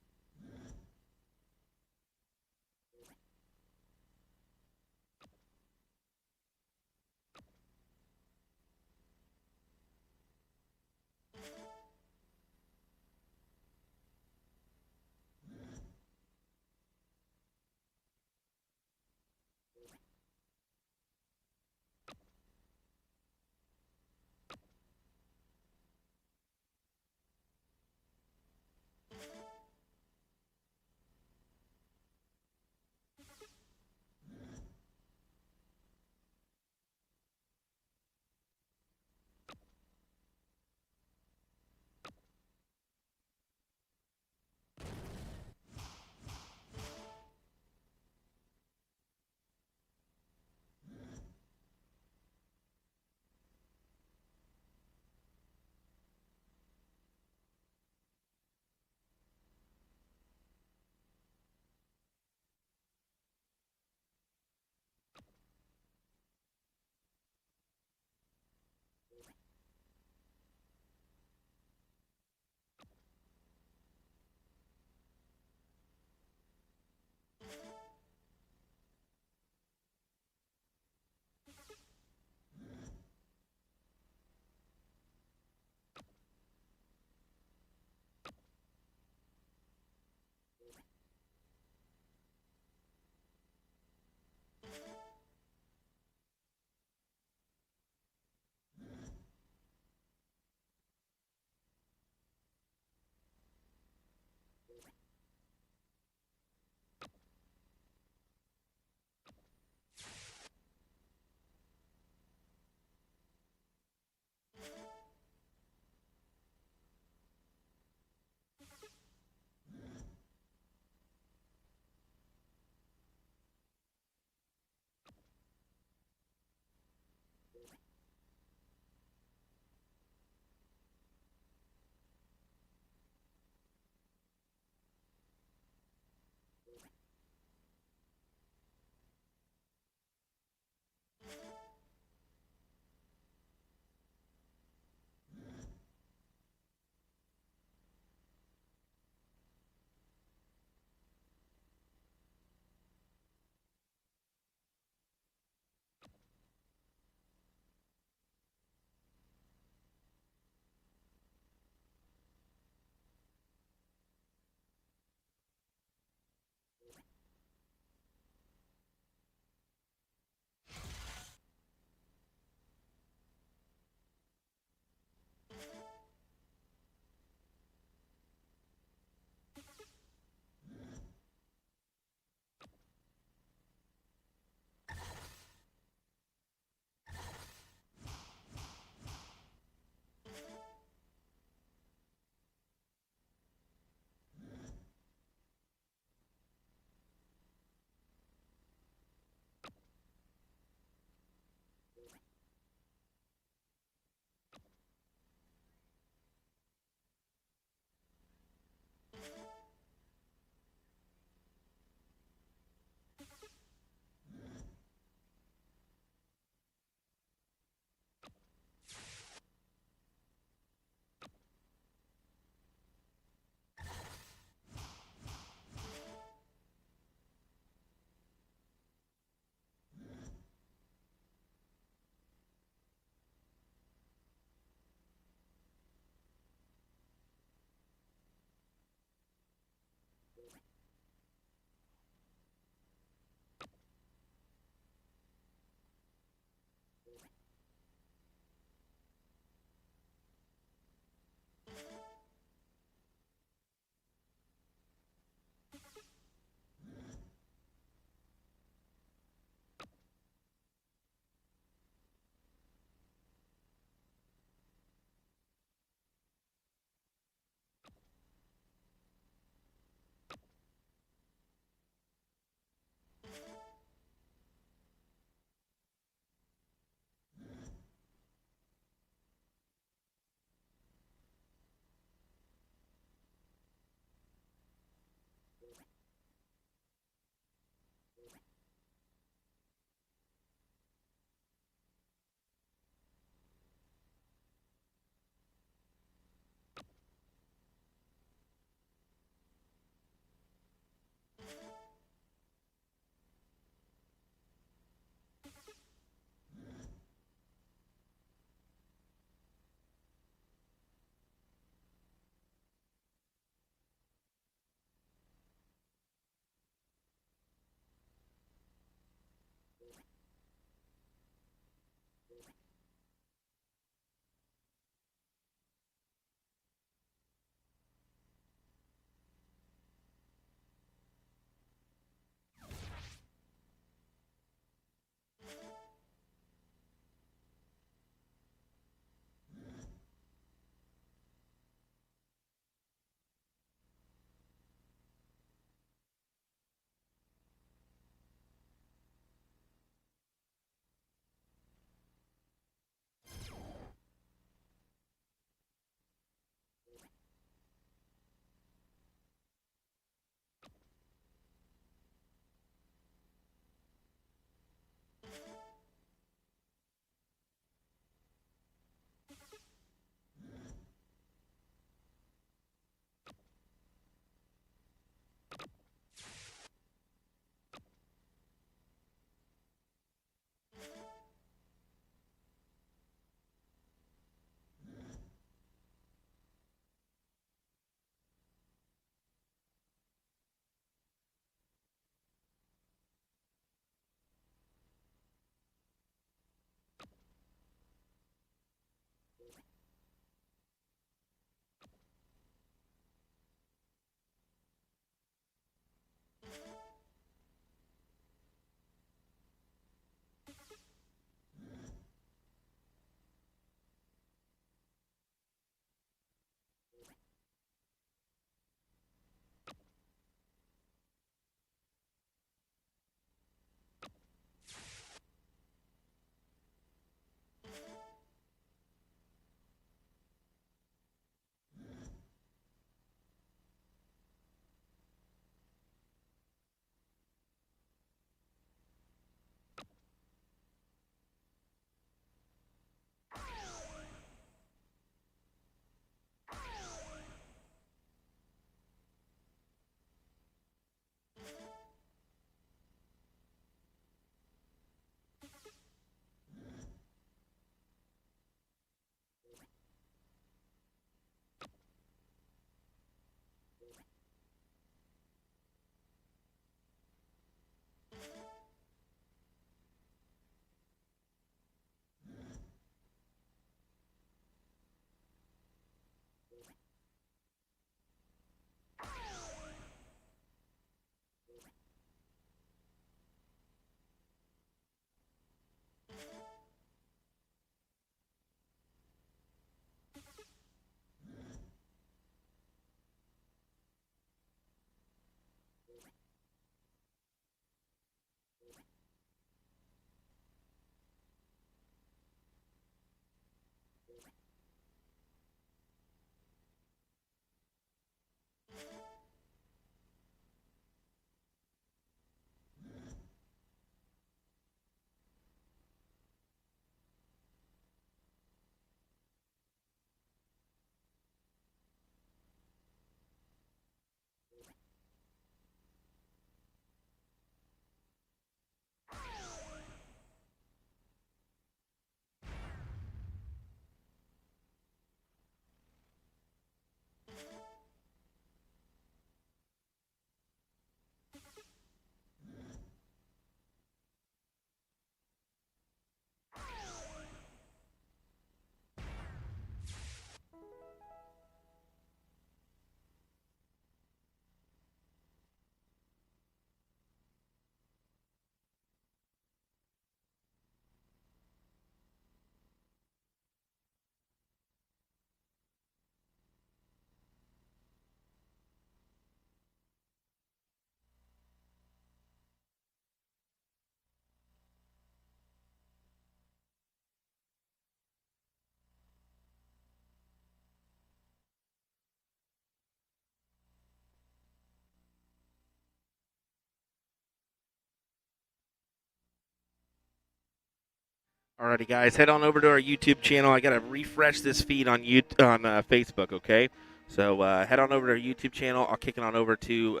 Alrighty, guys, head on over to our YouTube channel. I gotta refresh this feed on Facebook, okay? So head on over to our YouTube channel. I'll kick it on over to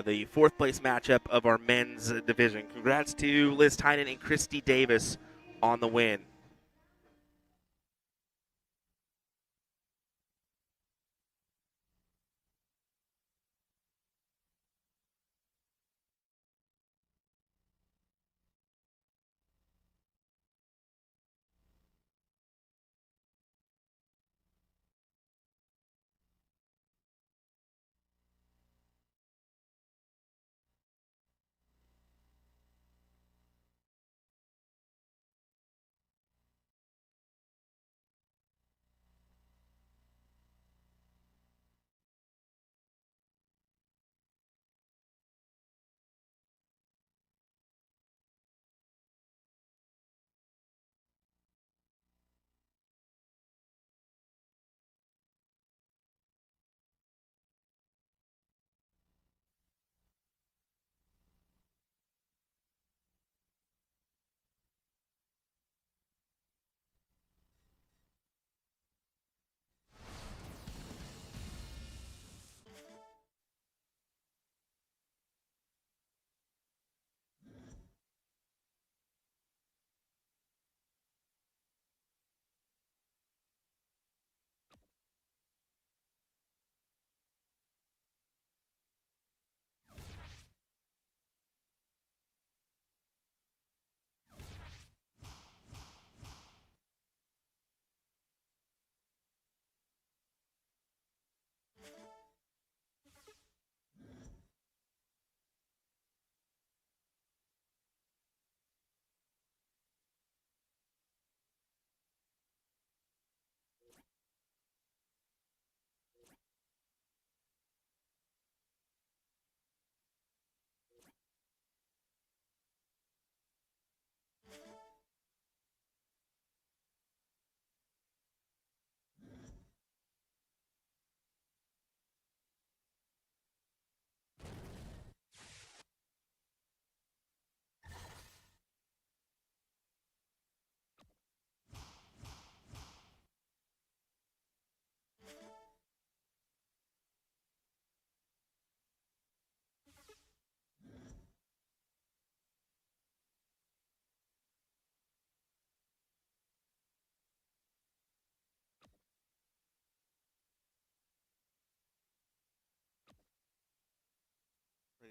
the fourth place matchup of our men's division. Congrats to Liz Tynan and Christy Davis on the win.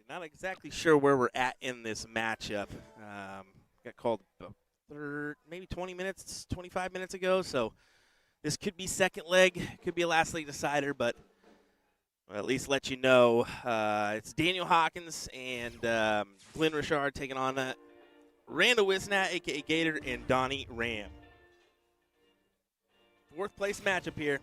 Not exactly sure where we're at in this matchup. Got called maybe 20 minutes, 25 minutes ago, so this could be second leg, could be a last leg decider, but I'll at least let you know. It's Daniel Hawkins and Glenn Richard taking on Randall Wisnat, a.k.a. Gator, and Donnie Ram. Fourth place matchup here.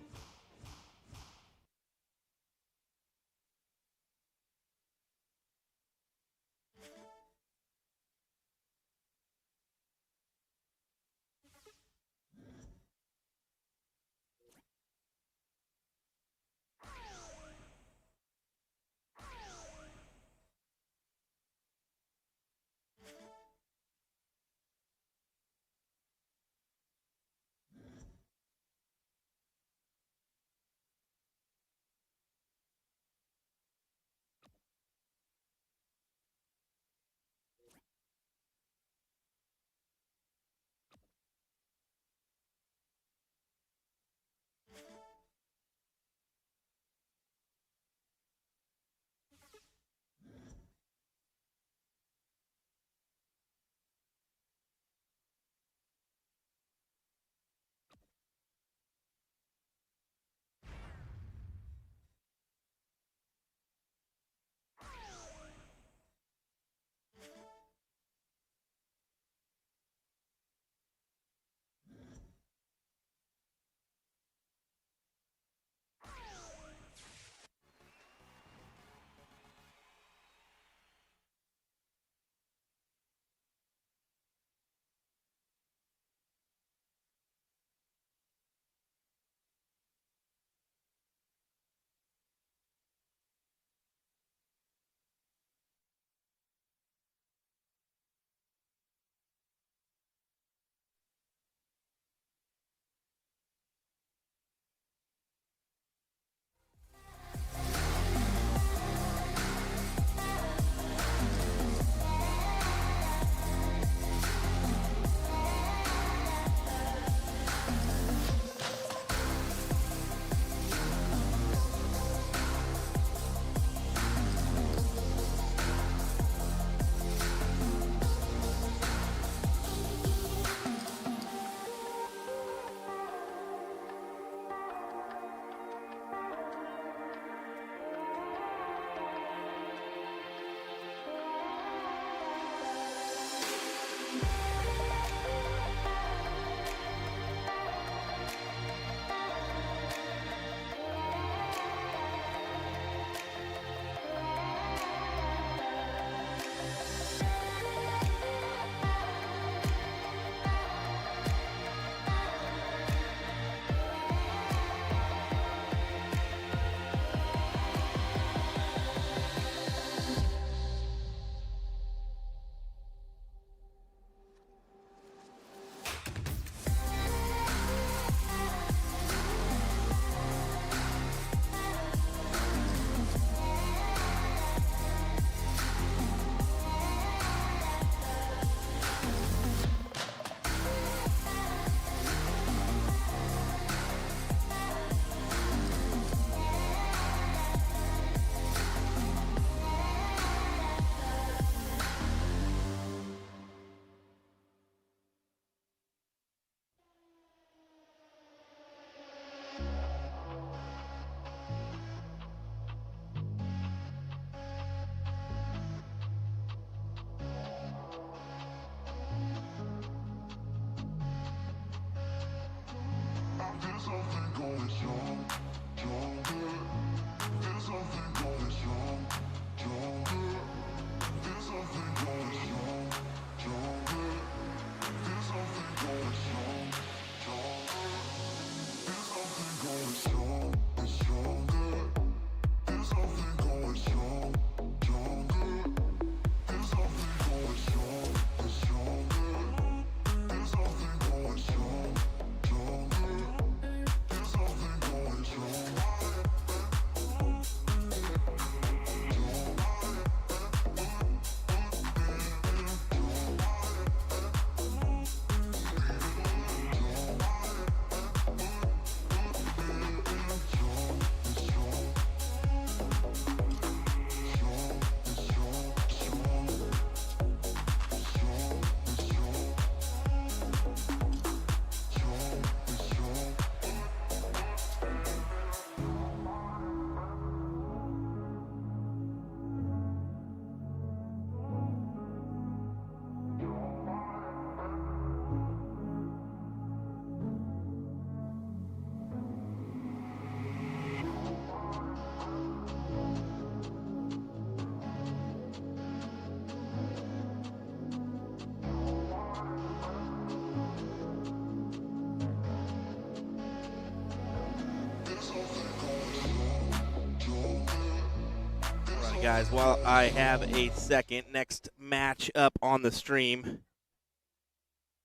guys, while I have a second, next match up on the stream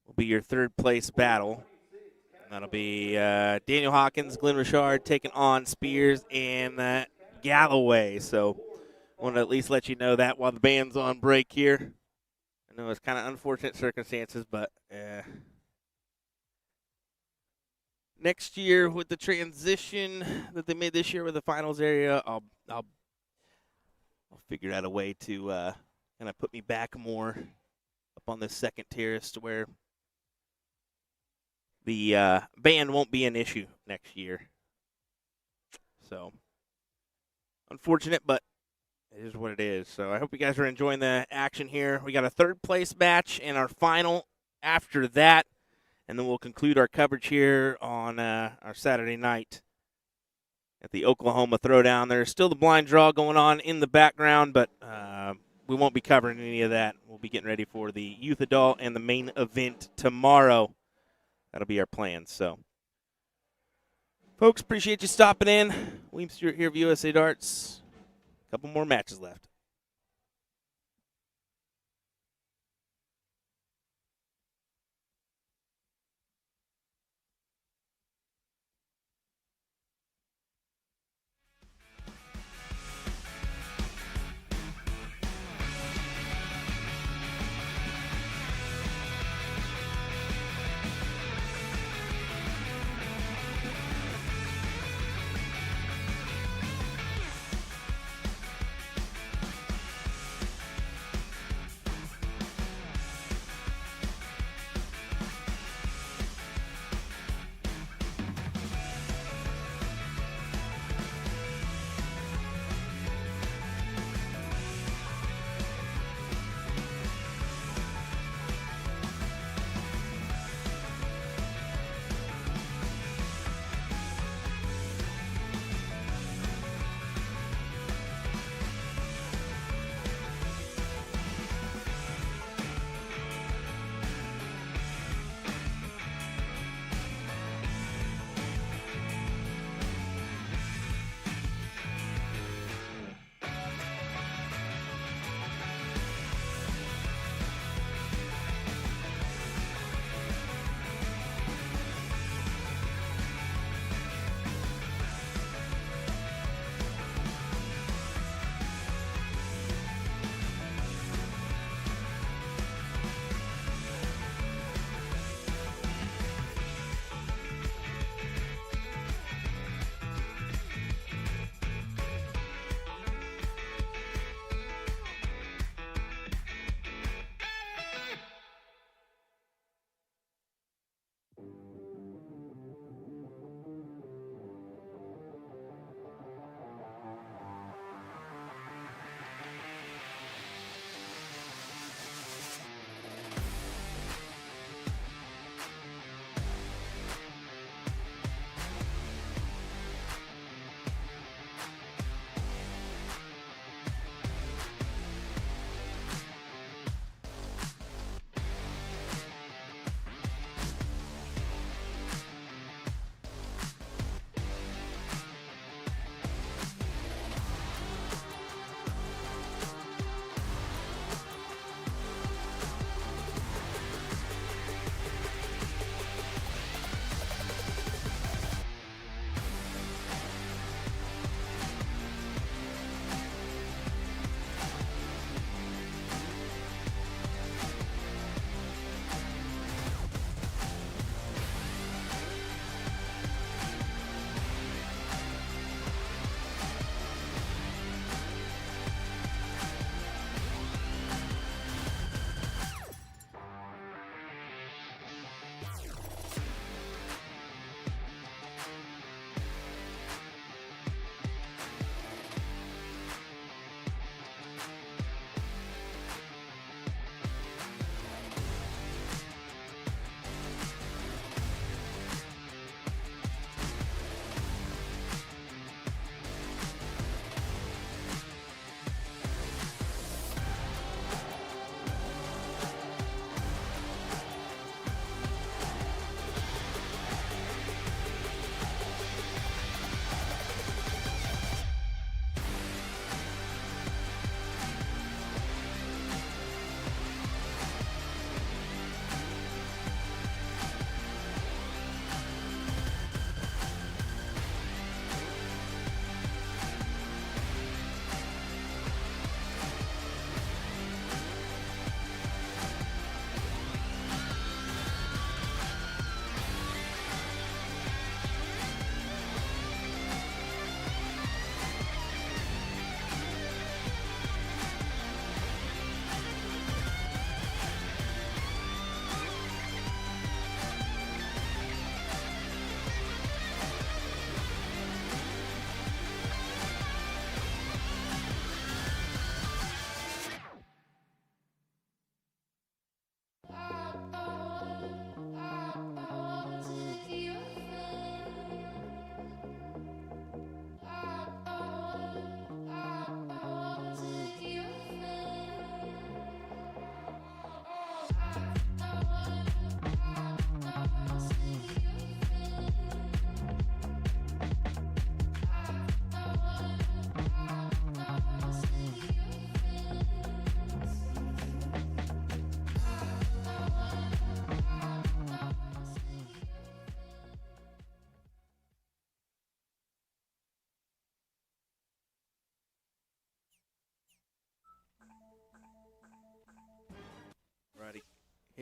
will be your third place battle. That'll be Daniel Hawkins, Glenn Richard taking on Spears and Galloway. So I wanted to at least let you know that while the band's on break here. I know it's kind of unfortunate circumstances, but next year with the transition that they made this year with the finals area, I'll figure out a way to kind of put me back more up on this second tier as to where the band won't be an issue next year. So, unfortunate, but it is what it is. So I hope you guys are enjoying the action here. We got a third place match and our final after that, and then we'll conclude our coverage here on our Saturday night at the Oklahoma Throwdown. There's still the blind draw going on in the background, but we won't be covering any of that. We'll be getting ready for the youth adult and the main event tomorrow. That'll be our plan. So, folks, appreciate you stopping in. William Stewart here of USA Darts. A couple more matches left.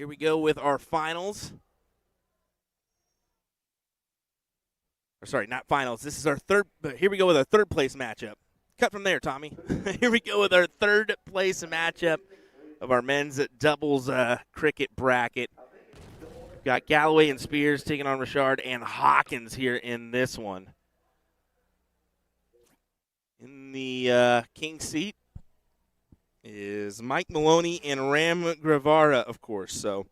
Here we go with our finals. Or sorry, not finals. This is our third. But here we go with our third place matchup. Cut from there, Tommy. Here we go with our third place matchup of our men's doubles cricket bracket. Got Galloway and Spears taking on Richard and Hawkins here in this one. In the king seat is Mike Maloney and Ram Gravara, of course. So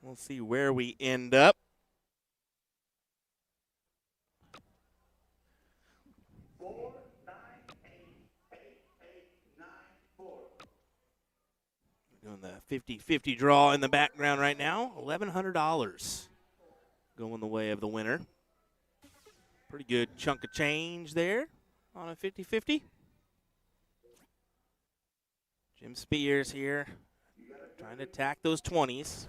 we'll see where we end up. Doing the 50-50 draw in the background right now. $1,100 going the way of the winner. Pretty good chunk of change there on a 50-50. Jim Spears here trying to attack those 20s.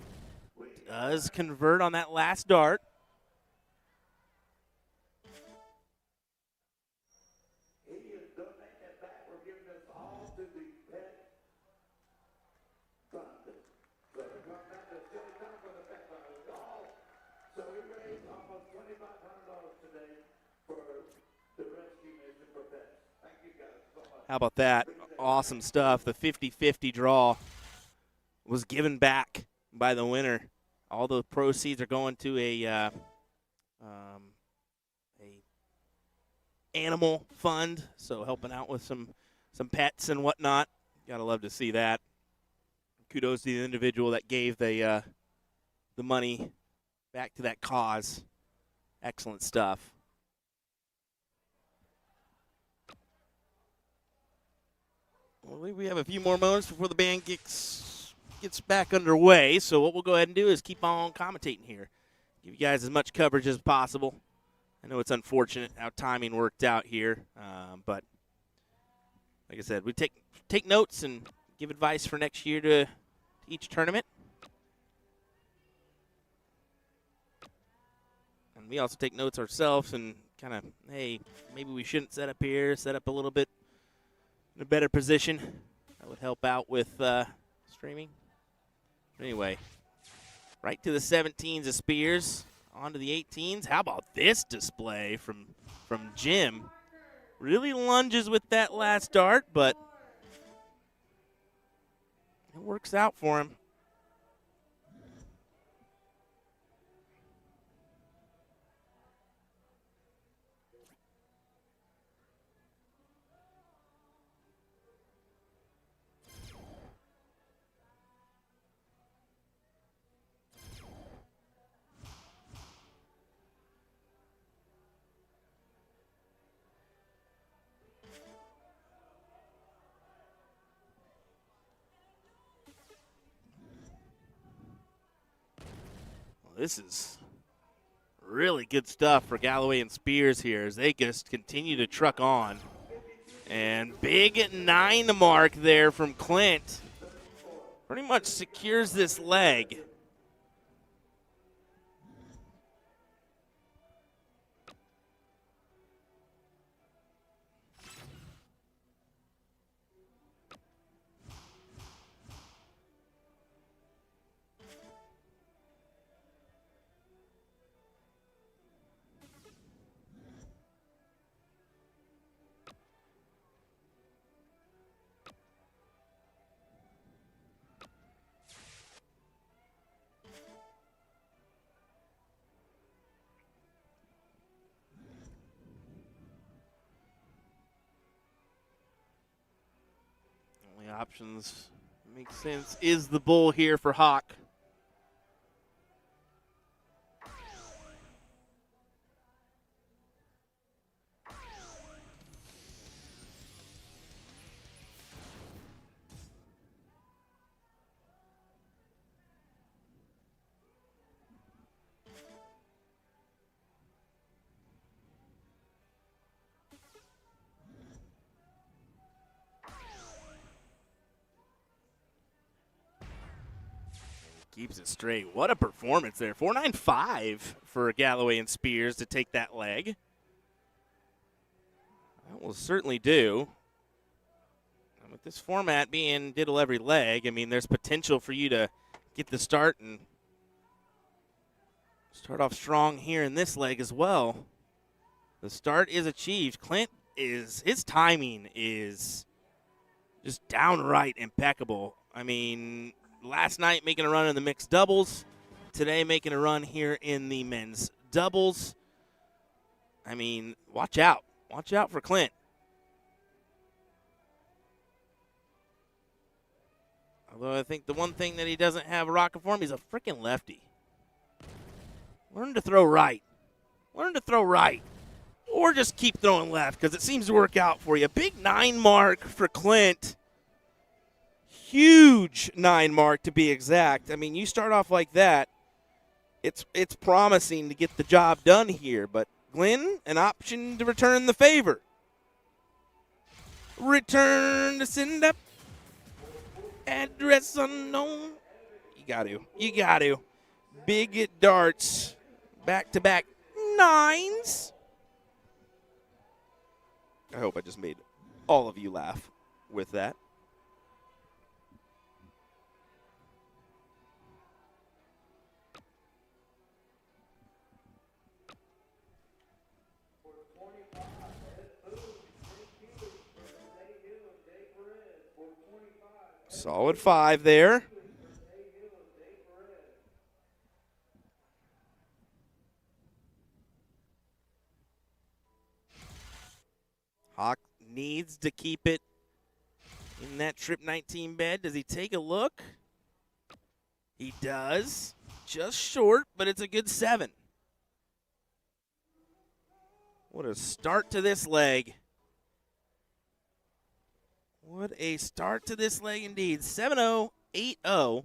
Does convert on that last dart. How about that? Awesome stuff. The 50-50 draw was given back by the winner. All the proceeds are going to a animal fund, so helping out with some pets and whatnot. Gotta love to see that. Kudos to the individual that gave the money back to that cause. Excellent stuff. Well, I believe we have a few more moments before the band gets back underway. So what we'll go ahead and do is keep on commentating here. Give you guys as much coverage as possible. I know it's unfortunate how timing worked out here, but like I said, we take notes and give advice for next year to each tournament. And we also take notes ourselves and kind of, hey, maybe we shouldn't set up here, set up a little bit in a better position. That would help out with streaming. But anyway, right to the 17s of Spears, on to the 18s. How about this display from Jim? Really lunges with that last dart, but it works out for him. This is really good stuff for Galloway and Spears here as they just continue to truck on. And big 9 mark there from Clint. Pretty much secures this leg. Options make sense. Is the bull here for Hawk? Keeps it straight. What a performance there. 4.95 for Galloway and Spears to take that leg. That will certainly do. With this format being diddle every leg, I mean, there's potential for you to get the start and start off strong here in this leg as well. The start is achieved. Clint his timing is just downright impeccable. I mean, last night making a run in the mixed doubles, today making a run here in the men's doubles. I mean, watch out. Watch out for Clint. Although I think the one thing that he doesn't have a rocket for him, he's a freaking lefty. Learn to throw right. Learn to throw right. Or just keep throwing left because it seems to work out for you. Big 9 mark for Clint. Huge 9 mark to be exact. I mean, you start off like that, it's promising to get the job done here. But Glenn, an option to return the favor. Return to send up. Address unknown. You got to. Big darts. Back-to-back 9s. I hope I just made all of you laugh with that. Solid 5 there. Hawk needs to keep it in that trip 19 bed. Does he take a look? He does. Just short, but it's a good 7. What a start to this leg. What a start to this leg indeed. 7-0, 8-0.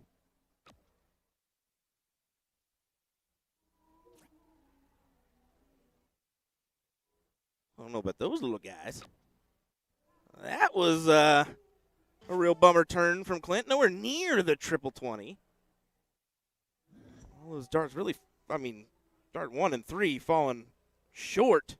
I don't know about those little guys. That was a real bummer turn from Clint. Nowhere near the triple 20. All those darts really, dart 1 and 3 falling short.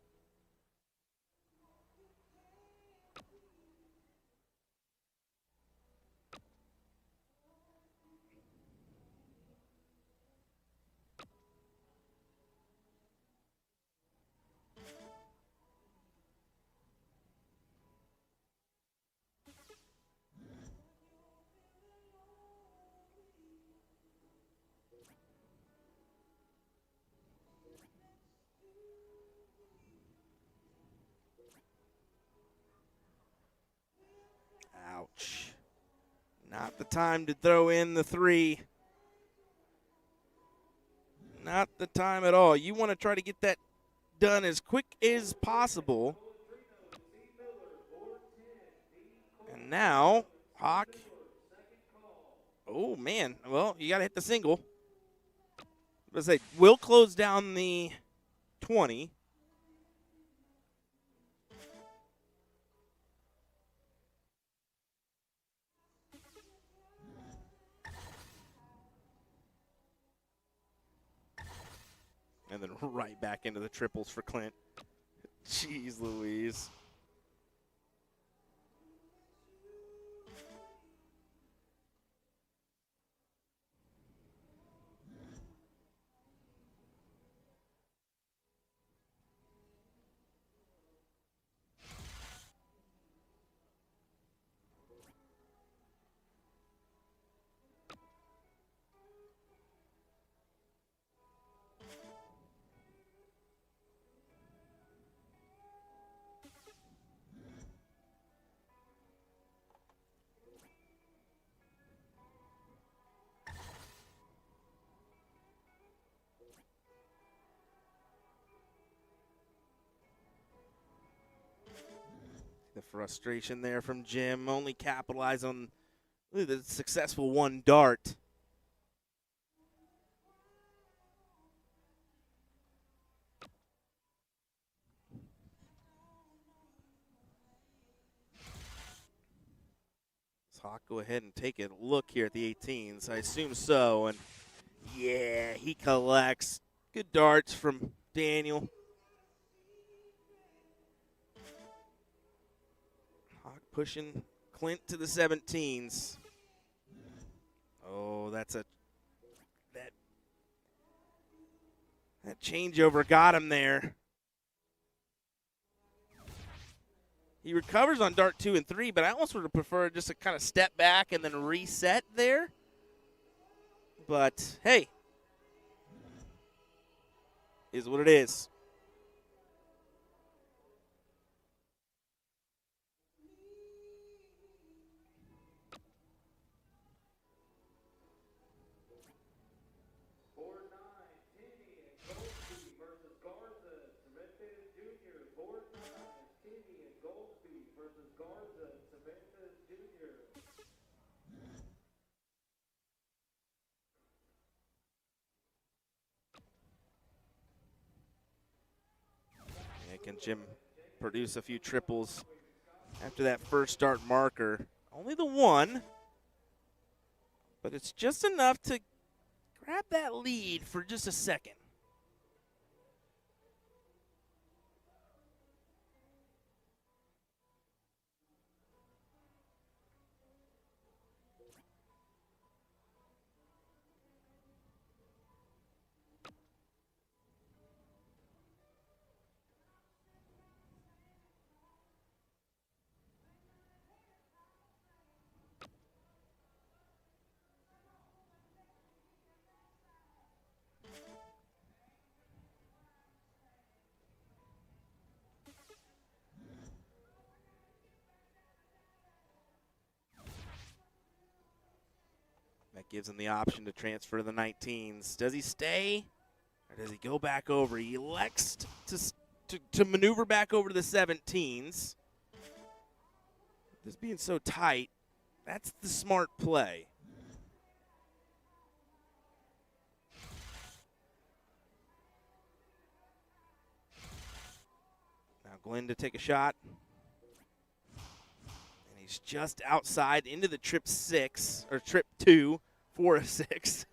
Ouch. Not the time to throw in the 3. Not the time at all. You want to try to get that done as quick as possible. And now, Hawk. Oh, man. Well, you got to hit the single. Let's say, we'll close down the 20. And then right back into the triples for Clint. Jeez Louise. The frustration there from Jim. Only capitalize on the successful 1 dart. Let's Hawk go ahead and take a look here at the 18s. I assume so. And yeah, he collects. Good darts from Daniel. Hawk pushing Clint to the 17s. Oh, that changeover got him there. He recovers on dart 2 and 3, but I almost would have preferred just to kind of step back and then reset there. But, hey, is what it is. Can Jim produce a few triples after that first start marker? Only the one, but it's just enough to grab that lead for just a second. That gives him the option to transfer to the 19s. Does he stay or does he go back over? He elects to maneuver back over to the 17s. This being so tight, that's the smart play. Now Glenn to take a shot. He's just outside into the trip 6, or trip 2, 4 of 6.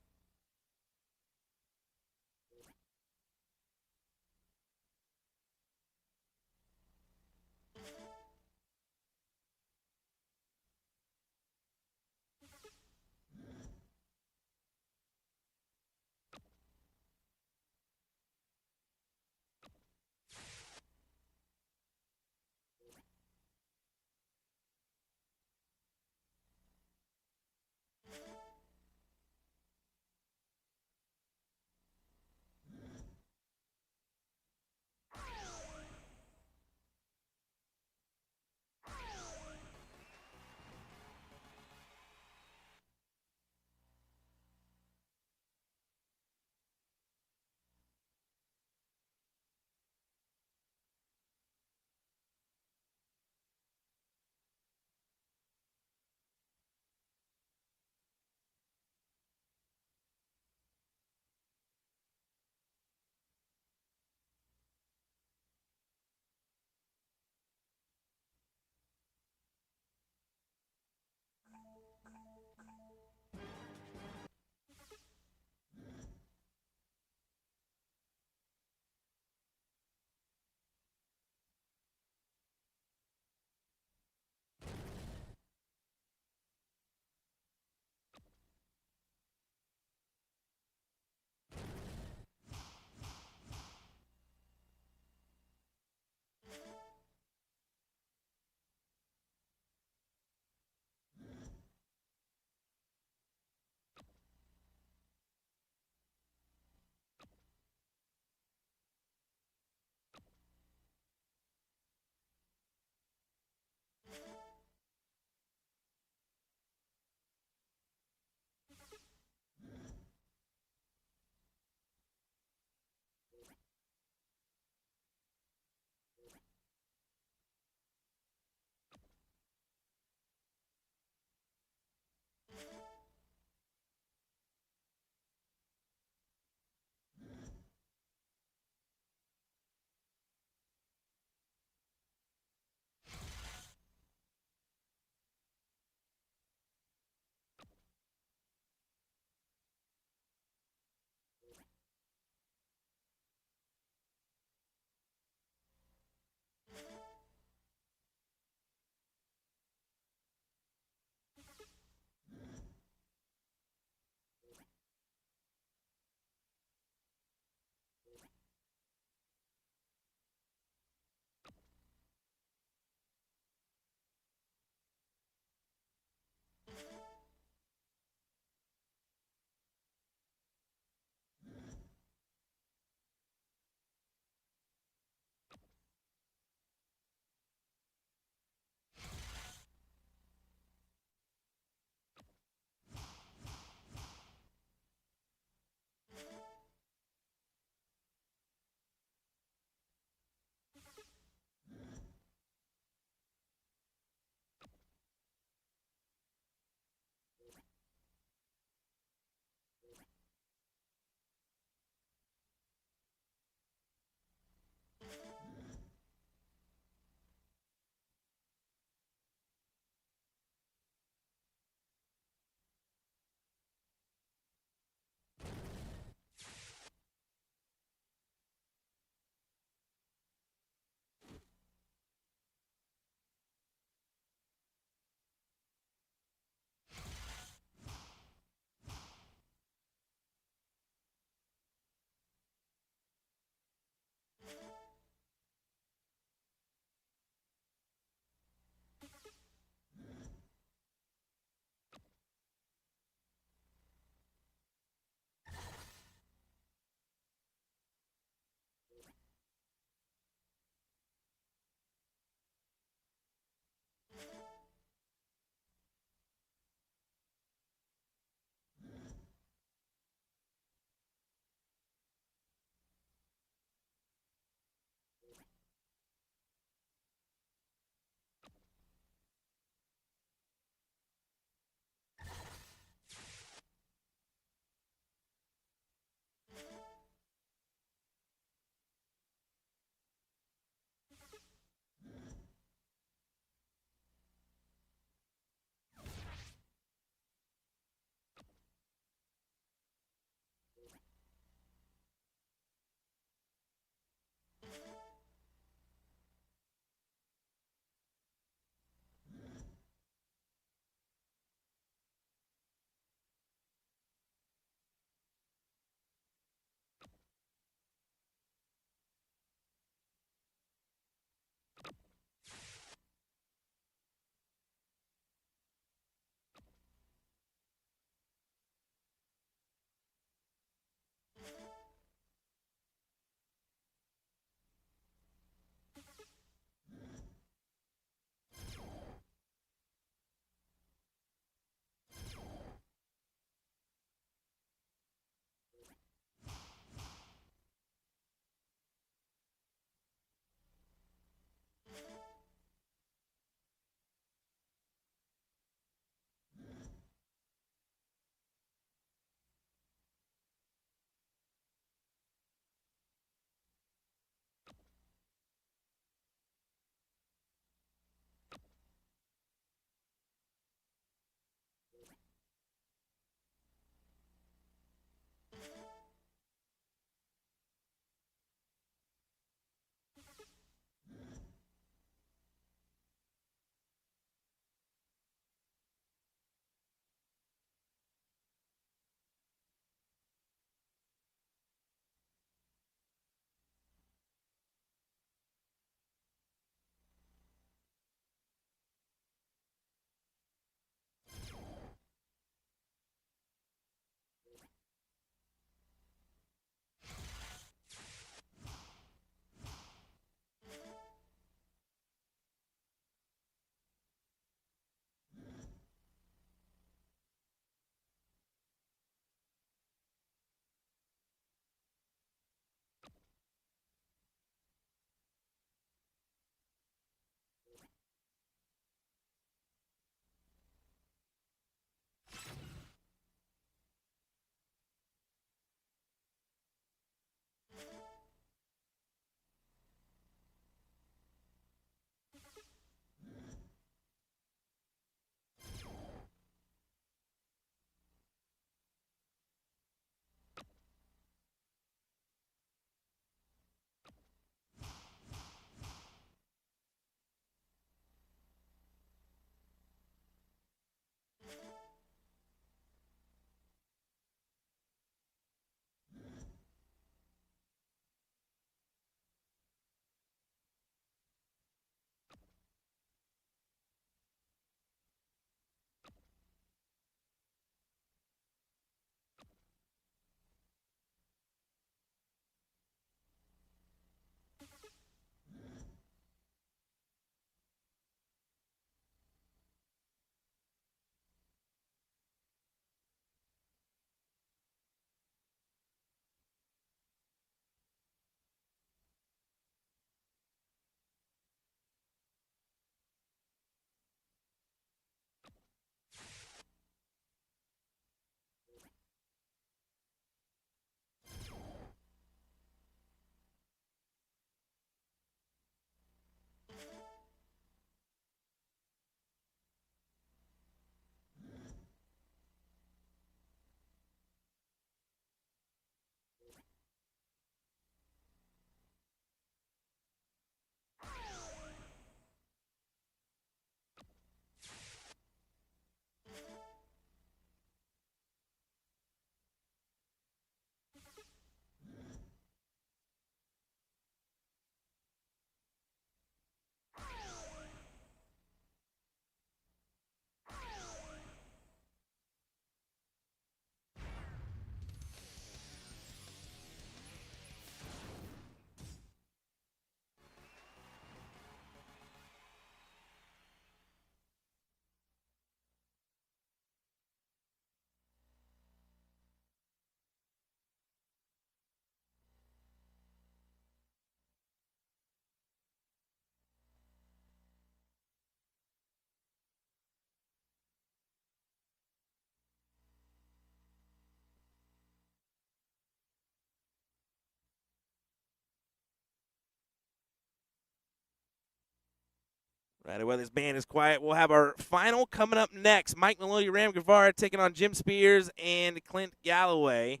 Right, while this band is quiet, we'll have our final coming up next. Mike Maloney, Ram Guevara taking on Jim Spears and Clint Galloway.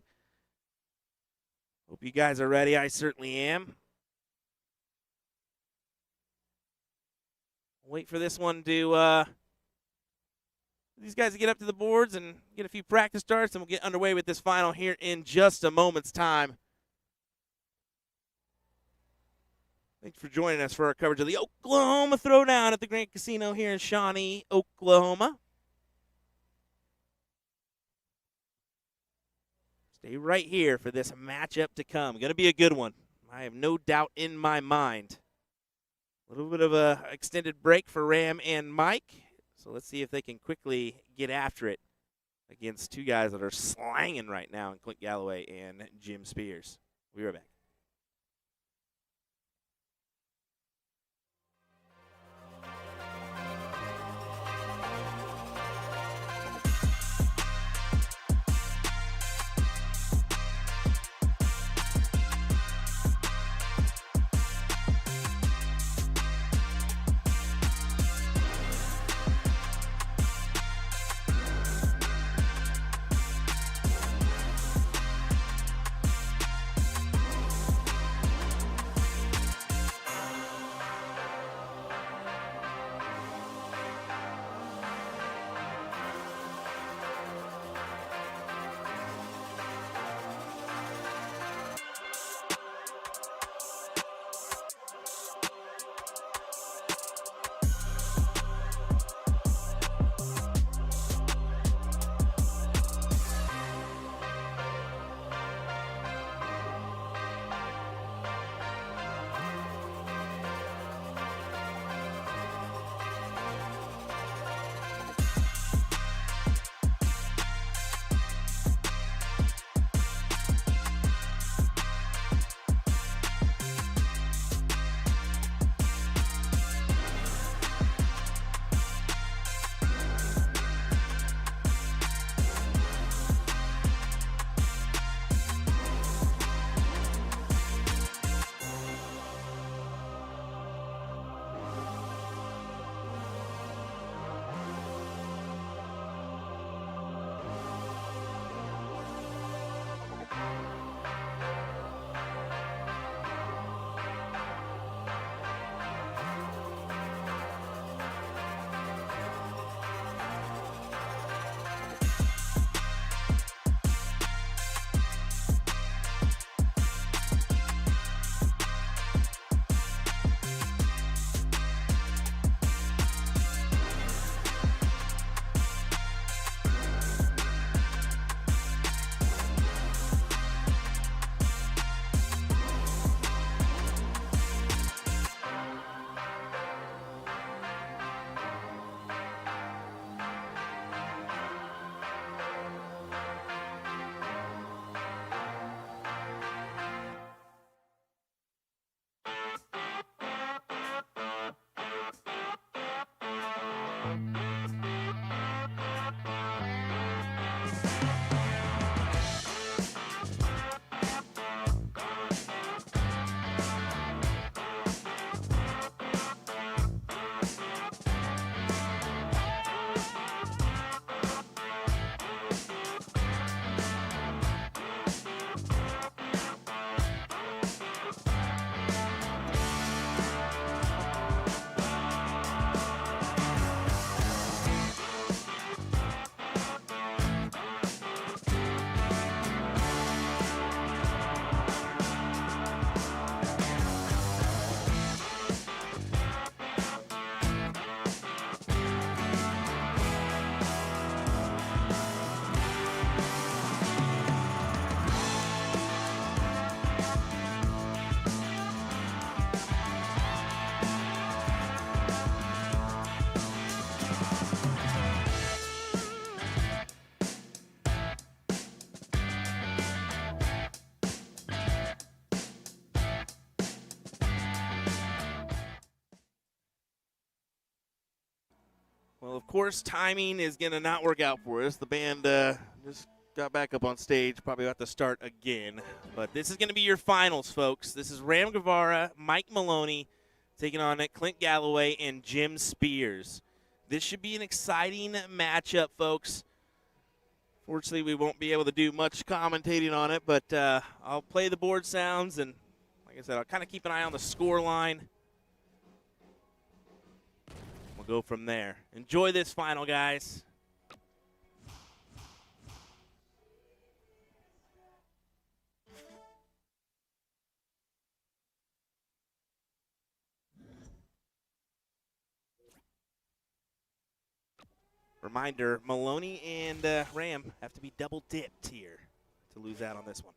Hope you guys are ready. I certainly am. Wait for this one to these guys to get up to the boards and get a few practice starts, and we'll get underway with this final here in just a moment's time. Thanks for joining us for our coverage of the Oklahoma Throwdown at the Grand Casino here in Shawnee, Oklahoma. Stay right here for this matchup to come. Going to be a good one. I have no doubt in my mind. A little bit of a extended break for Ram and Mike. So let's see if they can quickly get after it against two guys that are slanging right now in Clint Galloway and Jim Spears. We'll be right back. Well, of course, timing is going to not work out for us. The band just got back up on stage, probably about to start again. But this is going to be your finals, folks. This is Ram Guevara, Mike Maloney, taking on Clint Galloway and Jim Spears. This should be an exciting matchup, folks. Fortunately, we won't be able to do much commentating on it, but I'll play the board sounds, and like I said, I'll kind of keep an eye on the score line. We'll go from there. Enjoy this final, guys. Reminder, Maloney and Ram have to be double dipped here to lose out on this one.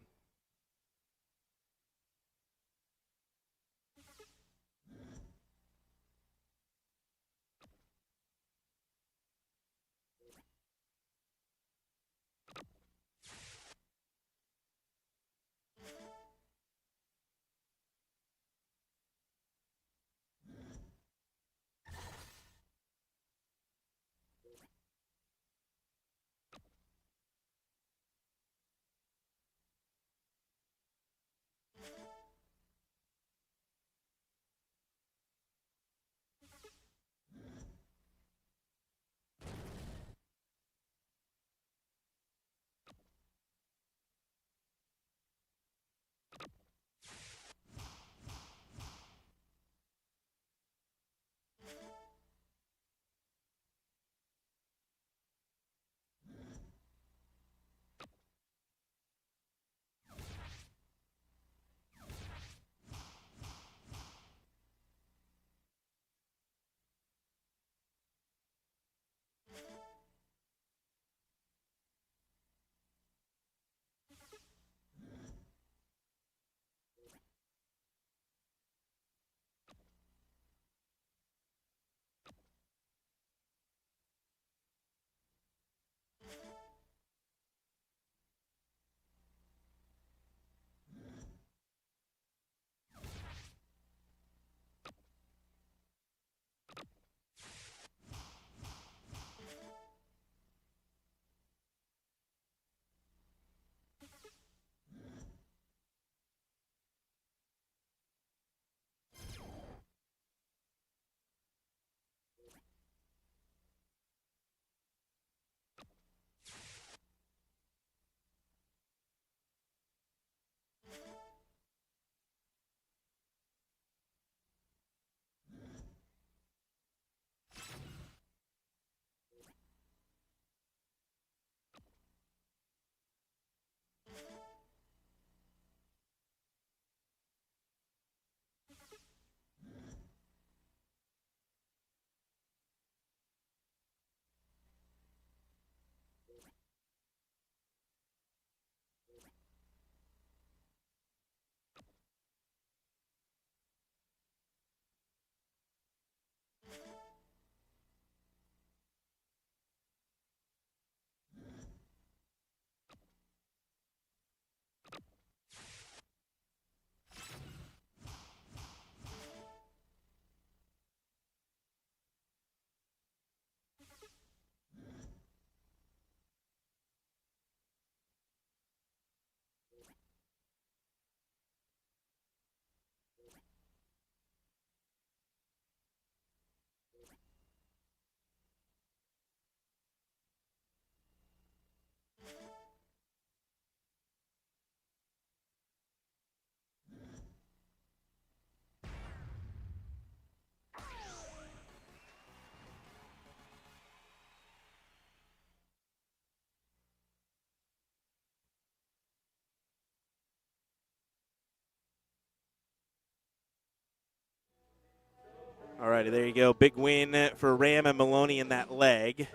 All righty, there you go. Big win for Ram and Maloney in that leg.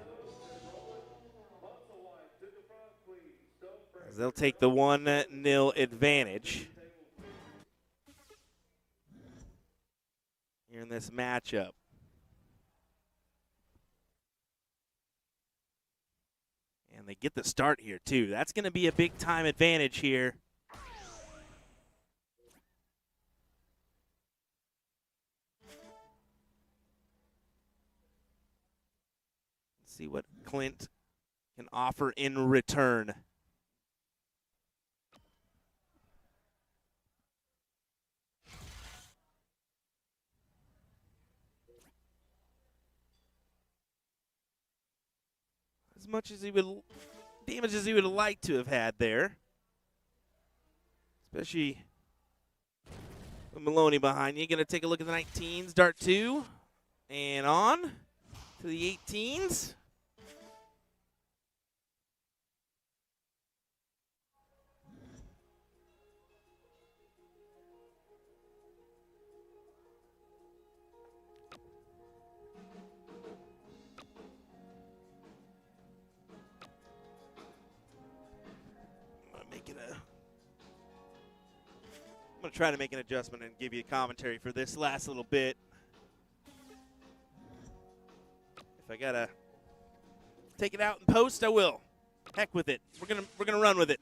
As they'll take the 1-0 advantage here in this matchup. And they get the start here, too. That's going to be a big-time advantage here. See what Clint can offer in return. as much as he would damage as he would like to have had there. Especially with Maloney behind you. Going to take a look at the 19s. Dart 2. And on to the 18s. I'm going to try to make an adjustment and give you a commentary for this last little bit. If I got to take it out in post, I will. Heck with it. We're gonna run with it.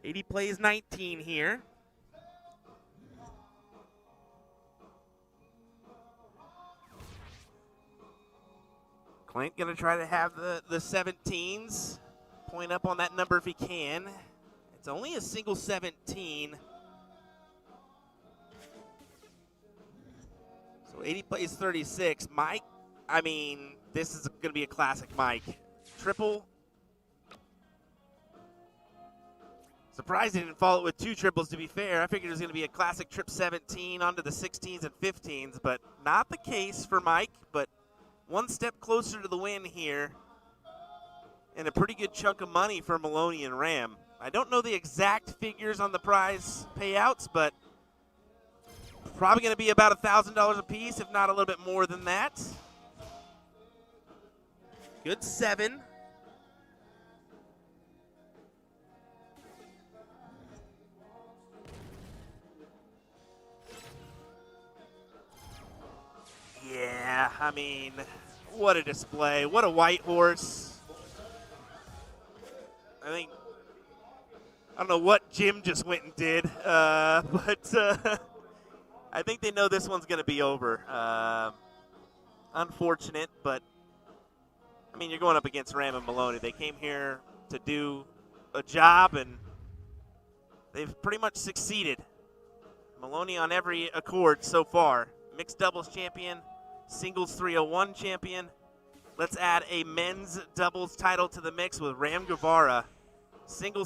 80 plays 19 here. Clint going to try to have the 17s point up on that number if he can. It's only a single 17. So 80 plays 36. Mike, I mean, this is going to be a classic Mike. Triple. Surprised he didn't follow it with 2 triples, to be fair. I figured it was going to be a classic trip 17 onto the 16s and 15s, but not the case for Mike. But one step closer to the win here, and a pretty good chunk of money for Maloney and Ram. I don't know the exact figures on the prize payouts, but probably going to be about $1,000 a piece, if not a little bit more than that. Good 7. Yeah, I mean, what a display. What a white horse. I don't know what Jim just went and did, but I think they know this one's going to be over. Unfortunate, but, I mean, you're going up against Ram and Maloney. They came here to do a job, and they've pretty much succeeded. Maloney on every accord so far. Mixed doubles champion, singles 301 champion. Let's add a men's doubles title to the mix with Ram Guevara. Single.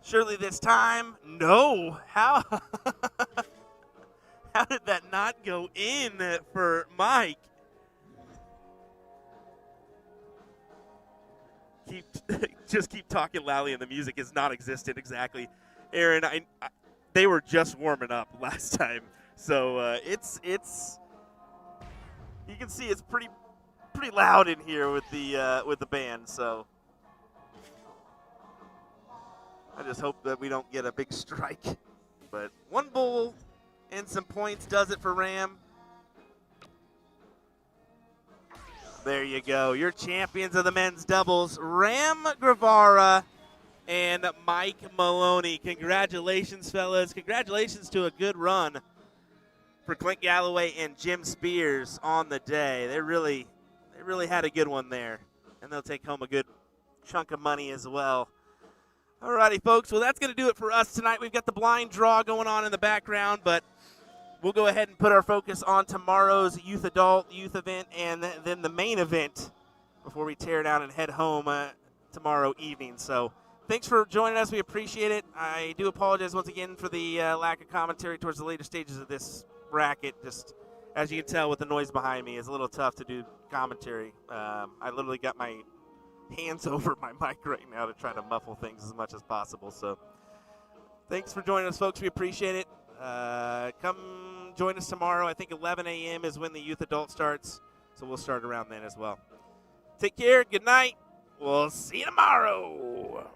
Surely this time, no. How did that not go in for Mike? Just keep talking loudly, and the music is not existent exactly. Aaron, they were just warming up last time, so it's you can see it's pretty loud in here with the band. So I just hope that we don't get a big strike. But one bull and some points does it for Ram. There you go. Your champions of the men's doubles, Ram Guevara and Mike Maloney. Congratulations, fellas. Congratulations to a good run for Clint Galloway and Jim Spears on the day. They really had a good one there, and they'll take home a good chunk of money as well. Alrighty, folks. Well, that's going to do it for us tonight. We've got the blind draw going on in the background, but we'll go ahead and put our focus on tomorrow's youth event, and then the main event before we tear down and head home tomorrow evening. So thanks for joining us. We appreciate it. I do apologize once again for the lack of commentary towards the later stages of this bracket. Just as you can tell with the noise behind me, it's a little tough to do commentary. I literally got my hands over my mic right now to try to muffle things as much as possible. So thanks for joining us, folks. We appreciate it. Come join us tomorrow. I think 11 a.m. is when the youth adult starts, so we'll start around then as well. Take care. Good night. We'll see you tomorrow.